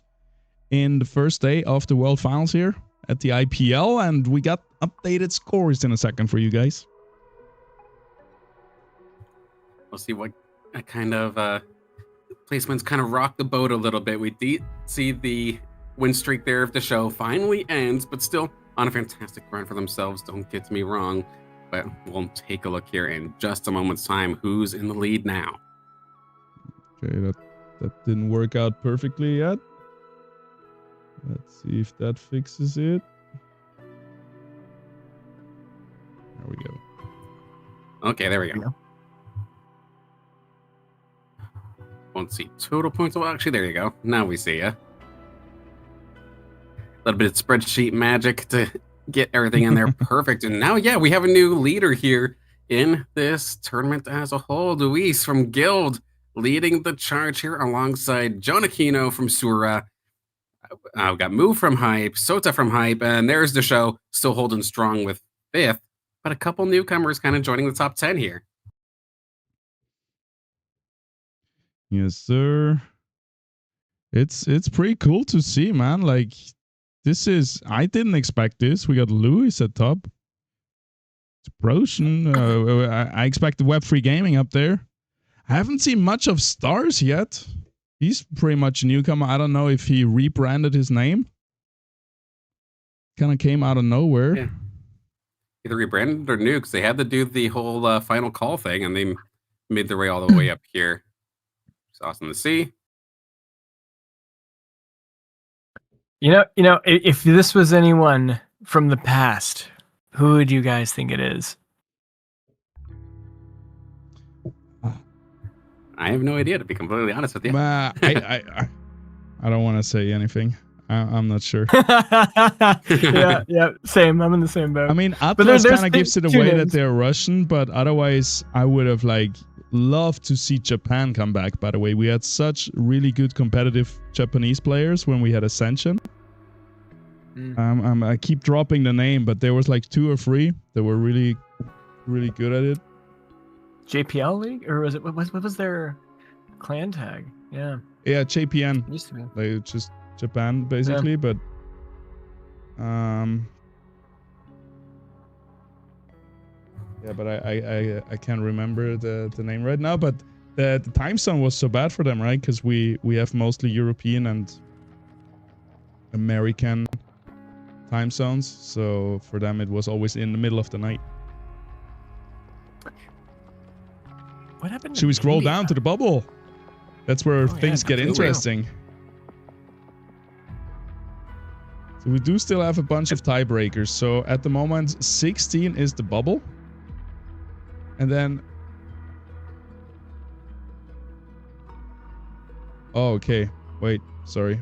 [SPEAKER 1] in the first day of the World Finals here at the IPL, and we got updated scores in a second for you guys.
[SPEAKER 2] We'll see what kind of placements kind of rock the boat a little bit. We did see the win streak there of the show finally ends, but still on a fantastic run for themselves. Don't get me wrong, but we'll take a look here in just a moment's time. Who's in the lead now?
[SPEAKER 1] Okay, that didn't work out perfectly yet. Let's see if that fixes it. There we go.
[SPEAKER 2] Okay, there we go. Won't see total points. Well, actually, there you go. Now we see ya. A little bit of spreadsheet magic to get everything in there perfect. And now, yeah, we have a new leader here in this tournament as a whole. Luis from Guild leading the charge here alongside John Aquino from Sura. We got Moo from Hype, Sota from Hype, and there's the show still holding strong with 5th. But a couple newcomers kind of joining the top 10 here.
[SPEAKER 1] Yes, sir. It's pretty cool to see, man. Like, I didn't expect this. We got Lewis at top. It's Broshan. I expected Web3 Gaming up there. I haven't seen much of Stars yet. He's pretty much a newcomer. I don't know if he rebranded his name. Kind of came out of nowhere.
[SPEAKER 2] Yeah. Either rebranded or new, because they had to do the whole final call thing, and they made their way all the way up here. It's awesome to see.
[SPEAKER 3] You know, if this was anyone from the past, who would you guys think it is?
[SPEAKER 2] I have no idea, to be completely honest with you.
[SPEAKER 1] I don't want to say anything. I'm not sure.
[SPEAKER 3] yeah, same. I'm in the same boat.
[SPEAKER 1] I mean, Atlas kind of gives it away that they're Russian, but otherwise, I would have loved to see Japan come back. By the way, we had such really good competitive Japanese players when we had Ascension. I keep dropping the name, but there was 2 or 3 that were really, really good at it.
[SPEAKER 3] JPL League, or was it what was their clan tag? Yeah,
[SPEAKER 1] JPN.
[SPEAKER 3] Used to be.
[SPEAKER 1] Just Japan basically, yeah. But but I can't remember the name right now. But the time zone was so bad for them, right? Because we have mostly European and American time zones, so for them it was always in the middle of the night.
[SPEAKER 3] What happened?
[SPEAKER 1] Should we scroll down to the bubble? That's where things get interesting. So we do still have a bunch of tiebreakers. So at the moment, 16 is the bubble. And then... Oh, okay. Wait, sorry.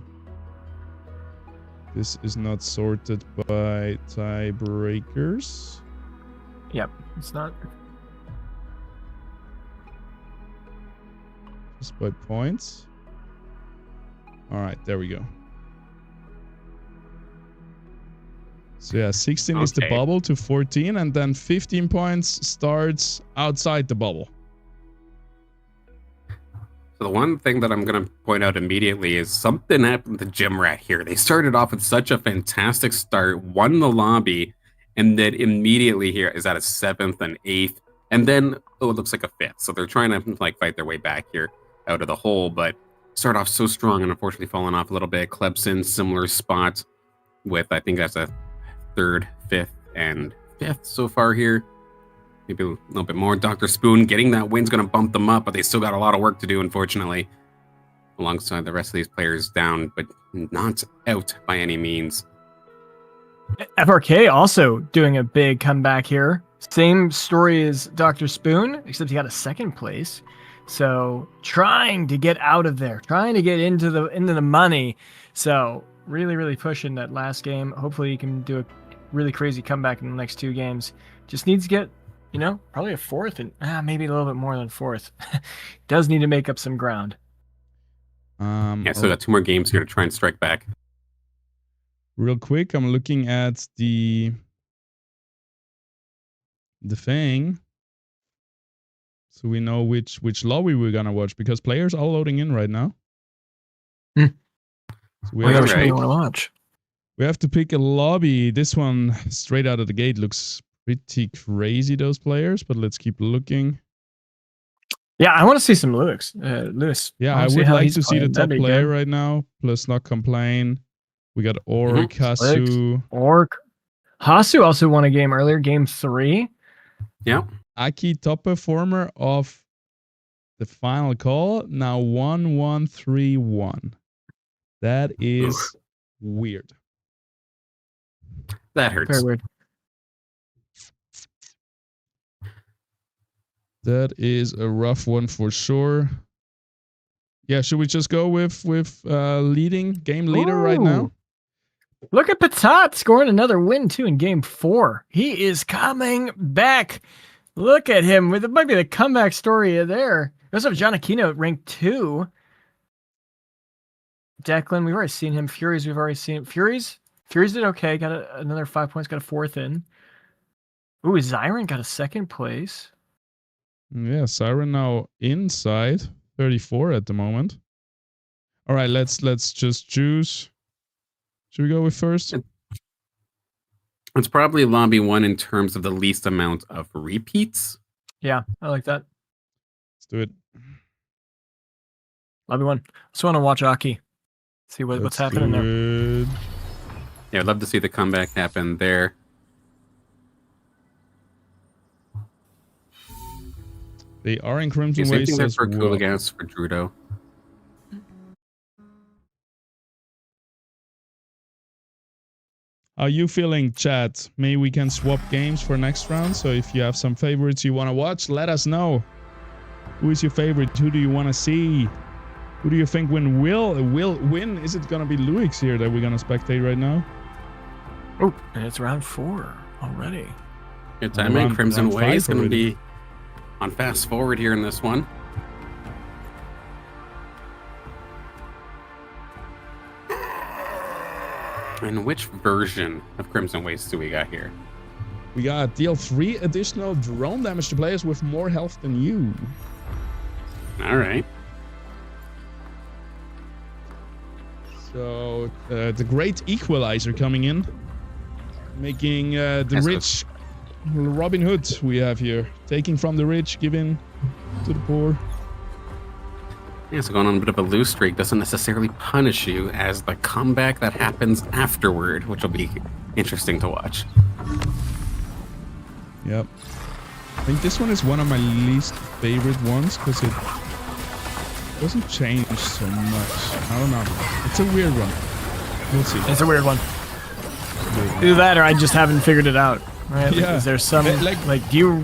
[SPEAKER 1] This is not sorted by tiebreakers.
[SPEAKER 3] Yep, it's not.
[SPEAKER 1] Just by points. All right, there we go. So yeah, 16 is the bubble to 14, and then 15 points starts outside the bubble.
[SPEAKER 2] So the one thing that I'm going to point out immediately is something happened to Gym Rat here. They started off with such a fantastic start, won the lobby, and then immediately here is at a 7th and 8th, and then it looks like a 5th. So they're trying to fight their way back here out of the hole, but start off so strong and unfortunately falling off a little bit. Clemson, similar spot with, I think that's a 3rd, 5th, and 5th so far here. Maybe a little bit more. Dr. Spoon getting that win's going to bump them up, but they still got a lot of work to do, unfortunately, alongside the rest of these players down, but not out by any means.
[SPEAKER 3] FRK also doing a big comeback here. Same story as Dr. Spoon, except he got a 2nd place. So trying to get out of there, trying to get into the money. So really, really pushing that last game. Hopefully he can do a really crazy comeback in the next 2 games. Just needs to get, probably a 4th and maybe a little bit more than 4th. Does need to make up some ground.
[SPEAKER 2] So got 2 more games here to try and strike back.
[SPEAKER 1] Real quick, I'm looking at the thing. so we know which lobby we're gonna watch, because players are loading in right now.
[SPEAKER 3] Hmm.
[SPEAKER 1] So we
[SPEAKER 3] Which
[SPEAKER 1] have,
[SPEAKER 3] one do you want to watch?
[SPEAKER 1] we have to pick a lobby. This one straight out of the gate looks pretty crazy, those players, but let's keep looking.
[SPEAKER 3] Yeah, I want to see some Lewis. Lewis.
[SPEAKER 1] Yeah, I
[SPEAKER 3] wanna
[SPEAKER 1] would
[SPEAKER 3] how
[SPEAKER 1] like
[SPEAKER 3] he's
[SPEAKER 1] to see the
[SPEAKER 3] playing.
[SPEAKER 1] top
[SPEAKER 3] That'd be
[SPEAKER 1] player
[SPEAKER 3] good.
[SPEAKER 1] right now. Plus, not complain. We got Orc,
[SPEAKER 3] Slicks,
[SPEAKER 1] Hasu,
[SPEAKER 3] Orc. Hasu also won a game earlier, game 3.
[SPEAKER 2] Yeah.
[SPEAKER 1] Aki, top performer of the final call. Now 1-1-3-1. That is weird.
[SPEAKER 2] That hurts.
[SPEAKER 3] Very weird.
[SPEAKER 1] That is a rough one for sure. Yeah, should we just go with leading game leader right now?
[SPEAKER 3] Ooh. Look at Patat scoring another win too in game 4. He is coming back. Look at him. It might be the comeback story there. We also have John Aquino at rank 2. Declan, we've already seen him. Furies, we've already seen. Furies did okay. Got another 5 points. Got a 4th in. Ooh, Zyron got a 2nd place.
[SPEAKER 1] Yeah, Siren now inside 34 at the moment. All right, let's just choose. Should we go with first?
[SPEAKER 2] It's probably lobby 1 in terms of the least amount of repeats.
[SPEAKER 3] Yeah, I like that.
[SPEAKER 1] Let's do it.
[SPEAKER 3] Lobby 1. Just want to watch Aki. See what's
[SPEAKER 1] Let's
[SPEAKER 3] happening there.
[SPEAKER 1] do it.
[SPEAKER 2] Yeah, I'd love to see the comeback happen there.
[SPEAKER 1] They are in Crimson
[SPEAKER 2] Same
[SPEAKER 1] Waste
[SPEAKER 2] thing there
[SPEAKER 1] as
[SPEAKER 2] for
[SPEAKER 1] well.
[SPEAKER 2] Cooligas, for Drudo.
[SPEAKER 1] How are you feeling, chat? Maybe we can swap games for next round. So if you have some favorites you want to watch, let us know. Who is your favorite? Who do you want to see? Who do you think will win? Is it gonna be Luix here that we're gonna spectate right now?
[SPEAKER 3] Oh, and it's round 4 already.
[SPEAKER 2] Good timing. Crimson
[SPEAKER 1] round
[SPEAKER 2] Way is
[SPEAKER 1] 5
[SPEAKER 2] going to
[SPEAKER 1] already.
[SPEAKER 2] be on fast forward here in this one. And which version of Crimson Waste do we got here?
[SPEAKER 1] We got deal 3 additional drone damage to players with more health than you.
[SPEAKER 2] All right.
[SPEAKER 1] So the great equalizer coming in, making the
[SPEAKER 2] That's
[SPEAKER 1] rich Robin Hood we have here, taking from the rich, giving to the poor.
[SPEAKER 2] Yeah, so going on a bit of a loose streak doesn't necessarily punish you as the comeback that happens afterward, which will be interesting to watch.
[SPEAKER 1] Yep. I think this one is one of my least favorite ones because it doesn't change so much. I don't know. It's a weird one. We'll see.
[SPEAKER 3] It's a weird one. Either that or I just haven't figured it out. Right?
[SPEAKER 1] Yeah.
[SPEAKER 3] Is there some like do you?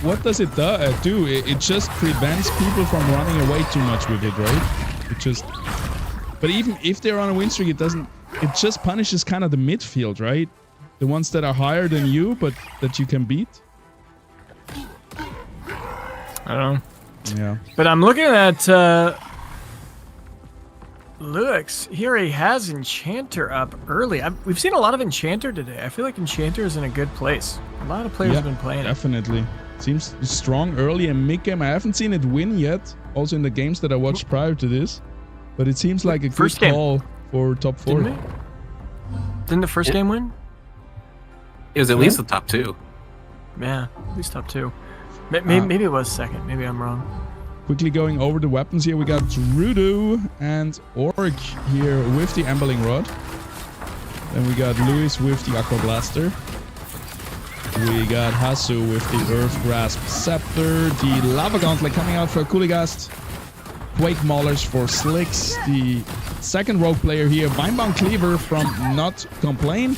[SPEAKER 1] What does it do? It just prevents people from running away too much with it, right? It just. But even if they're on a win streak, it doesn't. It just punishes kind of the midfield, right? The ones that are higher than you, but that you can beat.
[SPEAKER 3] I don't know.
[SPEAKER 1] Yeah.
[SPEAKER 3] But I'm looking at Lewix. Here he has Enchanter up early. We've seen a lot of Enchanter today. I feel like Enchanter is in a good place. A lot of players have been playing it.
[SPEAKER 1] Definitely. Seems strong early in mid-game. I haven't seen it win yet, also in the games that I watched prior to this. But it seems like a good call for top 4.
[SPEAKER 3] Didn't the first game win?
[SPEAKER 2] It was at least the top 2.
[SPEAKER 3] Yeah, at least top 2. Maybe it was second. Maybe I'm wrong.
[SPEAKER 1] Quickly going over the weapons here, we got Drudo and Orc here with the Ambling Rod. Then we got Lewis with the Aqua Blaster. We got Hasu with the Earth Grasp Scepter. The Lava Gauntlet coming out for Kuligast. Quake Maulers for Slicks. The second rogue player here, Vinebound Cleaver from Not Complain.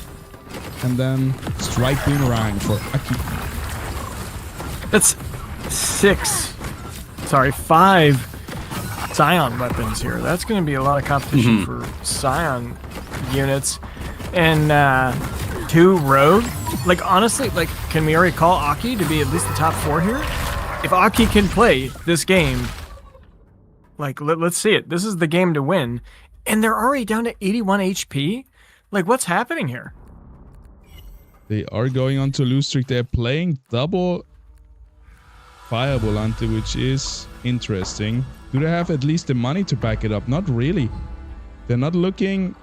[SPEAKER 1] And then Strike Boomerang for Aki.
[SPEAKER 3] That's 5 Scion weapons here. That's going to be a lot of competition for Scion units. And 2 rogue. Like, honestly, like, can we already call Aki to be at least the top 4 here? If Aki can play this game, like, let's see it. This is the game to win. And they're already down to 81 HP? Like, what's happening here?
[SPEAKER 1] They are going on to lose streak. They're playing double fire volante, which is interesting. Do they have at least the money to back it up? Not really. They're not looking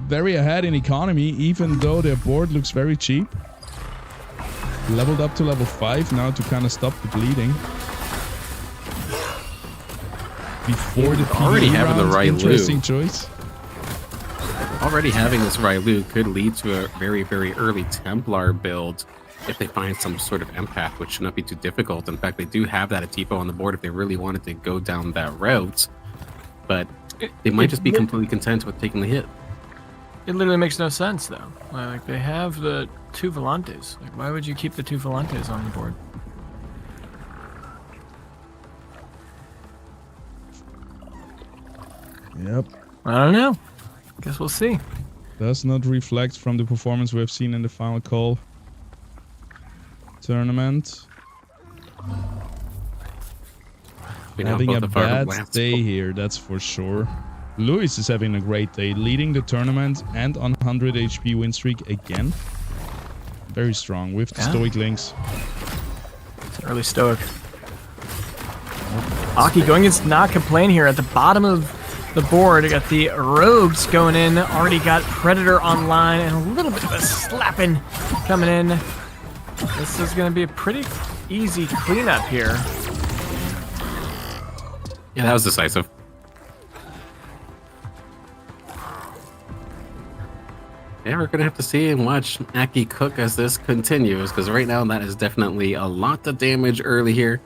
[SPEAKER 1] very ahead in economy, even though their board looks very cheap. Leveled up to level 5 now to kind of stop the bleeding. Before the
[SPEAKER 2] already having the right
[SPEAKER 1] interesting choice.
[SPEAKER 2] Already having this Railu could lead to a very, very early Templar build if they find some sort of empath, which should not be too difficult. In fact, they do have that Atipo on the board if they really wanted to go down that route. But they might just be completely content with taking the hit.
[SPEAKER 3] It literally makes no sense, though. Like, they have the 2 Volantes. Like, why would you keep the 2 Volantes on the board?
[SPEAKER 1] Yep.
[SPEAKER 3] I don't know. Guess we'll see.
[SPEAKER 1] Does not reflect from the performance we have seen in the final call tournament. Having a bad day here, that's for sure. Luis is having a great day, leading the tournament and on 100 HP win streak again. Very strong with the Stoic links.
[SPEAKER 3] It's an early Stoic. Aki going against Not Complain here at the bottom of the board. Got the Rogues going in. Already got Predator online and a little bit of a slapping coming in. This is going to be a pretty easy cleanup here.
[SPEAKER 2] Yeah, that was decisive. Yeah, we're going to have to see and watch Aki cook as this continues, because right now that is definitely a lot of damage early here.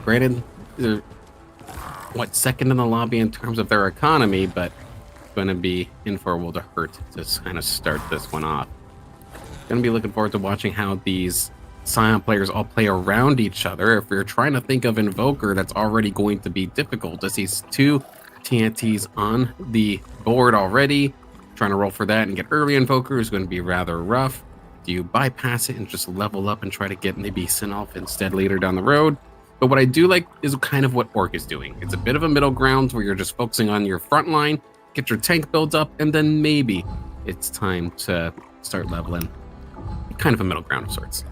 [SPEAKER 2] Granted, they're, second in the lobby in terms of their economy, but going to be in for a world of hurt to kind of start this one off. Going to be looking forward to watching how these Scion players all play around each other. If you're trying to think of Invoker, that's already going to be difficult. To see 2 TNTs on the board already. Trying to roll for that and get early Invoker is going to be rather rough. Do you bypass it and just level up and try to get maybe Sinolf instead later down the road? But what I do like is kind of what Orc is doing. It's a bit of a middle ground where you're just focusing on your front line, get your tank build up, and then maybe it's time to start leveling. Kind of a middle ground of sorts.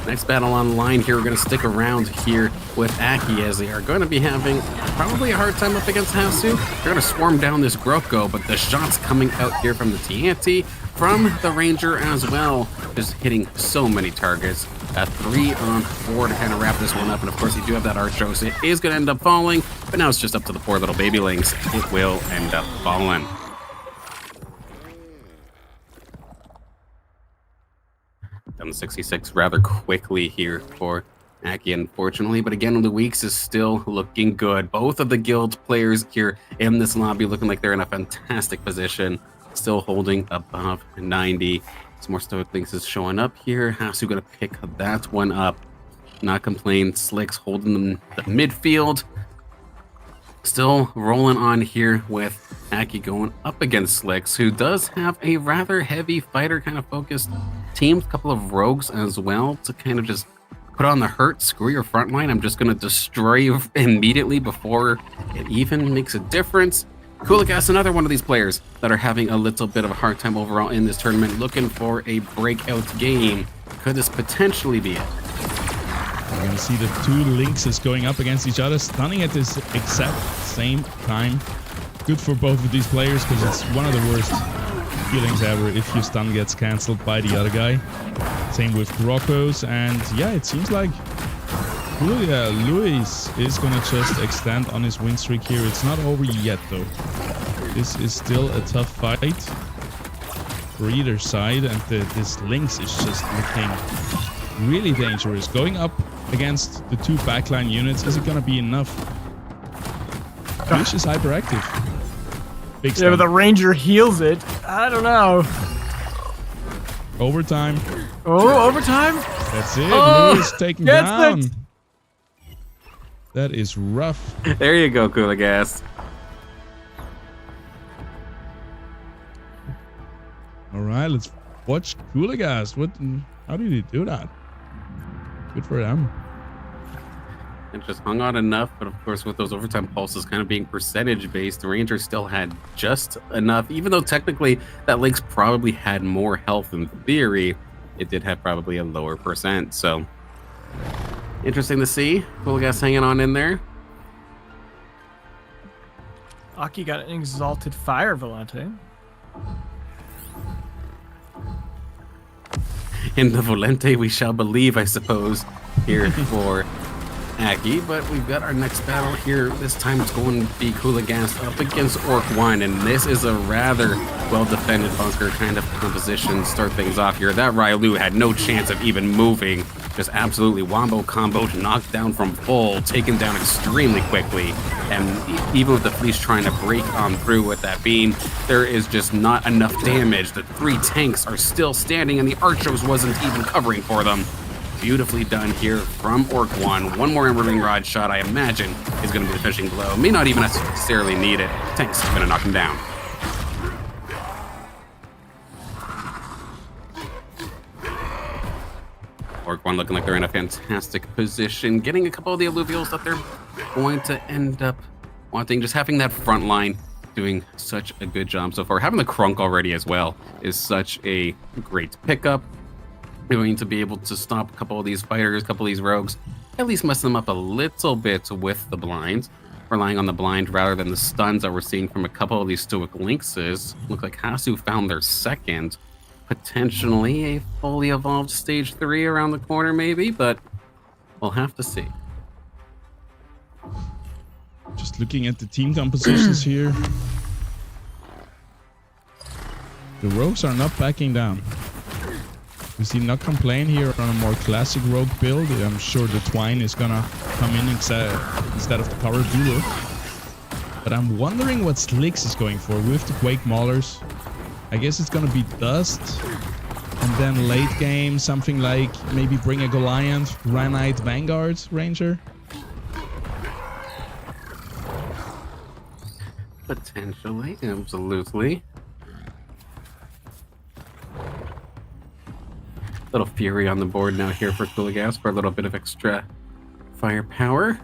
[SPEAKER 2] Next battle on the line here, we're going to stick around here with Aki as they are going to be having probably a hard time up against Hasu. They're going to swarm down this Groko, but the shots coming out here from the TNT, from the Ranger as well, just hitting so many targets. A 3-on-4 to kind of wrap this one up, and of course you do have that Archos. It is going to end up falling, but now it's just up to the poor little baby lings. It will end up falling. Down to 66 rather quickly here for Aki, unfortunately. But again, Luix is still looking good. Both of the guild players here in this lobby looking like they're in a fantastic position. Still holding above 90. Some more Stoic Links is showing up here. Hasu going to pick that one up. Not Complain. Slicks holding them the midfield. Still rolling on here with Aki going up against Slicks, who does have a rather heavy fighter kind of focused team. A couple of rogues as well to kind of just put on the hurt. Screw your front line. I'm just going to destroy you immediately before it even makes a difference. Kulikas, another one of these players that are having a little bit of a hard time overall in this tournament, looking for a breakout game. Could this potentially be it?
[SPEAKER 1] We're going to see the 2 Lynxes going up against each other, stunning at this exact same time. Good for both of these players, because it's one of the worst feelings ever if your stun gets cancelled by the other guy. Same with Grokos, and yeah, it seems like Luis is going to just extend on his win streak here. It's not over yet, though. This is still a tough fight for either side, and this Lynx is just looking really dangerous. Going up against the 2 backline units, is it going to be enough? Fish is hyperactive. Big stun.
[SPEAKER 3] Yeah, but the Ranger heals it. I don't know.
[SPEAKER 1] Overtime.
[SPEAKER 3] Oh, overtime?
[SPEAKER 1] That's it. Luis taken down.
[SPEAKER 3] It.
[SPEAKER 1] That is rough.
[SPEAKER 2] There you go, Kuligas.
[SPEAKER 1] All right, let's watch Kuligas. How did he do that? Good for them.
[SPEAKER 2] and just hung on enough. But of course, with those overtime pulses kind of being percentage based, the Ranger still had just enough, even though technically that Lynx probably had more health in theory. It did have probably a lower percent. So interesting to see. Cool guys hanging on in there.
[SPEAKER 3] Aki got an exalted fire, Volante.
[SPEAKER 2] In the Volante we shall believe, I suppose, here for Aki. But we've got our next battle here. This time it's going to be Coolagast up against Orc 1, and this is a rather well-defended bunker kind of composition to start things off here. That Railu had no chance of even moving. Just absolutely wombo combo, knocked down from full, taken down extremely quickly. And even with the Fleece trying to break on through with that beam, there is just not enough damage. The 3 tanks are still standing, and the Archers wasn't even covering for them. Beautifully done here from Orc 1. One more Emberling Rod shot, I imagine, is going to be the finishing blow. May not even necessarily need it. Tank's going to knock him down. Orc 1 looking like they're in a fantastic position, getting a couple of the alluvials that they're going to end up wanting. Just having that front line doing such a good job so far. Having the Crunk already as well is such a great pickup. Going to be able to stop a couple of these fighters, a couple of these rogues, at least mess them up a little bit with the blinds. Relying on the blind rather than the stuns that we're seeing from a couple of these Stoic Lynxes. Look like Hasu found their second. Potentially a fully evolved stage 3 around the corner maybe, but we'll have to see.
[SPEAKER 1] Just looking at the team compositions here. The rogues are not backing down. We see Not Complain here on a more classic rogue build. I'm sure the Twine is gonna come in instead of the Power Duo. But I'm wondering what Slicks is going for with the Quake Maulers. I guess it's gonna be Dust. And then late game, something like maybe bring a Goliath, Granite Vanguard Ranger.
[SPEAKER 2] Potentially, absolutely. Little Fury on the board now here for Coolagast for a little bit of extra firepower.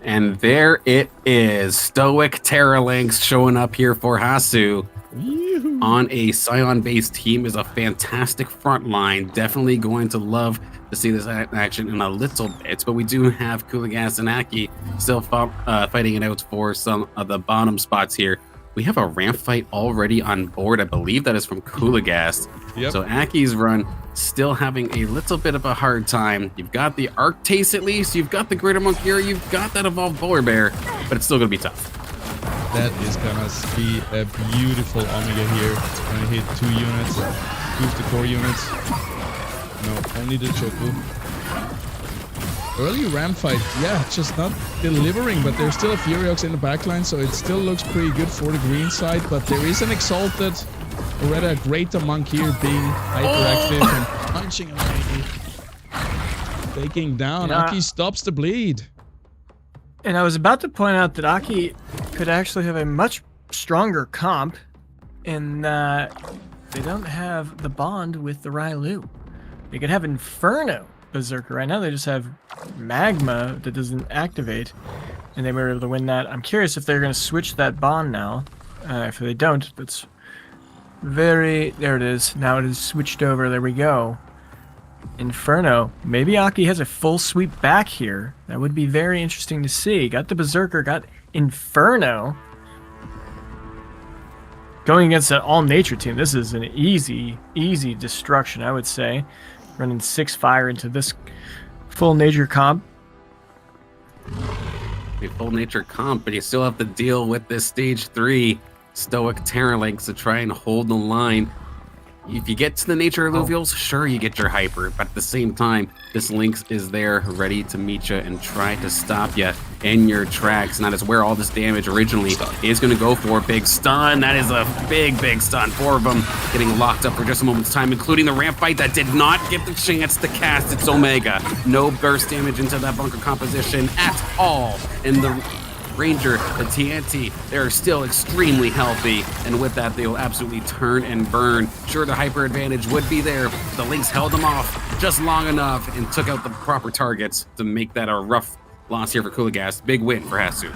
[SPEAKER 2] And there it is. Stoic Terralynx showing up here for Hasu. On a Scion-based team is a fantastic front line. Definitely going to love to see this action in a little bit. But we do have Coolagast and Aki still fighting it out for some of the bottom spots here. We have a ramp fight already on board. I believe that is from Coolagast. Yep. So Aki's run still having a little bit of a hard time. You've got the Arctase at least. You've got the Greater Monkira. You've got that Evolved Polar Bear. But it's still going to be tough.
[SPEAKER 1] That is gonna be a beautiful Omega here. Gonna hit 2 units, 2 of the core units. No, only the Choco. Early ramp fight, yeah, just not delivering, but there's still a Furiox in the backline, so it still looks pretty good for the green side. But there is an Exalted, or rather a Greater Monk here being hyperactive and punching away. Taking down, Aki stops the bleed.
[SPEAKER 3] And I was about to point out that Aki could actually have a much stronger comp in that they don't have the bond with the Railu. They could have Inferno Berserker. Right now they just have Magma that doesn't activate, and they were able to win that. I'm curious if they're going to switch that bond now. If they don't, that's very... There it is. Now it is switched over. There we go. Inferno. Maybe Aki has a full sweep back here. That would be very interesting to see. Got the Berserker, got Inferno. Going against an all-nature team, this is an easy destruction, I would say. Running 6 fire into this full nature comp.
[SPEAKER 2] A full nature comp, but you still have to deal with this stage 3 Stoic Terralynx to try and hold the line. If you get to the nature alluvials, sure, you get your hyper, but at the same time, this Lynx is there ready to meet you and try to stop you in your tracks. And that is where all this damage originally is going to go for. Big stun. That is a big stun. 4 of them getting locked up for just a moment's time, including the ramp fight that did not get the chance to cast its Omega. No burst damage into that bunker composition at all. And the Ranger, the TNT, they're still extremely healthy. And with that, they'll absolutely turn and burn. Sure, the hyper advantage would be there. The Lynx held them off just long enough and took out the proper targets to make that a rough loss here for Cooligas. Big win for Hasu.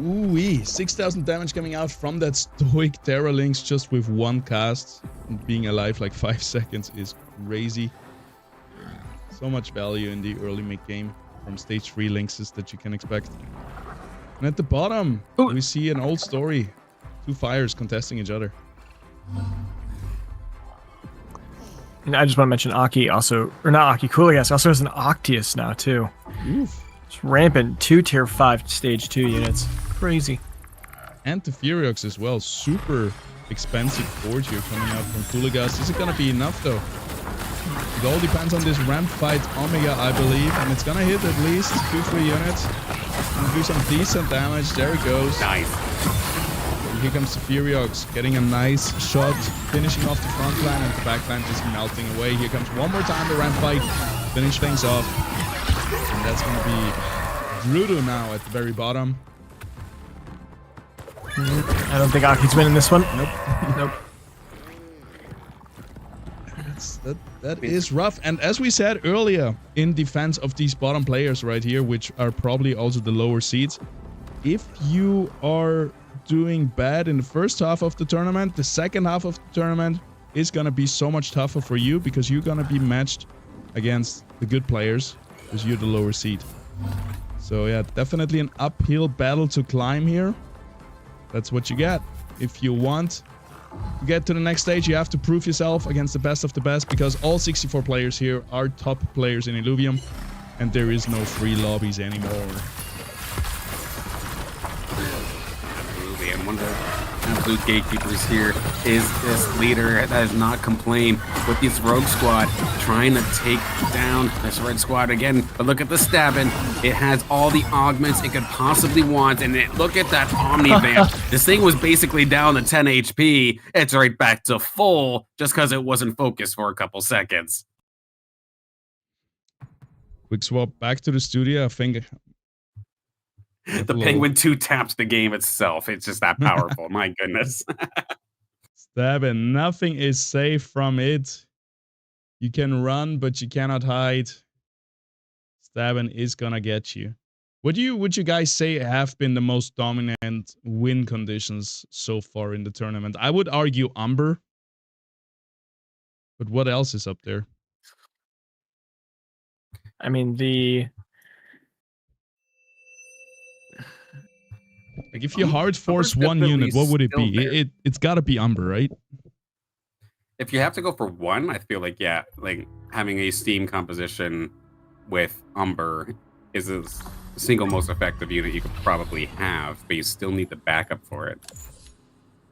[SPEAKER 1] Ooh-wee, 6,000 damage coming out from that stoic Terra Lynx just with one cast. And being alive like 5 seconds is crazy. So much value in the early mid-game from stage 3 Lynxes that you can expect. And at the bottom, we see an old story. 2 fires contesting each other.
[SPEAKER 3] And I just want to mention Aki also, or not Aki, Cooligas also has an Octius now too.
[SPEAKER 1] Oof.
[SPEAKER 3] It's rampant 2 tier 5 stage 2 units. Crazy.
[SPEAKER 1] And the Furiox as well. Super expensive board here coming out from Cooligas. Is it going to be enough though? It all depends on this ramp fight Omega, I believe. And it's going to hit at least 2-3 units. And do some decent damage. There it goes.
[SPEAKER 2] Nice.
[SPEAKER 1] And here comes the Furiox getting a nice shot. Finishing off the front line and the back line just melting away. Here comes one more time the ramp fight. Finish things off. And that's going to be Drudo now at the very bottom.
[SPEAKER 3] I don't think Aki's winning this one.
[SPEAKER 1] Nope.
[SPEAKER 3] Nope.
[SPEAKER 1] That is rough. And as we said earlier, in defense of these bottom players right here, which are probably also the lower seeds, if you are doing bad in the first half of the tournament, the second half of the tournament is going to be so much tougher for you because you're going to be matched against the good players because you're the lower seed. So yeah, definitely an uphill battle to climb here. That's what you get. If you want to get to the next stage, you have to prove yourself against the best of the best because all 64 players here are top players in Illuvium and there is no free lobbies anymore.
[SPEAKER 2] Absolutely, and one of the absolute gatekeepers here is this leader that does not complain with this rogue squad trying to take down this red squad again. But look at the stabbing. It has all the augments it could possibly want. And look at that Omni Vamp. This thing was basically down to 10 HP. It's right back to full just because it wasn't focused for a couple seconds.
[SPEAKER 1] Quick swap back to the studio. I think
[SPEAKER 2] the Penguin 2 taps the game itself. It's just that powerful. My goodness.
[SPEAKER 1] Stabbing. Nothing is safe from it. You can run, but you cannot hide. Stabbing is gonna get you. Would you guys say have been the most dominant win conditions so far in the tournament? I would argue Umber. But what else is up there?
[SPEAKER 3] I mean,
[SPEAKER 1] like if you hard force one unit, what would it be? It's got to be Umber, right?
[SPEAKER 2] If you have to go for one, I feel like, yeah, like having a Steam composition with Umber is the single most effective unit you could probably have, but you still need the backup for it.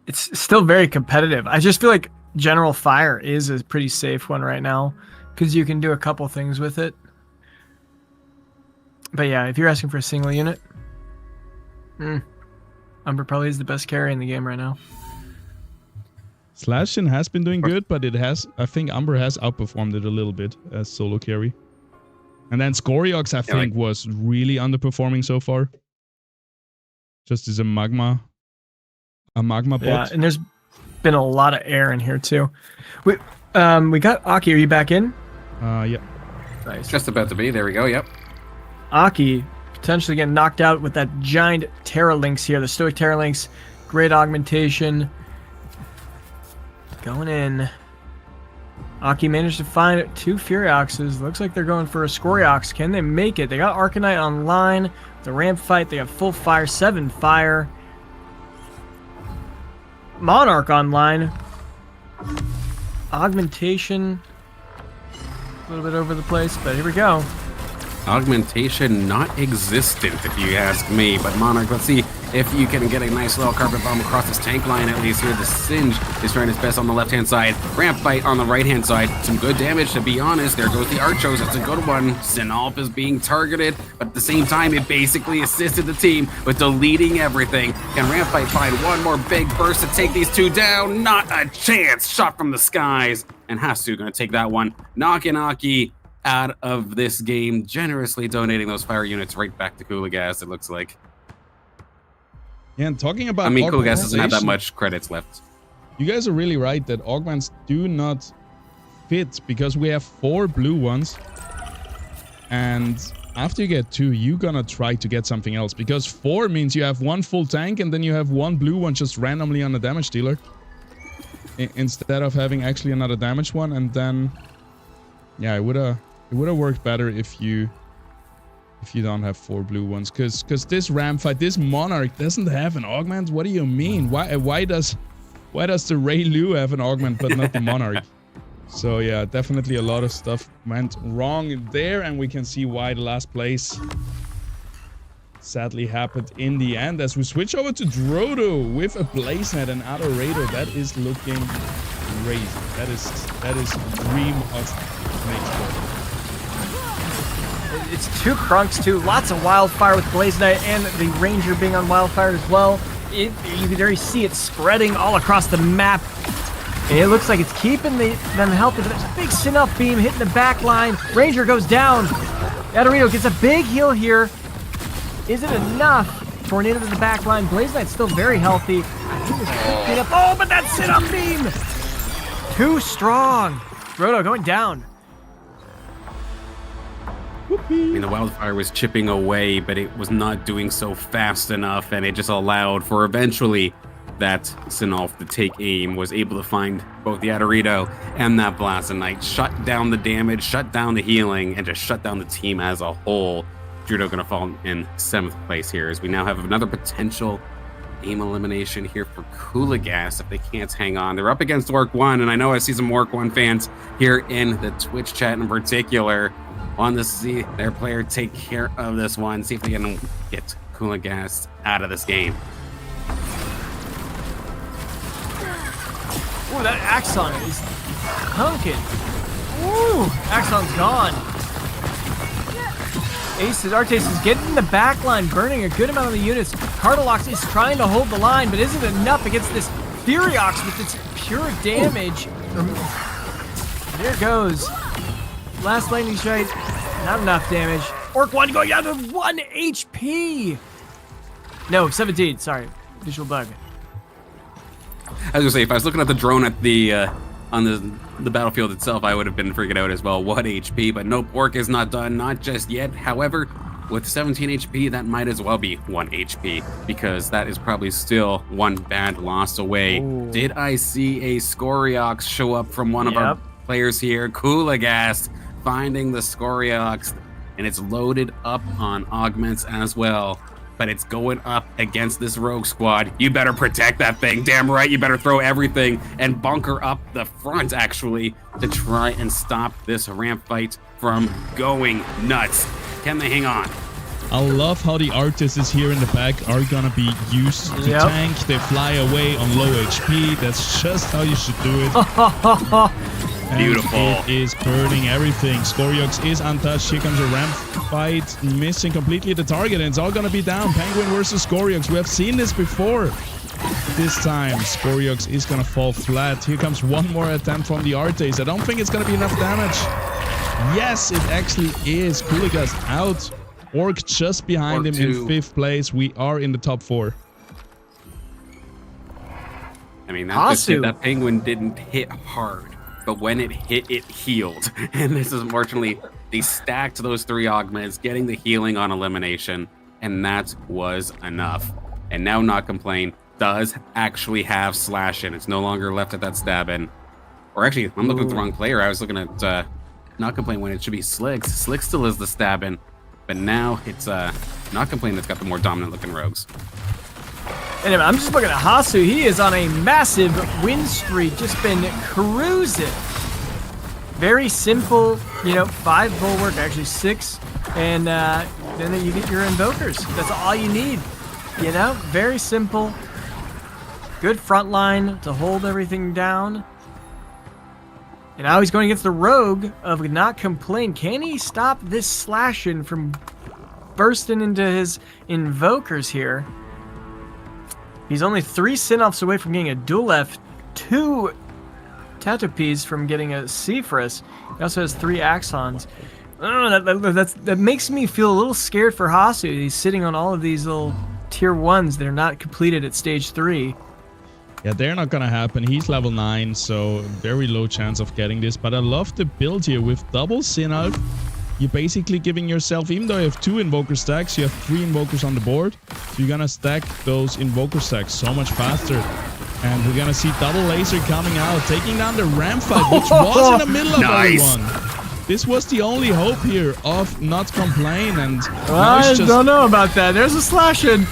[SPEAKER 3] It's still very competitive. I just feel like General Fire is a pretty safe one right now because you can do a couple things with it. But yeah, if you're asking for a single unit, Umber probably is the best carry in the game right now.
[SPEAKER 1] Slashin has been doing good, but I think Umber has outperformed it a little bit as solo carry. And then Scoriox, I think, was really underperforming so far. Just as a magma bot.
[SPEAKER 3] Yeah, and there's been a lot of air in here too. We got Aki. Are you back in?
[SPEAKER 1] Yeah.
[SPEAKER 3] Nice.
[SPEAKER 2] Just about to be. There we go. Yep.
[SPEAKER 3] Aki potentially getting knocked out with that giant Terra Lynx here. The Stoic Terra Lynx. Great augmentation. Going in. Aki managed to find 2 Furioxes. Looks like they're going for a Scoriox. Can they make it? They got Arcanite online. The ramp fight. They have full fire. 7 fire. Monarch online. Augmentation. A little bit over the place, but here we go.
[SPEAKER 2] Augmentation not existent, if you ask me. But Monarch, let's see if you can get a nice little carpet bomb across this tank line at least here. The Singe is trying his best on the left-hand side. Ramp fight on the right-hand side. Some good damage, to be honest. There goes the Archos. That's a good one. Sinalf is being targeted, but at the same time, it basically assisted the team with deleting everything. Can Ramp fight find one more big burst to take these 2 down? Not a chance. Shot from the skies. And Hasu gonna take that one. Knocking Aki out of this game, generously donating those fire units right back to Coolagas, it looks like.
[SPEAKER 1] Yeah, and talking about,
[SPEAKER 2] I mean, Coolagas doesn't have that much credits left.
[SPEAKER 1] You guys are really right that augments do not fit because we have 4 blue ones. And after you get 2, you're gonna try to get something else, because 4 means you have 1 full tank and then you have 1 blue one just randomly on the damage dealer. Instead of having actually another damage one. And then, yeah, it would have worked better if you don't have 4 blue ones, because this ram fight, this monarch doesn't have an augment. What do you mean? Why does the Ray Lu have an augment but not the monarch? So yeah, definitely a lot of stuff went wrong there, and we can see why the last place sadly happened in the end. As we switch over to Drodo with a BlazeNet and Adorator, that is looking crazy. That is dream of nature.
[SPEAKER 3] It's 2 Krunks too. Lots of wildfire with BlazeNet and the Ranger being on wildfire as well. You can already see it spreading all across the map. And it looks like it's keeping them healthy, but there's a big Sin-Off beam hitting the back line. Ranger goes down. Adorito gets a big heal here. Is it enough? Tornado to the back line. BlazeNet's still very healthy. I think it's picking up. Oh, but that Sin-Off beam! Too strong. Drodo going down.
[SPEAKER 2] I mean, the wildfire was chipping away, but it was not doing so fast enough, and it just allowed for eventually that Sin-Off to take aim, was able to find both the Adorito and that Blasonite, shut down the damage, shut down the healing, and just shut down the team as a whole. Judo going to fall in 7th place here, as we now have another potential aim elimination here for Coolagas if they can't hang on. They're up against Orc 1, and I know I see some Orc 1 fans here in the Twitch chat in particular want to see their player take care of this one, see if they can get Coolagas out of this game.
[SPEAKER 3] Ooh, that Axon is hunking. Ooh, Axon's gone. Aces, Artes is getting in the back line, burning a good amount of the units. Cardalox is trying to hold the line, but isn't enough against this Furiox with its pure damage. There it goes. Last lightning strike, not enough damage. Orc 1 going down to 1 HP. No, 17, sorry. Visual bug.
[SPEAKER 2] I was gonna say, if I was looking at the drone at the on the battlefield itself, I would have been freaking out as well. 1 HP, but nope, Orc is not done, not just yet. However, with 17 HP, that might as well be 1 HP, because that is probably still 1 bad loss away.
[SPEAKER 3] Ooh.
[SPEAKER 2] Did I see a Scoriox show up from one of our players here? Coolagas finding the Scoriox, and it's loaded up on augments as well. But it's going up against this rogue squad. You better protect that thing. Damn right, you better throw everything and bunker up the front, actually, to try and stop this ramp fight from going nuts. Can they hang on?
[SPEAKER 1] I love how the artists here in the back are gonna be used to tank. They fly away on low HP. That's just how you should do it.
[SPEAKER 2] Beautiful.
[SPEAKER 1] It is burning everything. Scoriox is untouched. Here comes a ramp fight, missing completely the target, and it's all gonna be down. Penguin versus Scoriox. We have seen this before. This time, Scoriox is gonna fall flat. Here comes one more attempt from the Artes. I don't think it's gonna be enough damage. Yes, it actually is. Coolagas out. Orc just behind him in 5th place. We are in the top 4.
[SPEAKER 2] I mean, that penguin didn't hit hard, but when it hit, it healed. And this is unfortunately, they stacked those 3 augments, getting the healing on elimination, and that was enough. And now Not Complain does actually have slash in. It's no longer left at that stab in. Or actually, I'm looking at the wrong player. I was looking at Not Complain when it should be Slicks. Slicks still is the stab in, but now it's Not Complain that's got the more dominant looking rogues.
[SPEAKER 3] Anyway, I'm just looking at Hasu. He is on a massive win streak, just been cruising. Very simple, 5 bulwark, actually 6, and then you get your invokers. That's all you need, Very simple. Good front line to hold everything down. And now he's going against the rogue of Not Complain. Can he stop this slashing from bursting into his invokers here? He's only 3 Sin-Offs away from getting a dual F, 2 Tatopes from getting a Seafrus. He also has 3 Axons. I don't know, that makes me feel a little scared for Hasu. He's sitting on all of these little tier 1s that are not completed at stage 3.
[SPEAKER 1] Yeah, they're not gonna happen. He's level 9, so very low chance of getting this. But I love the build here with double Synalf. You're basically giving yourself, even though you have 2 invoker stacks, you have 3 invokers on the board. So you're gonna stack those invoker stacks so much faster. And we're gonna see double laser coming out, taking down the ramp fight, which was in the middle of everyone. This was the only hope here of not complain, and
[SPEAKER 3] I don't know about that. There's a slashing.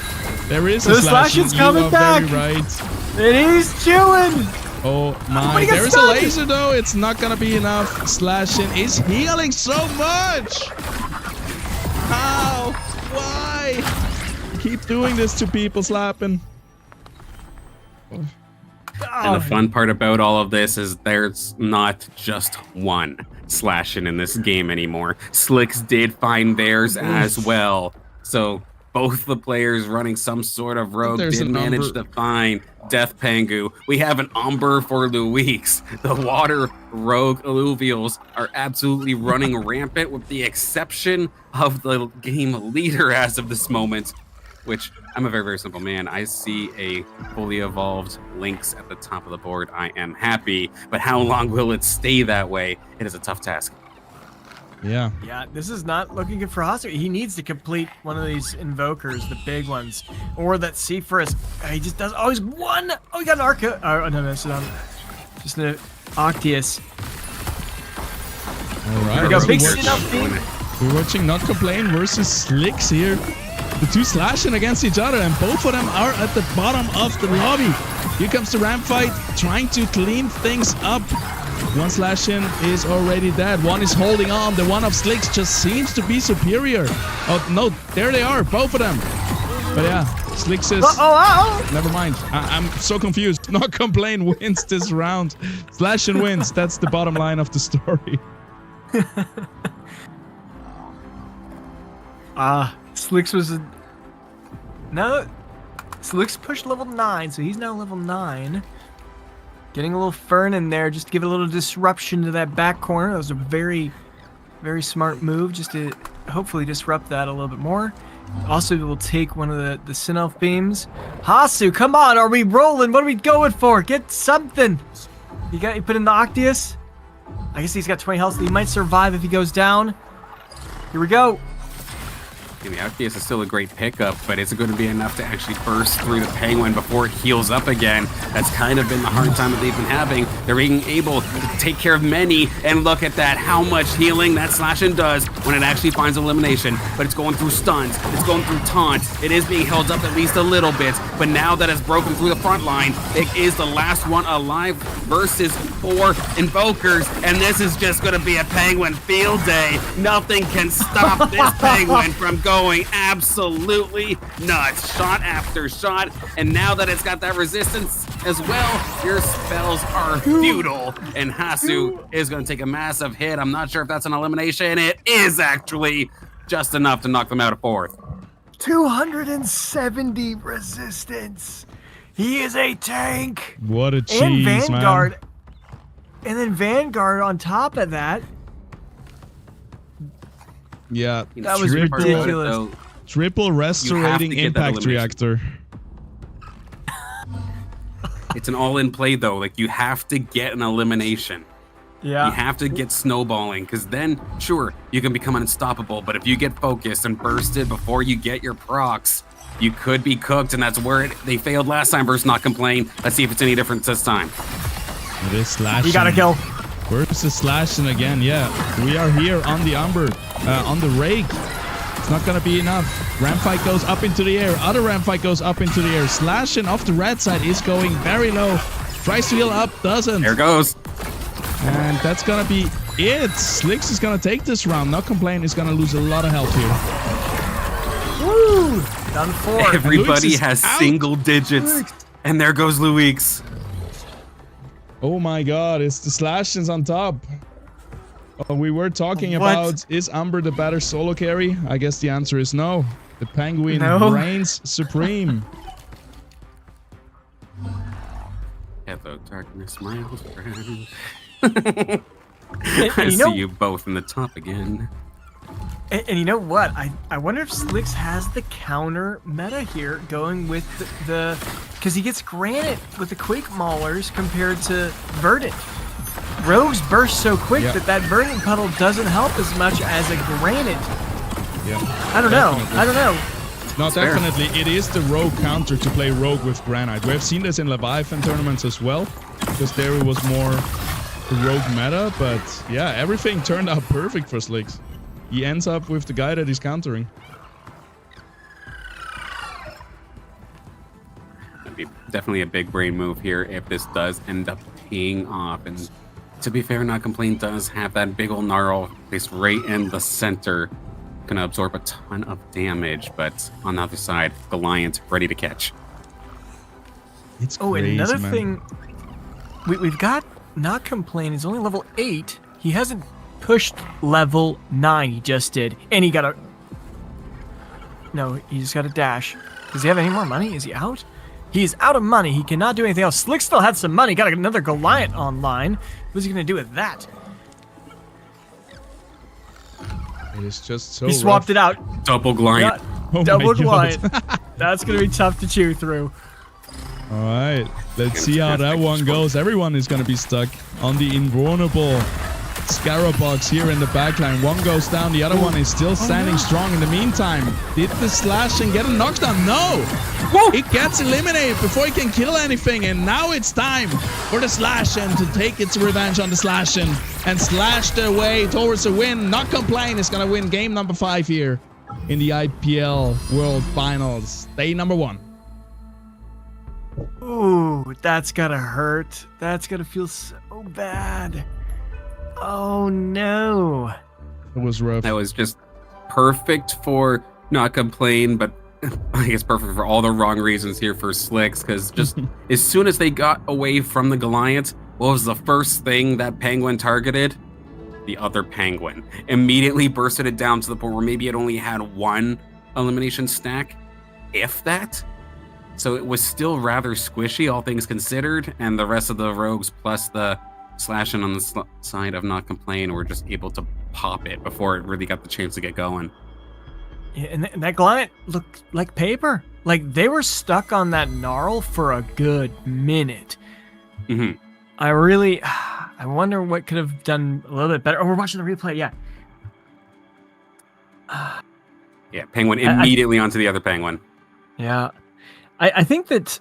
[SPEAKER 1] There is a slashing.
[SPEAKER 3] The slashing's coming back.
[SPEAKER 1] Very right.
[SPEAKER 3] And he's chewing.
[SPEAKER 1] Oh my, there's a laser though. It's not gonna be enough. Slashing is healing so much. How? Why? Keep doing this to people, slapping.
[SPEAKER 2] And the fun part about all of this is there's not just one slashing in this game anymore. Slicks did find theirs as well. So both the players running some sort of rogue did manage to find Death Pangu. We have an Umber for Luix. The water rogue Illuvials are absolutely running rampant, with the exception of the game leader as of this moment, which I'm a very, very simple man. I see a fully evolved Lynx at the top of the board. I am happy, but how long will it stay that way? It is a tough task.
[SPEAKER 1] Yeah.
[SPEAKER 3] Yeah, this is not looking good for Hasu. He needs to complete one of these invokers, the big ones, or that Sephirus. He just does always one. Oh, he got an Arca. Oh, no, that's just an Octius.
[SPEAKER 1] All right.
[SPEAKER 3] Here we go. Big Synalf team.
[SPEAKER 1] We're watching Not Complain versus Slicks here. The 2 slashing against each other, and both of them are at the bottom of the lobby. Here comes the ramp fight, trying to clean things up. One slashing is already dead. One is holding on. The one of Slicks just seems to be superior. Oh, no, there they are, both of them. But yeah, Slicks is... Never mind. I'm so confused. Not Complain wins this round. Slashing wins. That's the bottom line of the story.
[SPEAKER 3] Slicks was no. Slicks pushed level 9, so he's now level 9. Getting a little Fern in there just to give it a little disruption to that back corner. That was a very, very smart move just to hopefully disrupt that a little bit more. Also, we'll take one of the Synalf beams. Hasu, come on, are we rolling? What are we going for? Get something. You put in the Octius. I guess he's got 20 health, so he might survive if he goes down. Here we go.
[SPEAKER 2] The Octius is still a great pickup, but is it going to be enough to actually burst through the Penguin before it heals up again? That's kind of been the hard time that they've been having. They're being able to take care of many, and look at that, how much healing that slashing does when it actually finds elimination. But it's going through stuns, it's going through taunts, it is being held up at least a little bit, but now that it's broken through the front line, it is the last one alive versus 4 invokers, and this is just going to be a Penguin field day. Nothing can stop this Penguin from going absolutely nuts, shot after shot, and now that it's got that resistance as well, your spells are futile, and Hasu is going to take a massive hit. I'm not sure if that's an elimination. It is actually just enough to knock them out of 4th.
[SPEAKER 3] 270 resistance. He is a tank.
[SPEAKER 1] What a cheese,
[SPEAKER 3] and Vanguard,
[SPEAKER 1] man.
[SPEAKER 3] And then Vanguard on top of that.
[SPEAKER 1] Yeah,
[SPEAKER 3] that was ridiculous.
[SPEAKER 1] Triple restorating impact reactor.
[SPEAKER 2] It's an all-in play though. Like, you have to get an elimination.
[SPEAKER 3] Yeah.
[SPEAKER 2] You have to get snowballing, because then, sure, you can become unstoppable. But if you get focused and bursted before you get your procs, you could be cooked, and that's where they failed last time versus Not Complain. Let's see if it's any different this time.
[SPEAKER 1] It is slashing.
[SPEAKER 3] You gotta kill.
[SPEAKER 1] Versus slashing again, yeah. We are here on the Umber, on the Rake. It's not gonna be enough. Ramp fight goes up into the air. Other ramp fight goes up into the air. Slashing off the red side is going very low. Tries to heal up, doesn't.
[SPEAKER 2] There goes.
[SPEAKER 1] And that's gonna be it. Slicks is gonna take this round. Not Complain is gonna lose a lot of health here.
[SPEAKER 3] Woo! Done 4.
[SPEAKER 2] Everybody has single digits. And there goes Luix.
[SPEAKER 1] Oh my god, it's the slashings on top. Oh, we were talking about, is Umber the better solo carry? I guess the answer is no. The Penguin reigns supreme.
[SPEAKER 2] Hello, darkness, my old friend. I see you both in the top again.
[SPEAKER 3] And you know what? I wonder if Slicks has the counter meta here going with the because he gets Granite with the Quake Maulers compared to Verdant. Rogues burst so quick that Verdant Puddle doesn't help as much as a Granite.
[SPEAKER 1] Yeah.
[SPEAKER 3] I don't know.
[SPEAKER 1] No, definitely. It is the Rogue counter to play Rogue with Granite. We have seen this in Leviathan tournaments as well, because there it was more the Rogue meta. But yeah, everything turned out perfect for Slicks. He ends up with the guy that he's countering.
[SPEAKER 2] That'd be definitely a big brain move here if this does end up paying off. And to be fair, Not Complain does have that big old gnarl placed right in the center. Gonna absorb a ton of damage, but on the other side, Goliath ready to catch.
[SPEAKER 1] It's crazy,
[SPEAKER 3] another
[SPEAKER 1] man.
[SPEAKER 3] thing, we've got Not Complain. He's only level 8. He hasn't pushed level 9. He just did, and he got a. No, he just got a dash. Does he have any more money? Is he out? He's out of money. He cannot do anything else. Slick still had some money. Got another Goliath online. What's he gonna do with that?
[SPEAKER 1] It is just so
[SPEAKER 3] He swapped it out.
[SPEAKER 2] Double Goliath.
[SPEAKER 1] Oh
[SPEAKER 3] Double
[SPEAKER 1] my God.
[SPEAKER 3] Goliath. That's gonna be tough to chew through.
[SPEAKER 1] All right, let's see how that one goes. Everyone is going to be stuck on the invulnerable Scarab box here in the backline. One goes down, the other one is still standing strong. In the meantime, did the slash and get a knockdown? No!
[SPEAKER 3] Whoa.
[SPEAKER 1] It gets eliminated before he can kill anything, and now it's time for the slash and to take its revenge on the slash and slash their way towards a win. Not Complain is going to win game number 5 here in the IPL World Finals. Day number 1.
[SPEAKER 3] Ooh, that's gotta hurt. That's gonna feel so bad. Oh no.
[SPEAKER 1] It was rough.
[SPEAKER 2] That was just perfect for Not Complain, but I guess perfect for all the wrong reasons here for Slicks, because just as soon as they got away from the Goliath, what was the first thing that Penguin targeted? The other Penguin. Immediately bursted it down to the point where maybe it only had one elimination stack, if that. So it was still rather squishy, all things considered, and the rest of the rogues plus the slashing on the side of Not Complain were just able to pop it before it really got the chance to get going.
[SPEAKER 3] Yeah, and that Goliath looked like paper. Like they were stuck on that gnarl for a good minute.
[SPEAKER 2] Mm-hmm.
[SPEAKER 3] I wonder what could have done a little bit better. Oh, we're watching the replay, yeah.
[SPEAKER 2] Yeah, Penguin immediately onto the other Penguin.
[SPEAKER 3] Yeah. I think that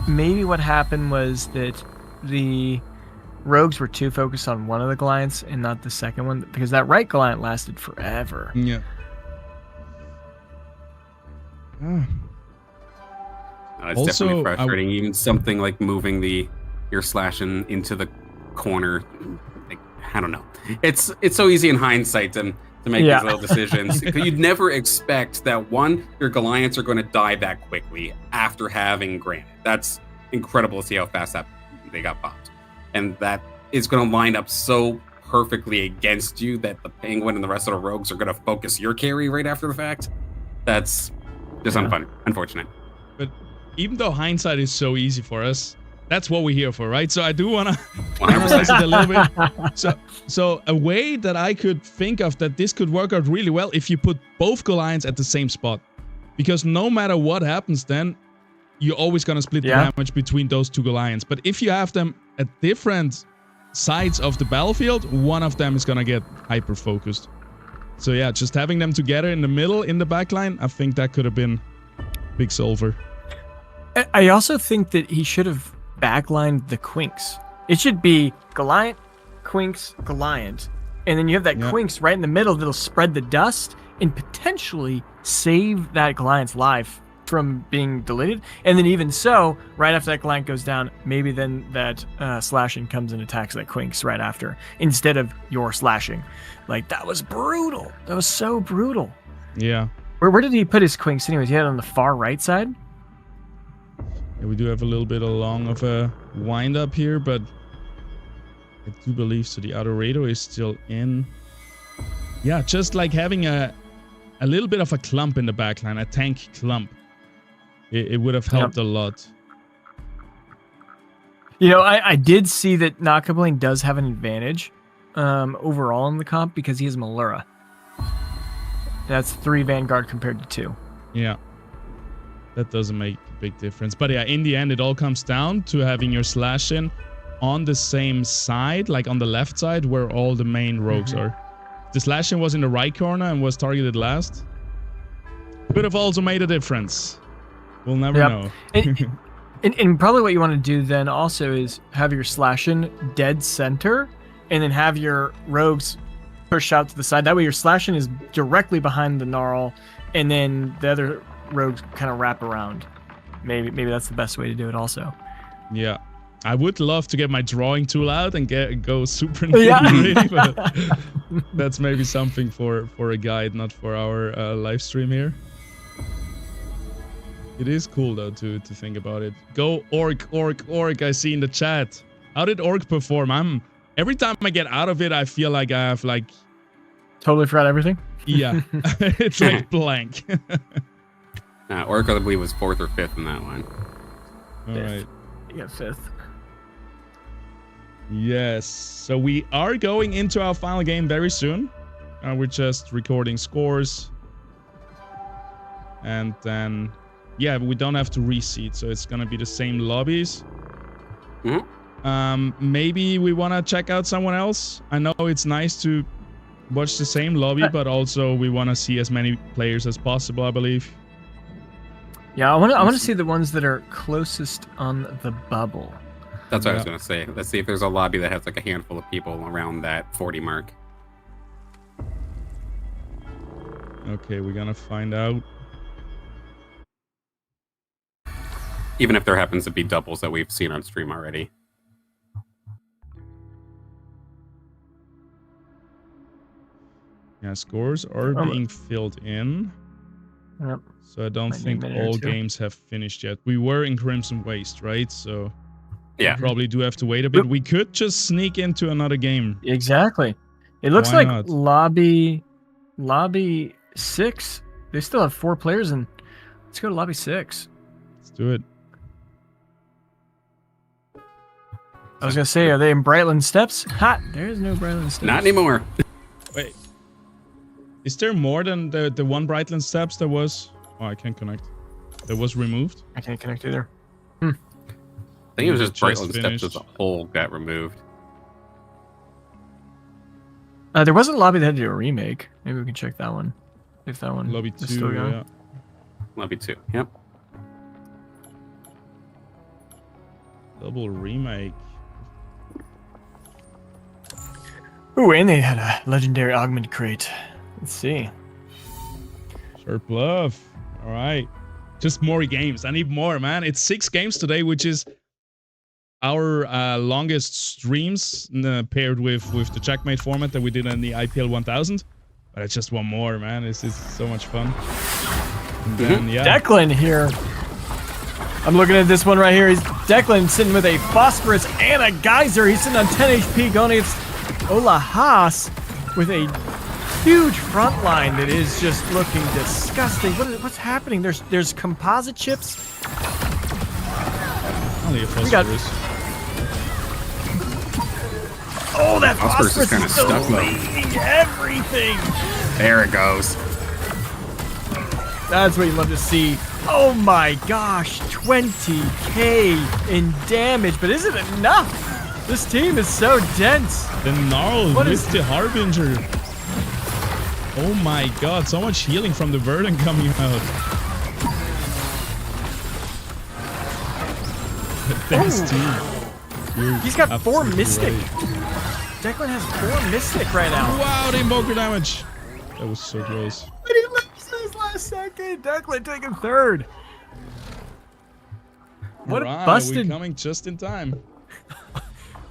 [SPEAKER 3] maybe what happened was that the rogues were too focused on one of the Goliaths and not the second one, because that right Goliath lasted forever.
[SPEAKER 1] Yeah.
[SPEAKER 2] It's
[SPEAKER 1] Also,
[SPEAKER 2] definitely frustrating. Even something like moving your slashing into the corner, like, I don't know. It's so easy in hindsight to make these little decisions. You'd never expect that your Goliaths are going to die that quickly after having Granite. That's incredible to see how fast that they got popped. And that is going to line up so perfectly against you that the Penguin and the rest of the rogues are going to focus your carry right after the fact. That's just unfortunate.
[SPEAKER 1] But even though hindsight is so easy for us, that's what we're here for, right? So I do want to analyze it a little bit. So a way that I could think of that this could work out really well if you put both Goliaths at the same spot. Because no matter what happens then, you're always going to split the damage between those two Goliaths. But if you have them at different sides of the battlefield, one of them is going to get hyper-focused. So yeah, just having them together in the middle, in the backline, I think that could have been big solver.
[SPEAKER 3] I also think that he should have backlined the Quinks. It should be Goliath, Quinks, Goliath. And then you have that Quinks right in the middle that'll spread the dust and potentially save that Goliath's life from being deleted. And then even so, right after that Goliath goes down, maybe then that slashing comes and attacks that Quinks right after, instead of your slashing. Like, that was brutal. That was so brutal.
[SPEAKER 1] Yeah.
[SPEAKER 3] Where did he put his Quinks anyways? He had it on the far right side?
[SPEAKER 1] Yeah, we do have a little bit long of a wind up here, but I do believe so. The Adorator is still in. Yeah, just like having a little bit of a clump in the backline, a tank clump. It would have helped a lot.
[SPEAKER 3] You know, I did see that Not Complain does have an advantage overall in the comp because he has Malura. That's 3 Vanguard compared to 2.
[SPEAKER 1] Yeah. That doesn't make a big difference. But yeah, in the end, it all comes down to having your slash in on the same side, like on the left side where all the main rogues are. If the slash in was in the right corner and was targeted last, could have also made a difference. We'll never know.
[SPEAKER 3] And probably what you want to do then also is have your slash in dead center and then have your rogues push out to the side. That way your slash in is directly behind the Gnarl and then the other rogues kind of wrap around. Maybe that's the best way to do it also.
[SPEAKER 1] Yeah. I would love to get my drawing tool out and go super nitty, but that's maybe something for a guide, not for our live stream here. It is cool though to think about it. Go Orc, I see in the chat. How did Orc perform? Every time I get out of it, I feel like I have like...
[SPEAKER 3] Totally forgot everything?
[SPEAKER 1] Yeah, it's like blank.
[SPEAKER 2] Orc, I believe, was 4th or 5th in that one.
[SPEAKER 1] Alright.
[SPEAKER 3] You got 5th.
[SPEAKER 1] Yes, so we are going into our final game very soon. We're just recording scores. And then... yeah, we don't have to reseed, so it's gonna be the same lobbies. Maybe we wanna check out someone else. I know it's nice to watch the same lobby, but also we wanna see as many players as possible, I believe.
[SPEAKER 3] Yeah, I wanna see the ones that are closest on the bubble.
[SPEAKER 2] That's what I was gonna say. Let's see if there's a lobby that has like a handful of people around that 40 mark.
[SPEAKER 1] Okay, we're gonna find out.
[SPEAKER 2] Even if there happens to be doubles that we've seen on stream already.
[SPEAKER 1] Yeah, scores are being filled in.
[SPEAKER 3] Yep.
[SPEAKER 1] So I don't think all games have finished yet. We were in Crimson Waste, right? So
[SPEAKER 2] yeah,
[SPEAKER 1] we probably do have to wait a bit. We could just sneak into another game.
[SPEAKER 3] Exactly. It looks like lobby 6. They still have 4 players, and let's go to lobby 6.
[SPEAKER 1] Let's do it.
[SPEAKER 3] I was gonna say, are they in Brightland Steps? Ha! There is no Brightland Steps.
[SPEAKER 2] Not anymore.
[SPEAKER 1] Wait. Is there more than the one Brightland Steps that was... oh, I can't connect. That was removed?
[SPEAKER 3] I can't connect either.
[SPEAKER 2] I think it was just Brightland Steps as a whole got removed.
[SPEAKER 3] There wasn't a lobby that had to do a remake. Maybe we can check that one. If that one
[SPEAKER 1] lobby
[SPEAKER 3] is
[SPEAKER 1] 2,
[SPEAKER 3] still going.
[SPEAKER 1] yeah.
[SPEAKER 2] Lobby 2, yep.
[SPEAKER 1] Double remake.
[SPEAKER 3] Ooh, and they had a legendary augment crate. Let's see.
[SPEAKER 1] Sharp love. All right. Just more games. I need more, man. It's 6 games today, which is our longest streams paired with the checkmate format that we did in the IPL 1000. But I just want more, man. It's so much fun. And then, yeah.
[SPEAKER 3] Declan here. I'm looking at this one right here. Declan sitting with a phosphorus and a geyser. He's sitting on 10 HP going against Ola Haas with a huge front line that is just looking disgusting. What's happening? There's composite chips.
[SPEAKER 1] Only a phosphorus.
[SPEAKER 3] Oh, that phosphorus
[SPEAKER 2] is kind of stuck though.
[SPEAKER 3] Everything.
[SPEAKER 2] There it goes.
[SPEAKER 3] That's what you love to see. Oh my gosh, 20k in damage, but is it enough? This team is so dense.
[SPEAKER 1] The Gnarl missed the Harbinger. Oh my god, so much healing from the Verdant coming out. Thanks, team.
[SPEAKER 3] He's got 4 Mystic.
[SPEAKER 1] Right.
[SPEAKER 3] Declan has 4 Mystic right now.
[SPEAKER 1] Wow, the invoker damage. That was so close.
[SPEAKER 3] But he loses last second. Declan taking 3rd. What
[SPEAKER 1] right,
[SPEAKER 3] a busted.
[SPEAKER 1] We're coming just in time.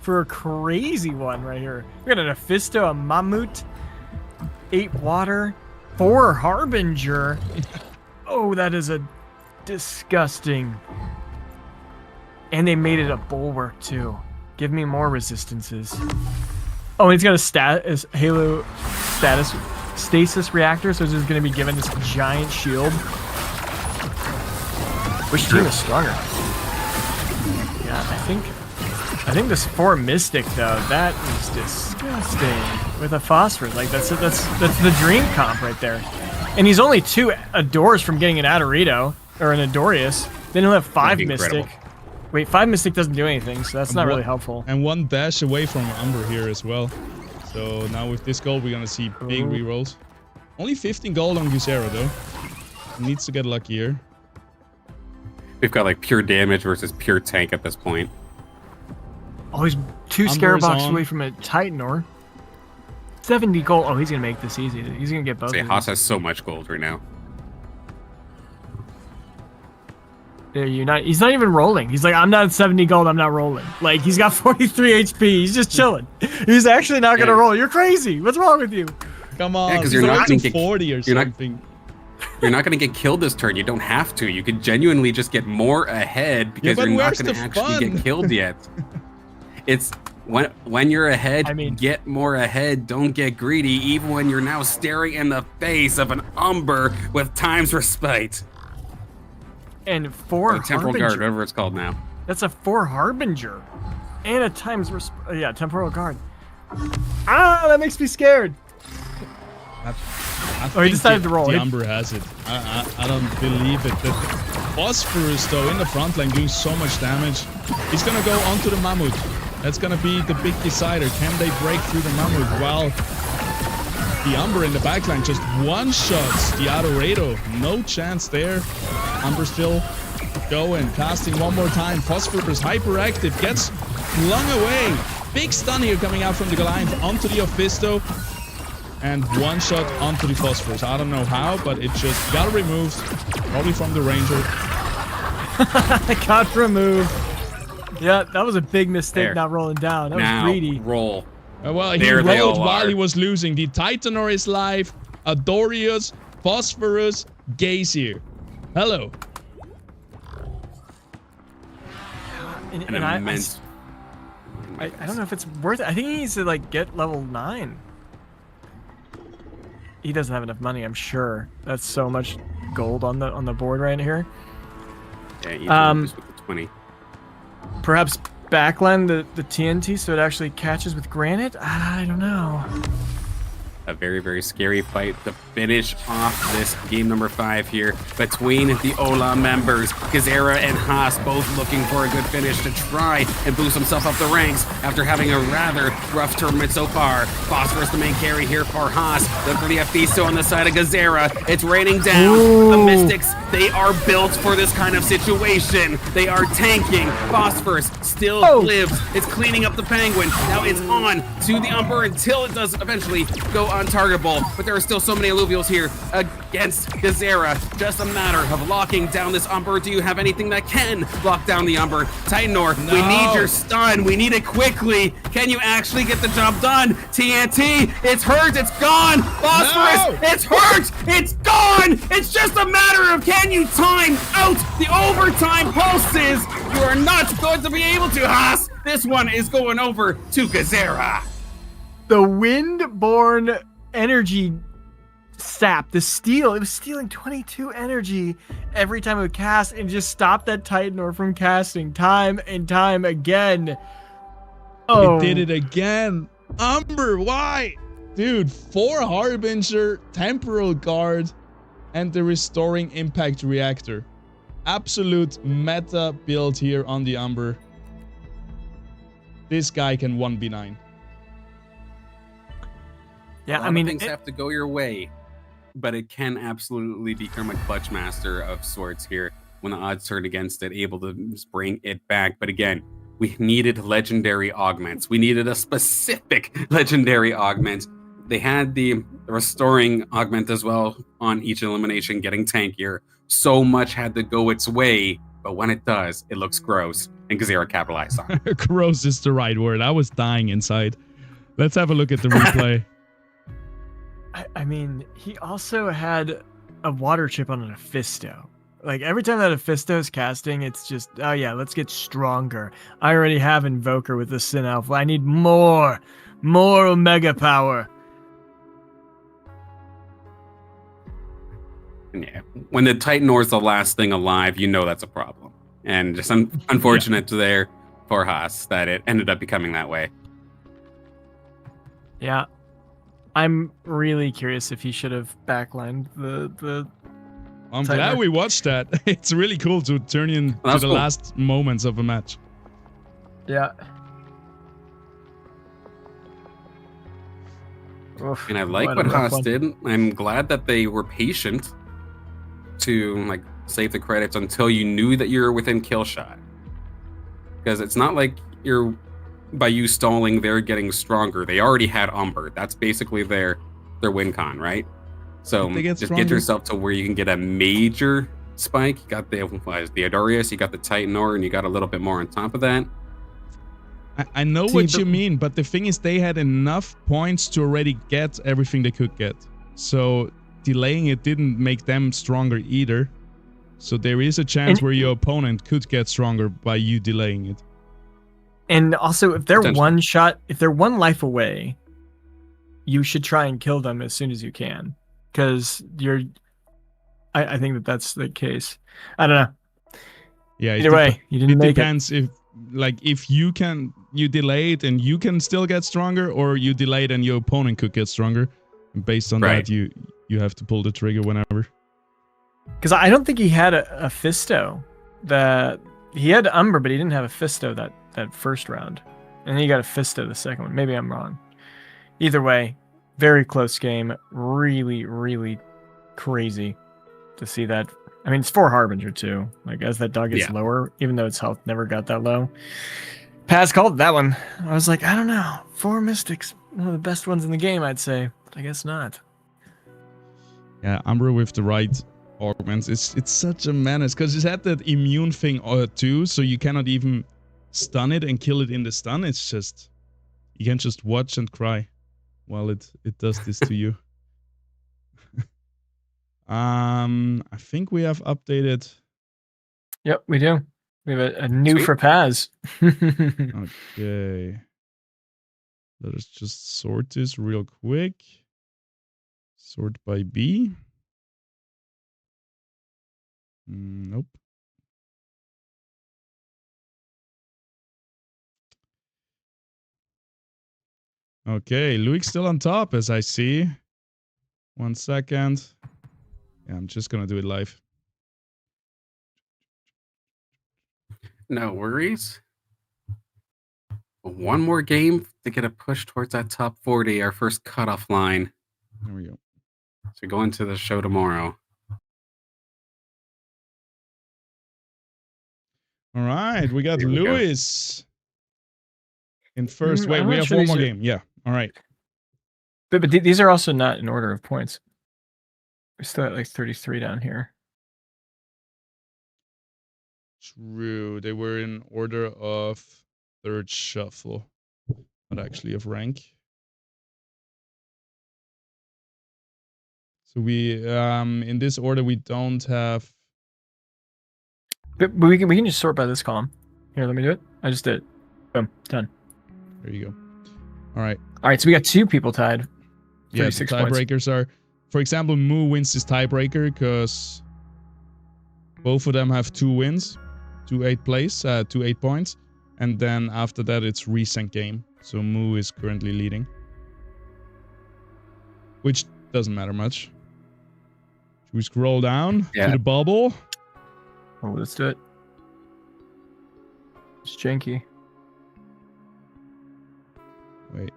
[SPEAKER 3] For a crazy one right here. We got a Mephisto, a Mammut, 8 Water, 4 Harbinger. Oh, that is a disgusting. And they made it a Bulwark too. Give me more resistances. Oh, and he's got a Halo stasis reactor, so it's just going to be given this giant shield. Which team is stronger? Yeah, I think this 4 Mystic though, that is disgusting. With a phosphorus, like that's the dream comp right there. And he's only 2 Adores from getting an Adorito, or an Adorius. Then he'll have 5 Mystic. Wait, 5 Mystic doesn't do anything, so that's not really helpful.
[SPEAKER 1] And 1 dash away from Umber here as well. So now with this gold, we're gonna see big rerolls. Only 15 gold on Guzera though. Needs to get luckier.
[SPEAKER 2] We've got like pure damage versus pure tank at this point.
[SPEAKER 3] Oh, he's 2 Scarab Box away from a Titanor. 70 gold. Oh, he's gonna make this easy. He's gonna get both.
[SPEAKER 2] Haas has so much gold right now.
[SPEAKER 3] He's not even rolling. He's like, I'm not at 70 gold, I'm not rolling. Like, he's got 43 HP. He's just chilling. He's actually not going to roll. You're crazy. What's wrong with you?
[SPEAKER 1] Come on.
[SPEAKER 2] Because you're not going to get
[SPEAKER 1] 40 or something.
[SPEAKER 2] You're not going to get killed this turn. You don't have to. You could genuinely just get more ahead because you're not going to actually get killed yet. It's when you're ahead, get more ahead. Don't get greedy, even when you're now staring in the face of an Umber with Time's Respite.
[SPEAKER 3] And 4
[SPEAKER 2] Temporal Guard, whatever it's called now.
[SPEAKER 3] That's a 4 Harbinger. And a Temporal Guard. Ah, that makes me scared.
[SPEAKER 1] I he decided to roll. The Umber has it. I don't believe it. The Phosphorus, though, in the front line doing so much damage. He's going to go onto the Mammoth. That's going to be the big decider. Can they break through the Mammoth? Well, the Umber in the backline just one-shots the Adorado. No chance there. Umber still going, casting one more time. Phosphorus hyperactive, gets flung away. Big stun here coming out from the Goliath onto the Ophisto. And one shot onto the Phosphorus. I don't know how, but it just got removed. Probably from the Ranger.
[SPEAKER 3] Got removed. Yeah, that was a big mistake not rolling down. That was greedy.
[SPEAKER 2] Roll.
[SPEAKER 1] Well, he rolled while he was losing. The Titanor is live. Adorius, Phosphorus, Gaze Hello.
[SPEAKER 3] And I don't know if it's worth it. I think he needs to like get level 9. He doesn't have enough money, I'm sure. That's so much gold on the board right here.
[SPEAKER 2] Yeah, just with the 20.
[SPEAKER 3] Perhaps backline the TNT so it actually catches with granite? I don't know.
[SPEAKER 2] A very, very scary fight to finish off this game number 5 here between the Ola members. Gazera and Haas both looking for a good finish to try and boost himself up the ranks after having a rather rough tournament so far. Phosphorus the main carry here for Haas. Look for the Ophisto on the side of Gazera. It's raining down. Ooh. The Mystics, they are built for this kind of situation. They are tanking. Phosphorus still lives. It's cleaning up the Penguin. Now it's on to the Umber until it does eventually go untargetable, but there are still so many Illuvials here against Gazera. Just a matter of locking down this Umber. Do you have anything that can lock down the Umber? Titanor, we need your stun. We need it quickly. Can you actually get the job done? TNT, it's hurt, it's gone. Phosphorus, it's hurt, it's gone. It's just a matter of can you time out the overtime pulses? You are not going to be able to, Haas. This one is going over to Gazera.
[SPEAKER 3] The Windborn energy sap, the steel, it was stealing 22 energy every time it would cast and just stopped that Titanor from casting time and time again.
[SPEAKER 1] Oh, it did it again. Umber, why? Dude, 4 Harbinger, Temporal Guard, and the Restoring Impact Reactor. Absolute meta build here on the Umber. This guy can 1v9.
[SPEAKER 3] Yeah, I mean,
[SPEAKER 2] things have to go your way, but it can absolutely become a clutch master of sorts here when the odds turn against it, able to bring it back. But again, we needed legendary augments. We needed a specific legendary augment. They had the restoring augment as well on each elimination, getting tankier. So much had to go its way, but when it does, it looks gross, and Gazera capitalized on it.
[SPEAKER 1] Gross is the right word. I was dying inside. Let's have a look at the replay.
[SPEAKER 3] I mean, he also had a water chip on an Ophisto. Like, every time that Ophisto is casting, it's just, oh yeah, let's get stronger. I already have Invoker with the Sin Alpha. I need more Omega power.
[SPEAKER 2] Yeah, when the Titanor is the last thing alive, you know that's a problem. And just unfortunate there for Haas that it ended up becoming that way.
[SPEAKER 3] Yeah. I'm really curious if he should have backlined the.
[SPEAKER 1] I'm
[SPEAKER 3] timer.
[SPEAKER 1] glad we watched that. It's really cool to turn in to the last moments of a match.
[SPEAKER 3] Yeah.
[SPEAKER 2] And I like what Haas did. I'm glad that they were patient to like save the credits until you knew that you were within kill shot. Because it's not like you're by you stalling, they're getting stronger. They already had Umber. That's basically their win con, right? So just get yourself to where you can get a major spike. You got the Adorius, you got the Titan Ore, and you got a little bit more on top of that.
[SPEAKER 1] I know what you mean, but the thing is they had enough points to already get everything they could get. So delaying it didn't make them stronger either. So there is a chance where your opponent could get stronger by you delaying it.
[SPEAKER 3] And also, if they're one life away, you should try and kill them as soon as you can. Because I think that's the case. I don't know.
[SPEAKER 1] Yeah,
[SPEAKER 3] either way, you didn't make it.
[SPEAKER 1] It depends if you delay it and you can still get stronger, or you delay it and your opponent could get stronger. And based on that, you have to pull the trigger whenever.
[SPEAKER 3] Because I don't think he had a Fisto. He had Umber, but he didn't have a Fisto that first round. And then he got a Fisto the second one. Maybe I'm wrong. Either way, very close game. Really, really crazy to see that. I mean, it's for Harbinger too. Like, as that dog gets lower, even though its health never got that low. Paz called that one. I was like, I don't know. 4 Mystics, one of the best ones in the game, I'd say. But I guess not.
[SPEAKER 1] Yeah, Umbra with the right augments. It's such a menace because it's had that immune thing too, so you cannot even stun it and kill it in the stun. It's just, you can just watch and cry while it does this to you. I think we have updated.
[SPEAKER 3] Yep, we do. We have a new for Paz.
[SPEAKER 1] Okay. Let us just sort this real quick. Sort by B. Nope. Okay, Luik's still on top, as I see. 1 second. Yeah, I'm just gonna do it live.
[SPEAKER 2] No worries. One more game to get a push towards that top 40, our first cutoff line.
[SPEAKER 1] There we go.
[SPEAKER 2] So go into the show tomorrow.
[SPEAKER 1] All right, we got Lewis in first. Wait, we have one more game. Yeah, all right.
[SPEAKER 3] But these are also not in order of points. We're still at like 33 down here.
[SPEAKER 1] True, they were in order of third shuffle, not actually of rank. So we, in this order, we don't have.
[SPEAKER 3] But we can just sort by this column. Here, let me do it. I just did it. Boom, done.
[SPEAKER 1] There you go. All right.
[SPEAKER 3] All right, so we got 2 people tied.
[SPEAKER 1] Yeah, the tiebreakers are, for example, Moo wins this tiebreaker because both of them have 2 wins, 2 8 points, and then after that it's recent game. So Moo is currently leading, which doesn't matter much. Should we scroll down to the bubble?
[SPEAKER 3] Oh, let's do it. It's janky.
[SPEAKER 1] Wait.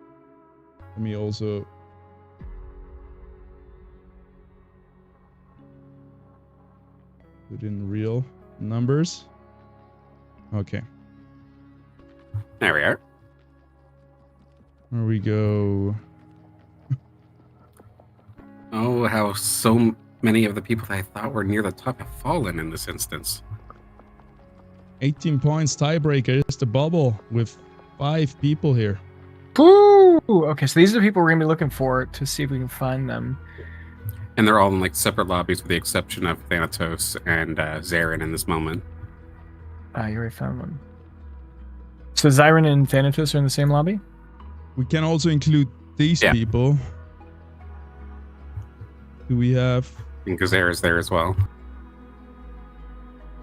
[SPEAKER 1] Let me also. Put in real numbers. Okay.
[SPEAKER 2] There we are.
[SPEAKER 1] There we go.
[SPEAKER 2] Oh, how so many of the people that I thought were near the top have fallen in this instance.
[SPEAKER 1] 18 points tiebreaker. It's the bubble with 5 people here.
[SPEAKER 3] Boo! Okay, so these are the people we're going to be looking for to see if we can find them.
[SPEAKER 2] And they're all in like separate lobbies with the exception of Thanatos and Zarin in this moment.
[SPEAKER 3] Ah, you already found one. So Zarin and Thanatos are in the same lobby?
[SPEAKER 1] We can also include these people. Do we have...
[SPEAKER 2] I think Gazera's there as well.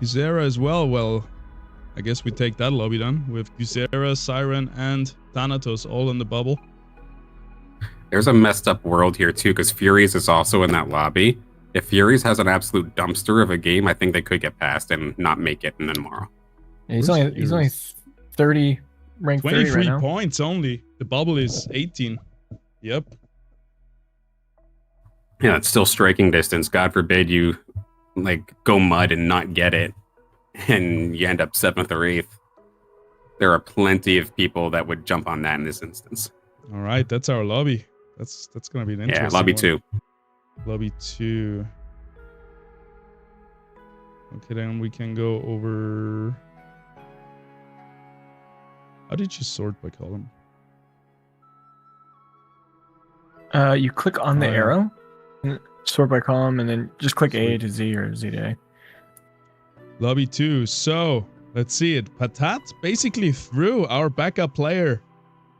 [SPEAKER 1] Gazera as well. Well, I guess we take that lobby then with Gazera, Siren, and Thanatos all in the bubble.
[SPEAKER 2] There's a messed up world here too, because Furies is also in that lobby. If Furies has an absolute dumpster of a game, I think they could get past and not make it in the tomorrow.
[SPEAKER 3] Yeah, he's only 30, ranked 30 right
[SPEAKER 1] 23
[SPEAKER 3] now.
[SPEAKER 1] points only. The bubble is 18. Yep.
[SPEAKER 2] Yeah, it's still striking distance. God forbid you like go mud and not get it, and you end up 7th or 8th. There are plenty of people that would jump on that in this instance.
[SPEAKER 1] All right, that's our lobby. That's gonna be an interesting.
[SPEAKER 2] Yeah, lobby
[SPEAKER 1] one.
[SPEAKER 2] 2.
[SPEAKER 1] Lobby 2. Okay, then we can go over. How did you sort by column?
[SPEAKER 3] You click on the arrow, sort by column, and then just click A to Z or Z to A.
[SPEAKER 1] Lobby 2. So let's see it. Patat basically threw our backup player,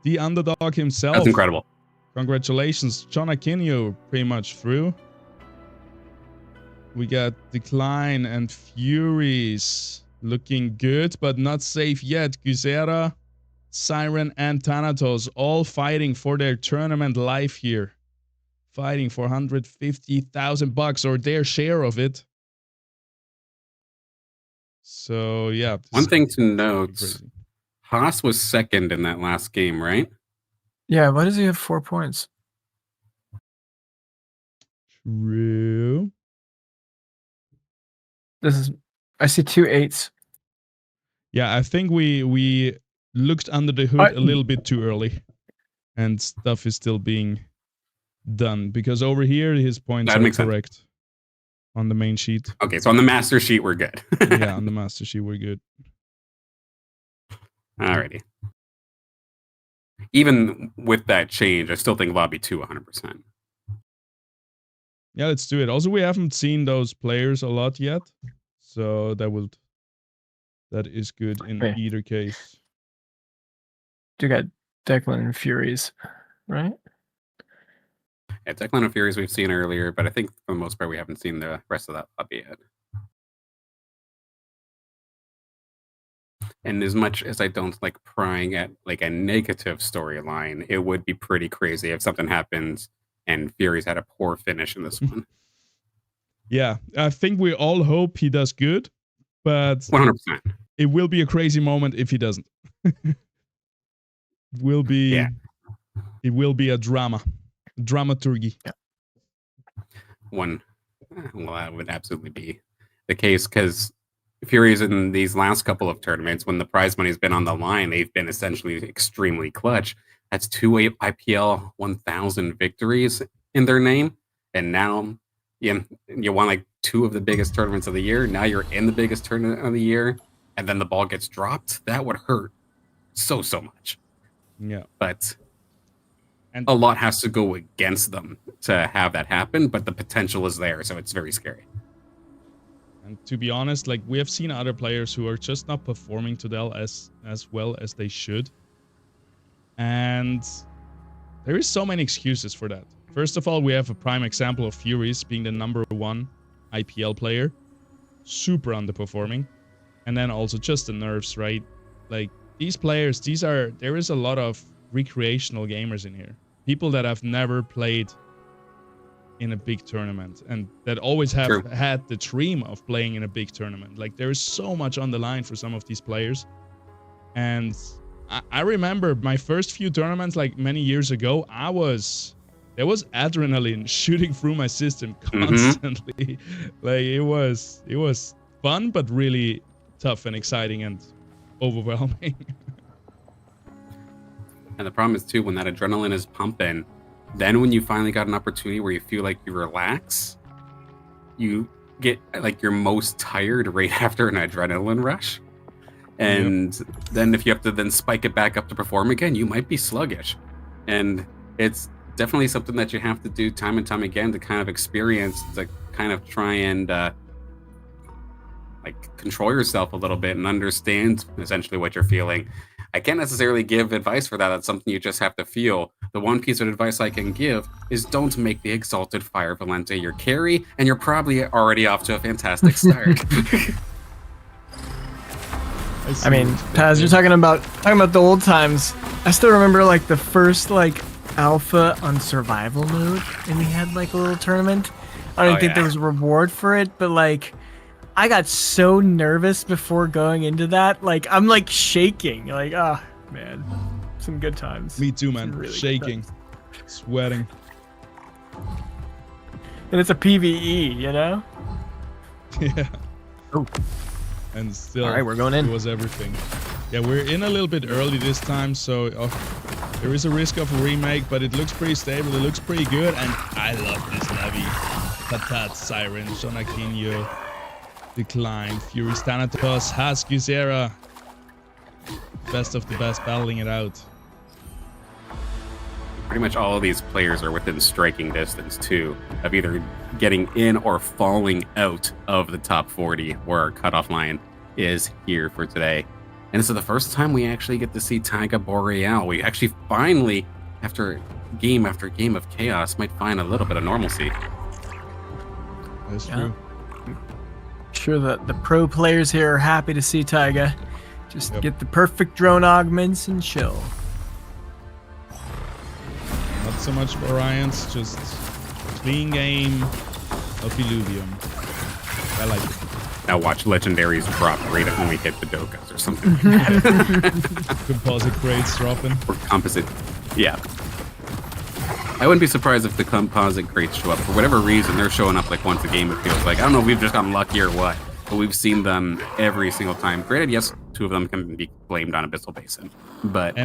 [SPEAKER 1] the underdog himself.
[SPEAKER 2] That's incredible.
[SPEAKER 1] Congratulations, John Aquino pretty much through. We got Decline and Furies looking good, but not safe yet. Guzera, Siren, and Thanatos all fighting for their tournament life here. Fighting for $150,000 or their share of it. So, yeah.
[SPEAKER 2] One thing to note, Haas was 2nd in that last game, right?
[SPEAKER 3] Yeah, why does he have 4 points?
[SPEAKER 1] True.
[SPEAKER 3] I see 2 8s.
[SPEAKER 1] Yeah, I think we looked under the hood a little bit too early. And stuff is still being done. Because over here, his points are correct. Sense. On the main sheet.
[SPEAKER 2] Okay, so on the master sheet, we're good.
[SPEAKER 1] Yeah, on the master sheet, we're good.
[SPEAKER 2] Alrighty. Even with that change, I still think lobby 2 100%.
[SPEAKER 1] Yeah, let's do it. Also, we haven't seen those players a lot yet. So that is good in either case.
[SPEAKER 3] You got Declan and Furies, right?
[SPEAKER 2] Yeah, Declan and Furies we've seen earlier, but I think for the most part we haven't seen the rest of that lobby yet. And as much as I don't like prying at like a negative storyline, it would be pretty crazy if something happens and Furies had a poor finish in this one.
[SPEAKER 1] Yeah, I think we all hope he does good, but
[SPEAKER 2] 100%.
[SPEAKER 1] It will be a crazy moment if he doesn't. It will be a dramaturgy.
[SPEAKER 2] Yeah. Well, that would absolutely be the case because Furies in these last couple of tournaments, when the prize money's been on the line, they've been essentially extremely clutch. That's 2 IPL 1000 victories in their name, and now you won like 2 of the biggest tournaments of the year. Now you're in the biggest tournament of the year, and then the ball gets dropped. That would hurt so much.
[SPEAKER 1] Yeah,
[SPEAKER 2] but a lot has to go against them to have that happen. But the potential is there, so it's very scary.
[SPEAKER 1] And to be honest, like we have seen other players who are just not performing to Dell as well as they should. And there is so many excuses for that. First of all, we have a prime example of Furies being the #1 IPL player. Super underperforming. And then also just the nerves, right? Like these players, there is a lot of recreational gamers in here. People that have never played in a big tournament and that always have had the dream of playing in a big tournament. Like there is so much on the line for some of these players. And I remember my first few tournaments like many years ago, there was adrenaline shooting through my system constantly. Like it was fun, but really tough and exciting and overwhelming.
[SPEAKER 2] And the problem is too, when that adrenaline is pumping, then when you finally got an opportunity where you feel like you relax, you get like your most tired right after an adrenaline rush. And then if you have to then spike it back up to perform again, you might be sluggish. And it's definitely something that you have to do time and time again to kind of experience, to kind of try and like control yourself a little bit and understand essentially what you're feeling. I can't necessarily give advice for that. That's something you just have to feel. The one piece of advice I can give is don't make the Exalted Fire Valente your carry, and you're probably already off to a fantastic start.
[SPEAKER 3] I mean, Paz, you're talking about the old times. I still remember like the first like alpha on survival mode, and we had like a little tournament. I don't think there was a reward for it, but like I got so nervous before going into that. Like I'm like shaking. Like, oh man, some good times.
[SPEAKER 1] Me too, man.
[SPEAKER 3] Really
[SPEAKER 1] shaking, sweating.
[SPEAKER 3] And it's a PvE, you know?
[SPEAKER 1] Yeah.
[SPEAKER 3] Oh.
[SPEAKER 1] And still,
[SPEAKER 3] all right, we're going in.
[SPEAKER 1] It was everything. Yeah, we're in a little bit early this time, so there is a risk of a remake, but it looks pretty stable. It looks pretty good, and I love this lobby. Patat, Siren, Jonakinho, Decline, Fury, Thanatos, Has, Guzera. Best of the best, battling it out.
[SPEAKER 2] Pretty much all of these players are within striking distance, too, of either getting in or falling out of the top 40, where our cutoff line is here for today. And this is the first time we actually get to see Taiga Boreal. We actually finally, after game of chaos, might find a little bit of normalcy.
[SPEAKER 1] That's true.
[SPEAKER 3] Sure that the pro players here are happy to see Taiga. Just get the perfect drone augments and chill.
[SPEAKER 1] Not so much variance, just clean game of Illuvium. I like it.
[SPEAKER 2] Now watch legendaries drop right when we hit the Dokas or something.
[SPEAKER 1] Composite crates dropping.
[SPEAKER 2] Or composite. Yeah. I wouldn't be surprised if the composite crates show up. For whatever reason, they're showing up like once a game, it feels like. I don't know if we've just gotten lucky or what, but we've seen them every single time. Granted, yes, 2 of them can be blamed on Abyssal Basin, but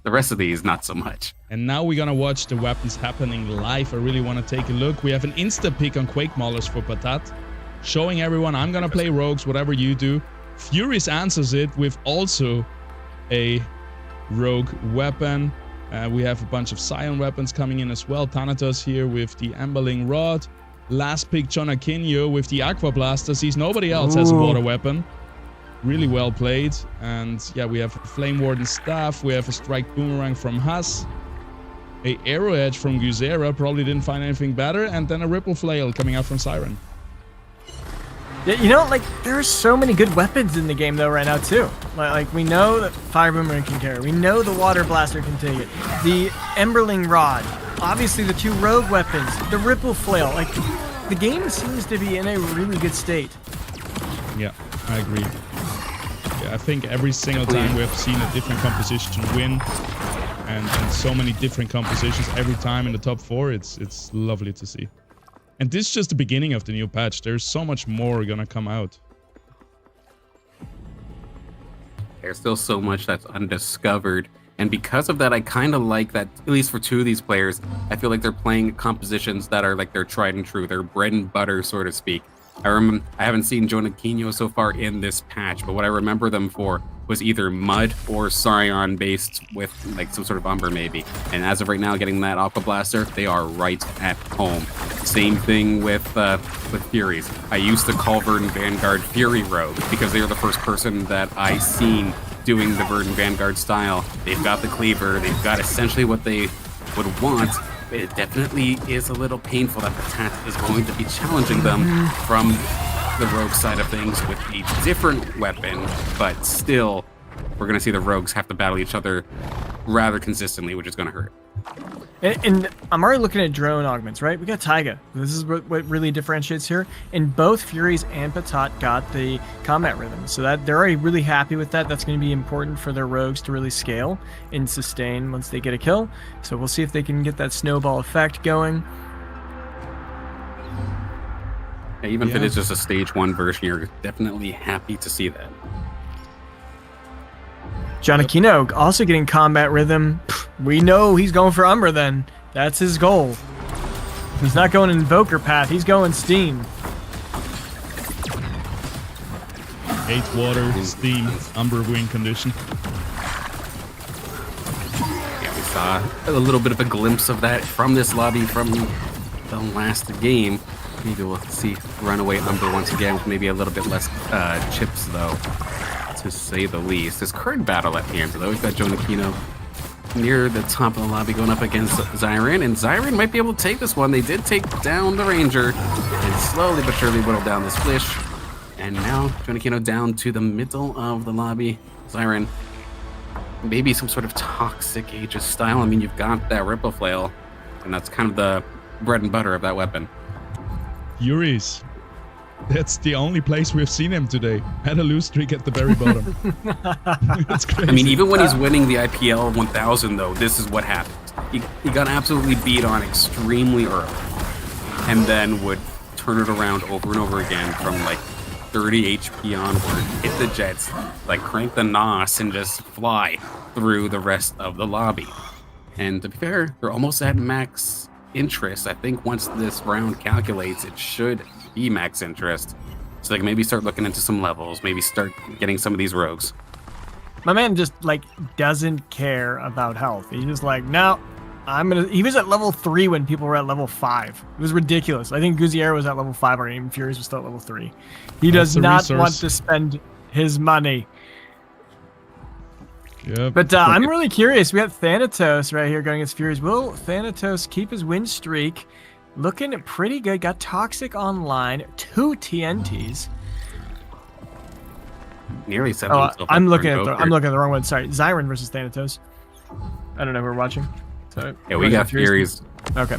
[SPEAKER 2] the rest of these, not so much.
[SPEAKER 1] And now we're gonna watch the weapons happening live. I really want to take a look. We have an insta pick on Quake Maulers for Patat, showing everyone I'm gonna play rogues, whatever you do. Furious answers it with also a rogue weapon. We have a bunch of Scion weapons coming in as well. Thanatos here with the Emberling Rod. Last pick, Jonakinho with the Aqua Blaster. Sees nobody else has a water weapon. Really well played. And yeah, we have a Flame Warden Staff. We have a Strike Boomerang from Has. A Arrow Edge from Guzera. Probably didn't find anything better. And then a Ripple Flail coming out from Siren.
[SPEAKER 3] Yeah, you know, like, there are so many good weapons in the game, though, right now, too. Like we know that Fire Boomerang can carry. We know the Water Blaster can take it. The Emberling Rod. Obviously, the 2 rogue weapons. The Ripple Flail. Like, the game seems to be in a really good state.
[SPEAKER 1] Yeah, I agree. Yeah, I think every single time we have seen a different composition win. And so many different compositions every time in the top 4. It's lovely to see. And this is just the beginning of the new patch. There's so much more gonna come out.
[SPEAKER 2] There's still so much that's undiscovered. And because of that, I kind of like that, at least for 2 of these players, I feel like they're playing compositions that are like their tried and true, their bread and butter, so to speak. I haven't seen Jonakinho so far in this patch, but what I remember them for was either Mud or Scion based with like some sort of Umber maybe. And as of right now, getting that Aqua Blaster, they are right at home. Same thing with Furies. I used to call Verdant Vanguard Fury Rogue because they were the first person that I seen doing the Verdant Vanguard style. They've got the cleaver, they've got essentially what they would want. It definitely is a little painful that Patat is going to be challenging them from the rogue side of things with a different weapon, but still, we're going to see the rogues have to battle each other rather consistently, which is going to hurt.
[SPEAKER 3] And I'm already looking at drone augments, right? We got Taiga. This is what really differentiates here. And both Furies and Patat got the combat rhythm. So that they're already really happy with that. That's going to be important for their rogues to really scale and sustain once they get a kill. So we'll see if they can get that snowball effect going.
[SPEAKER 2] Yeah, even if it is just a stage 1 version, you're definitely happy to see that.
[SPEAKER 3] Jonakinho also getting combat rhythm. We know he's going for Umbra then. That's his goal. He's not going Invoker path, he's going Steam.
[SPEAKER 1] 8 water, Steam, Umbra win condition.
[SPEAKER 2] Yeah, we saw a little bit of a glimpse of that from this lobby from the last game. Maybe we'll see Runaway Umbra once again with maybe a little bit less chips though, to say the least. This current battle at hand though, we've got Jonakinho near the top of the lobby going up against Zyran, and Zyran might be able to take this one. They did take down the Ranger and slowly but surely whittle down this Flish. And now Jonakinho down to the middle of the lobby. Zyran maybe some sort of toxic Aegis style. I mean, you've got that Ripple Flail, and that's kind of the bread and butter of that weapon.
[SPEAKER 1] Furies. That's the only place we've seen him today. Had a loose streak at the very bottom. That's crazy.
[SPEAKER 2] I mean, even when he's winning the IPL 1000, though, this is what happens. He got absolutely beat on extremely early, and then would turn it around over and over again from like 30 HP onward, hit the jets, like crank the NOS, and just fly through the rest of the lobby. And to be fair, they're almost at max interest. I think once this round calculates, it should be max interest. So they can maybe start looking into some levels, maybe start getting some of these rogues.
[SPEAKER 3] My man just like doesn't care about health. He's just like, no, he was at level 3 when people were at level 5. It was ridiculous. I think Guzziera was at level 5 or even Furious was still at level 3. He does not want to spend his money.
[SPEAKER 1] Yep.
[SPEAKER 3] But I'm really curious. We got Thanatos right here going against Furious. Will Thanatos keep his win streak? Looking pretty good. Got Toxic online. 2 TNTs.
[SPEAKER 2] Nearly 7.
[SPEAKER 3] I'm looking at the wrong one. Sorry, Zyron versus Thanatos. I don't know who we're watching. So
[SPEAKER 2] yeah, we got Furies.
[SPEAKER 3] Okay.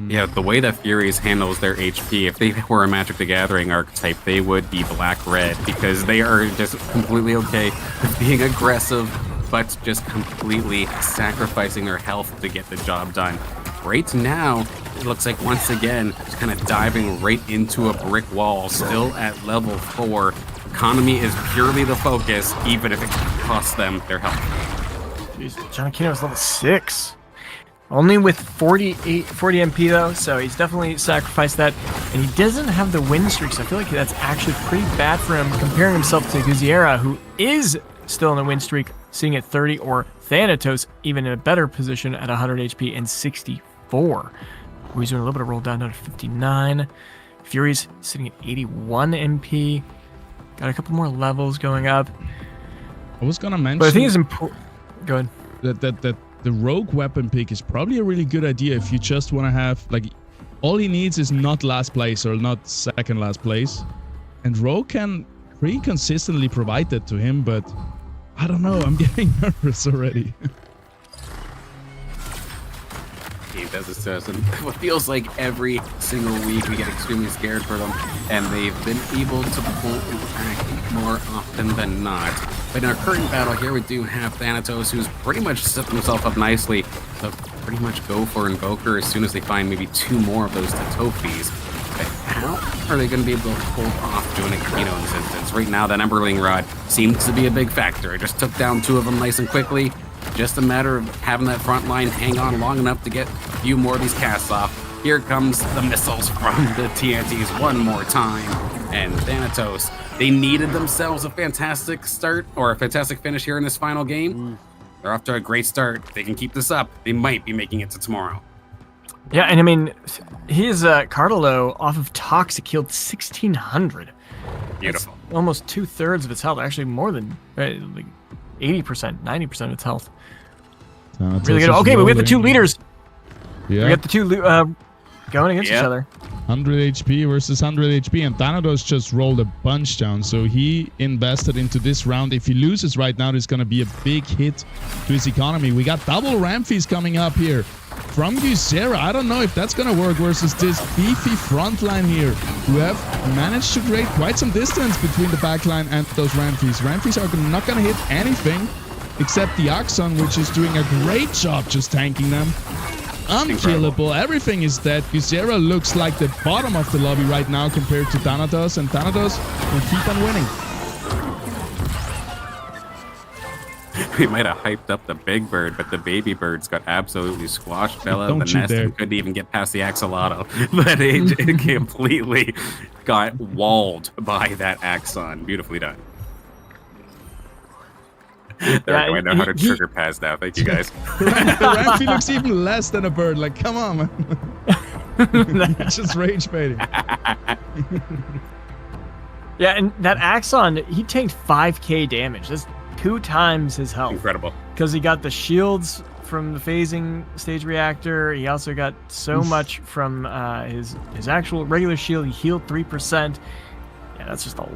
[SPEAKER 2] Yeah, the way that Furies handles their HP, if they were a Magic the Gathering archetype, they would be black-red, because they are just completely okay with being aggressive, but just completely sacrificing their health to get the job done. Right now, it looks like once again, just kind of diving right into a brick wall, still at level 4. Economy is purely the focus, even if it costs them their health.
[SPEAKER 3] Jeez, Giannichino's level 6. Only with 40 MP though, so he's definitely sacrificed that. And he doesn't have the win streak, so I feel like that's actually pretty bad for him, comparing himself to Guzziera, who is still in the win streak, sitting at 30, or Thanatos, even in a better position at 100 HP and 64. He's doing a little bit of roll down to 59. Fury's sitting at 81 MP. Got a couple more levels going up.
[SPEAKER 1] I was gonna mention,
[SPEAKER 3] but I think it's important. Go ahead.
[SPEAKER 1] That the rogue weapon pick is probably a really good idea if you just want to have, like, all he needs is not last place or not second last place, and rogue can pretty consistently provide that to him. But I don't know, I'm getting nervous already.
[SPEAKER 2] He does this to us, and it feels like every single week we get extremely scared for them, and they've been able to pull it back more often than not. But in our current battle here, we do have Thanatos, who's pretty much set himself up nicely to pretty much go for Invoker as soon as they find maybe 2 more of those Tatofis. But how are they going to be able to hold off doing it, in this instance? Right now, that Emberling Rod seems to be a big factor. It just took down 2 of them nice and quickly. Just a matter of having that front line hang on long enough to get a few more of these casts off. Here comes the missiles from the TNTs one more time. And Thanatos, they needed themselves a fantastic start, or a fantastic finish here in this final game. They're off to a great start. If they can keep this up, they might be making it to tomorrow.
[SPEAKER 3] Yeah, and I mean, his Cardalo off of Toxic healed 1,600.
[SPEAKER 2] Beautiful.
[SPEAKER 3] That's almost 2/3 of its health. Actually, more than like 80%, 90% of its health. Really good. Okay, but we have the 2 leaders.
[SPEAKER 1] Yeah.
[SPEAKER 3] We got the 2 going against each other.
[SPEAKER 1] 100 HP versus 100 HP, and Thanatos just rolled a bunch down, so he invested into this round. If he loses right now, there's going to be a big hit to his economy. We got double Ramphis coming up here from Guzziera. I don't know if that's going to work versus this beefy frontline here, who have managed to create quite some distance between the backline and those Ramphis. Ramphis are not going to hit anything except the Axon, which is doing a great job just tanking them. Unkillable. Everything is dead. Guzziera looks like the bottom of the lobby right now compared to Thanatos, and Thanatos will keep on winning.
[SPEAKER 2] We might have hyped up the big bird, but the baby birds got absolutely squashed, fell out of the
[SPEAKER 1] Don't you
[SPEAKER 2] nest,
[SPEAKER 1] dare.
[SPEAKER 2] and couldn't even get past the axolotl. But it completely got walled by that axon. Beautifully done. There we go. I know how to trigger pads now. Thank you, guys.
[SPEAKER 1] Ramphy looks even less than a bird. Like, come on, man. It's just rage baiting.
[SPEAKER 3] Yeah, and that Axon, he tanked 5k damage. That's 2 times his health.
[SPEAKER 2] Incredible.
[SPEAKER 3] Because he got the shields from the phasing stage reactor. He also got so much from his actual regular shield. He healed 3%. Yeah, that's just a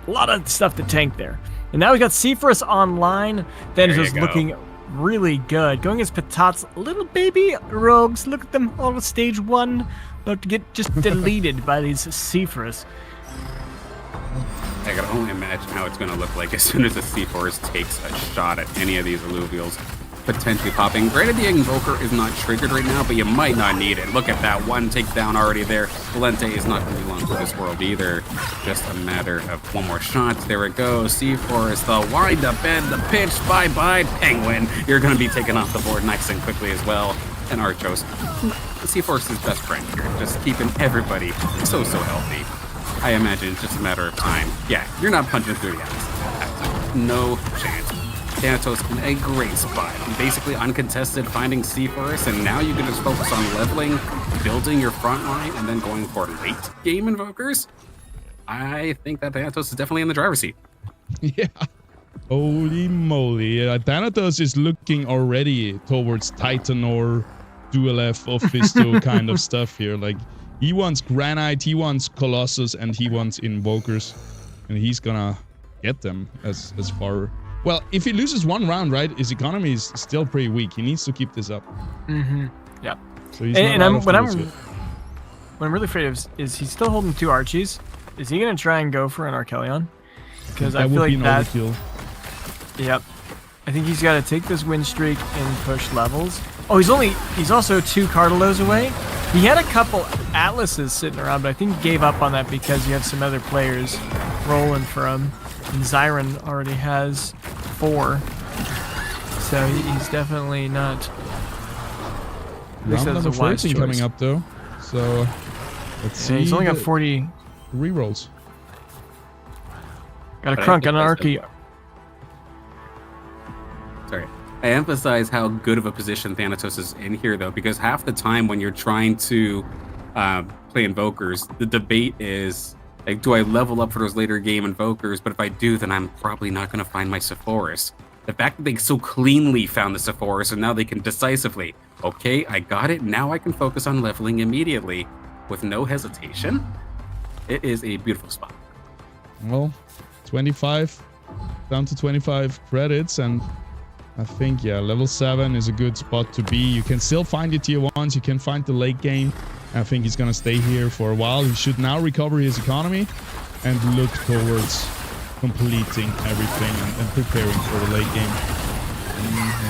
[SPEAKER 3] lot of stuff to tank there. And now we got Seaforth online. Thanatos
[SPEAKER 2] go.
[SPEAKER 3] looking really good. Going against Patat's little baby rogues. Look at them all at stage 1. About to get just deleted by these Seaforths.
[SPEAKER 2] I can only imagine how it's going to look like as soon as the Seaforth takes a shot at any of these Illuvials potentially popping. Granted, the Invoker is not triggered right now, but you might not need it. Look at that one takedown already there. Valente is not going to be long for this world either. Just a matter of one more shot. There it goes. Seaforth, the wind up and the pitch. Bye-bye, Penguin. You're going to be taken off the board nice and quickly as well. And Archos, Seaforth's his best friend here, just keeping everybody so healthy. I imagine it's just a matter of time. Yeah, you're not punching through the ice. No chance. Thanatos in a great spot. Basically uncontested, finding Seaforth, and now you can just focus on leveling, building your front line, and then going for late game invokers. I think that Thanatos is definitely in the driver's seat.
[SPEAKER 1] Yeah. Holy moly. Thanatos is looking already towards Titan or Dual F or Fisto kind of stuff here. Like, he wants Granite, he wants Colossus, and he wants Invokers. And he's gonna get them as far... Well, if he loses one round, right, his economy is still pretty weak. He needs to keep this up.
[SPEAKER 3] Mm-hmm. Yeah.
[SPEAKER 1] So he's what
[SPEAKER 3] I'm really afraid of is he's still holding 2 Archies. Is he gonna try and go for an Archelion? Because I feel like that... Overkill. Yep. I think he's got to take this win streak and push levels. Oh, he's also 2 Cardalos away. He had a couple Atlases sitting around, but I think he gave up on that because you have some other players rolling for him. And Zyron already has 4. So he's definitely not...
[SPEAKER 1] Round number 14 coming up, though. So, let's see.
[SPEAKER 3] He's only got 40...
[SPEAKER 1] Rerolls.
[SPEAKER 3] Got a Crunk, got an Archie.
[SPEAKER 2] Sorry. I emphasize how good of a position Thanatos is in here, though, because half the time when you're trying to play Invokers, the debate is, like, do I level up for those later game Invokers? But if I do, then I'm probably not going to find my Sepphoris. The fact that they so cleanly found the Sepphoris, and now they can decisively, okay, I got it, now I can focus on leveling immediately with no hesitation. It is a beautiful spot.
[SPEAKER 1] Well, 25, down to 25 credits, and I think, yeah, level 7 is a good spot to be. You can still find the tier 1s, you can find the late game. I think he's gonna stay here for a while. He should now recover his economy and look towards completing everything and preparing for the late game.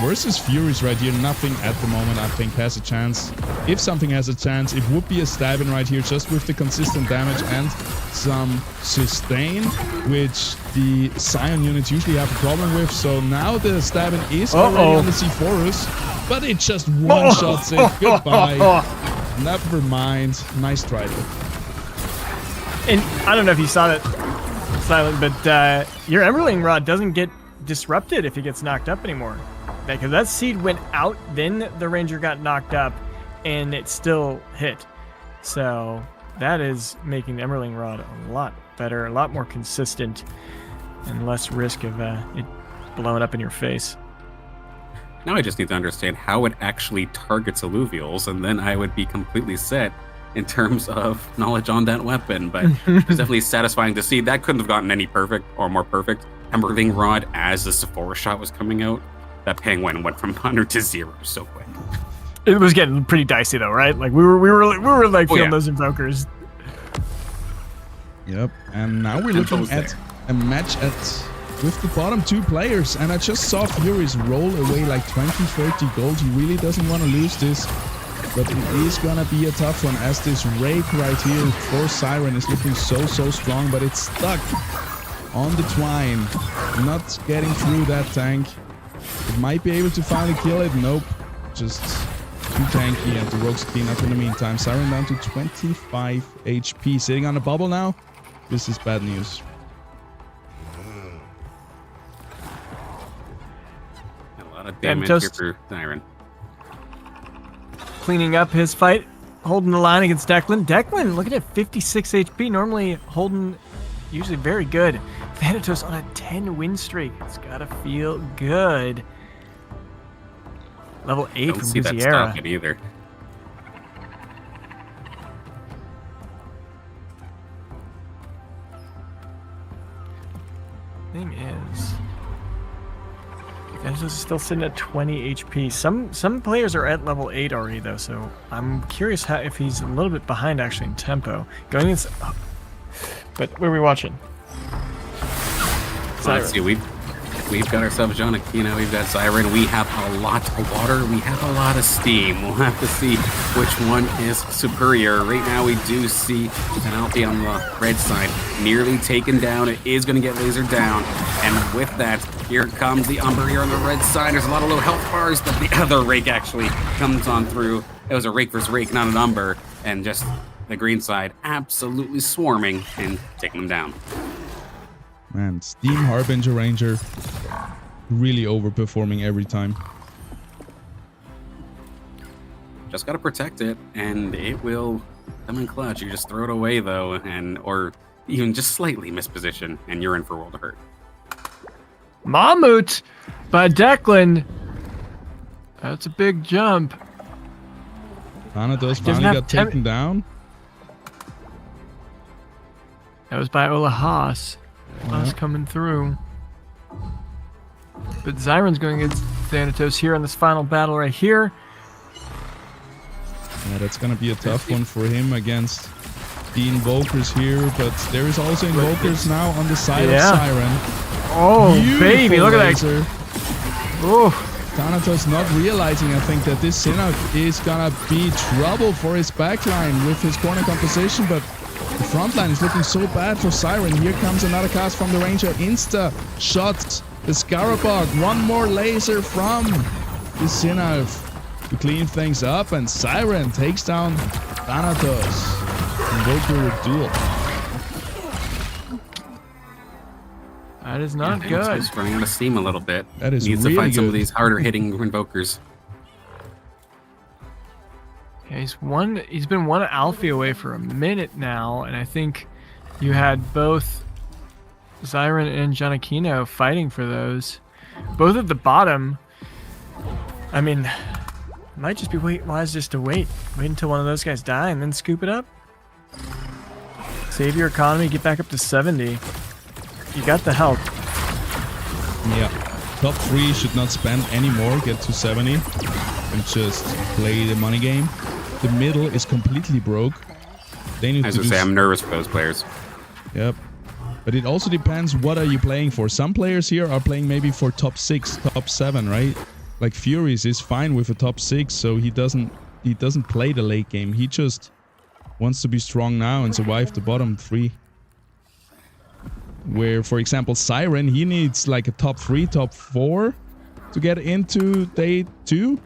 [SPEAKER 1] Versus Furies right here, nothing at the moment I think has a chance. If something has a chance, it would be a stab-in right here, just with the consistent damage and some sustain, which the Scion units usually have a problem with. So now the stab-in is already on the C4s, but it just one-shots it. Goodbye. Never mind. Nice try though.
[SPEAKER 3] And I don't know if you saw that, Silent, but your Emberling Rod doesn't get disrupted if he gets knocked up anymore. Because that seed went out, then the Ranger got knocked up, and it still hit. So that is making the Emberling Rod a lot better, a lot more consistent, and less risk of it blowing up in your face.
[SPEAKER 2] Now I just need to understand how it actually targets Illuvials, and then I would be completely set in terms of knowledge on that weapon. But it's definitely satisfying to see. That couldn't have gotten any perfect or more perfect. Emberling Rod as the Sephora shot was coming out. That Penguin went from 100 to 0 so quick.
[SPEAKER 3] It was getting pretty dicey though, right? Like we were like feeling those Invokers.
[SPEAKER 1] Yep, and now we're looking at a match with the bottom 2 players, and I just saw Furies roll away like 20-30 gold. He really doesn't want to lose this, but it is gonna be a tough one as this rake right here for Siren is looking so strong, but it's stuck on the twine, not getting through that tank. It might be able to finally kill it. Nope. Just too tanky, and the Rogues clean up in the meantime. Siren down to 25 HP. Sitting on a bubble now. This is bad news.
[SPEAKER 2] A lot of damage here for Siren.
[SPEAKER 3] Cleaning up his fight. Holding the line against Declan. Declan, look at it, 56 HP. Normally holding, usually very good. Thanatos on a 10 win streak. It's gotta feel good. Level 8
[SPEAKER 2] Don't
[SPEAKER 3] from
[SPEAKER 2] see that
[SPEAKER 3] Guziera.
[SPEAKER 2] stopping either.
[SPEAKER 3] Thing is, Thanatos is still sitting at 20 HP. Some players are at level 8 already, though, so I'm curious if he's a little bit behind, actually, in tempo. Going against... But what are we watching?
[SPEAKER 2] Let's see, we've got ourselves John Aquino, we've got Siren, we have a lot of water, we have a lot of steam. We'll have to see which one is superior. Right now we do see an Alfie on the red side nearly taken down. It is going to get lasered down, and with that, here comes the Umber here on the red side. There's a lot of low health bars, but the other Rake actually comes on through. It was a Rake versus Rake, not an Umber, and just the green side absolutely swarming and taking them down.
[SPEAKER 1] Man, Steam Harbinger Ranger really overperforming every time.
[SPEAKER 2] Just gotta protect it, and it will come in clutch. You just throw it away though, or even just slightly misposition, and you're in for world of hurt.
[SPEAKER 3] Mammut by Declan. That's a big jump.
[SPEAKER 1] Thanatos finally got taken down.
[SPEAKER 3] That was by Ola Haas. Haas coming through. But Zyron's going against Thanatos here on this final battle right here.
[SPEAKER 1] Yeah, that's going to be a tough one for him against the Invokers here, but there is also Invokers now on the side of Siren.
[SPEAKER 3] Oh,
[SPEAKER 1] Beautiful
[SPEAKER 3] baby, look
[SPEAKER 1] laser.
[SPEAKER 3] at that. Oh.
[SPEAKER 1] Thanatos not realizing, I think, that this Sinnoh is going to be trouble for his backline with his corner composition, but the front line is looking so bad for Siren. Here comes another cast from the Ranger. Insta shots the Scarabog. One more laser from the Sinnoh to clean things up, and Siren takes down Thanatos. Invoker duel.
[SPEAKER 3] That is not good.
[SPEAKER 2] He's running out of steam a little bit.
[SPEAKER 1] That is
[SPEAKER 2] needs
[SPEAKER 1] really
[SPEAKER 2] to find some
[SPEAKER 1] good.
[SPEAKER 2] of these harder hitting Invokers.
[SPEAKER 3] Yeah, he's been one Alfie away for a minute now, and I think you had both Zyron and Gianacchino fighting for those. Both at the bottom. I mean, it might just be wise just to wait. Wait until one of those guys die and then scoop it up. Save your economy, get back up to 70. You got the help.
[SPEAKER 1] Yeah. Top 3 should not spend any more, get to 70, and just play the money game. The middle is completely broke. They need
[SPEAKER 2] As
[SPEAKER 1] to
[SPEAKER 2] I say, I'm nervous for those players.
[SPEAKER 1] Yep. But it also depends what are you playing for. Some players here are playing maybe for top 6, top 7, right? Like Furies is fine with a top 6, so he doesn't play the late game. He just wants to be strong now and survive the bottom 3. Where, for example, Siren, he needs like a top 3, top 4 to get into day 2.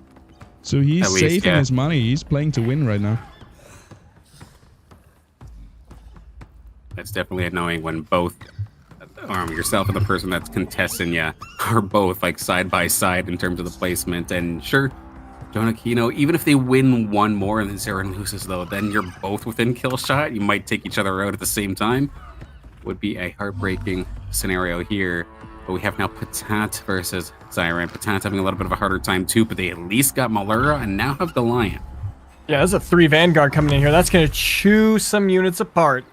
[SPEAKER 1] So he's saving his money. He's playing to win right now.
[SPEAKER 2] It's definitely annoying when both yourself and the person that's contesting you are both like side by side in terms of the placement. And sure, John Aquino, even if they win one more and then Siren loses, though, then you're both within kill shot. You might take each other out at the same time. Would be a heartbreaking scenario here. But we have now Patat versus Siren. Patat having a little bit of a harder time too, but they at least got Malura and now have Goliath.
[SPEAKER 3] Yeah, there's a 3 Vanguard coming in here. That's going to chew some units apart.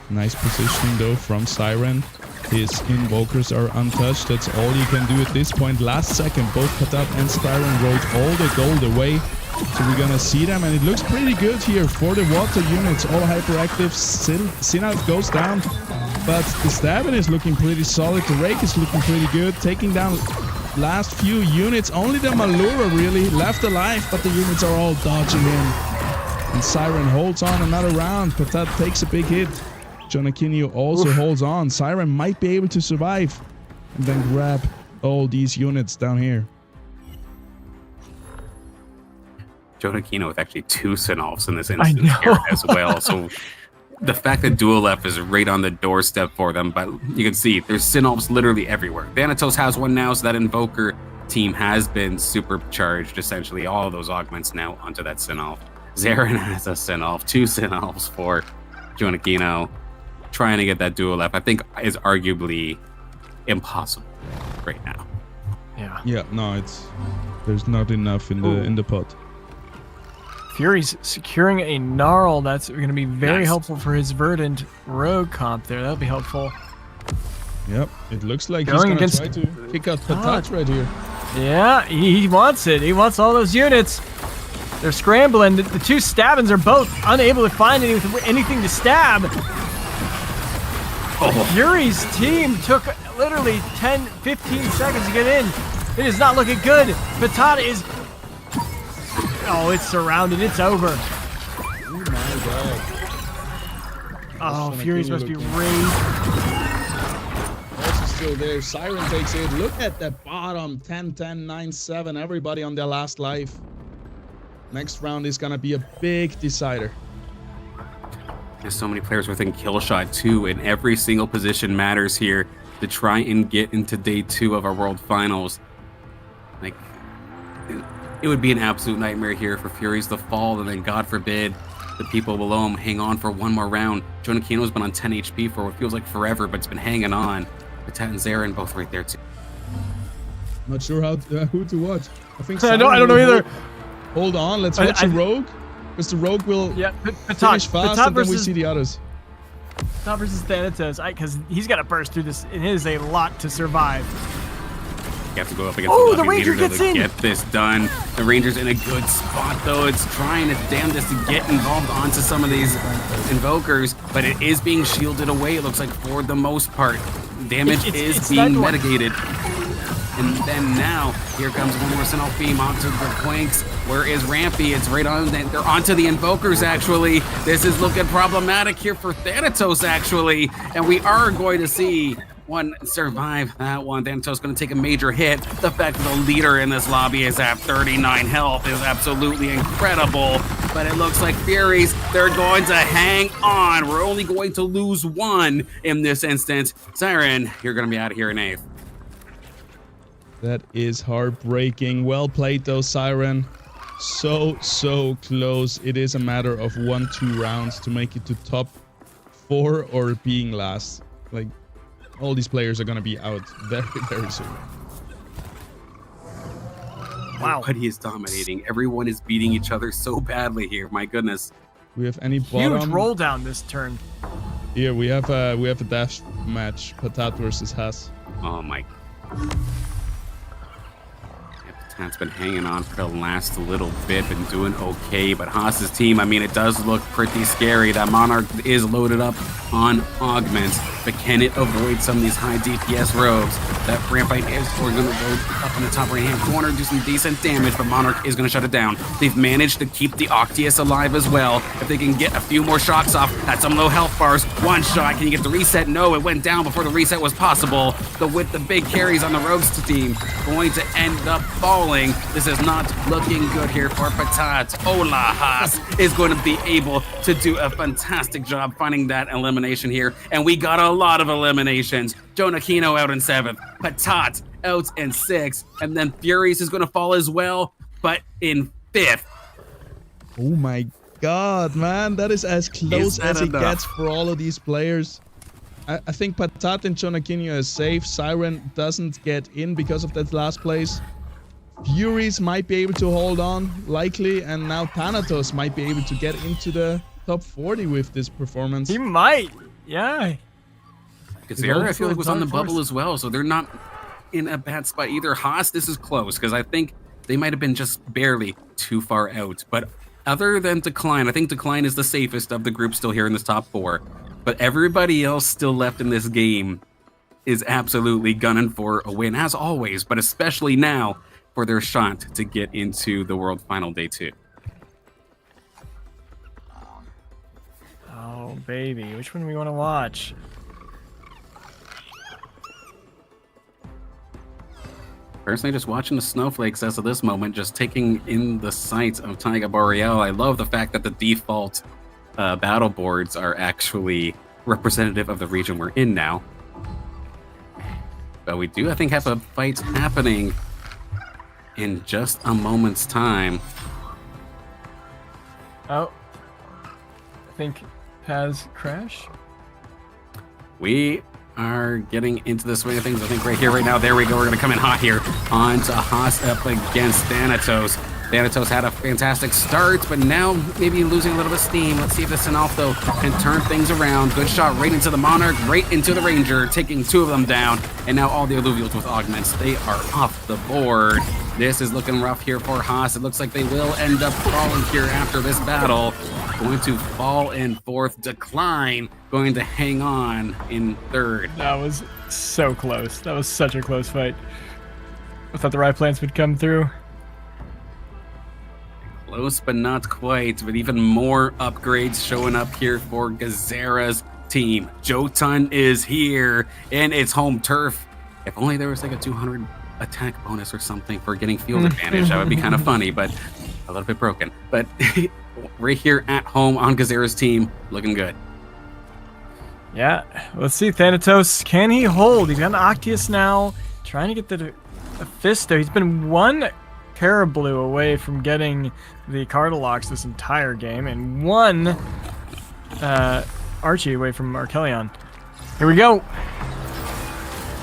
[SPEAKER 1] Nice positioning though from Siren. His Invokers are untouched. That's all you can do at this point. Last second, both Patat and Siren rolled all the gold away. So we're gonna see them, and it looks pretty good here for the water units. All hyperactive. Sinnoh goes down, but the Stabbin is looking pretty solid. The Rake is looking pretty good, taking down last few units. Only the Malura really left alive, but the units are all dodging in. And Siren holds on another round. Patat takes a big hit. Gianacchino also holds on. Siren might be able to survive and then grab all these units down here.
[SPEAKER 2] Gianacchino with actually 2 Sinolfs in this instance here as well. So the fact that Dual F is right on the doorstep for them, but you can see there's Sinolfs literally everywhere. Thanatos has one now, so that Invoker team has been supercharged. Essentially, all of those augments now onto that Sinolf. Zarin has a Sinolf, 2 Sinolfs for Gianacchino. Trying to get that Dual F, I think, is arguably impossible right now.
[SPEAKER 3] Yeah.
[SPEAKER 1] Yeah, no, there's not enough in the pot.
[SPEAKER 3] Fury's securing a Gnarl. That's going to be very helpful for his Verdant Rogue comp there. That'll be helpful.
[SPEAKER 1] Yep, it looks like
[SPEAKER 3] Going
[SPEAKER 1] he's
[SPEAKER 3] against
[SPEAKER 1] gonna try to kick out Patat right here.
[SPEAKER 3] Yeah, he wants it. He wants all those units. They're scrambling. The two Stabbins are both unable to find anything to stab.
[SPEAKER 2] Oh.
[SPEAKER 3] Fury's team took literally 10, 15 seconds to get in. It is not looking good. Patat is... Oh, it's surrounded. It's over.
[SPEAKER 1] Oh my god.
[SPEAKER 3] Oh, Fury's must be raged.
[SPEAKER 1] Also still there. Siren takes it. Look at the bottom. 10-10, 9-7. Everybody on their last life. Next round is gonna be a big decider.
[SPEAKER 2] There's so many players within kill shot too, and every single position matters here to try and get into day 2 of our World Finals. Like, it would be an absolute nightmare here for Furies to fall, and then God forbid the people below him hang on for one more round. Jonah Kino's been on 10 HP for what feels like forever, but it's been hanging on. Patat and Zarin both right there too.
[SPEAKER 1] Not sure who to watch. I think
[SPEAKER 3] I don't know either.
[SPEAKER 1] Hold on, let's watch the Rogue, because the Rogue will finish fast, and then we see the others.
[SPEAKER 3] Patat versus Thanatos, because he's got to burst through this. It is a lot to survive.
[SPEAKER 2] You have to go up against
[SPEAKER 3] the
[SPEAKER 2] Lucky
[SPEAKER 3] Ranger
[SPEAKER 2] leader
[SPEAKER 3] gets
[SPEAKER 2] to
[SPEAKER 3] in.
[SPEAKER 2] get this done. The Ranger's in a good spot, though. It's trying its damnedest to get involved onto some of these invokers, but it is being shielded away, it looks like, for the most part. Damage is being mitigated. And then now, here comes one more Sinalfim onto the flanks. Where is Rampy? It's right on. They're onto the Invokers, actually. This is looking problematic here for Thanatos, actually. And we are going to see one survive that one. Thanatos going to take a major hit. The fact that the leader in this lobby is at 39 health is absolutely incredible. But it looks like Furies, they're going to hang on. We're only going to lose one in this instance. Siren, you're going to be out of here in 8th.
[SPEAKER 1] That is heartbreaking. Well played though, Siren. So close. It is a matter of 1-2 rounds to make it to top 4 or being last. Like, all these players are gonna be out very soon.
[SPEAKER 2] Wow. Everybody is dominating. Everyone is beating each other so badly here. My goodness.
[SPEAKER 1] We have any bottom?
[SPEAKER 3] Huge roll down this turn.
[SPEAKER 1] Here we have a dash match. Patat versus Haas.
[SPEAKER 2] Oh my. Patat's been hanging on for the last little bit, been doing okay, but Haas's team, I mean, it does look pretty scary. That Monarch is loaded up on augments, but can it avoid some of these high DPS rogues? That Rampite is going to go up in the top right-hand corner, do some decent damage, but Monarch is going to shut it down. They've managed to keep the Octius alive as well. If they can get a few more shocks off, that's some low health bars. One shot, can you get the reset? No, it went down before the reset was possible. With the big carries on the rogues team, going to end up falling. This is not looking good here for Patat. Ola Haas is going to be able to do a fantastic job finding that elimination here. And we got a lot of eliminations. Jonah Kino out in 7th. Patat out in 6th. And then Furies is going to fall as well, but in 5th.
[SPEAKER 1] Oh my god, man. That is as close as it gets for all of these players. I think Patat and Jonah Kino is safe. Siren doesn't get in because of that last place. Furies might be able to hold on, likely, and now Thanatos might be able to get into the top 40 with this performance.
[SPEAKER 3] He might, yeah.
[SPEAKER 2] Because Zara, I feel like, was on the bubble as well, so they're not in a bad spot either. Haas, this is close, because I think they might have been just barely too far out. But other than Decline, I think Decline is the safest of the group still here in this top 4. But everybody else still left in this game is absolutely gunning for a win, as always, but especially now, for their shot to get into the World Final Day 2.
[SPEAKER 3] Oh, baby. Which one do we want to watch?
[SPEAKER 2] Personally, just watching the snowflakes as of this moment, just taking in the sight of Taiga Boreal. I love the fact that the default battle boards are actually representative of the region we're in now. But we do, I think, have a fight happening in just a moment's time.
[SPEAKER 3] Oh. I think Paz crash.
[SPEAKER 2] We are getting into the swing of things. I think right here, right now, there we go. We're going to come in hot here onto Haas up against Thanatos. Thanatos had a fantastic start, but now maybe losing a little bit of steam. Let's see if the Sinalfo can turn things around. Good shot right into the Monarch, right into the Ranger, taking 2 of them down. And now all the Illuvials with augments, they are off the board. This is looking rough here for Haas. It looks like they will end up falling here after this battle. Going to fall in 4th. Decline going to hang on in 3rd.
[SPEAKER 3] That was so close. That was such a close fight. I thought the right plans would come through.
[SPEAKER 2] Close, but not quite. But even more upgrades showing up here for Gazera's team. Jotun is here, and it's home turf. If only there was like a 200 attack bonus or something for getting field advantage. That would be kind of funny, but a little bit broken. But right here at home on Gazera's team, looking good.
[SPEAKER 3] Yeah, let's see. Thanatos, can he hold? He's got an Octius now, trying to get the Fisto. He's been 1 Parablue away from getting the Cardalox this entire game, and 1 Archie away from Archelion. Here we go.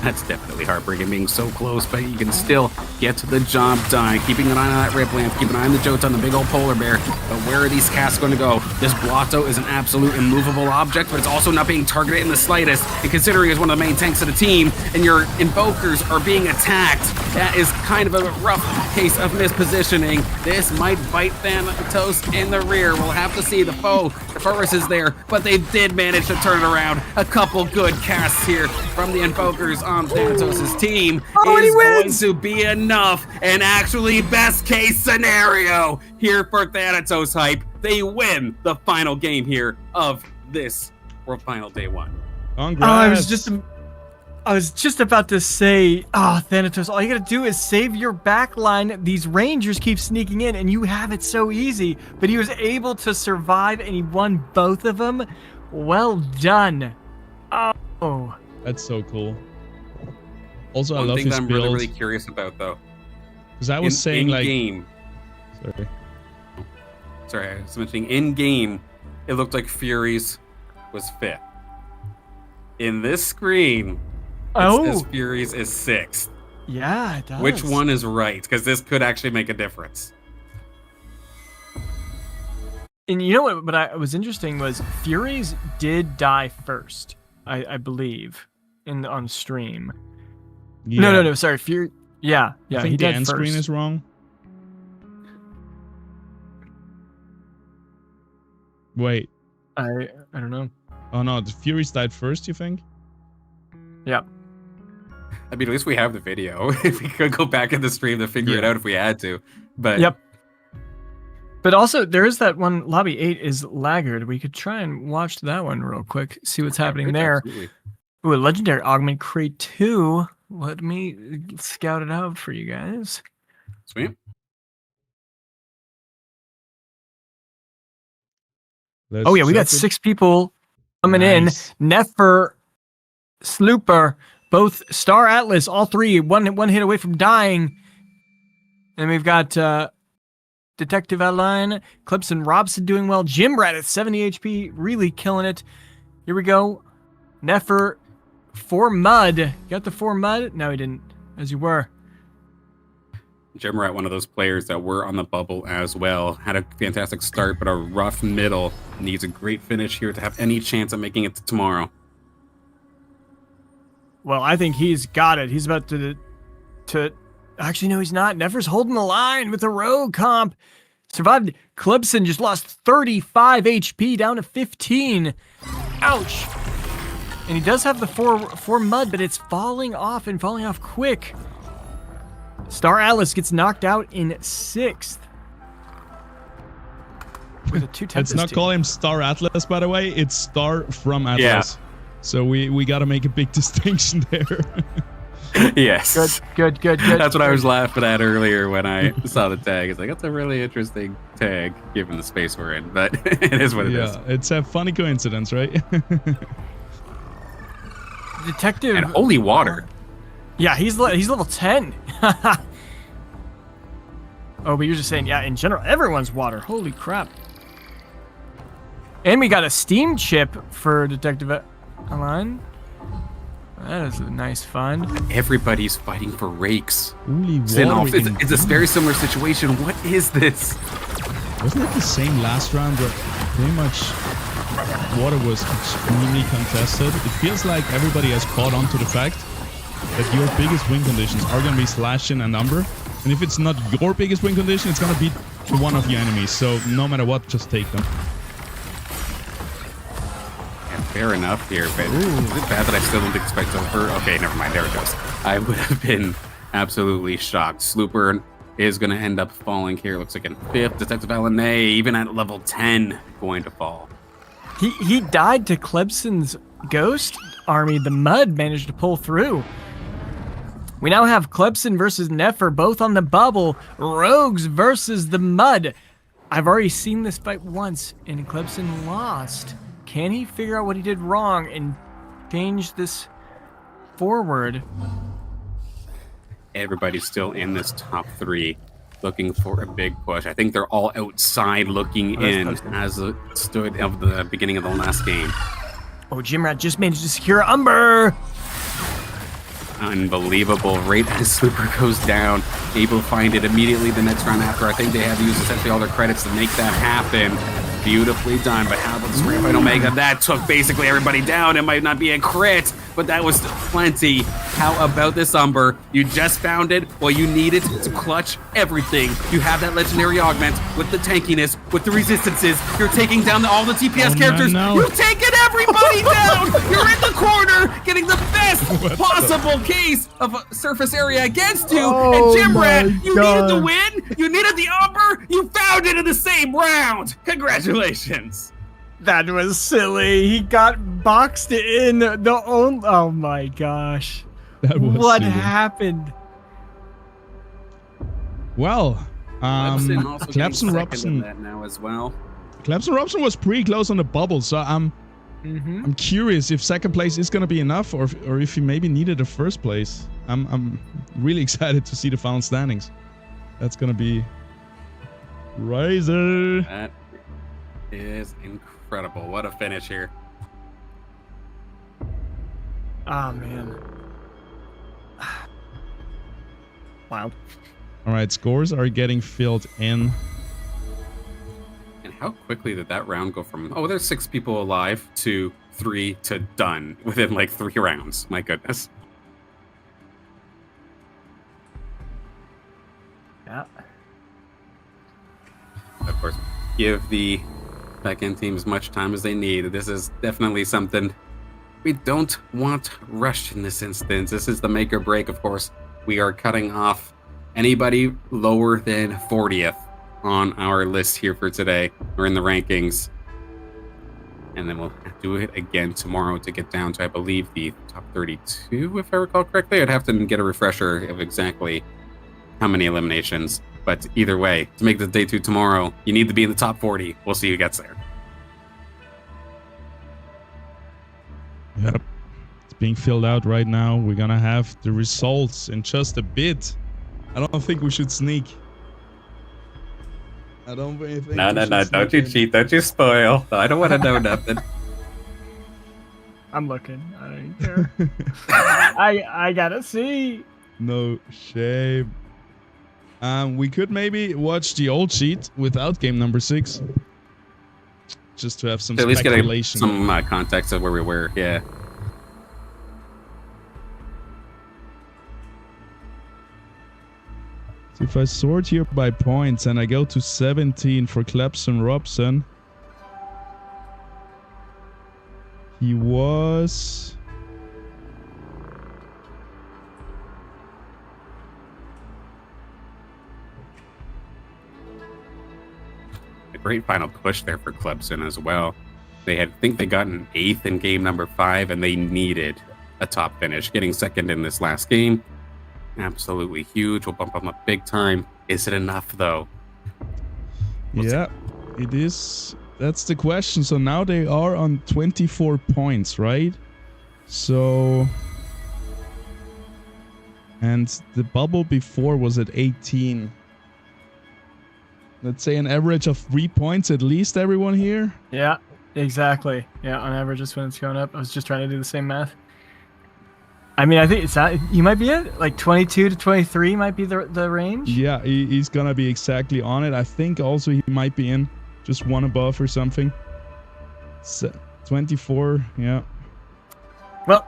[SPEAKER 2] That's definitely heartbreaking being so close, but you can still get the job done. Keeping an eye on that Rip Lamp, keep an eye on the Jotun, the big old polar bear. But where are these casts going to go? This Blotto is an absolute immovable object, but it's also not being targeted in the slightest. And considering it's one of the main tanks of the team, and your Invokers are being attacked, that is kind of a rough case of mispositioning. This might bite Thanatos in the rear. We'll have to see. The Forest is there, but they did manage to turn it around. A couple good casts here from the Invokers on Thanatos' team is going to be enough. And actually, best case scenario here for Thanatos hype. They win the final game here of this World Final Day 1.
[SPEAKER 1] Congrats.
[SPEAKER 3] I was just about to say, Thanatos, all you gotta do is save your back line. These Rangers keep sneaking in, and you have it so easy. But he was able to survive, and he won both of them. Well done. Oh.
[SPEAKER 1] That's so cool. Also,
[SPEAKER 2] One
[SPEAKER 1] I love
[SPEAKER 2] thing
[SPEAKER 1] his
[SPEAKER 2] that I'm
[SPEAKER 1] build.
[SPEAKER 2] really curious about, though.
[SPEAKER 1] Because I was saying, like...
[SPEAKER 2] game. Sorry, I was mentioning in-game, it looked like Furies was 5th. In this screen, it says Furies is 6th.
[SPEAKER 3] Yeah, it does.
[SPEAKER 2] Which one is right? Because this could actually make a difference.
[SPEAKER 3] And you know what was interesting was Furies did die first, I believe, on stream.
[SPEAKER 1] Yeah.
[SPEAKER 3] No, sorry, Fury. Yeah,
[SPEAKER 1] I think
[SPEAKER 3] he
[SPEAKER 1] the
[SPEAKER 3] died
[SPEAKER 1] end
[SPEAKER 3] first.
[SPEAKER 1] screen is wrong. Wait.
[SPEAKER 3] I don't know.
[SPEAKER 1] Oh no, the Furies died first, you think?
[SPEAKER 3] Yeah.
[SPEAKER 2] I mean, at least we have the video. If we could go back in the stream to figure it out if we had to. But
[SPEAKER 3] Yep. But also, there is that one, Lobby 8 is laggard. We could try and watch that one real quick, see what's happening there.
[SPEAKER 2] Absolutely.
[SPEAKER 3] Ooh, a Legendary Augment Crate 2. Let me scout it out for you guys.
[SPEAKER 2] Sweet.
[SPEAKER 3] Oh yeah, we got 6 people coming in. Nefer, Slooper, both Star Atlas, all 3, one hit away from dying. And we've got Detective Adeline, Clemson Robson doing well. Jim Rat at 70 HP, really killing it. Here we go. Nefer, 4 Mud. Got the 4 Mud? No, he didn't, as you were.
[SPEAKER 2] Jimrat, one of those players that were on the bubble as well. Had a fantastic start, but a rough middle. Needs a great finish here to have any chance of making it to tomorrow.
[SPEAKER 3] Well, I think he's got it. He's about to actually, no, he's not. Nefer's holding the line with the rogue comp. Survived. Clemson just lost 35 HP down to 15. Ouch. And he does have the 4 Mud, but it's falling off and falling off quick. Star Atlas gets knocked out in 6th. With a 2 Tempest.
[SPEAKER 1] Let's not call him Star Atlas, by the way. It's Star from Atlas.
[SPEAKER 2] Yeah.
[SPEAKER 1] So we got to make a big distinction there.
[SPEAKER 2] Yes.
[SPEAKER 3] Good.
[SPEAKER 2] That's what I was laughing at earlier when I saw the tag. It's like, that's a really interesting tag, given the space we're in. But it is what it is.
[SPEAKER 1] Yeah, it's a funny coincidence, right?
[SPEAKER 3] Detective.
[SPEAKER 2] And holy water.
[SPEAKER 3] Yeah, he's level 10. Oh, but you're just saying, yeah, in general, everyone's water. Holy crap. And we got a Steam chip for Detective Align. That is a nice fun.
[SPEAKER 2] Everybody's fighting for rakes.
[SPEAKER 1] Holy
[SPEAKER 2] It's a very similar situation. What is this?
[SPEAKER 1] Wasn't it the same last round where pretty much water was extremely contested? It feels like everybody has caught on to the fact that your biggest win conditions are going to be Slash-in and Umber. And if it's not your biggest win condition, it's going to be one of your enemies. So no matter what, just take them.
[SPEAKER 2] Yeah, fair enough here, but is it bad that I still don't expect her? Okay, never mind. There it goes. I would have been absolutely shocked. Slooper is going to end up falling here. Looks like in 5th. Detective LNA, even at level 10, going to fall.
[SPEAKER 3] He died to Clemson's ghost army. The Mud managed to pull through. We now have Clemson versus Nefer, both on the bubble. Rogues versus the Mud. I've already seen this fight once, and Clemson lost. Can he figure out what he did wrong and change this forward?
[SPEAKER 2] Everybody's still in this top 3, looking for a big push. I think they're all outside looking in as it stood of the beginning of the last game.
[SPEAKER 3] Oh, Jimrat just managed to secure Umber.
[SPEAKER 2] Unbelievable. Right as Slooper goes down, able to find it immediately the next round after. I think they have used essentially all their credits to make that happen. Beautifully done, but how about the Spring Fight Omega? That took basically everybody down. It might not be a crit, but that was plenty. How about this Umber? You just found it. Well, you needed to clutch everything. You have that legendary augment with the tankiness, with the resistances. You're taking down all the TPS characters.
[SPEAKER 1] No.
[SPEAKER 2] You've taken everybody down. You're in the corner, getting the best possible case of a surface area against you.
[SPEAKER 3] Oh,
[SPEAKER 2] and Jimrat,
[SPEAKER 3] my
[SPEAKER 2] you
[SPEAKER 3] God.
[SPEAKER 2] needed the win. You needed the Umber. You found it in the same round. Congratulations.
[SPEAKER 3] That was silly. He got boxed in. Oh my gosh.
[SPEAKER 1] That was
[SPEAKER 3] What
[SPEAKER 1] silly.
[SPEAKER 3] happened?
[SPEAKER 1] Well,
[SPEAKER 2] Clemson also getting
[SPEAKER 1] Clemson
[SPEAKER 2] second
[SPEAKER 1] Robson.
[SPEAKER 2] in that now as well.
[SPEAKER 1] Clemson Robson was pretty close on the bubble, so I'm curious if second place is gonna be enough, or if he maybe needed a first place. I'm really excited to see the final standings. That's gonna be Riser.
[SPEAKER 2] That is incredible. What a finish here.
[SPEAKER 3] Oh man. Wild.
[SPEAKER 1] All right, scores are getting filled in.
[SPEAKER 2] And how quickly did that round go from, oh, there's 6 people alive, to 3 to done within like 3 rounds? My goodness.
[SPEAKER 3] Yeah.
[SPEAKER 2] Of course, give the back-end team as much time as they need. This is definitely something we don't want rushed in this instance. This is the make or break, of course. We are cutting off anybody lower than 40th on our list here for today, or in the rankings. And then we'll do it again tomorrow to get down to, I believe, the top 32, if I recall correctly. I'd have to get a refresher of exactly how many eliminations. But either way, to make the day 2 tomorrow, you need to be in the top 40. We'll see who gets there.
[SPEAKER 1] Yep. It's being filled out right now. We're gonna have the results in just a bit. I don't think we should sneak. I don't think
[SPEAKER 2] No. Don't you cheat. Don't you spoil. I don't want to know nothing.
[SPEAKER 3] I'm looking. I don't care. I gotta see.
[SPEAKER 1] No shame. We could maybe watch the old sheet without game number 6. Just to have some
[SPEAKER 2] At least get
[SPEAKER 1] speculation.
[SPEAKER 2] some context of where we were. Yeah.
[SPEAKER 1] So if I sort here by points and I go to 17 for Clemson Robson, he was...
[SPEAKER 2] A great final push there for Clemson as well. They think they got an 8th in game number 5, and they needed a top finish. Getting second in this last game, absolutely huge. Will bump them up big time. Is it enough though?
[SPEAKER 1] Yeah, it is. That's the question. So now they are on 24 points, right? So... And the bubble before was at 18. Let's say an average of 3 points at least, everyone here.
[SPEAKER 3] Yeah, exactly. Yeah, on average, just when it's going up. I was just trying to do the same math. I mean, I think it's not, you might be it. Like 22 to 23 might be the range.
[SPEAKER 1] Yeah, he's gonna be exactly on it. I think also he might be in just one above or something. 24, yeah.
[SPEAKER 3] Well,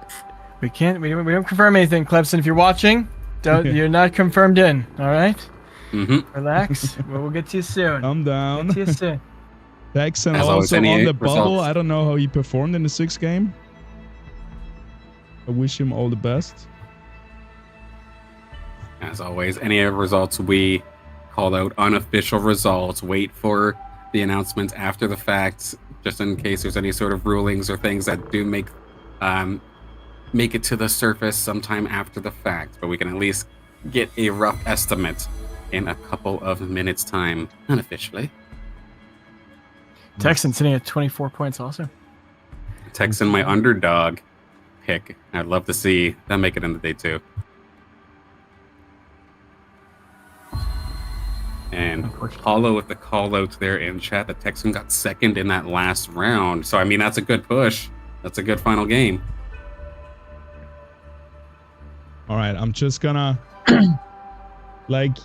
[SPEAKER 3] we don't confirm anything, Clemson. If you're watching, you're not confirmed in. All right. Relax. We'll get to you soon.
[SPEAKER 1] Calm down.
[SPEAKER 3] Get to you soon.
[SPEAKER 1] Texan also on the bubble. I don't know how he performed in the 6th game. I wish him all the best.
[SPEAKER 2] As always, any results we called out unofficial results. Wait for the announcements after the fact, just in case there's any sort of rulings or things that do make it to the surface sometime after the fact. But we can at least get a rough estimate in a couple of minutes' time, unofficially.
[SPEAKER 3] Texan sitting at 24 points also.
[SPEAKER 2] Texan, my underdog pick. I'd love to see them make it in the day 2. And Hollow with the call out there in chat. The Texan got 2nd in that last round. So, I mean, that's a good push. That's a good final game.
[SPEAKER 1] All right, I'm just gonna like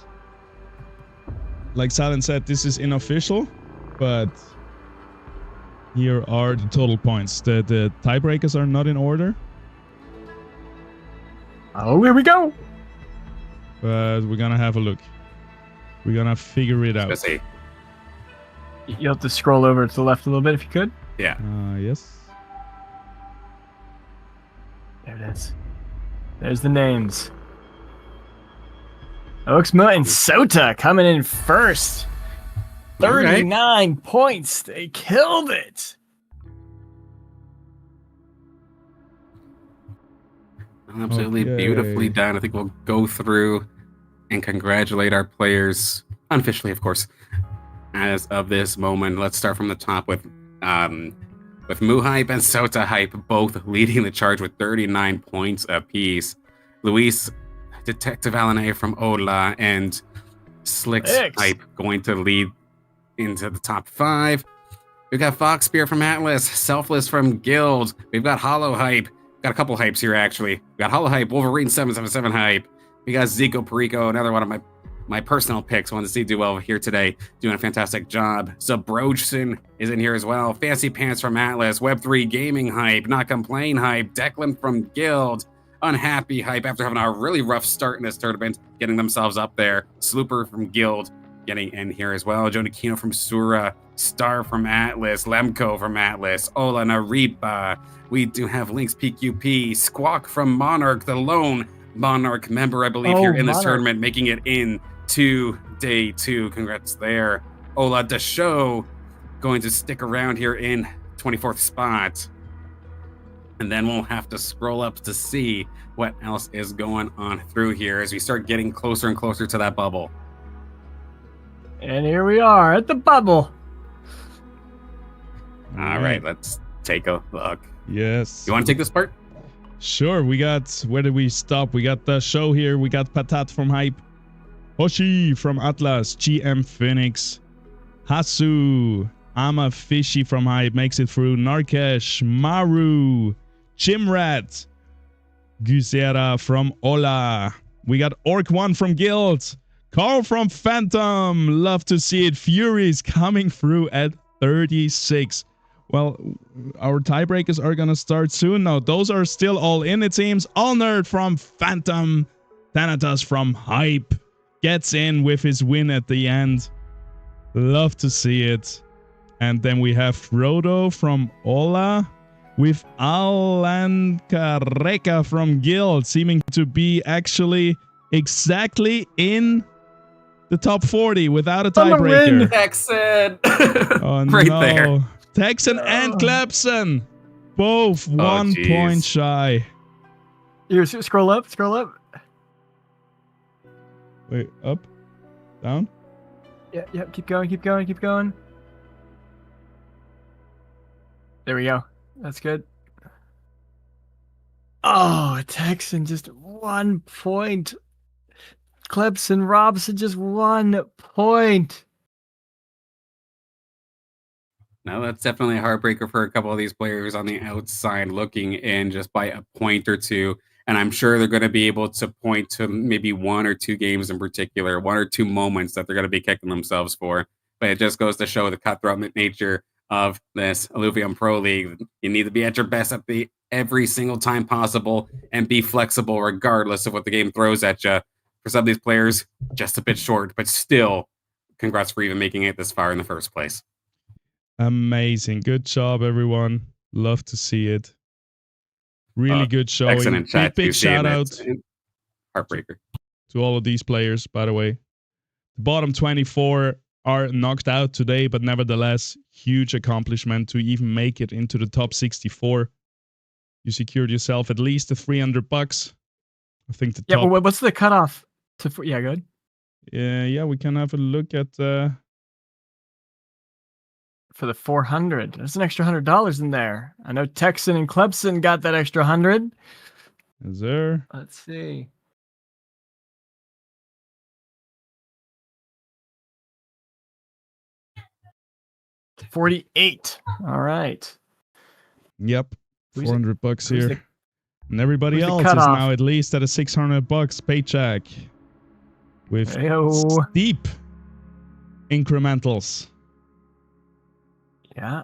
[SPEAKER 1] Silent said, this is unofficial, but here are the total points. The tiebreakers are not in order.
[SPEAKER 3] Oh, here we go.
[SPEAKER 1] But we're gonna have a look. We're gonna figure it out.
[SPEAKER 2] Let's see.
[SPEAKER 3] You'll have to scroll over to the left a little bit if you could.
[SPEAKER 2] Yeah.
[SPEAKER 1] Yes.
[SPEAKER 3] There it is. There's the names. Oaksma and Sota coming in first. 39 points. They killed it.
[SPEAKER 2] Absolutely beautifully done. I think we'll go through and congratulate our players unofficially, of course, as of this moment. Let's start from the top with Muhype and Sota Hype both leading the charge with 39 points apiece. Luis, Detective Alané from Ola, and Slicks Hype going to lead into the top 5. We've got Fox Spear from Atlas, Selfless from Guild. We've got Hollow Hype. Got a couple hypes here, actually. We got Hollow Hype, Wolverine 777 Hype. We got Zico Perico, another one of my personal picks. Wanted to see do well here today. Doing a fantastic job. Zabrojson is in here as well. Fancy Pants from Atlas. Web3 Gaming Hype. Not Complain Hype. Declan from Guild. Unhappy Hype after having a really rough start in this tournament. Getting themselves up there. Slooper from Guild getting in here as well. Jonakino from Sura. Star from Atlas. Lemko from Atlas. Ola Naripa. We do have Lynx PQP. Squawk from Monarch. The lone Monarch member, I believe, here in this tournament, making it in to day 2. Congrats there. Ola Deshow going to stick around here in 24th spot. And then we'll have to scroll up to see what else is going on through here as we start getting closer and closer to that bubble.
[SPEAKER 3] And here we are at the bubble.
[SPEAKER 2] All right, let's take a look.
[SPEAKER 1] Yes.
[SPEAKER 2] You want to take this part?
[SPEAKER 1] Sure, we got, where did we stop? We got the show here. We got Patat from Hype. Hoshi from Atlas. GM Phoenix. Hasu. Ama Fishy from Hype makes it through. Narkesh. Maru. Chimrat. Gusera from Ola. We got Orc1 from Guild. Carl from Phantom. Love to see it. Furies coming through at 36. Well, our tiebreakers are going to start soon. Now, those are still all in, it seems. All Nerd from Phantom. Thanatos from Hype gets in with his win at the end. Love to see it. And then we have Frodo from Ola with Alan Carreca from Guild, seeming to be actually exactly in the top 40 without a tiebreaker.
[SPEAKER 2] Texan.
[SPEAKER 1] Oh,
[SPEAKER 2] right
[SPEAKER 1] no.
[SPEAKER 2] there.
[SPEAKER 1] Texan and Clemson, both 1 point shy.
[SPEAKER 3] Here, scroll up, scroll up.
[SPEAKER 1] Wait, up, down.
[SPEAKER 3] Yeah, keep going, keep going, keep going. There we go. That's good. Oh, Texan just 1 point. Clemson Robson just 1 point.
[SPEAKER 2] Now that's definitely a heartbreaker for a couple of these players on the outside looking in just by a point or two. And I'm sure they're going to be able to point to maybe 1 or 2 games in particular, 1 or 2 moments that they're going to be kicking themselves for. But it just goes to show the cutthroat nature of this Illuvium Pro League. You need to be at your best at every single time possible and be flexible regardless of what the game throws at you. For some of these players, just a bit short, but still, congrats for even making it this far in the first place.
[SPEAKER 1] Amazing. Good job, everyone. Love to see it. Really good showing.
[SPEAKER 2] Excellent chat.
[SPEAKER 1] Big shout out.
[SPEAKER 2] Heartbreaker.
[SPEAKER 1] To all of these players, by the way. The bottom 24 are knocked out today, but nevertheless, huge accomplishment to even make it into the top 64. You secured yourself at least the $300. I think the top...
[SPEAKER 3] Yeah, what's the cutoff? Yeah, good.
[SPEAKER 1] Yeah, we can have a look at...
[SPEAKER 3] For the 400, there's an extra $100 in there. I know Texan and Clemson got that extra 100.
[SPEAKER 1] Is there?
[SPEAKER 3] Let's see. $48. All right.
[SPEAKER 1] Yep. $400 here. And everybody else is
[SPEAKER 3] cutoff?
[SPEAKER 1] now at least at a $600 paycheck with steep incrementals.
[SPEAKER 3] Yeah.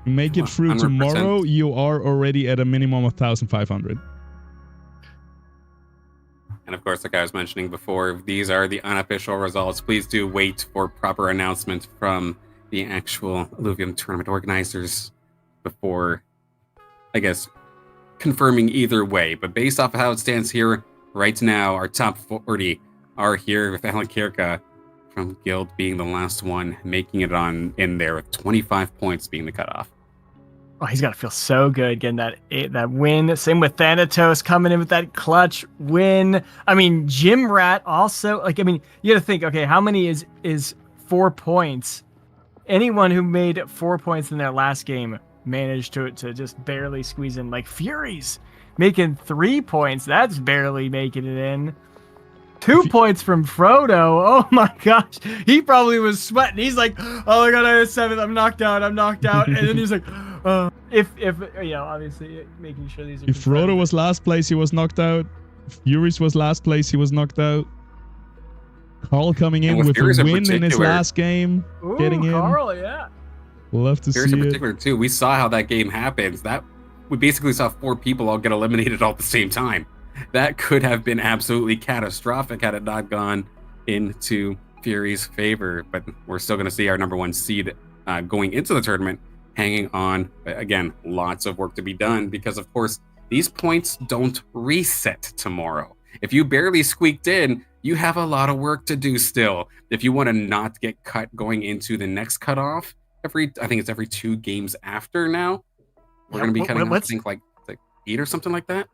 [SPEAKER 1] You make it through 100%. Tomorrow, you are already at a minimum of 1,500.
[SPEAKER 2] And of course, like I was mentioning before, these are the unofficial results. Please do wait for proper announcement from the actual Illuvium tournament organizers before, I guess, confirming either way. But based off of how it stands here right now, our top 40 are here with Alan Kirka from Guild being the last one, making it on in there with 25 points being the cutoff.
[SPEAKER 3] Oh, he's got to feel so good getting that win. Same with Thanatos coming in with that clutch win. I mean, Jim Rat also, like, I mean, you got to think, okay, how many is 4 points? Anyone who made 4 points in their last game managed to just barely squeeze in. Like Furies making 3 points, that's barely making it in. 2 points from Frodo. Oh my gosh. He probably was sweating. He's like, oh my god, I had 7th. I'm knocked out. And then he's like, if you know, obviously making sure these are
[SPEAKER 1] if Frodo was last place, he was knocked out. If Furies was last place, he was knocked out. Carl coming in with a win in his last game.
[SPEAKER 3] Ooh,
[SPEAKER 1] getting in.
[SPEAKER 3] Carl, yeah.
[SPEAKER 1] Love to see it.
[SPEAKER 2] in particular, too. We saw how that game happens. We basically saw 4 people all get eliminated all at the same time. That could have been absolutely catastrophic had it not gone into Fury's favor. But we're still going to see our number 1 seed going into the tournament hanging on. Again, lots of work to be done because, of course, these points don't reset tomorrow. If you barely squeaked in, you have a lot of work to do still. If you want to not get cut going into the next cutoff, I think it's every 2 games after now. We're going to be cutting off, I think, like 8 or something like that.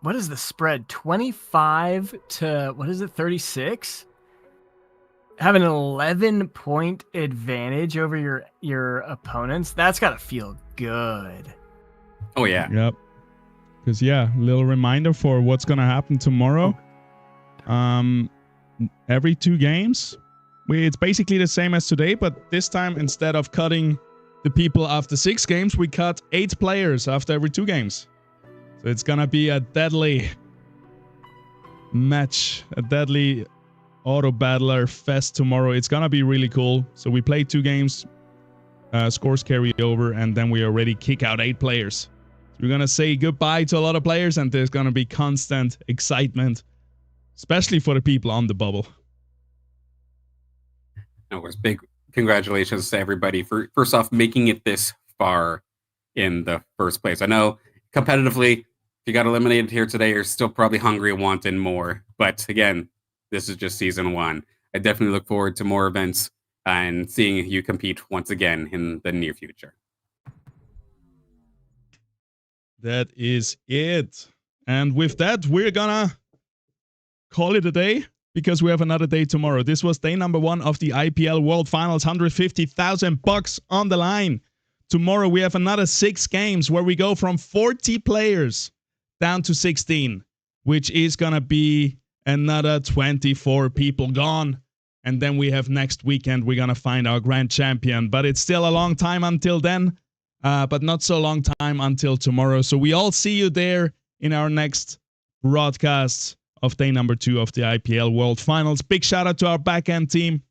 [SPEAKER 3] What is the spread? 25 to, 36? Have an 11-point advantage over your opponents. That's got to feel good.
[SPEAKER 2] Oh, yeah.
[SPEAKER 1] Yep. Because, yeah, little reminder for what's going to happen tomorrow. Every 2 games, it's basically the same as today, but this time, instead of cutting the people after 6 games, we cut 8 players after every 2 games. So it's gonna be a deadly match, a deadly auto-battler fest tomorrow. It's gonna be really cool. So we play 2 games, scores carry over, and then we already kick out 8 players. So we're gonna say goodbye to a lot of players, and there's gonna be constant excitement, especially for the people on the bubble.
[SPEAKER 2] Of course, big congratulations to everybody for, first off, making it this far in the first place. I know competitively, if you got eliminated here today, you're still probably hungry and wanting more. But again, this is just season 1. I definitely look forward to more events and seeing you compete once again in the near future.
[SPEAKER 1] That is it. And with that, we're gonna call it a day because we have another day tomorrow. This was day number 1 of the IPL World Finals, $150,000 on the line. Tomorrow we have another 6 games where we go from 40 players down to 16, which is gonna be another 24 people gone. And then we have next weekend, we're gonna find our grand champion. But it's still a long time until then, but not so long time until tomorrow. So we all see you there in our next broadcast of day number 2 of the IPL World Finals. Big shout out to our backend team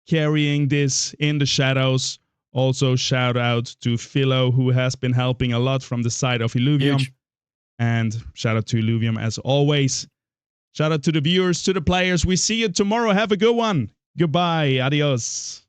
[SPEAKER 1] carrying this in the shadows. Also shout out to Philo, who has been helping a lot from the side of Illuvium.
[SPEAKER 3] Huge.
[SPEAKER 1] And shout out to Illuvium as always. Shout out to the viewers, to the players. We see you tomorrow. Have a good one. Goodbye. Adios.